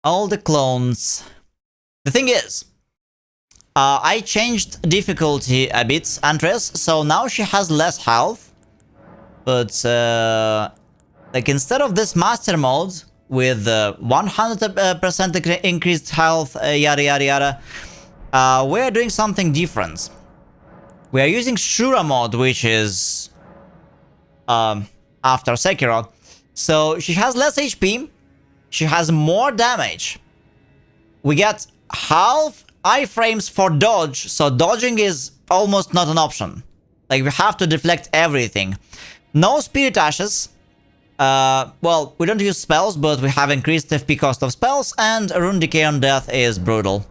All the clones. The thing is, I changed difficulty a bit, Andres, so now she has less health. But, like, instead of this master mode with 100% increased health, yada yada yada, we're doing something different. We are using Shura mode, which is after Sekiro. So she has less HP, she has more damage. We get half iframes for dodge, so dodging is almost not an option. Like, we have to deflect everything. No Spirit Ashes. Well, we don't use spells, but we have increased FP cost of spells, and Rune Decay on Death is brutal.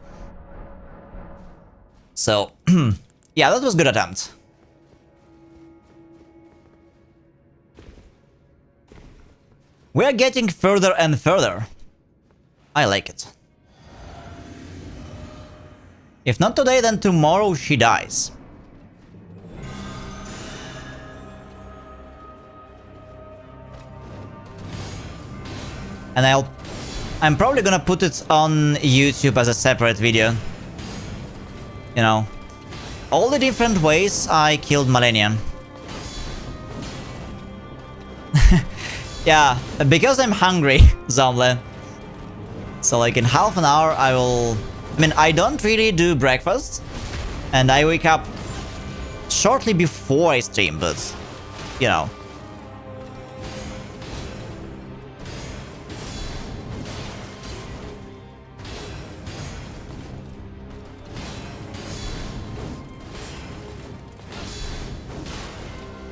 So, yeah, that was a good attempt. We're getting further and further. I like it. If not today, then tomorrow she dies. And I'm probably gonna put it on YouTube as a separate video. You know, all the different ways I killed Malenia. Yeah, because I'm hungry, Zomle. So like in half an hour I will... I mean, I don't really do breakfast. And I wake up shortly before I stream, but... You know.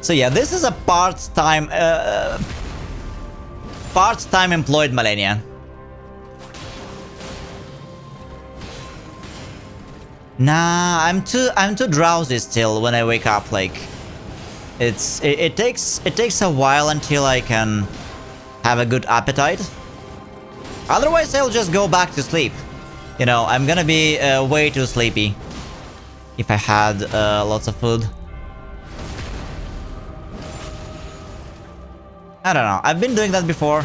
So yeah, this is a part-time employed Malenia. Nah, I'm too drowsy still when I wake up. Like, it takes a while until I can have a good appetite. Otherwise, I'll just go back to sleep. You know, I'm gonna be way too sleepy if I had lots of food. I don't know. I've been doing that before.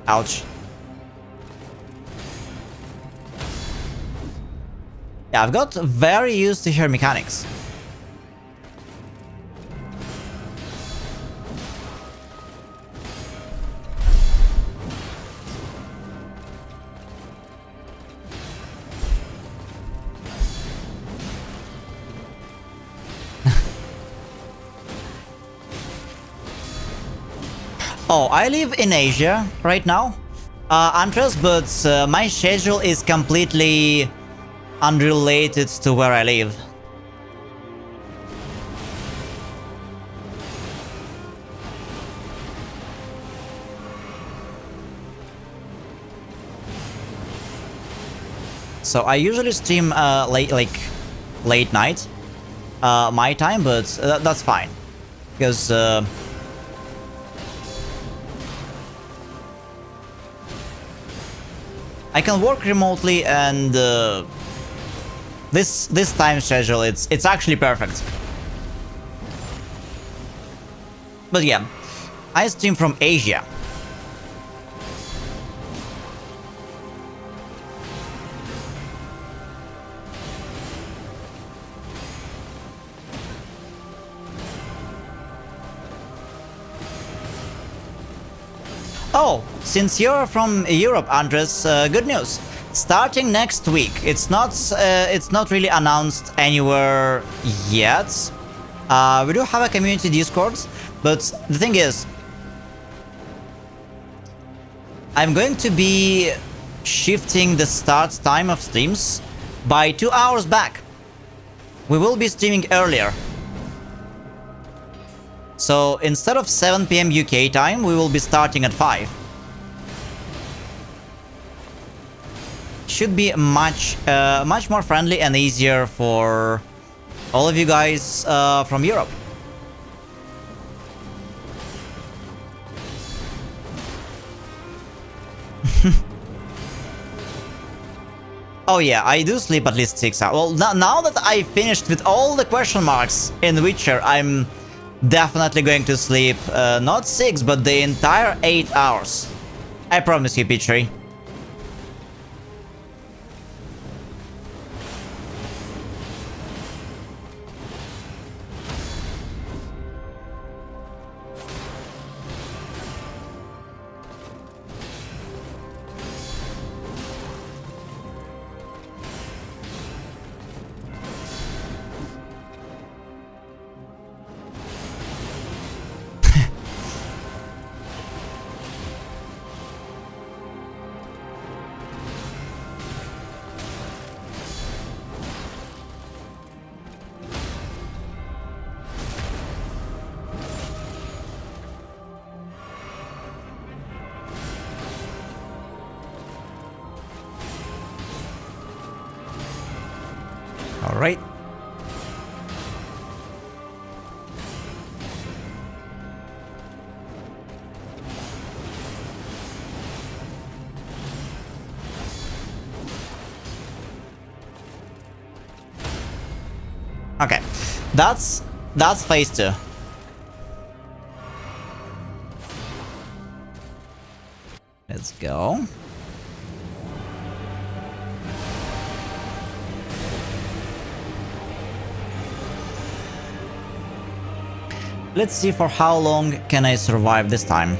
Ouch. Yeah, I've got very used to her mechanics. Oh, I live in Asia right now, Andres, but my schedule is completely unrelated to where I live. So I usually stream late night, my time, but that's fine, because I can work remotely, and this time schedule, it's actually perfect. But yeah, I stream from Asia. Oh, since you're from Europe, Andres, good news. Starting next week, it's not really announced anywhere yet. We do have a community Discord, but the thing is, I'm going to be shifting the start time of streams by 2 hours back. We will be streaming earlier. So instead of 7 PM UK time, we will be starting at 5. Should be much more friendly and easier for all of you guys from Europe. Oh yeah, I do sleep at least 6 hours. Well, now that I finished with all the question marks in Witcher, I'm definitely going to sleep not 6, but the entire 8 hours. I promise you, Peachy. All right. Okay, that's phase 2. Let's go. Let's see for how long can I survive this time.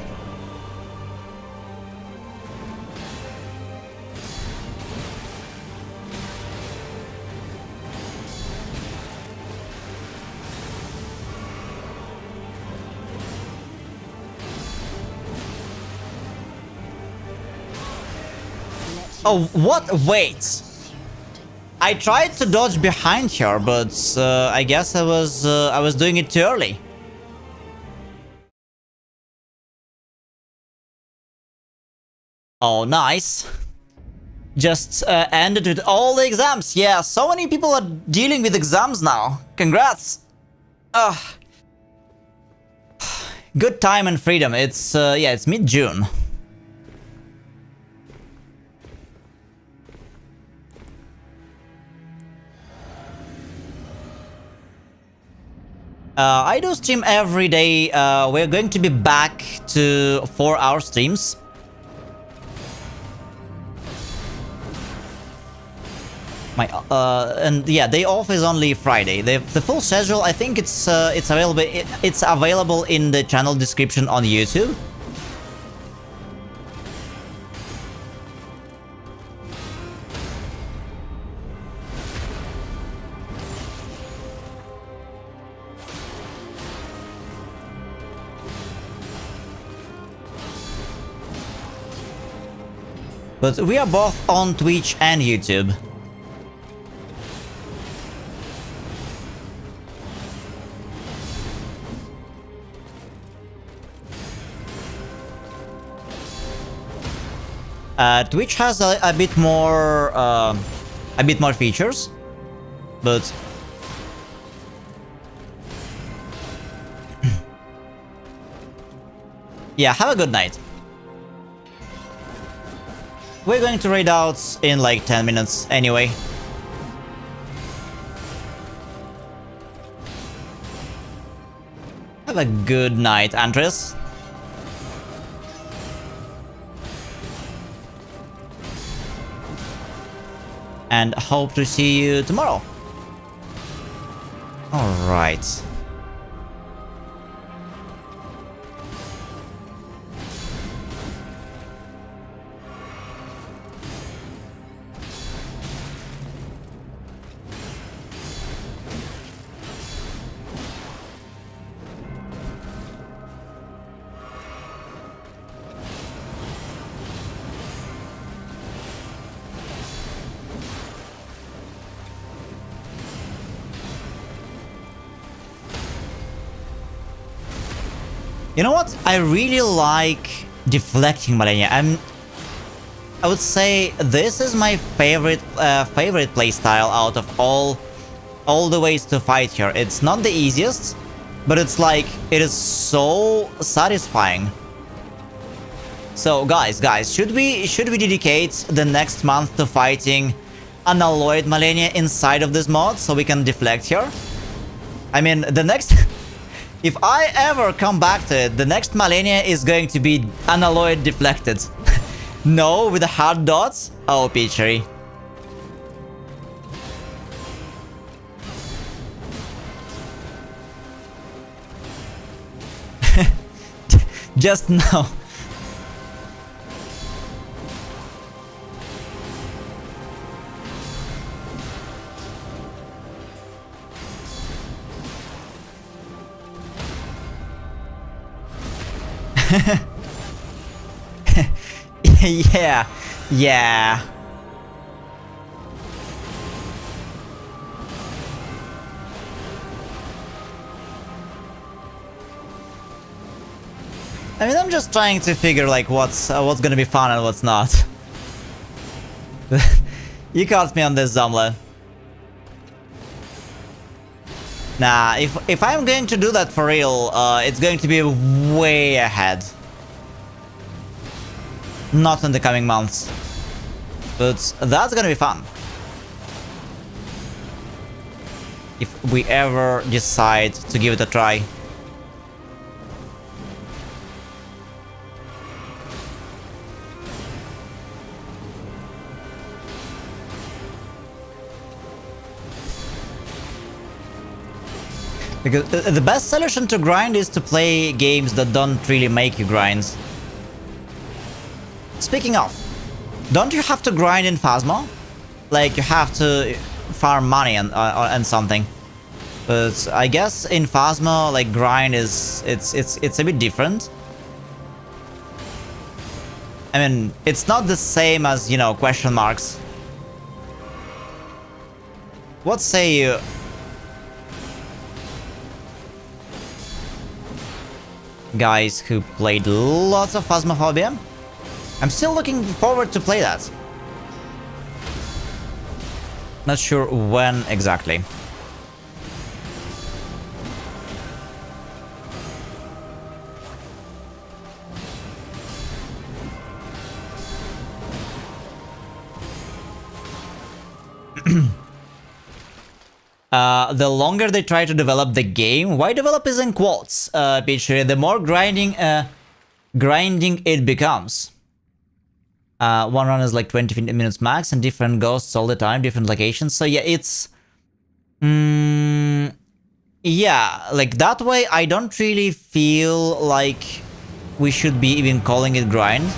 Oh, what? Wait. I tried to dodge behind her, but I guess I was doing it too early. Oh, nice. Just ended with all the exams. Yeah, so many people are dealing with exams now. Congrats. Good time and freedom. It's yeah, it's mid-June. I do stream every day. We're going to be back to 4-hour streams. My and yeah, day off is only Friday. The full schedule, I think it's available in the channel description on YouTube. But we are both on Twitch and YouTube. Twitch has a bit more features, but yeah, have a good night. We're going to raid out in like 10 minutes anyway. Have a good night, Andres. And hope to see you tomorrow. Alright. You know what? I really like deflecting Malenia. I would say this is my favorite playstyle out of all the ways to fight here. It's not the easiest, but it's like it is so satisfying. So guys, should we dedicate the next month to fighting unalloyed Malenia inside of this mod so we can deflect here? I mean, the next if I ever come back to it, the next Malenia is going to be unalloyed deflected. No, with the hard dots? Oh, Peachy. Just no. Yeah. I mean, I'm just trying to figure like what's gonna be fun and what's not. You caught me on this, Zomla. Nah, if I'm going to do that for real, it's going to be way ahead. Not in the coming months. But that's gonna be fun. If we ever decide to give it a try. Because the best solution to grind is to play games that don't really make you grind. Speaking of, don't you have to grind in Phasmo? Like, you have to farm money and something. But I guess in Phasmo, like, grind is... It's a bit different. I mean, it's not the same as, you know, question marks. What say you... guys who played lots of Phasmophobia? I'm still looking forward to play that. Not sure when exactly. The longer they try to develop the game, why develop is in quotes, Peach, the more grinding it becomes. One run is like 20 minutes max and different ghosts all the time, different locations. So yeah, it's... yeah, like that way I don't really feel like we should be even calling it grind.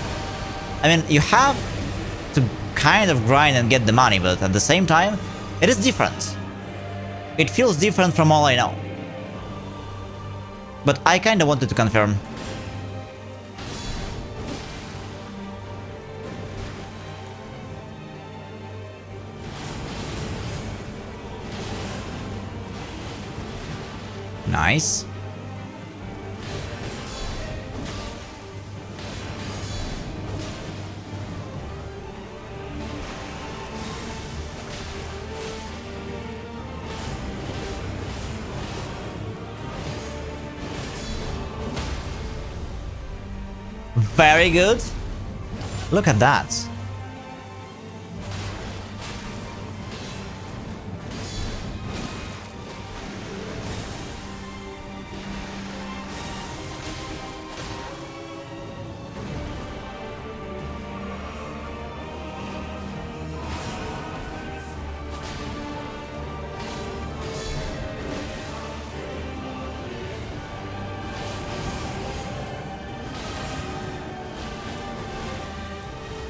I mean, you have to kind of grind and get the money, but at the same time, it is different. It feels different from all I know. But I kinda wanted to confirm. Nice. Very good. Look at that.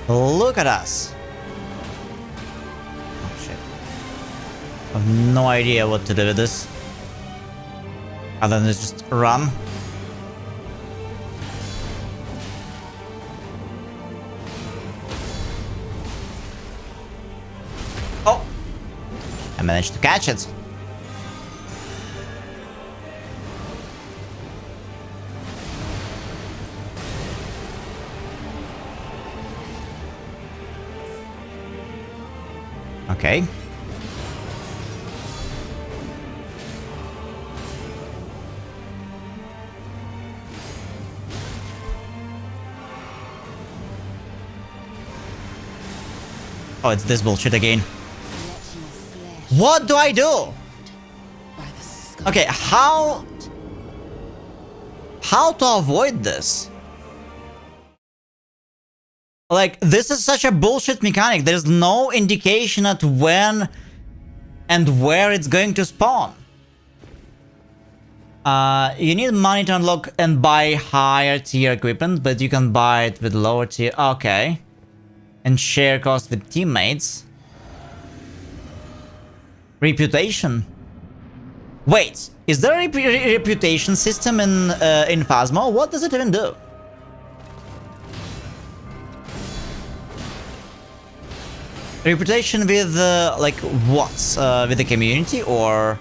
Look at us. Oh shit. I have no idea what to do with this. Other than just run. Oh! I managed to catch it. Okay. Oh, it's this bullshit again. What do I do? Okay, how to avoid this? Like, this is such a bullshit mechanic. There's no indication at when and where it's going to spawn. You need money to unlock and buy higher tier equipment, but you can buy it with lower tier. Okay. And share cost with teammates. Reputation. Wait, is there a reputation system in Phasmo? What does it even do? Reputation with, like, what? With the community, or...?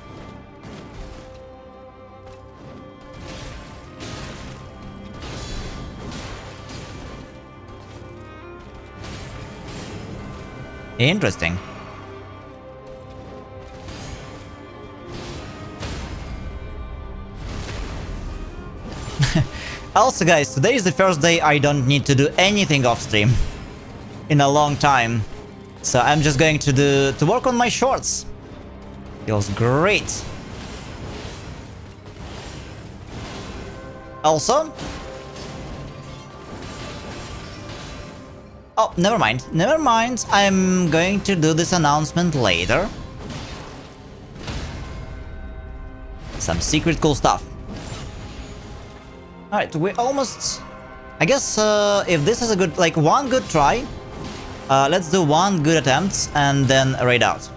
Interesting. Also, guys, today is the first day I don't need to do anything off stream in a long time. So I'm just going to work on my shorts. Feels great. Also... Oh, never mind. Never mind. I'm going to do this announcement later. some secret cool stuff. Alright, we almost... I guess if this is a good, like, one good try, let's do one good attempt and then raid out.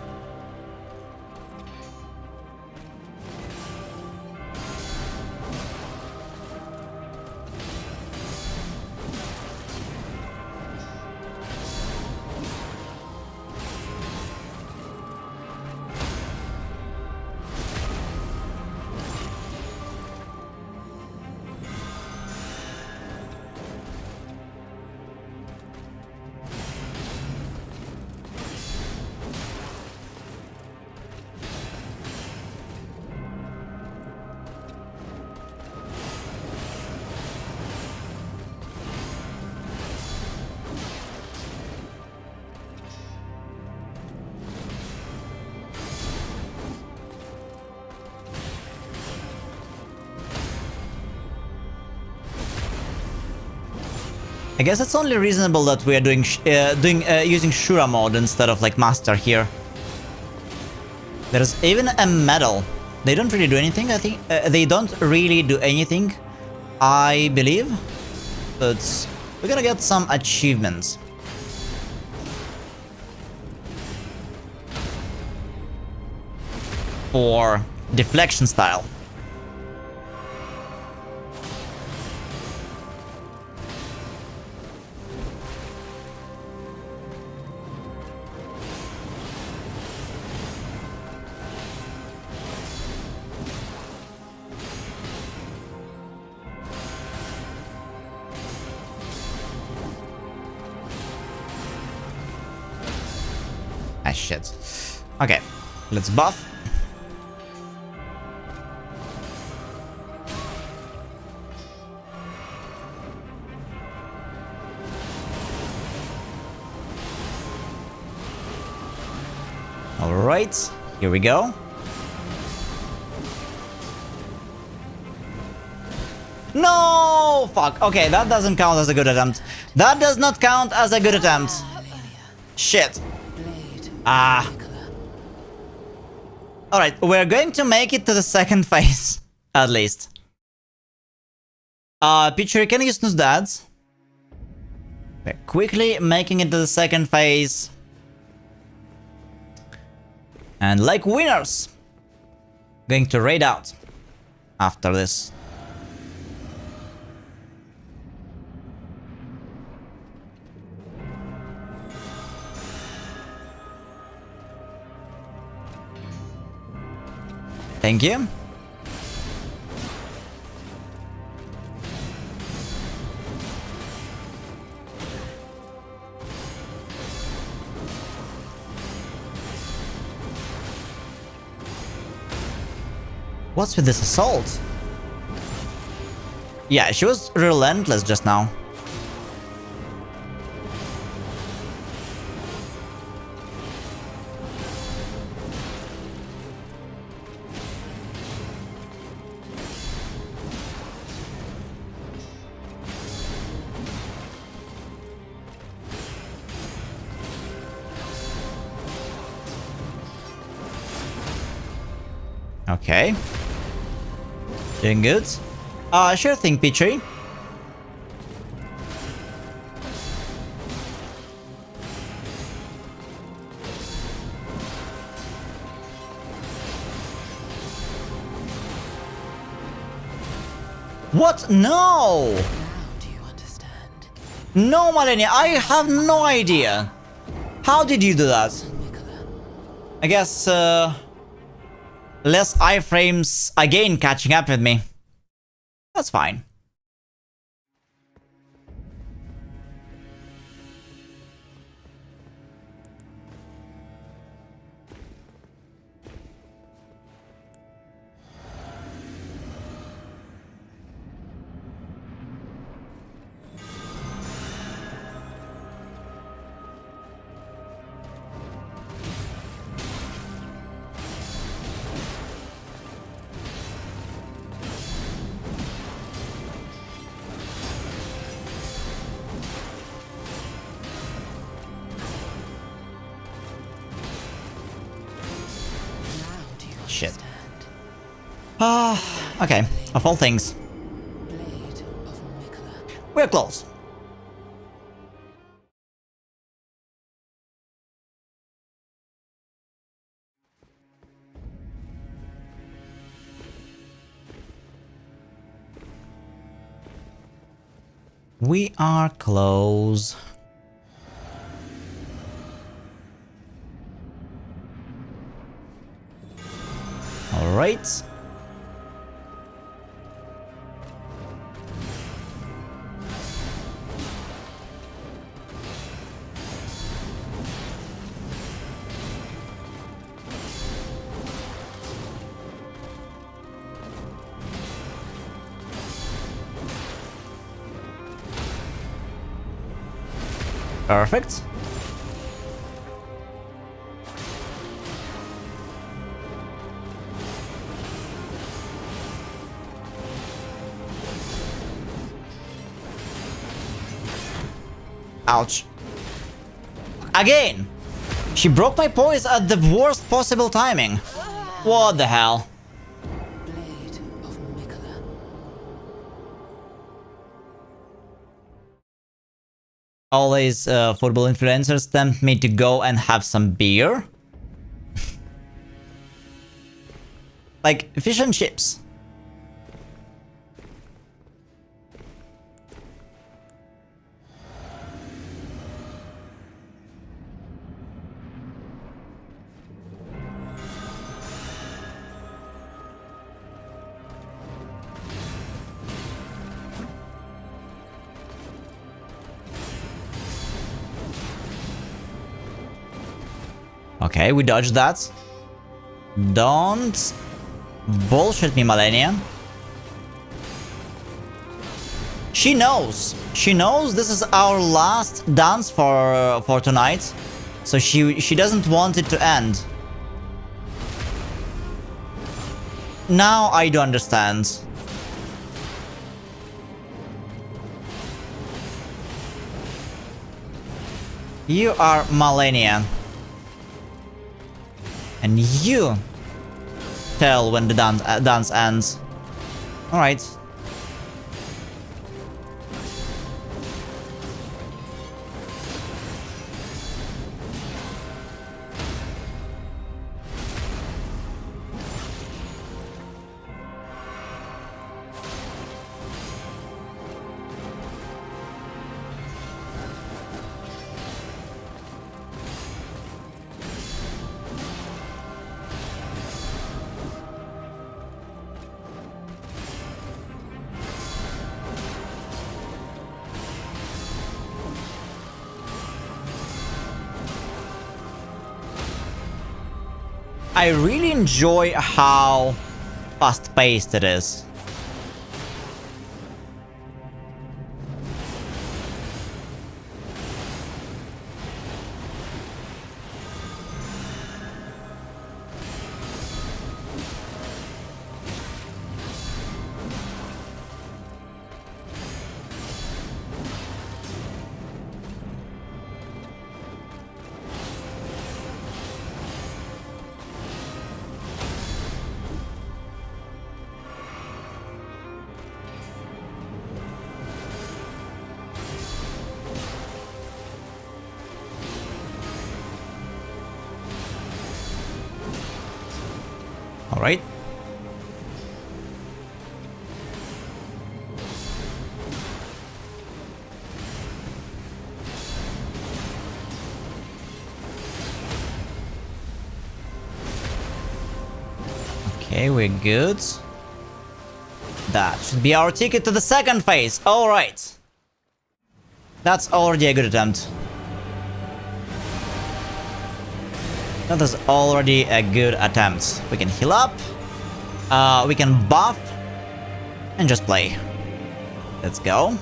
I guess it's only reasonable that we are using Shura mode instead of like Master here. There's even a medal. They don't really do anything. I think they don't really do anything, I believe. But we're gonna get some achievements. For deflection style. Ah, shit. Okay, let's buff. Alright, here we go. No! Fuck. Okay, that doesn't count as a good attempt. That does not count as a good attempt. Shit. Ah. Alright, we're going to make it to the second phase. At least. Picture, can you snooze that? We're quickly making it to the second phase. And like winners, going to raid out after this. Thank you. What's with this assault? Yeah, she was relentless just now. Okay. Doing good. Sure thing, Petrie. What? No! Now do you understand? No, Malenia, I have no idea. How did you do that? I guess, less iframes again catching up with me. That's fine. Okay, of all things. Blade of Mikola. We're close. We are close. All right. Perfect. Ouch. Again! She broke my poise at the worst possible timing. What the hell? Blade of Mikola. All these football influencers tempt me to go and have some beer. Like fish and chips. Okay, we dodged that. Don't bullshit me, Malenia. She knows. She knows this is our last dance for tonight. So she doesn't want it to end. Now I do understand. You are Malenia. And you tell when the dance ends. Alright. I really enjoy how fast-paced it is. All right. Okay, we're good. That should be our ticket to the second phase. All right. That's already a good attempt. That is already a good attempt. We can heal up. We can buff. And just play. Let's go.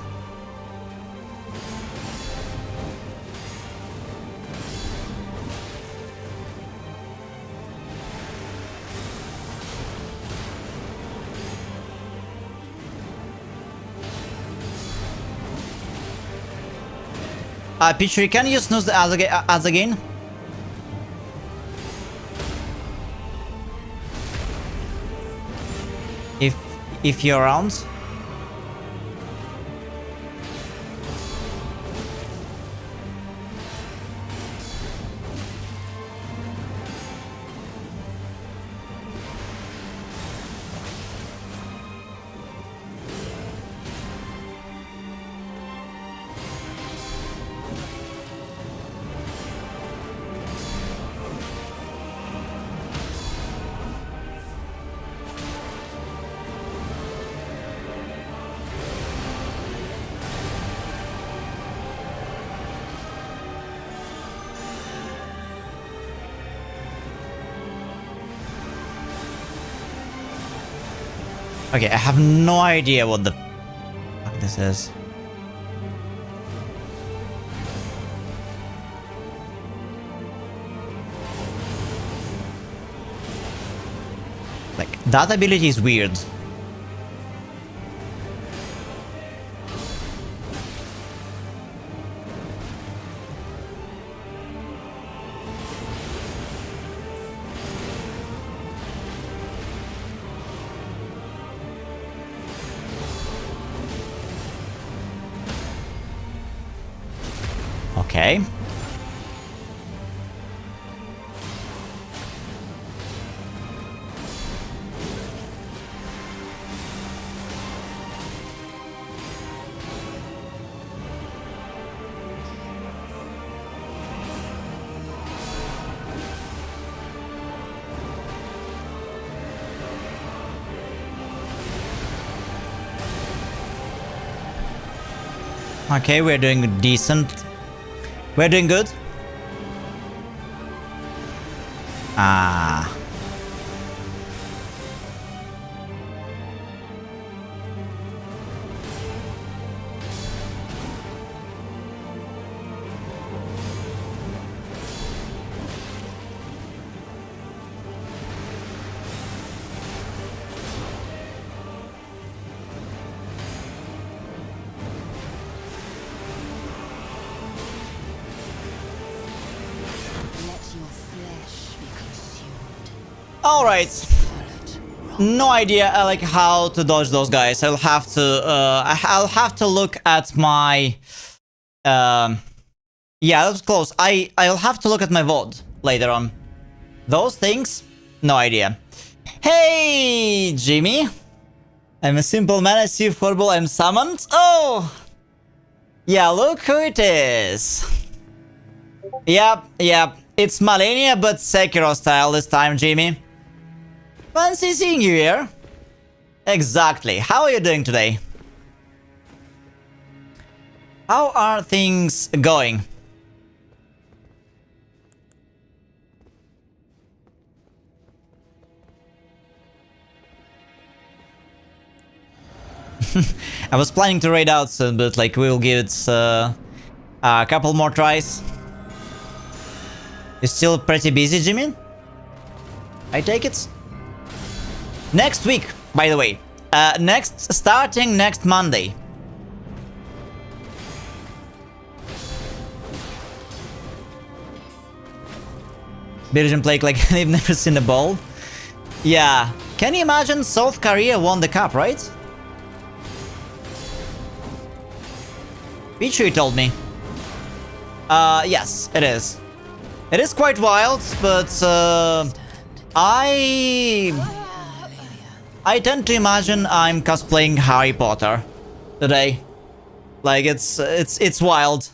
Peachy, can you snooze the ads again? if you're around. Okay, I have no idea what the fuck this is. Like, that ability is weird. Okay. Okay, we're doing decent. We're doing good. Ah. All right. No idea like how to dodge those guys. I'll have to look at my yeah, that was close. I'll have to look at my VOD later on. Those things, no idea. Hey, Jimmy. I'm a simple man. I see you horrible. I'm summoned. Oh, yeah. Look who it is. Yep. It's Malenia, but Sekiro style this time, Jimmy. Fancy seeing you here. Exactly. How are you doing today? How are things going? I was planning to raid out soon, but like we'll give it a couple more tries. You're still pretty busy, Jimmy? I take it? Next week, by the way. Starting next Monday. Belgian play like they've never seen a ball. Yeah. Can you imagine South Korea won the cup, right? Pichu told me. Yes, it is. It is quite wild, but I tend to imagine I'm cosplaying Harry Potter today. Like it's wild.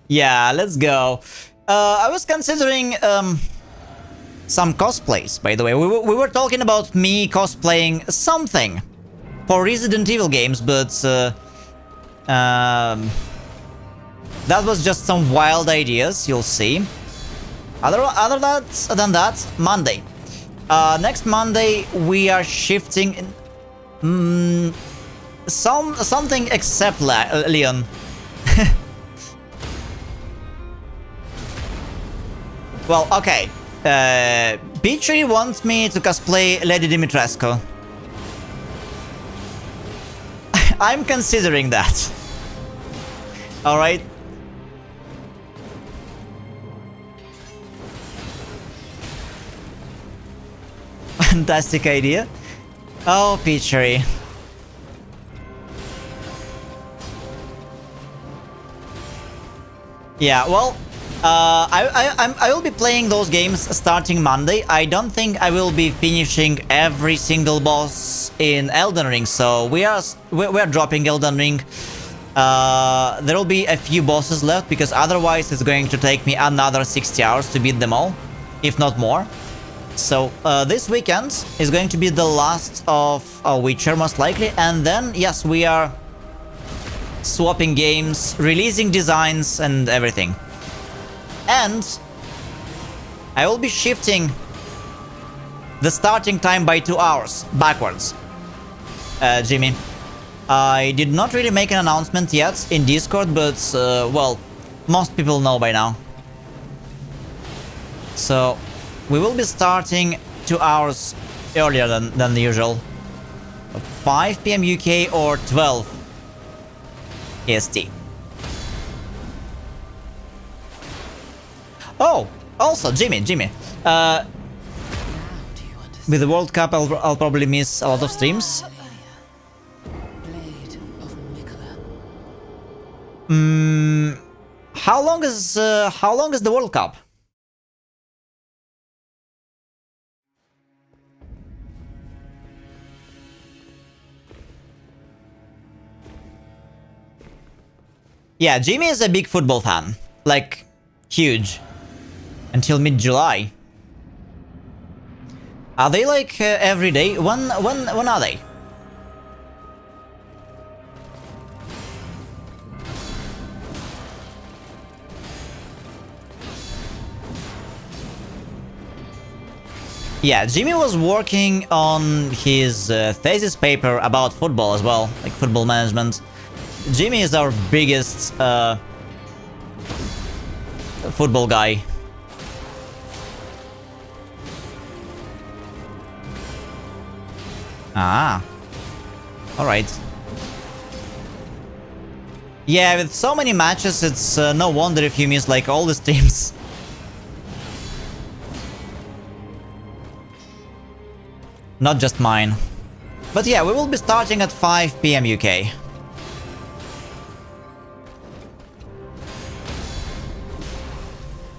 Yeah, let's go. I was considering some cosplays, by the way. We were talking about me cosplaying something for Resident Evil games, but that was just some wild ideas, you'll see. Other than that, Monday. Next Monday we are shifting in, something except Leon. Well, okay. Petrie wants me to cosplay Lady Dimitrescu. I'm considering that. Alright. Fantastic idea. Oh, Peachery. Yeah, well, I will be playing those games starting Monday. I don't think I will be finishing every single boss in Elden Ring, so we're dropping Elden Ring. There will be a few bosses left because otherwise it's going to take me another 60 hours to beat them all, if not more. So this weekend is going to be the last of Witcher most likely, and then yes, we are swapping games, releasing designs and everything. And I will be shifting the starting time by 2 hours backwards. Jimmy, I did not really make an announcement yet in Discord, but well, most people know by now. So we will be starting 2 hours earlier than the usual. 5 PM UK or 12 EST. Oh, also Jimmy. With the World Cup, I'll probably miss a lot of streams. How long is the World Cup? Yeah, Jimmy is a big football fan, like huge, until mid-July. Are they like every day? When are they? Yeah, Jimmy was working on his thesis paper about football as well, like football management. Jimmy is our biggest football guy. Ah. Alright. Yeah, with so many matches, it's no wonder if you miss like all the streams. Not just mine. But yeah, we will be starting at 5 PM UK.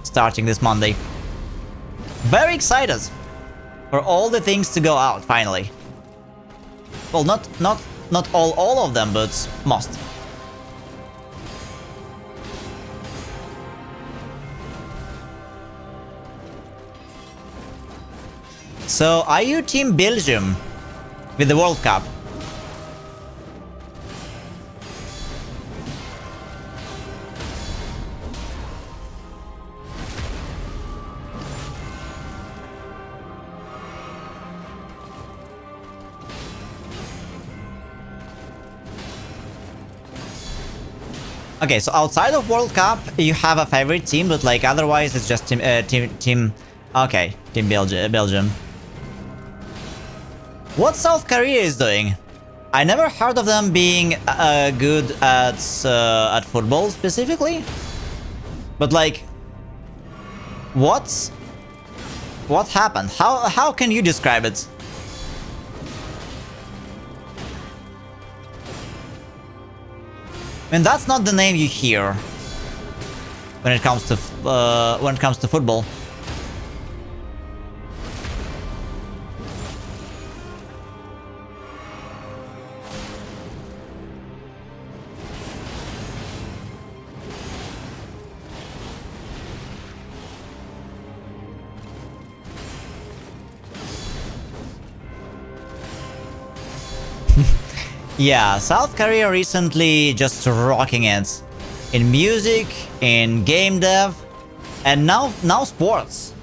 Starting this Monday. Very excited for all the things to go out finally. Well, not all of them, but most. So, are you Team Belgium with the World Cup? Okay, so outside of World Cup, you have a favorite team, but like otherwise, it's just team. Okay, Team Belgium. What South Korea is doing? I never heard of them being good at football specifically. But like, what happened? How can you describe it? I mean, that's not the name you hear when it comes to football. Yeah, South Korea recently just rocking it in music, in game dev, and now sports.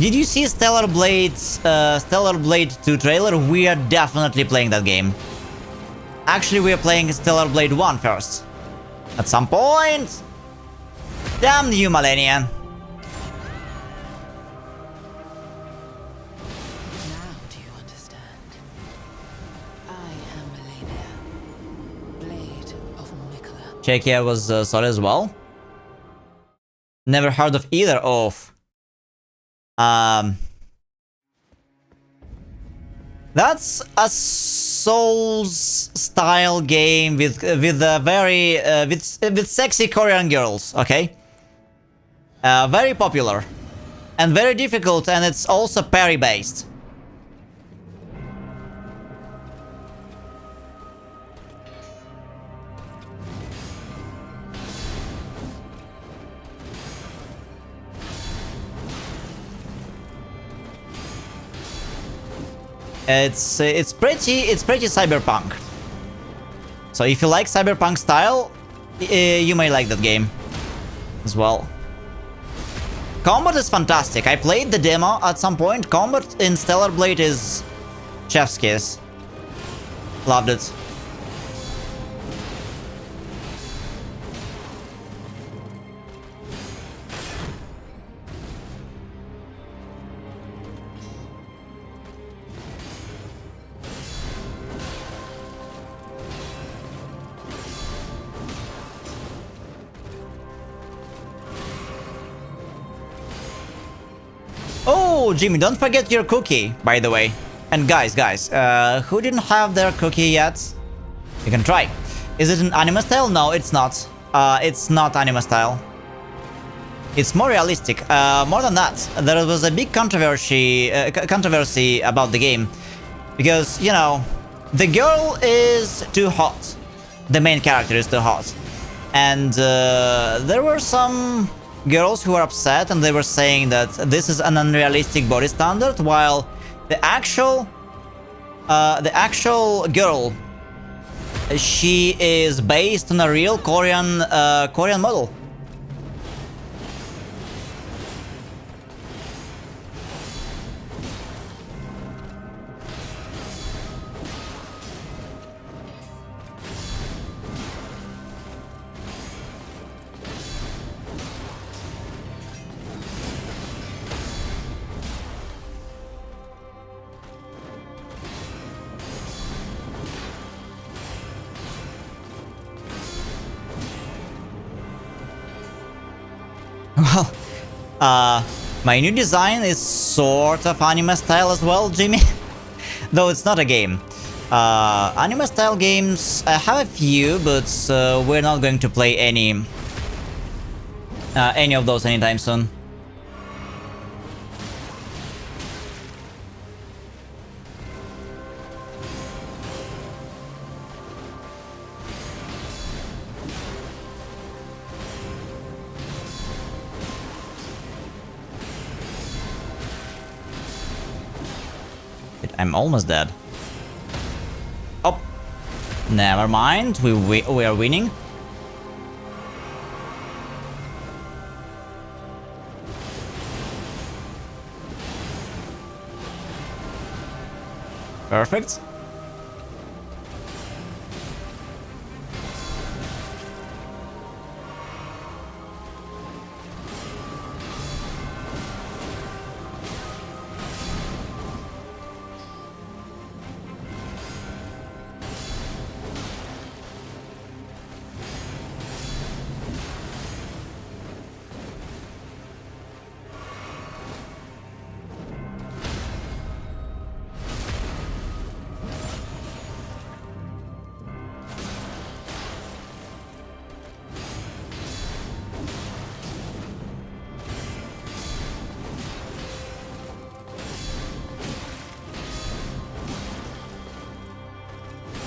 Did you see Stellar Blade 2 trailer? We are definitely playing that game. Actually, we are playing Stellar Blade 1 first. At some point. Damn you, Malenia. Now do you understand? I am Malenia, Czechia was solid as well. Never heard of either of. That's a Souls style game with sexy Korean girls. Okay. Very popular and very difficult, and it's also parry based. It's pretty cyberpunk. So if you like cyberpunk style, you may like that game as well. Combat is fantastic. I played the demo at some point. Combat in Stellar Blade is chef's kiss. Loved it. Oh, Jimmy, don't forget your cookie, by the way. And guys, who didn't have their cookie yet? You can try. Is it an anime style? No, it's not. It's not anime style. It's more realistic. More than that, there was a big controversy about the game. Because, you know, the girl is too hot. The main character is too hot. And there were some girls who were upset, and they were saying that this is an unrealistic body standard, while the actual girl, she is based on a real Korean model. Well, my new design is sort of anime style as well, Jimmy. Though it's not a game. Anime style games, I have a few, but we're not going to play any of those anytime soon. I'm almost dead. Oh, never mind. We are winning. Perfect.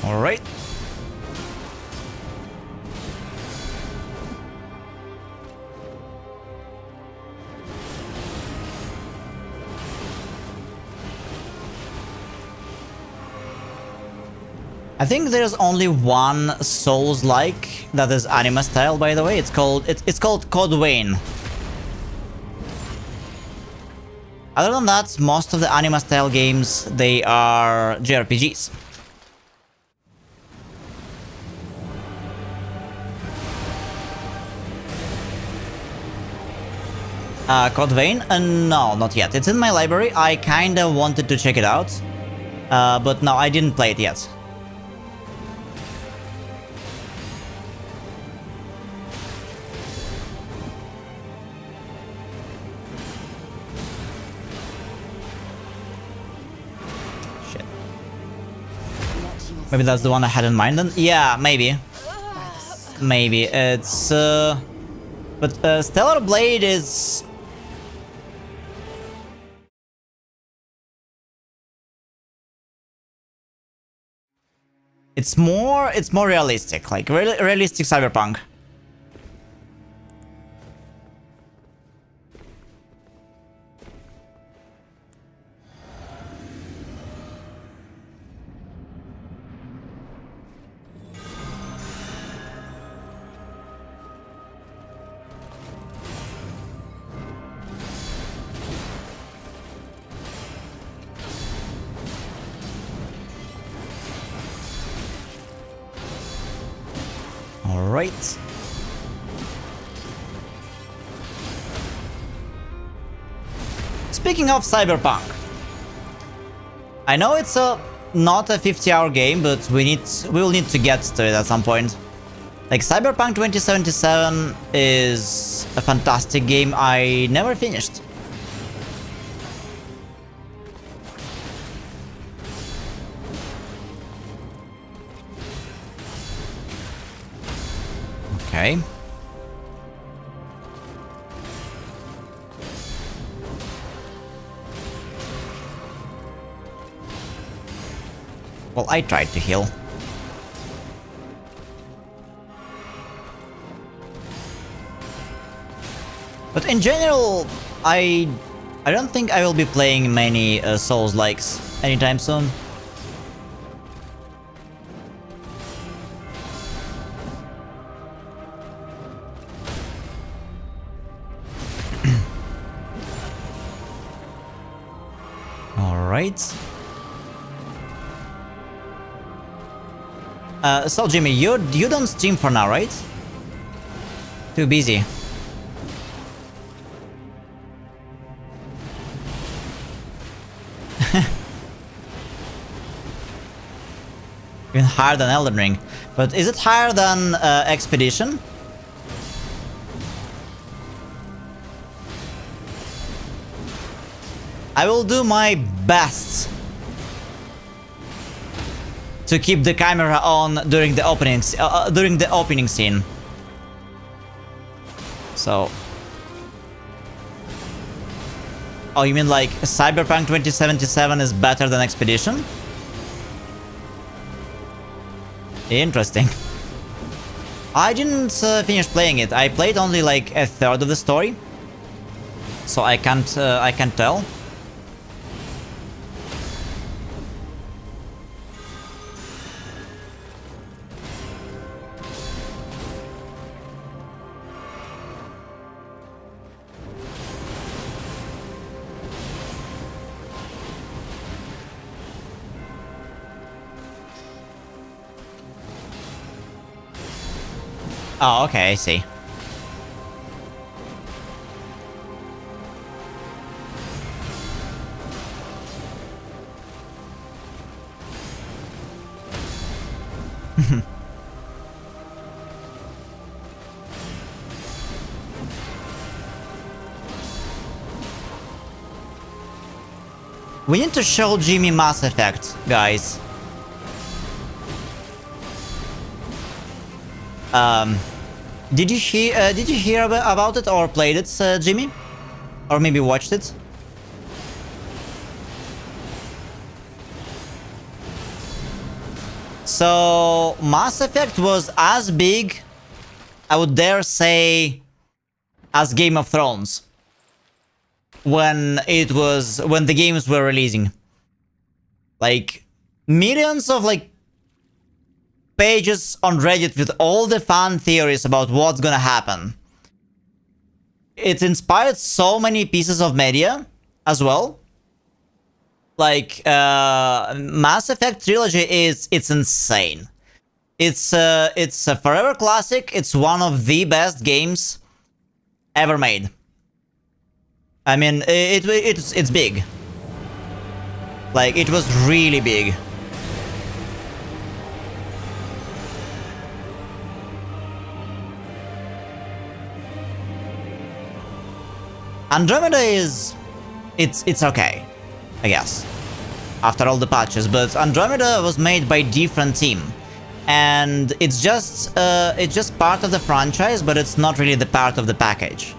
All right. I think there's only one Soulslike that is anime style, by the way. It's called Code Vein. Other than that, most of the anime style games, they are JRPGs. Code Vein? No, not yet. It's in my library. I kinda wanted to check it out, but no, I didn't play it yet. Maybe that's the one I had in mind then? Yeah, maybe. Maybe. It's... But Stellar Blade is... It's more realistic, like realistic cyberpunk. Alright. Speaking of cyberpunk, I know it's not a 50-hour game, but we will need to get to it at some point. Like, Cyberpunk 2077 is a fantastic game I never finished. Okay. Well, I tried to heal. But in general, I don't think I will be playing many Soulslikes anytime soon. Alright. So Jimmy, you don't stream for now, right? Too busy. Even higher than Elden Ring. But is it higher than Expedition? I will do my best to keep the camera on during the opening scene. So. Oh, you mean like Cyberpunk 2077 is better than Expedition? Interesting. I didn't finish playing it. I played only like a third of the story, so I can't tell. Oh, okay, I see. We need to show Jimmy Mass Effect, guys. Did you hear about it or played it, Jimmy? Or maybe watched it? So Mass Effect was as big, I would dare say, as Game of Thrones when the games were releasing. Like millions of pages on Reddit with all the fan theories about what's gonna happen. It inspired so many pieces of media as well. Like Mass Effect trilogy it's insane. It's a forever classic. It's one of the best games ever made. I mean, it's big. Like, it was really big. Andromeda is... it's okay, I guess. after all the patches, but Andromeda was made by different team. And it's just part of the franchise, but it's not really the part of the package.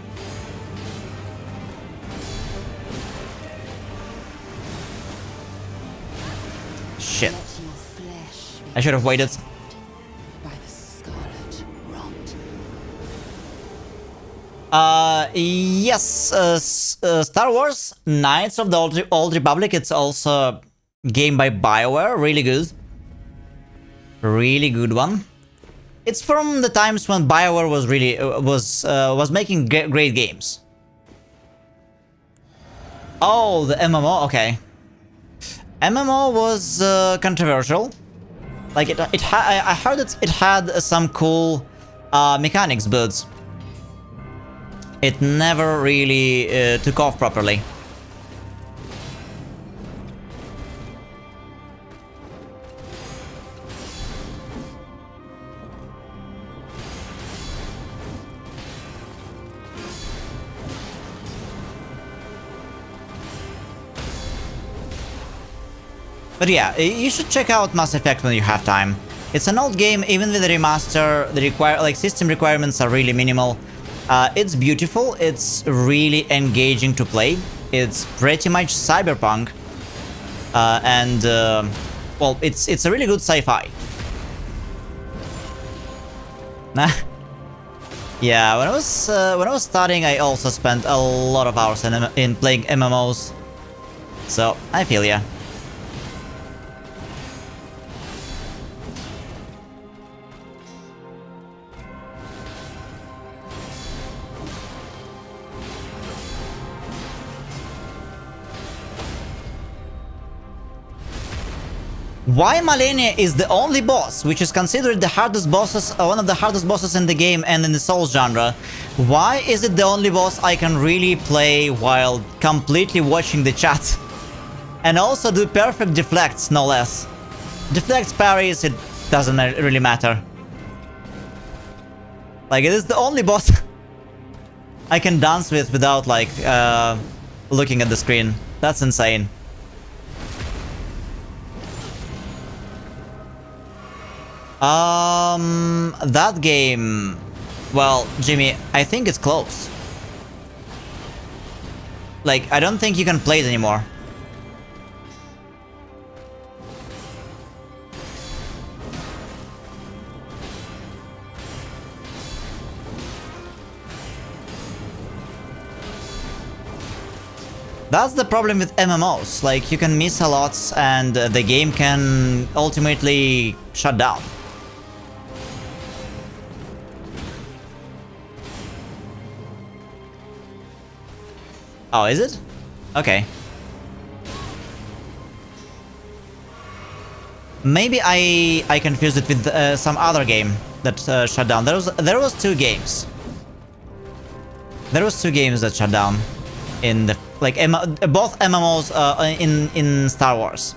Shit. I should have waited. Yes, Star Wars Knights of the Old Republic, it's also a game by BioWare, really good. Really good one. It's from the times when BioWare was really was making great games. Oh, the MMO, okay. MMO was controversial. Like I heard it had some cool mechanics, but it never really took off properly. But yeah, you should check out Mass Effect when you have time. It's an old game, even with the remaster, the system requirements are really minimal. It's beautiful, it's really engaging to play. It's pretty much cyberpunk. Well, it's a really good sci-fi. Yeah, when I was studying, I also spent a lot of hours in playing MMOs. So, I feel ya. Why Malenia is the only boss, which is considered the hardest bosses, one of the hardest bosses in the game and in the Souls genre? Why is it the only boss I can really play while completely watching the chat? And also do perfect deflects, no less. Deflects, parries, it doesn't really matter. Like, it is the only boss I can dance with without, like, looking at the screen. That's insane. That game... Well, Jimmy, I think it's closed. Like, I don't think you can play it anymore. That's the problem with MMOs. Like, you can miss a lot and the game can ultimately shut down. Oh, is it? Okay. Maybe I confused it with some other game that shut down. There was two games. There was two games that shut down in the both MMOs in Star Wars.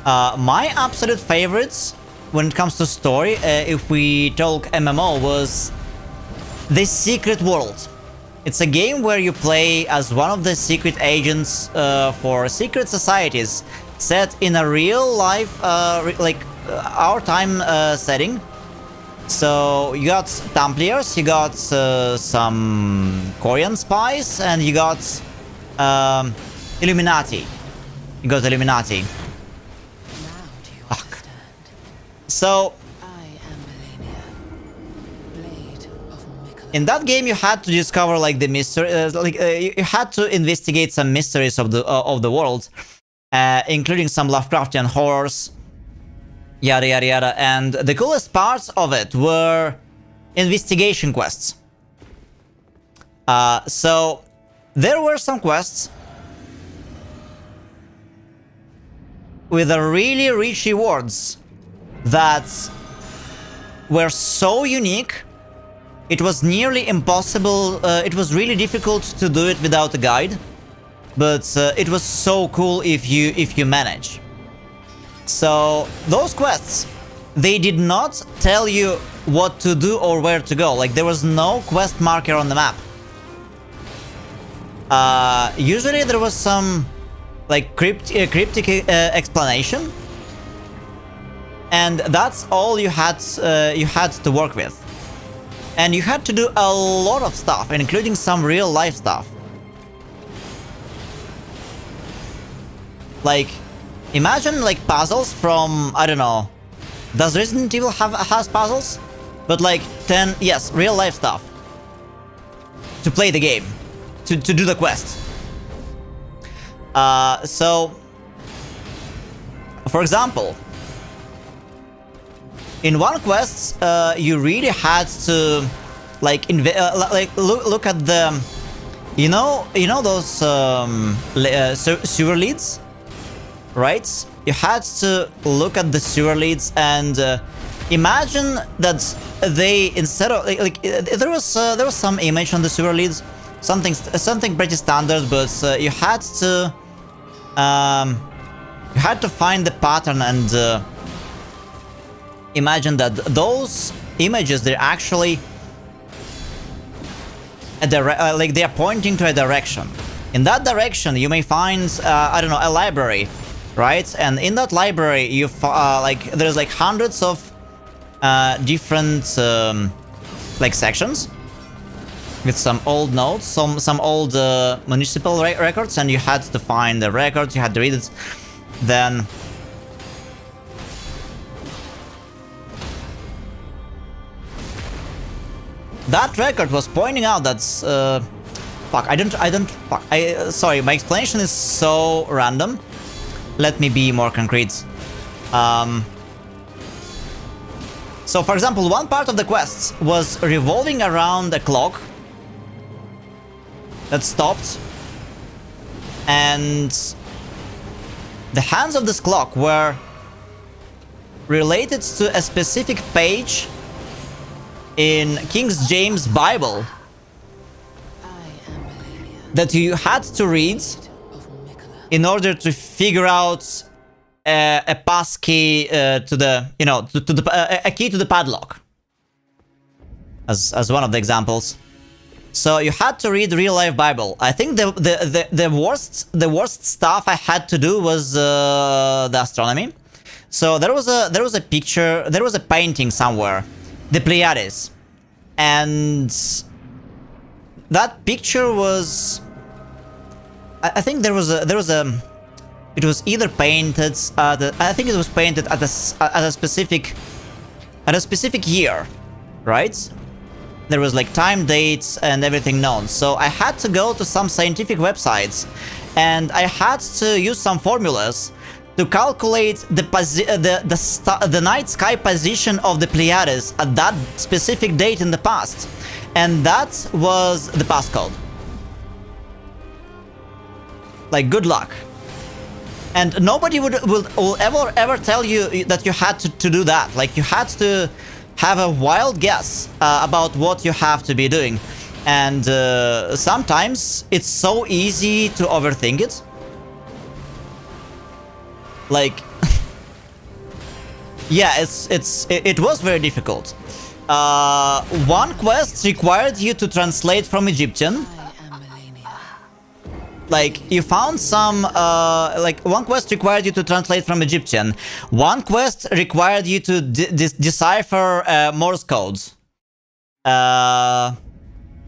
My absolute favorites when it comes to story, if we talk MMO, was The Secret World. It's a game where you play as one of the secret agents for secret societies set in a real life, our time setting. So you got Templiars, you got some Korean spies, and you got Illuminati. You got Illuminati. Fuck. So in that game, you had to discover like the mystery, you had to investigate some mysteries of the world, including some Lovecraftian horrors, yada yada yada. And the coolest parts of it were investigation quests. So there were some quests with a really rich rewards that were so unique. It was nearly impossible, it was really difficult to do it without a guide, but it was so cool if you manage. So those quests they did not tell you what to do or where to go. Like, there was no quest marker on the map. Usually there was some, like, cryptic explanation, and that's all you had to work with. And you had to do a lot of stuff, including some real-life stuff. Like, imagine, like, puzzles from, I don't know, does Resident Evil has puzzles? But, like, yes, real-life stuff. To play the game. To do the quest. So, for example, in one quest, you really had to, like, look at the, you know those sewer leads, right? You had to look at the sewer leads and imagine that they, instead of there was some image on the sewer leads, something pretty standard, but you had to find the pattern and imagine that those images, they're actually like, they are pointing to a direction. In that direction, you may find I don't know, a library, right? And in that library, you like, there's like hundreds of different like sections with some old notes, some old municipal records, and you had to find the records, you had to read it. Then that record was pointing out that sorry, my explanation is so random. Let me be more concrete. So, for example, one part of the quest was revolving around a clock that stopped, and the hands of this clock were related to a specific page in King James Bible that you had to read in order to figure out a pass key to the, you know, to the a key to the padlock, as one of the examples. So you had to read real life Bible. I think the worst stuff I had to do was the astronomy. So there was a picture, there was a painting somewhere, the Pleiades, and that picture was, I think there was a it was either painted I think it was painted at a specific year, right? There was like time, dates, and everything known. So I had to go to some scientific websites, and I had to use some formulas to calculate the night sky position of the Pleiades at that specific date in the past, and that was the passcode. Like, good luck. And nobody will ever tell you that you had to do that. Like, you had to have a wild guess about what you have to be doing. And sometimes it's so easy to overthink it. Like, yeah, it was very difficult. One quest required you to translate from Egyptian. Like, you found some, like, one quest required you to translate from Egyptian. One quest required you to decipher Morse codes.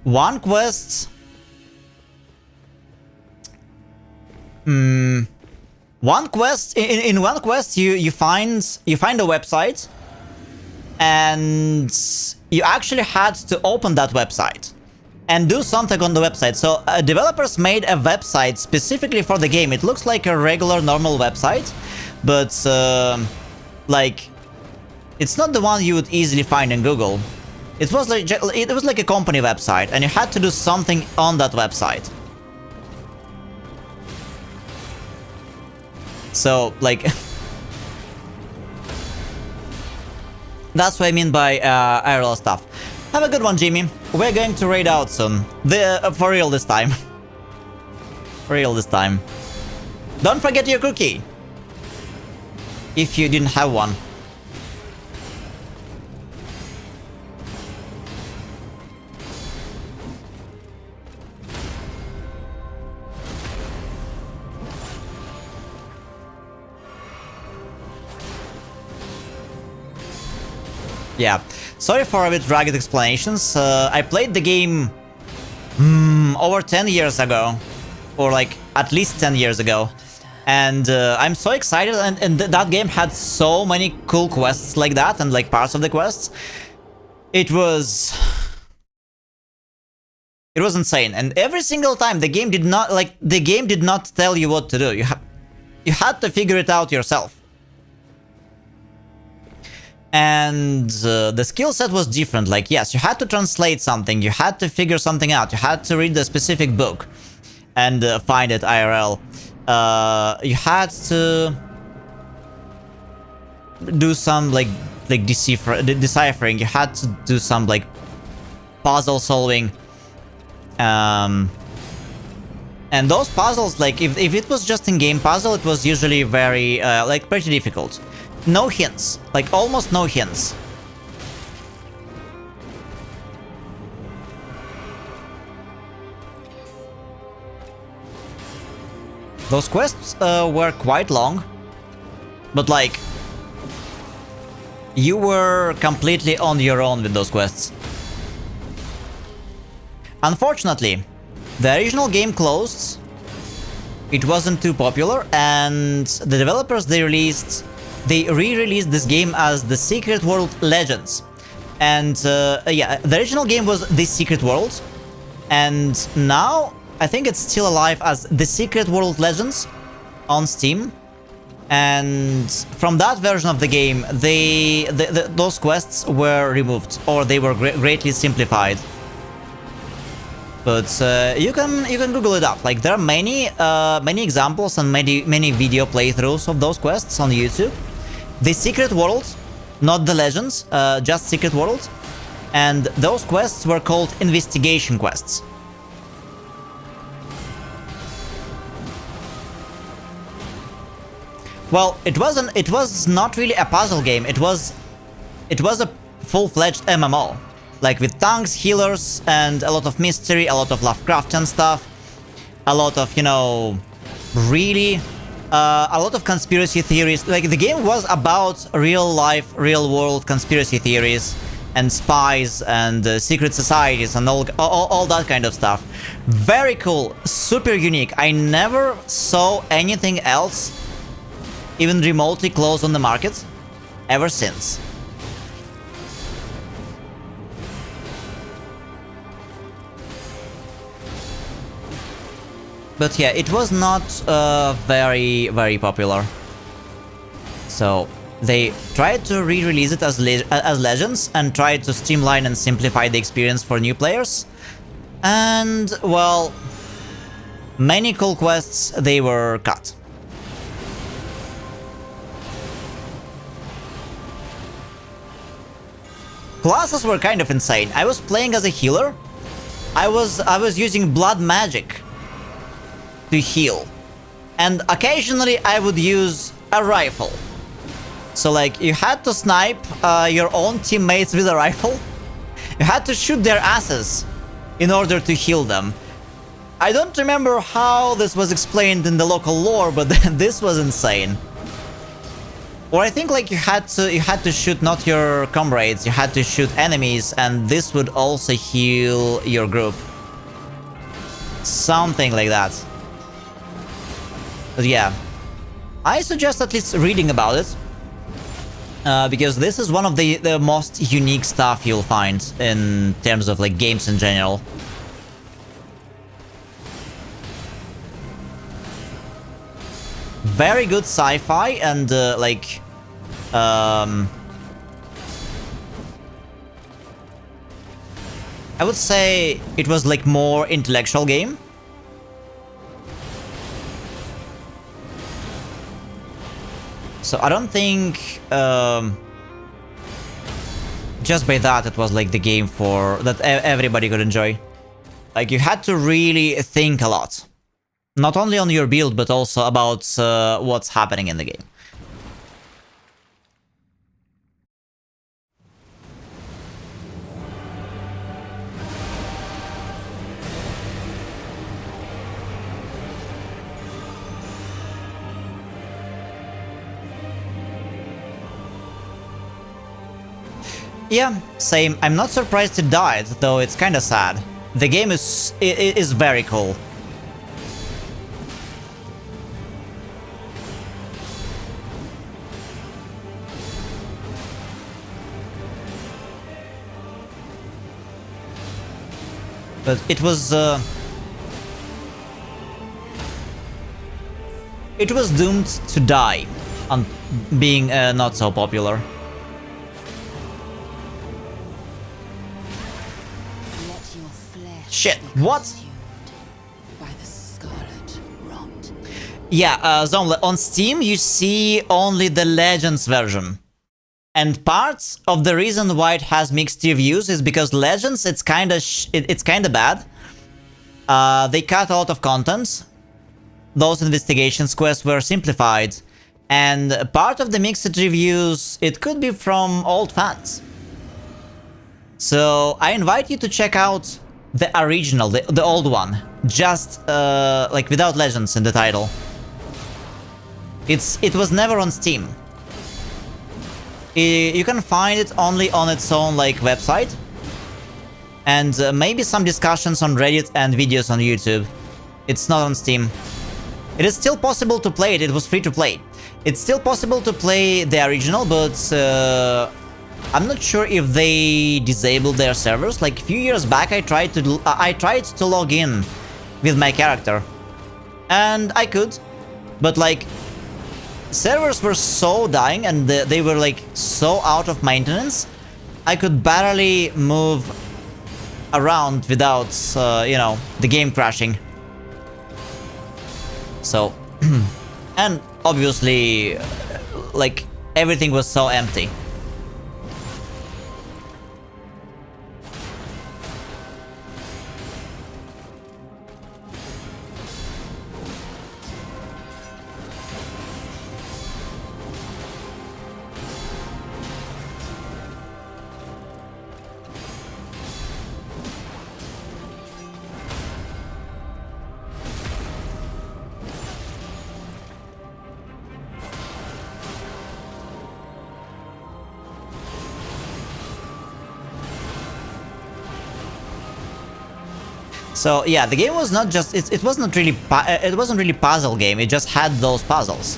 One quest... One quest, in one quest, you find a website, and you actually had to open that website and do something on the website. So developers made a website specifically for the game. It looks like a regular normal website, but like, it's not the one you would easily find in Google. It was like a company website, and you had to do something on that website. So, like, that's what I mean by IRL stuff. Have a good one, Jimmy. We're going to raid out soon. For real this time. For real this time. Don't forget your cookie. If you didn't have one. Yeah, sorry for a bit ragged explanations. I played the game over 10 years ago, or like at least 10 years ago, and I'm so excited, and that game had so many cool quests like that, and like parts of the quests. It was insane, and every single time the game did not tell you what to do. You had to figure it out yourself. And the skill set was different. Like, yes, you had to translate something, you had to figure something out, you had to read the specific book and find it IRL. You had to do some like deciphering. You had to do some like puzzle solving. And those puzzles, like if it was just in-game puzzle, it was usually very like pretty difficult. No hints, like almost no hints. Those quests were quite long, but like you were completely on your own with those quests. Unfortunately, the original game closed. It wasn't too popular, and the developers they re-released this game as The Secret World Legends. And yeah, the original game was The Secret World, and now I think it's still alive as The Secret World Legends on Steam. And from that version of the game, those quests were removed, or they were greatly simplified. But you can Google it up. Like, there are many examples and many video playthroughs of those quests on YouTube. The Secret World, not the Legends, just Secret World, and those quests were called investigation quests. Well, it was not really a puzzle game. It was a full-fledged MMO. Like with tanks, healers, and a lot of mystery, a lot of Lovecraftian stuff, a lot of, you know, really, a lot of conspiracy theories. Like, the game was about real-life, real-world conspiracy theories, and spies, and secret societies, and all that kind of stuff. Very cool, super unique. I never saw anything else, even remotely close on the market, ever since. But yeah, it was not very popular. So they tried to re-release it as Legends and tried to streamline and simplify the experience for new players. And, well, many cool quests, they were cut. Classes were kind of insane. I was playing as a healer. I was using blood magic to heal, and occasionally I would use a rifle. So like, you had to snipe your own teammates with a rifle. You had to shoot their asses in order to heal them. I don't remember how this was explained in the local lore, but this was insane. Or I think like you had to shoot not your comrades, you had to shoot enemies, and this would also heal your group. Something like that. But yeah, I suggest at least reading about it, because this is one of the most unique stuff you'll find in terms of like games in general. Very good sci-fi, and like I would say it was like more intellectual game. So I don't think just by that it was like the game for that everybody could enjoy. Like, you had to really think a lot, not only on your build but also about what's happening in the game. Yeah, same. I'm not surprised it died, though it's kinda sad. The game is very cool. But it was doomed to die on being not so popular. Let your flesh Shit, be what? consumed by the scarlet rot. Yeah, Zomle, on Steam you see only the Legends version. And parts of the reason why it has mixed reviews is because Legends, it's kinda bad. They cut a lot of content. Those investigations quests were simplified. And part of the mixed reviews, it could be from old fans. So I invite you to check out the original, the old one. Just, like, without Legends in the title. It was never on Steam. You can find it only on its own, like, website. And maybe some discussions on Reddit and videos on YouTube. It's not on Steam. It is still possible to play it, it was free to play. It's still possible to play the original, but I'm not sure if they disabled their servers. Like, a few years back I tried to log in with my character. And I could. But, like, servers were so dying and they were, like, so out of maintenance, I could barely move around without, you know, the game crashing. So, and obviously, like, everything was so empty. So yeah, the game was not just it wasn't really puzzle game. It just had those puzzles.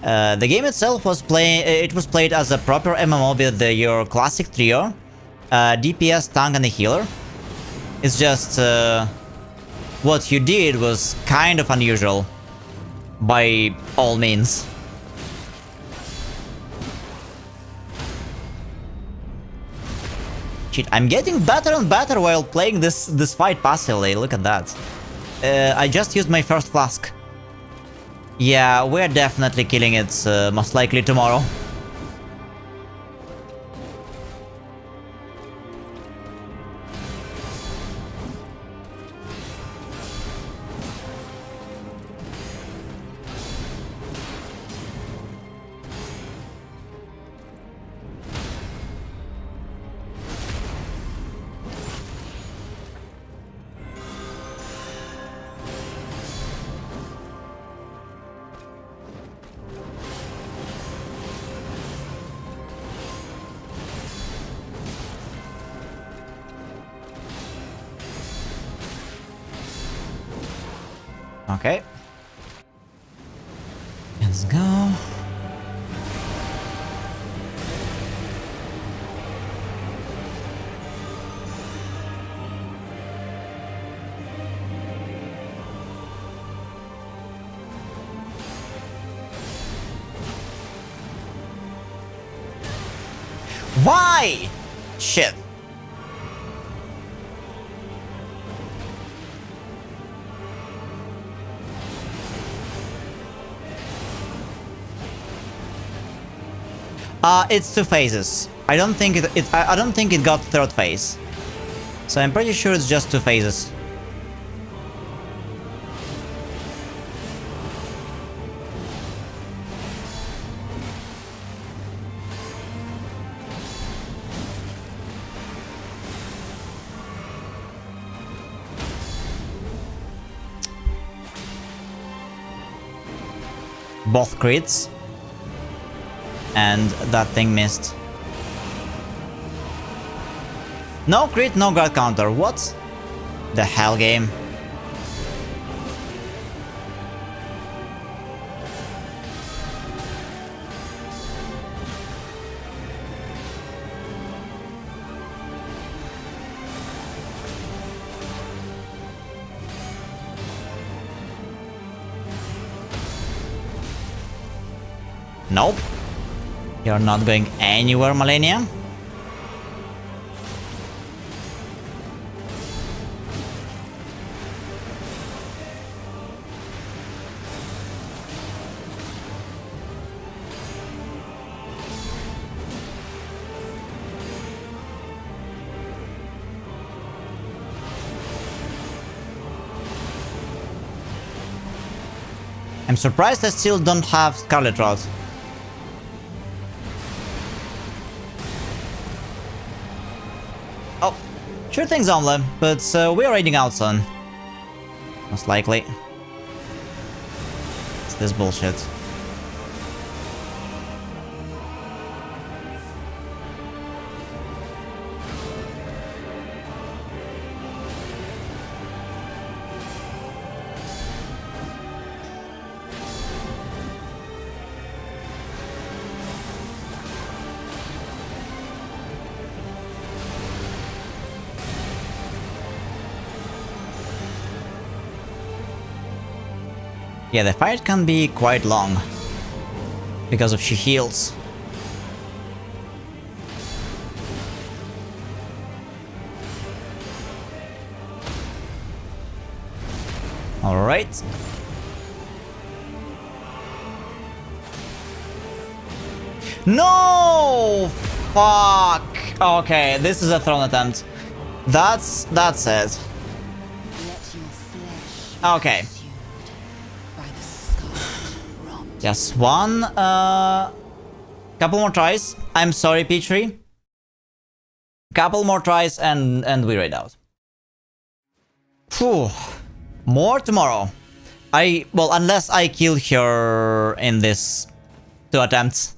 The game itself was played as a proper MMO with your classic trio, DPS, tank, and a healer. It's just what you did was kind of unusual, by all means. Shit, I'm getting better and better while playing this fight passively. Look at that. I just used my first flask. Yeah, we're definitely killing it, most likely tomorrow. Okay. Let's go. Why? Shit. It's two phases. I don't think I don't think it got third phase. So I'm pretty sure it's just two phases. Both crits. And that thing missed. No crit, no guard counter. What the hell, game? Nope. You're not going anywhere, Malenia. I'm surprised I still don't have Scarlet Rod. Oh, sure thing, Zomla, but we are raiding out soon. Most likely. It's this bullshit. Yeah, the fight can be quite long because of she heals. All right. No! Fuck. Okay, this is a thrown attempt. That's it. Let your flesh be Okay. consumed by the scarlet rot. Just one. Couple more tries. I'm sorry, Petrie. Couple more tries and we raid out. Phew. More tomorrow. Well, unless I kill her in this 2 attempts.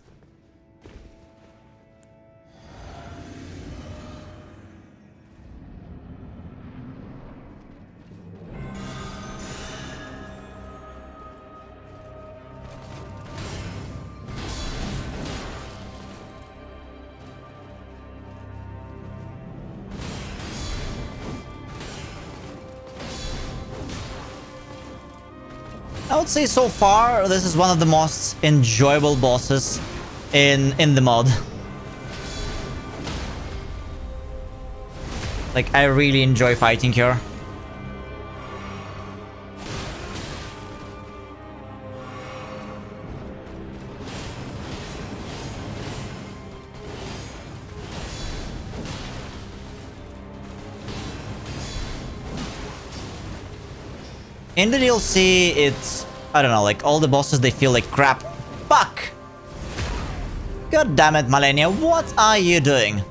I would say so far this is one of the most enjoyable bosses in the mod. Like, I really enjoy fighting her. In the DLC, it's, I don't know, like all the bosses, they feel like crap. Fuck! God damn it, Malenia, what are you doing? Now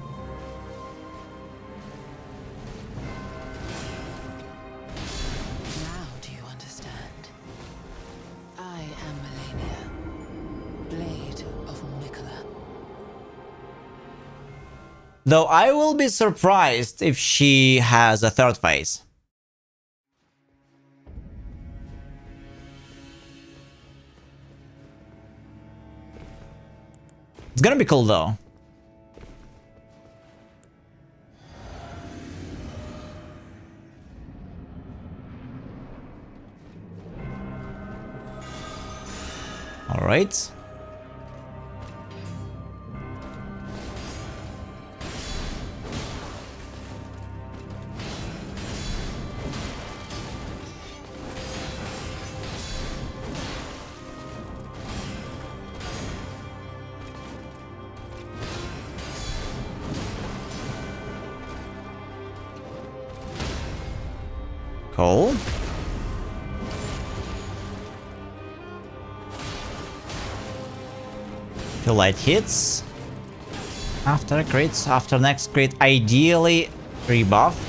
do you understand? I am Malenia, Blade of Mikola. Though I will be surprised if she has a 3rd phase. It's gonna be cool though. All right. Cool. Two light hits. After crits, after next crit, ideally 3 buff.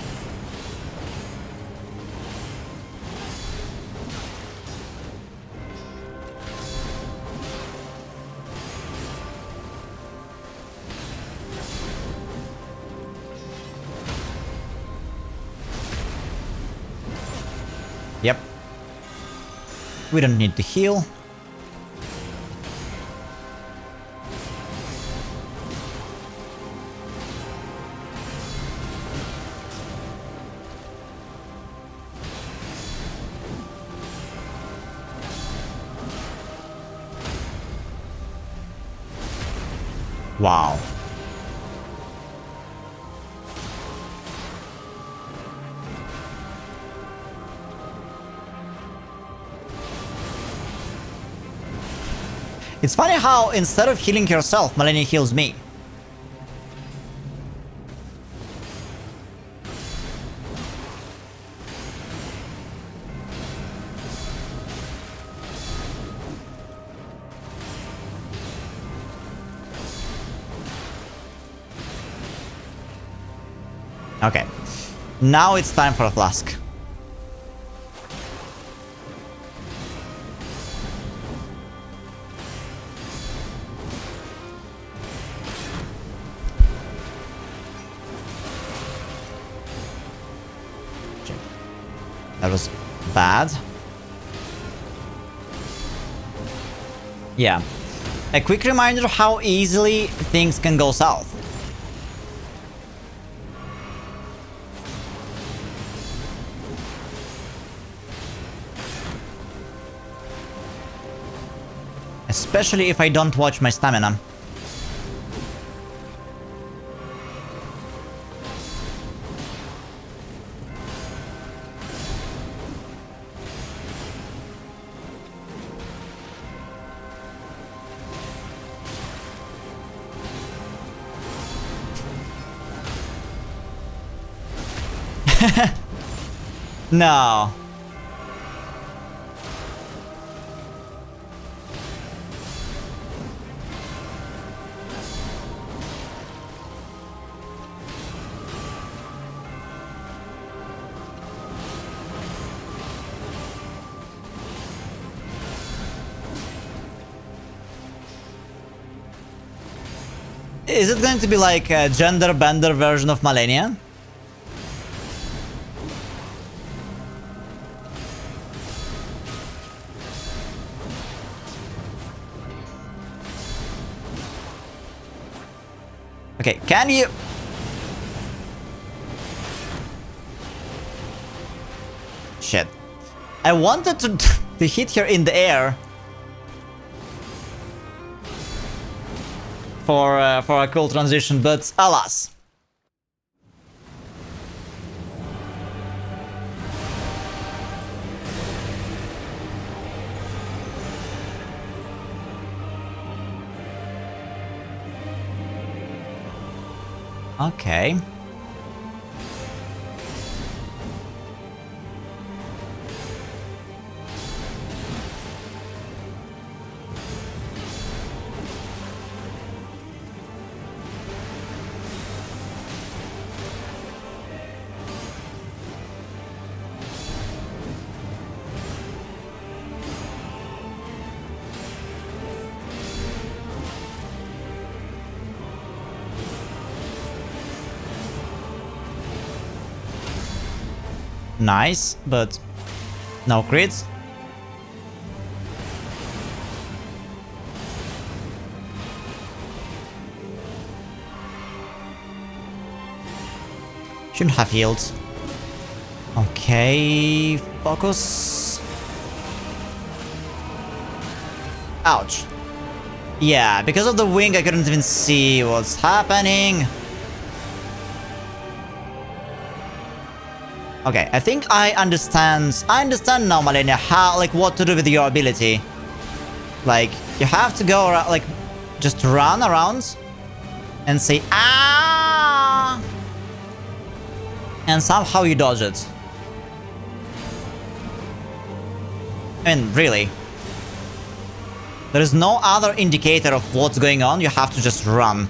We don't need to heal. Wow. It's funny how instead of healing herself, Malenia heals me. Okay, now it's time for a flask. That was bad. Yeah. A quick reminder of how easily things can go south. Especially if I don't watch my stamina. No. Is it going to be like a gender bender version of Malenia? Okay, can you... Shit. I wanted to hit her in the air. For a cool transition, but alas. Okay. Nice, but no crits. Shouldn't have healed. Okay, focus. Ouch. Yeah, because of the wing I couldn't even see what's happening. Okay, I think I understand. I understand now, Malenia, how, like, what to do with your ability. Like, you have to go around, like, just run around and say, ah! And somehow you dodge it. I mean, really. There is no other indicator of what's going on, you have to just run.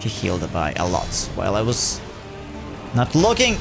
She healed by a lot while I was not looking.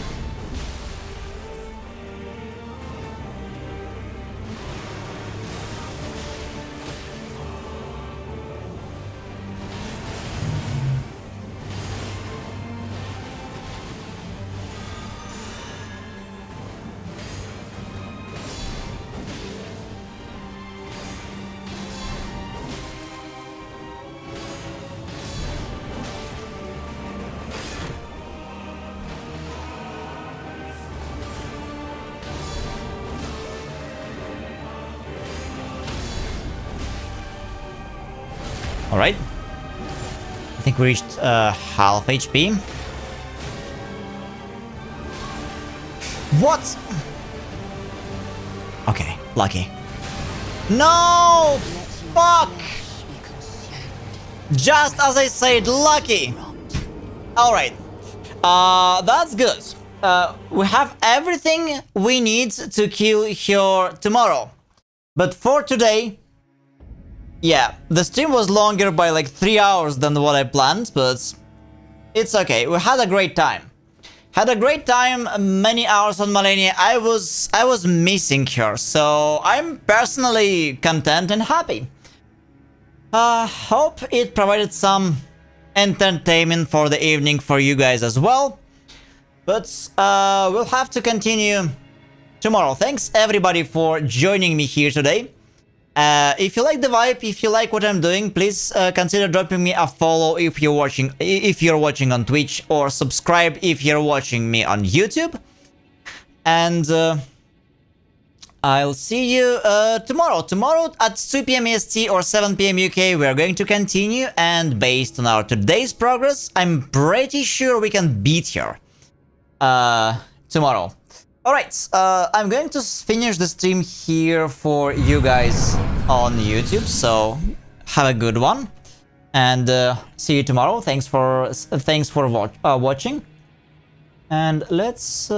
Alright. I think we reached half HP. What? Okay, lucky. No! Fuck! Just as I said, lucky! Alright. That's good. We have everything we need to kill her tomorrow. But for today... Yeah, the stream was longer by like 3 hours than what I planned, but... It's okay, we had a great time. Had a great time, many hours on Malenia. I was missing her, so I'm personally content and happy. Hope it provided some entertainment for the evening for you guys as well. But we'll have to continue tomorrow. Thanks everybody for joining me here today. If you like the vibe, if you like what I'm doing, please consider dropping me a follow if you're watching on Twitch, or subscribe if you're watching me on YouTube. And I'll see you tomorrow. Tomorrow at 2 PM EST or 7 PM UK, we are going to continue, and based on our today's progress, I'm pretty sure we can beat her tomorrow. Alright, I'm going to finish the stream here for you guys on YouTube, so have a good one, and see you tomorrow. Thanks for watching, and let's